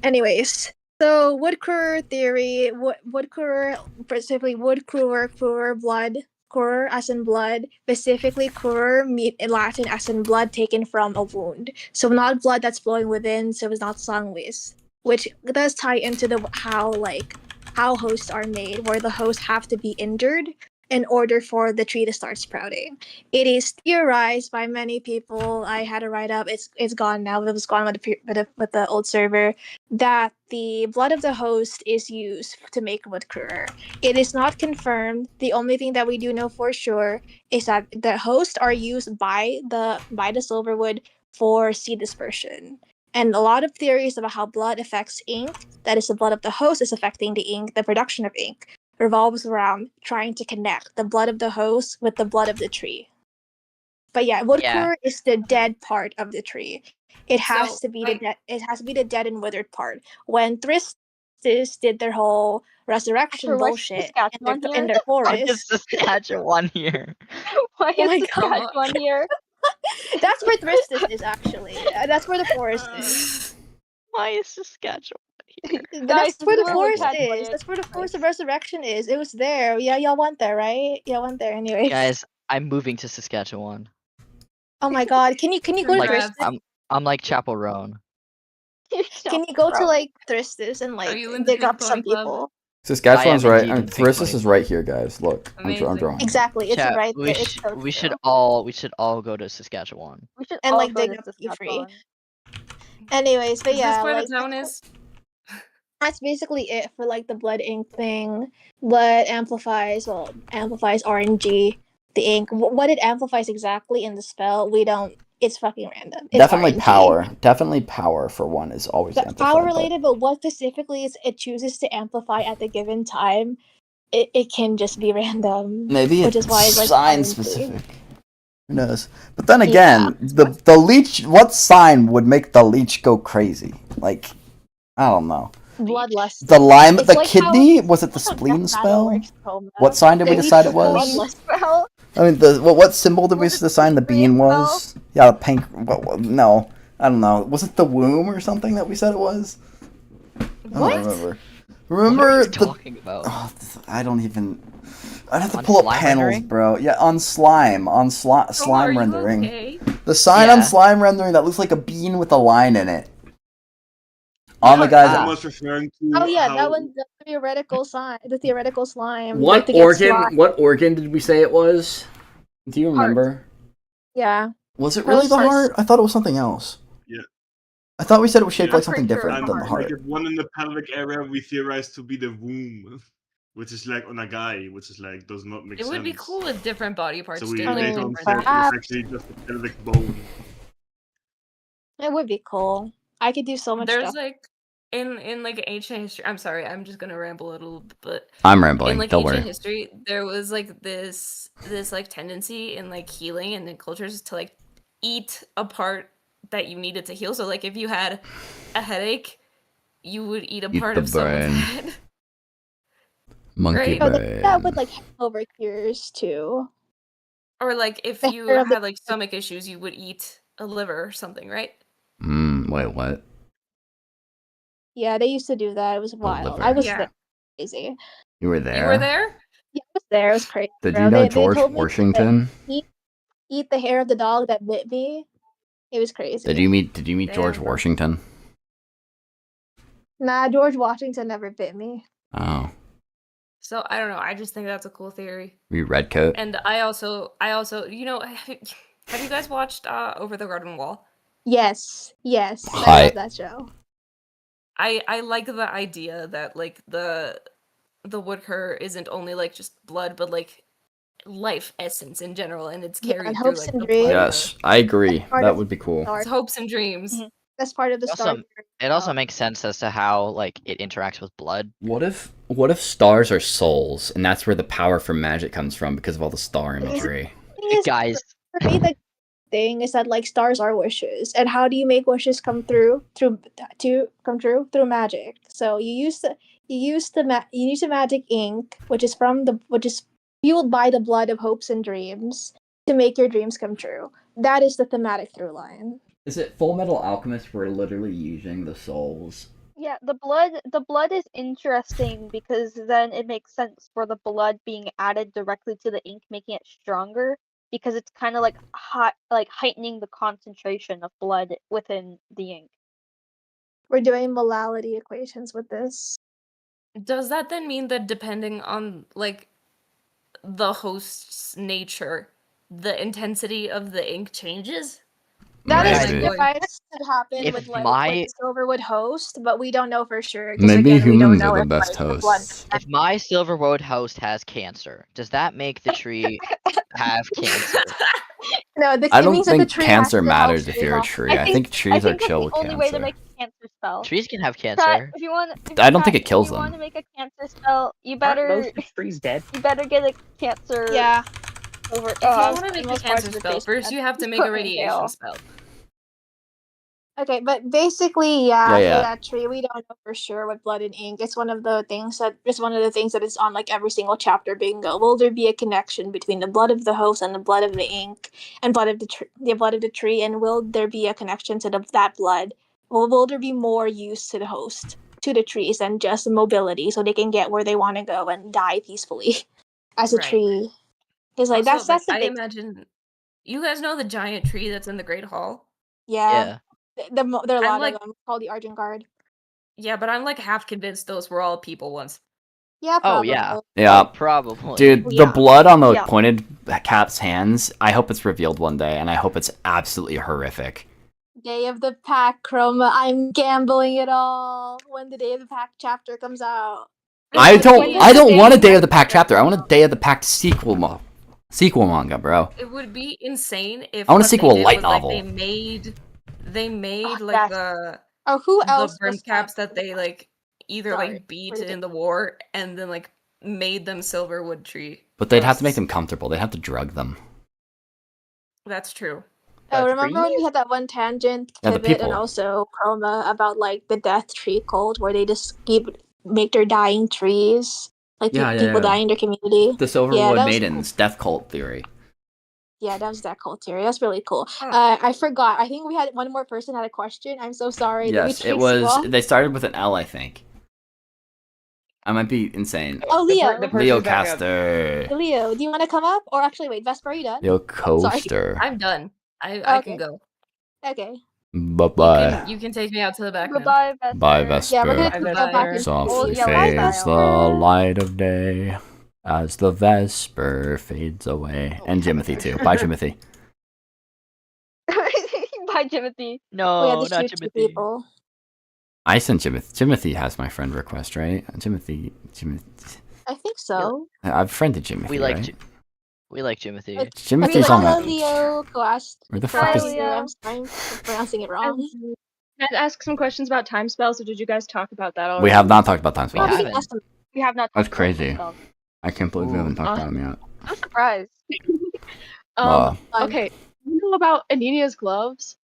Anyways, so wood cruer theory, wood cruer, specifically wood cruer, blood, cruer as in blood, specifically cruer in Latin as in blood taken from a wound. So not blood that's flowing within, so it's not sanguis, which does tie into how hosts are made, where the hosts have to be injured in order for the tree to start sprouting. It is theorized by many people. I had to write up. It's gone now. It was gone with the old server. That the blood of the host is used to make wood cruer. It is not confirmed. The only thing that we do know for sure is that the hosts are used by the silverwood for seed dispersion. And a lot of theories about how blood affects ink, that is the blood of the host is affecting the ink, the production of ink, revolves around trying to connect the blood of the host with the blood of the tree. But yeah, wood cruer is the dead part of the tree. It has to be the dead and withered part. When Thriftis did their whole resurrection bullshit in their forest. Why is Saskatchewan here? Why Oh my is Saskatchewan here? That's where Thriftis is actually. That's where the forest is. Why is Saskatchewan here? That's where the Guys, forest look at is. it. That's where the forest of resurrection is. It was there. Yeah, y'all went there, right? Y'all went there anyway. Guys, I'm moving to Saskatchewan. Oh my god. Can you go to Like, Thriftis? I'm like Chapel Roan. Can you go to like Thriftis and Are like you in the dig up Pink some Pony Club? people? Saskatchewan's I am right. indeed I mean, in pink Thrissus is right here, guys. Look, I'm drawing. Exactly, it's Chat, right we, there. It's sh- perfect. we should all go to Saskatchewan. We should And all like go dig to up key free. Saskatchewan. Anyways, but Is yeah, this where like the town is? that's basically it for like the blood ink thing. Blood amplifies RNG, the ink. What it amplifies exactly in the spell, we don't. It's fucking random. It's Definitely RNG. power. Definitely power for one is always But amplified. power but- related, but what specifically is it chooses to amplify at the given time, it can just be random. Maybe which it's is why it's like sign RNG. specific. Who knows? But then again, the leech. What sign would make the leech go crazy? Like, I don't know. Bloodlust. The lime, It's the like kidney. how- Was it the that's how spleen death spell? battle works, Chroma. What sign did we The decide it leech was? bloodlust spell. I mean, what symbol did we decide the bean was? Yeah, the pink. No, I don't know. Was it the womb or something that we said it was? I don't remember. Remember What are you the? talking about? Oh, I don't even. I'd have to On pull up slime panels, rendering? bro. Yeah, on slime, slime are you rendering. okay? The sign on slime rendering that looks like a bean with a line in it. On the guy's. Almost referring to Oh yeah, how that one, the theoretical sign, the theoretical slime. What to get organ? slime. What organ did we say it was? Do you remember? Yeah. Was it really the heart? I thought it was something else. Yeah. I thought we said it was shaped Yeah. like something different And than the heart. like one in the pelvic area we theorized to be the womb, which is like on a guy, which is like does not make It sense. would be cool if different body parts So we did later on different said it's perhaps. actually just a pelvic bone. It would be cool. I could do so much There's stuff. like in like ancient history. I'm sorry, I'm just gonna ramble a little bit. But I'm rambling, In like don't ancient worry. history, there was like this like tendency in like healing and in cultures to like eat a part that you needed to heal. So like if you had a headache, you would eat a Eat part the of someone's brain. head. Monkey Right. Oh, brain. that would like hangover cures too. Or like if The you hair of the- had like stomach issues, you would eat a liver or something, right? Wait, what? Yeah, they used to do that. It was wild. liver. I was Yeah. there. Crazy. You were there? You were there? Yeah, I was there. It was crazy. Did bro. you know They George told me to, Washington? like, eat the hair of the dog that bit me. It was crazy. Did you meet George Damn. Washington? Nah, George Washington never bit me. Oh, So I don't know. I just think that's a cool theory. were you redcoat? And I also, you know, have you guys watched Over the Garden Wall? Yes, yes. I Hi. love that show. I like the idea that like the woodcur isn't only like just blood, but like life essence in general, and it's Yeah, carried and through hopes like and the dreams. blood. Yes, I agree. Part That of would be cool. Star- It's hopes and dreams. That's part of the Star. It also makes sense as to how like it interacts with blood. What if stars are souls, and that's where the power for magic comes from because of all the star imagery? Guys, For me, the thing is that like stars are wishes, and how do you make wishes come through through magic? So you use the magic ink, which is fueled by the blood of hopes and dreams, to make your dreams come true. That is the thematic through line. Is it Full Metal Alchemist? We're literally using the souls. Yeah, the blood is interesting because then it makes sense for the blood being added directly to the ink, making it stronger because it's kind of like heightening the concentration of blood within the ink. We're doing molality equations with this. Does that then mean that depending on like the host's nature, the intensity of the ink changes? That is Maybe. theorized to happen If with my- Silverwood host, but we don't know for sure. 'cause Maybe again, we don't humans know are the if, best like, the blood- hosts. If my Silverwood host has cancer, does that make the tree have cancer? No, I it don't means that the think tree cancer has to matters help if you're a stave off- tree. I think trees are that's chill the with only way to cancer. make a cancer spell. Trees can have Chat, cancer. if you want, I don't think it kills If you want to them. make a cancer spell, you Aren't better most of trees dead? you better get a cancer. Yeah. Over. If you want to make a most parts cancer of the spell, face first you have to just make put a me in radiation jail. spell. Okay, but basically, yeah, Yeah, for yeah. that tree, we don't know for sure what blood and ink. It's one of the things that is on like every single chapter bingo. Will there be a connection between the blood of the host and the blood of the ink and blood of the blood of the tree? And will there be a connection to that blood? Will there be more use to the host, to the trees, than just mobility, so they can get where they want to go and die peacefully as a Right. tree? Because like Also, that's the I big imagine you guys know the giant tree that's in the Great Hall. yeah. There are a lot like- of them called the Argent Guard. Yeah, but I'm like half convinced those were all people once. Yeah, probably. Oh yeah. Yeah. Probably. Dude, the Yeah. blood on the Yeah. pointed cat's hands, I hope it's revealed one day, and I hope it's absolutely horrific. Day of the Pack, Chroma. I'm gambling it all when the Day of the Pack chapter comes out. I don't want a Day of the Pack chapter. I want a Day of the Pack sequel manga, bro. It would be insane if I want a what sequel they did light was, novel. Like, they made like the who else the brim was caps that they like either Sorry, like beat what is in the war and then like made them silver wood tree. But they'd have to make them comfortable. They'd have to drug them. That's true. Oh, remember when we had that one tangent, Yeah, the Pivot and people. also Chroma, about like the death tree cult where they just make their dying trees, like people dying in their community. The Silverwood Maidens death cult theory. Yeah, that was that cult theory. That's really cool. I forgot. I think we had one more person had a question. I'm so sorry. Did we Yes, chase it you was. off? They started with an L, I think. I might be insane. Oh, Leo. Leo Caster. Leo, do you want to come up? Or actually, wait, Vesper, are you done? Leo Sorry. Coaster. I'm done. I can go. Okay. Bye-bye. You can take me out to the back. Goodbye, Vesper. Bye, Vesper. Yeah, we're gonna go back and Softly yeah, fades the light of day as the Vesper fades away. And Jimothy, too. Bye, Jimothy. Bye, Timothy. No, the not cute two Timothy. people. I sent Jimothy. Jimothy has my friend request, right? Jimothy. I think so. I've friended Jimothy, We like right? we like Timothy. Timothy's on Hello, my... Leo. Where the fuck is... I'm sorry for pronouncing it wrong. Can I ask some questions about time spells, or did you guys talk about that already? We have not talked about time spells. We have not. That's crazy. I can't believe we haven't talked about them yet. I'm surprised. Okay, you know about Aninia's gloves?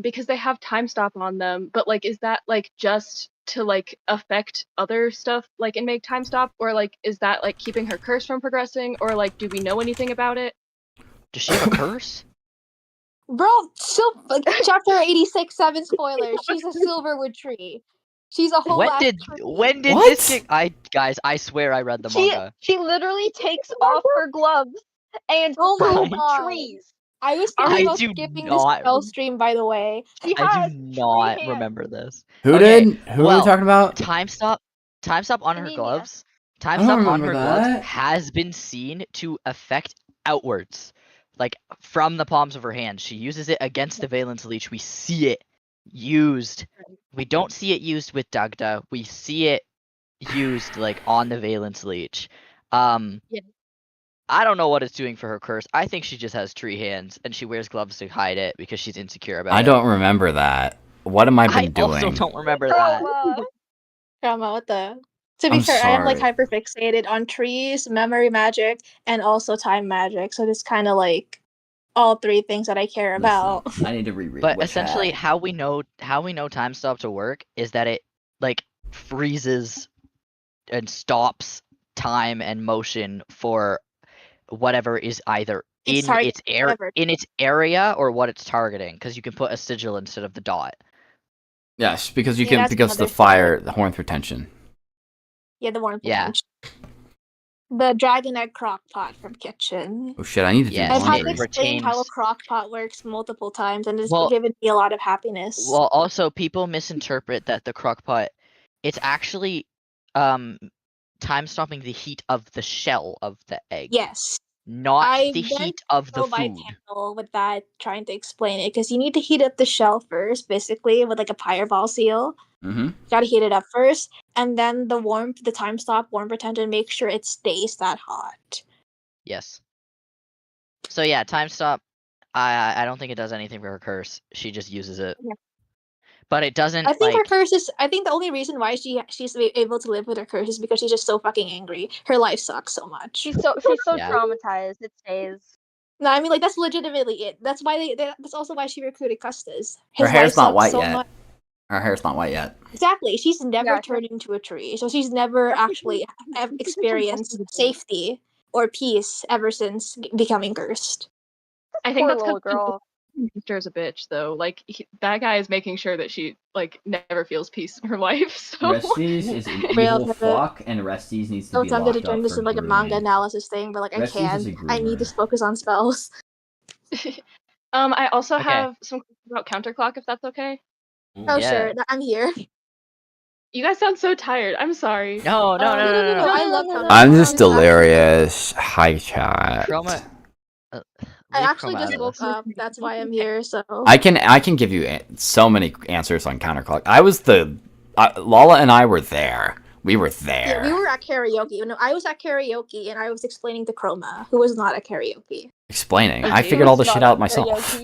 Because they have time stop on them, but like, is that like just to like affect other stuff, like, and make time stop, or like, is that like keeping her curse from progressing, or like, do we know anything about it? Does she have a curse? Bro, chapter 86, 7 spoiler. She's a silverwood tree. She's a whole When ass did tree. this get? I swear I read the manga. She literally takes off her gloves and trees. I was I thinking about do skipping not- this spell stream, by the way. I do not remember this. Who Okay, did? Who are we talking about? Time stop on her gloves. Time I don't stop on her remember gloves that. has been seen to affect outwards, like from the palms of her hands. She uses it against the Valence Leech. We see it used. We don't see it used with Dagda. We see it used like on the Valence Leech. I don't know what it's doing for her curse. I think she just has tree hands and she wears gloves to hide it because she's insecure about it. I don't remember that. What am I been doing? I also don't remember that. Drama, what the? To be I'm fair, I am like sorry. hyper fixated on trees, memory magic, and also time magic. So it's kind of like all three things that I care about. I need to reread. But Witch essentially, Hat. how we know time stop to work is that it like freezes and stops time and motion for whatever is either It's in its whatever. in its area or what it's targeting, because you can put a sigil instead of the dot. Yes, because you Yeah, can that's because the another fire, the horn retention. Yeah, the one. Yeah. The dragon egg crock pot from kitchen. Oh shit! I need to do I've had laundry. to explain how a crock pot works multiple times, and it's Well- given me a lot of happiness. Well, also people misinterpret that the crockpot, it's actually time stopping the heat of the shell of the egg. Yes. Not I the went heat of the through my food. panel with that, trying to explain it, because you need to heat up the shell first, basically, with like a fireball seal. Mm-hmm. Gotta heat it up first, and then the warmth, the time stop, warm retention, make sure it stays that hot. Yes. So yeah, time stop. I don't think it does anything for her curse. She just uses it. Yeah. But it doesn't. I think like, her curse is. I think the only reason why she's able to live with her curse is because she's just so fucking angry. Her life sucks so much. She's so Yeah. traumatized. It stays. No, I mean like that's legitimately it. That's why that's also why she recruited Custis. Her His hair's life not sucks white so yet. much. Her hair's not white yet. Exactly. She's never turned into a tree, so she's never actually experienced safety or peace ever since becoming cursed. I think Poor that's little because girl. Victor is a bitch, though. Like that guy is making sure that she like never feels peace in her life. So Resties is an Real evil pivot. fuck, and Resties needs to So be tempted to locked turn up this for into like a grooming. manga analysis thing, but like I Resties is can't. a I need to groomer. focus on spells. I also Okay. have some questions about counterclock, if that's okay. Oh Yeah. sure, I'm here. You guys sound so tired. I'm sorry. No, I love I'm just delirious. Hi, chat. Chroma. I leave actually Chroma just out of woke this. up. That's why I'm here. So I can give you so many answers on counterclock. Lala and I were there. We were there. yeah, we were at karaoke. You know, I was at karaoke and I was explaining to Chroma, who was not at karaoke. Explaining. Okay. I figured all the shit out myself.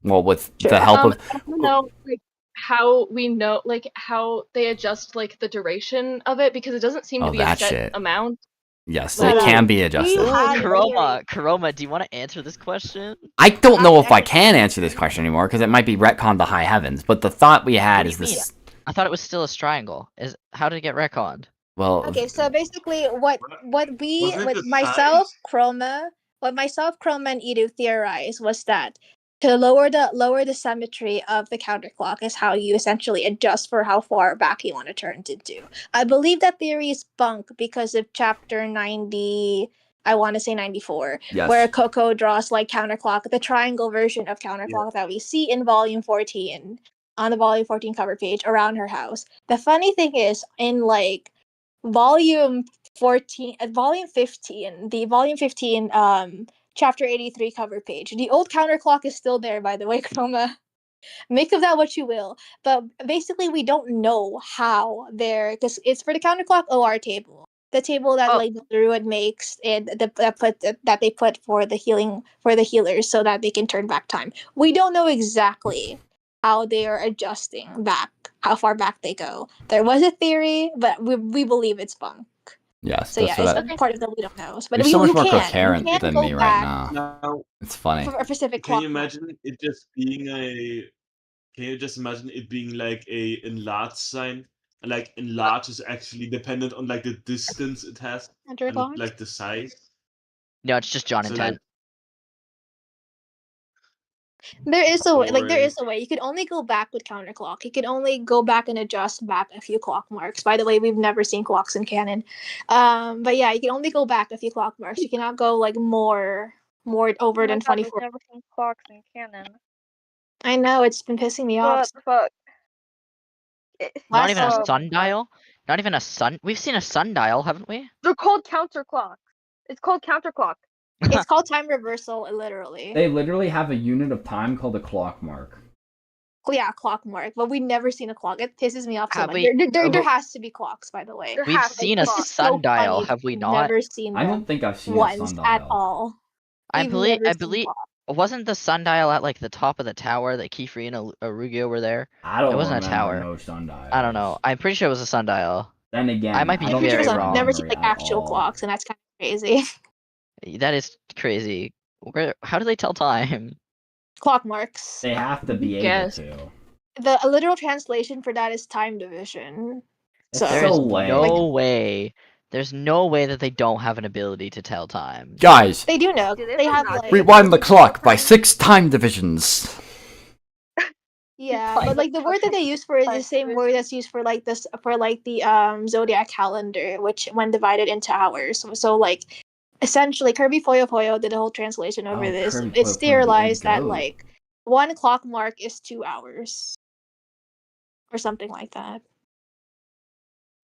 Well, with the help of. I don't know, like, how we know, like, how they adjust, like, the duration of it, because it doesn't seem to Oh, be a that set shit. amount. Yes, Like, it can be adjusted. Chroma, do you want to answer this question? I don't know if I can answer this question anymore because it might be retconned to high heavens. But the thought we had is this. I thought it was still a triangle. How did it get retconned? Well, Okay, so basically, what Wasn't it the myself, Chroma, and Edu theorized was that to lower the symmetry of the counterclock is how you essentially adjust for how far back you want to turn it to. I believe that theory is bunk because of chapter 90. I want to say 94, Yes. where Coco draws like counterclock, the triangle version of counterclock that we see in volume 14 on the volume 14 cover page around her house. The funny thing is, in like volume 14 volume 15, the volume 15 chapter 83 cover page, the old counterclock is still there, by the way. Chroma, make of that what you will, but basically we don't know how they're, because it's for the counterclock OR table, the table that like the druid makes and that they put for the healers so that they can turn back time. We don't know exactly how they are adjusting back, how far back they go. There was a theory, but we believe it's bunk. Yes, So that's yeah, what it's a part of that we don't know. But You're we, so much you more can. coherent You can than go me right back now. It's funny. for a specific Can clock. you imagine it just being a? Can you just imagine it being like a enlarge sign? And like enlarge is actually dependent on like the distance it has and Underclock? like the size. No, it's just John So, and like, 10. There is a way, like there Boring. is a way. You could only go back with counterclock. You could only go back and adjust back a few clock marks. By the way, we've never seen clocks in canon. But yeah, you can only go back a few clock marks. You cannot go like more over than 24. Never seen clocks in canon. I know, it's been pissing me off. What the fuck? Not even a Oh my sundial? Not even a sun? We've seen a sundial, haven't we? They're called counterclock. It's called counterclock. It's called time reversal, literally. They literally have a unit of time called a clock mark. Yeah, clock mark. But we've never seen a clock. It pisses me off so Have much. we- There has to be clocks, by the way. We've seen a This is so sundial, funny. have we We've not? Never seen I them don't think I've seen once a sundial at all. I We've believe. never seen clocks. Wasn't the sundial at like the top of the tower that Keyfree and Arugio were there? I don't It wasn't a remember tower. no sundial. I don't know. I'm pretty sure it was a sundial. Then again, I might be I don't very think wrong. I've never seen like at actual all. clocks, and that's kind of crazy. That is crazy. How do they tell time? Clock marks. They have to be able Guess. to. The literal translation for that is time division. So There's lame. no way. There's no way that they don't have an ability to tell time. Guys, they do know. They have like rewind the clock by 6 time divisions. yeah, but like the word that they use for it is the same word that's used for like this for like the zodiac calendar, which when divided into hours. So like essentially Kirby Foyo Foyo did a whole translation over Oh, this. Kirby It's Foyo Foyo theorized didn't that go. like one clock mark is 2 hours. Or something like that.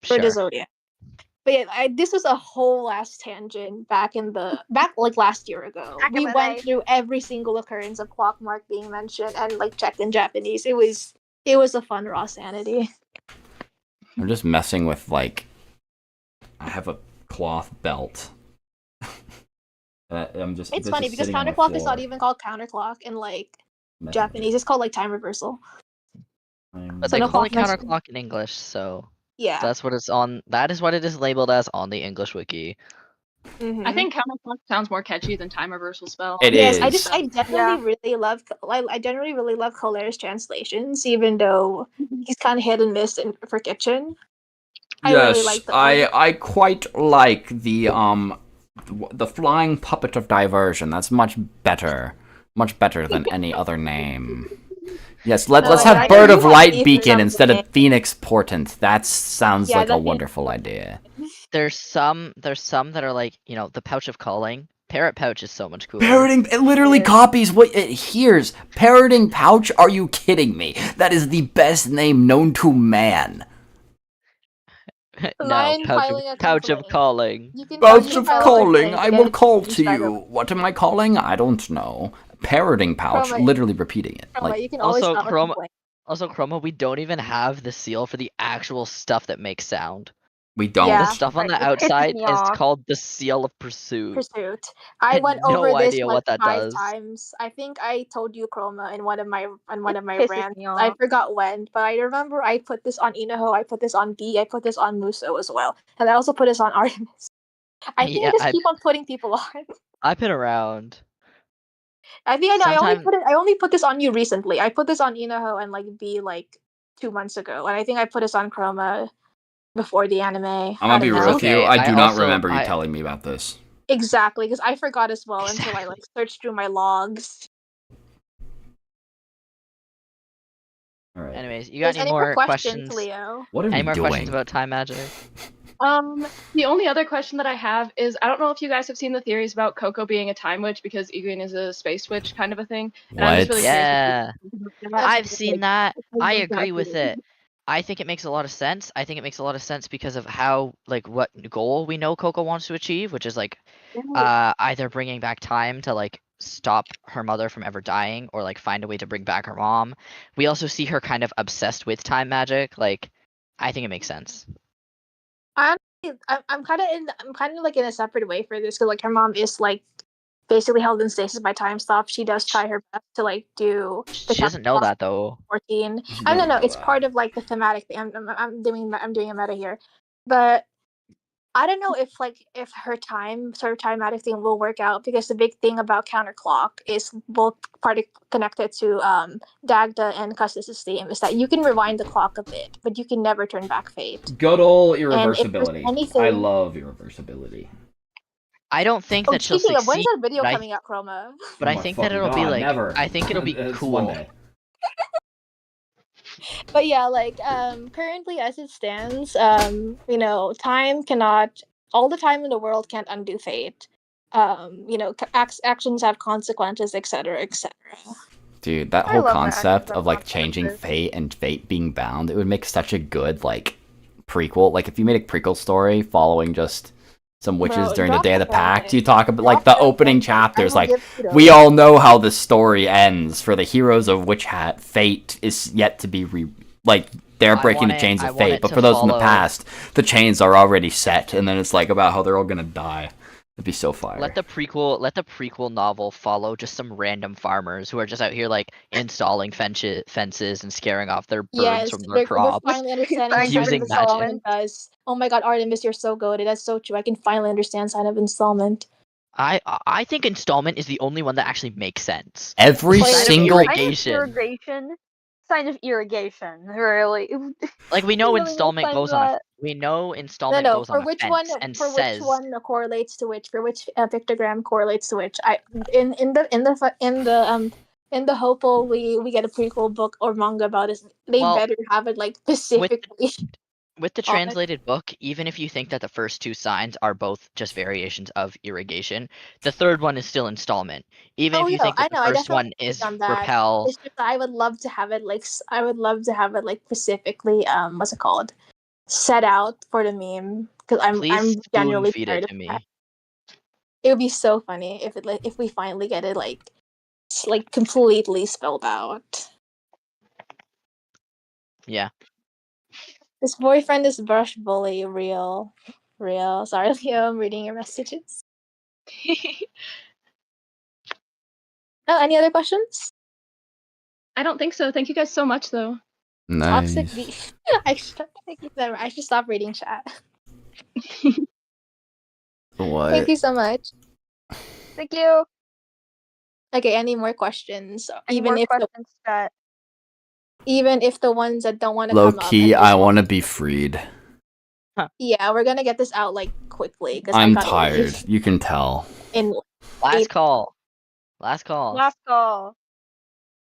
For the Sure. zodiac. But yeah, this was a whole last tangent back like last year ago. Back in We the went day. through every single occurrence of clock mark being mentioned and like checked in Japanese. It was a fun raw sanity. I'm just messing with like. I have a cloth belt. It's this funny is because sitting on the counterclock is not floor. even called counterclock in like Messing Japanese. It's called like time reversal. But So they no call it clock messing. counterclock in English, so Yeah. that's what it's on. That is what it is labeled as on the English wiki. I think counterclock sounds more catchy than time reversal spell. It Yes, is. I generally really love I generally really love Colaire's translations, even though he's kind of hit and miss for kitchen. I really like the I quite like the flying puppet of diversion. That's much better than any other name. Yes, let's I have Bird do of have Light beef with Beacon instead of something. Phoenix Portent. That sounds Yeah, like a that'd be- wonderful idea. There's some that are like, the pouch of calling. Parrot pouch is so much cooler. Parroting, it literally copies what it hears. Parroting Pouch? Are you kidding me? That is the best name known to man. No, Mine pouch filing a of complaint. calling. You can Pouch you of file a calling, complaint I and will it's call to changed you. What am I calling? I don't know. Parroting pouch, Chroma, literally repeating it. Chroma, Like, you can always Also, file a complaint. Chroma, we don't even have the seal for the actual stuff that makes sound. we don't. Yeah. The stuff on Right, the it pisses outside me is off. called the seal of pursuit. Pursuit. I I had went no over this idea like what that 5 does. times. I think I told you, Chroma, in one of my pisses rants. me I off. forgot when, but I remember I put this on Inaho, I put this on B, I put this on Muso as well, and I also put this on Artemis. I think Yeah, I just keep on putting people on. I've been around. I think I know. Sometime- I only put this on you recently. I put this on Inaho and like B like 2 months ago, and I think I put this on Chroma before the anime. I'm gonna be real with you. okay, I do I not also- remember you I- telling me about this. Exactly, because I forgot as well until I like searched through my logs. All right. Anyways, you got There's any more questions? Leo? What are Any we more doing? questions about time magic? The only other question that I have is I don't know if you guys have seen the theories about Coco being a time witch because Iguin is a space witch kind of a thing. And I'm just really Yeah, curious. I've seen that. I like, agree with it. I think it makes a lot of sense. I think it makes a lot of sense because of how, like, what goal we know Coco wants to achieve, which is like, either bringing back time to like stop her mother from ever dying, or like find a way to bring back her mom. We also see her kind of obsessed with time magic. Like, I think it makes sense. I'm kind of like in a separate way for this because like her mom is like basically held in stasis by time stop. She does try her best to like do. She doesn't know that though. 14. She I don't doesn't know. know It's that. part of like the thematic thing. I'm doing a meta here, but I don't know if her time timatic thing will work out because the big thing about counterclock is both party connected to Dagda and Custis' theme is that you can rewind the clock a bit, but you can never turn back fate. Good old And if there's irreversibility. anything- I love irreversibility. I don't think that she'll speaking of, when's succeed. that video but I- coming out, Chroma? But Oh I my think that fucking it'll be God, like. never. I think it'll be It's cool. one day. But yeah, like currently as it stands, time cannot all the time in the world can't undo fate. Actions have consequences, etc., etc. Dude, that I whole love that concept actions of like have changing consequences. fate and fate being bound, it would make such a good like prequel. Like if you made a prequel story following just some witches Bro, during the drop Day of the the Pact, anime. you talk about like the opening chapters, will like give kudos. we all know how the story ends for the heroes of Witch Hat. Fate is yet to be like they're I breaking want the it- chains I of want fate, it but to for those in the follow- past, the chains are already set, and then it's like about how they're all gonna die. It'd be so fire. Let the prequel novel follow just some random farmers who are just out here like installing fences and scaring off their birds Yes, from they're their crops. finally understanding Thank you sign for of the magic. installment does. Oh my god, Artemis, you're so goated. That's so true. I can finally understand sign of installment. I think installment is the only one that actually makes sense. Every Sign of single irrigation. Sign of irrigation, really. Like we know Really installment sign goes on a that. we know installment goes For on a which fence one? and For says which one correlates to which? For which pictogram correlates to which? In the hopeful we get a prequel book or manga about it. They Well, better have it like specifically. with the on it. translated book, even if you think that the first two signs are both just variations of irrigation, the third one is still installment. Even if you think that the I first one definitely is agree on that. repel, It's just that I would love to have it specifically what's it called, set out for the meme because I'm please spoon genuinely feed tired it of to me. that. It would be so funny if we finally get it like completely spelled out. Yeah. This boyfriend is brush bully, real. Sorry, Leo, I'm reading your messages. Oh, any other questions? I don't think so. Thank you guys so much, though. Toxic beef. I should stop reading chat. What? Thank you so much. Thank you. Okay, any more questions? Any more questions, chat? Even if the ones that don't want to Low come up. key, I want to be freed. Yeah, we're gonna get this out like quickly because I'm I gotta tired. leave You can tell. in Last call. Last call. Last call.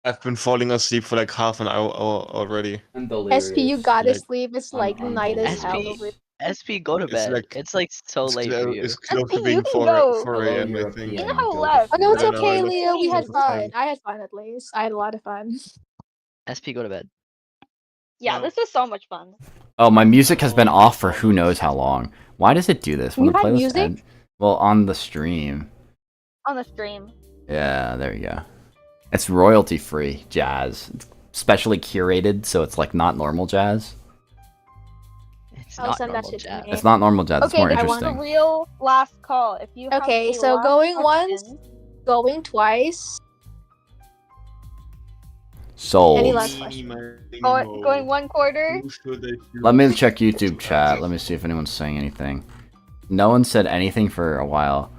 I've been falling asleep for like half an hour already. SP, you gotta Like, sleep. It's like night as hell over. SP, go to It's bed. like- It's like so late for you. It's close to you being can 4 go. 4 a.m. I think. You know how left. Oh no, it's I know, okay, I looked Leo. We had at the time. fun. I had fun at least. I had a lot of fun. SP, go to bed. Yeah, No. this is so much fun. Oh, my music has been off for who knows how long. Why does it do this? When You the had playlist music? ends- Well, on the stream. On the stream. Yeah, there you go. It's royalty free jazz. It's specially curated, so it's like not normal jazz. I'll send that shit to me. It's not normal jazz. It's more I interesting. want the real last call. If you have Okay, a so last going question- once, going twice. Sold. Any last questions? Going 1/4. Let me check YouTube chat. Let me see if anyone's saying anything. No one said anything for a while.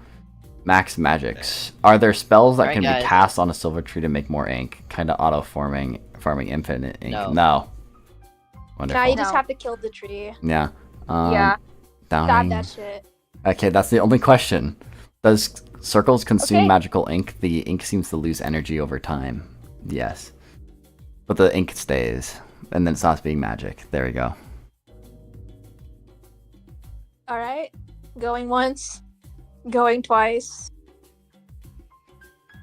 Max Magics. Are there spells that Alright, can guys. be cast on a silver tree to make more ink? Kind of farming infinite ink. No. No. Wonderful. Nah, you just have to kill the tree. Yeah. Yeah. Stab Downing. that shit. Okay, that's the only question. Does circles consume Okay. magical ink? The ink seems to lose energy over time. Yes. But the ink stays, and then it stops being magic. There we go. Alright. Going once. Going twice.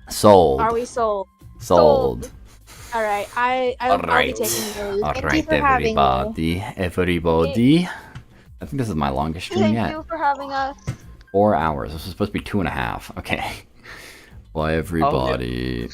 Sold. Are we sold? Sold. Alright, I'll be Alright. taking those. Thank you Alright, for having me. everybody. I think this is my longest stream Thank yet. you for having us. 4 hours. This was supposed to be 2.5. Okay. Bye, everybody.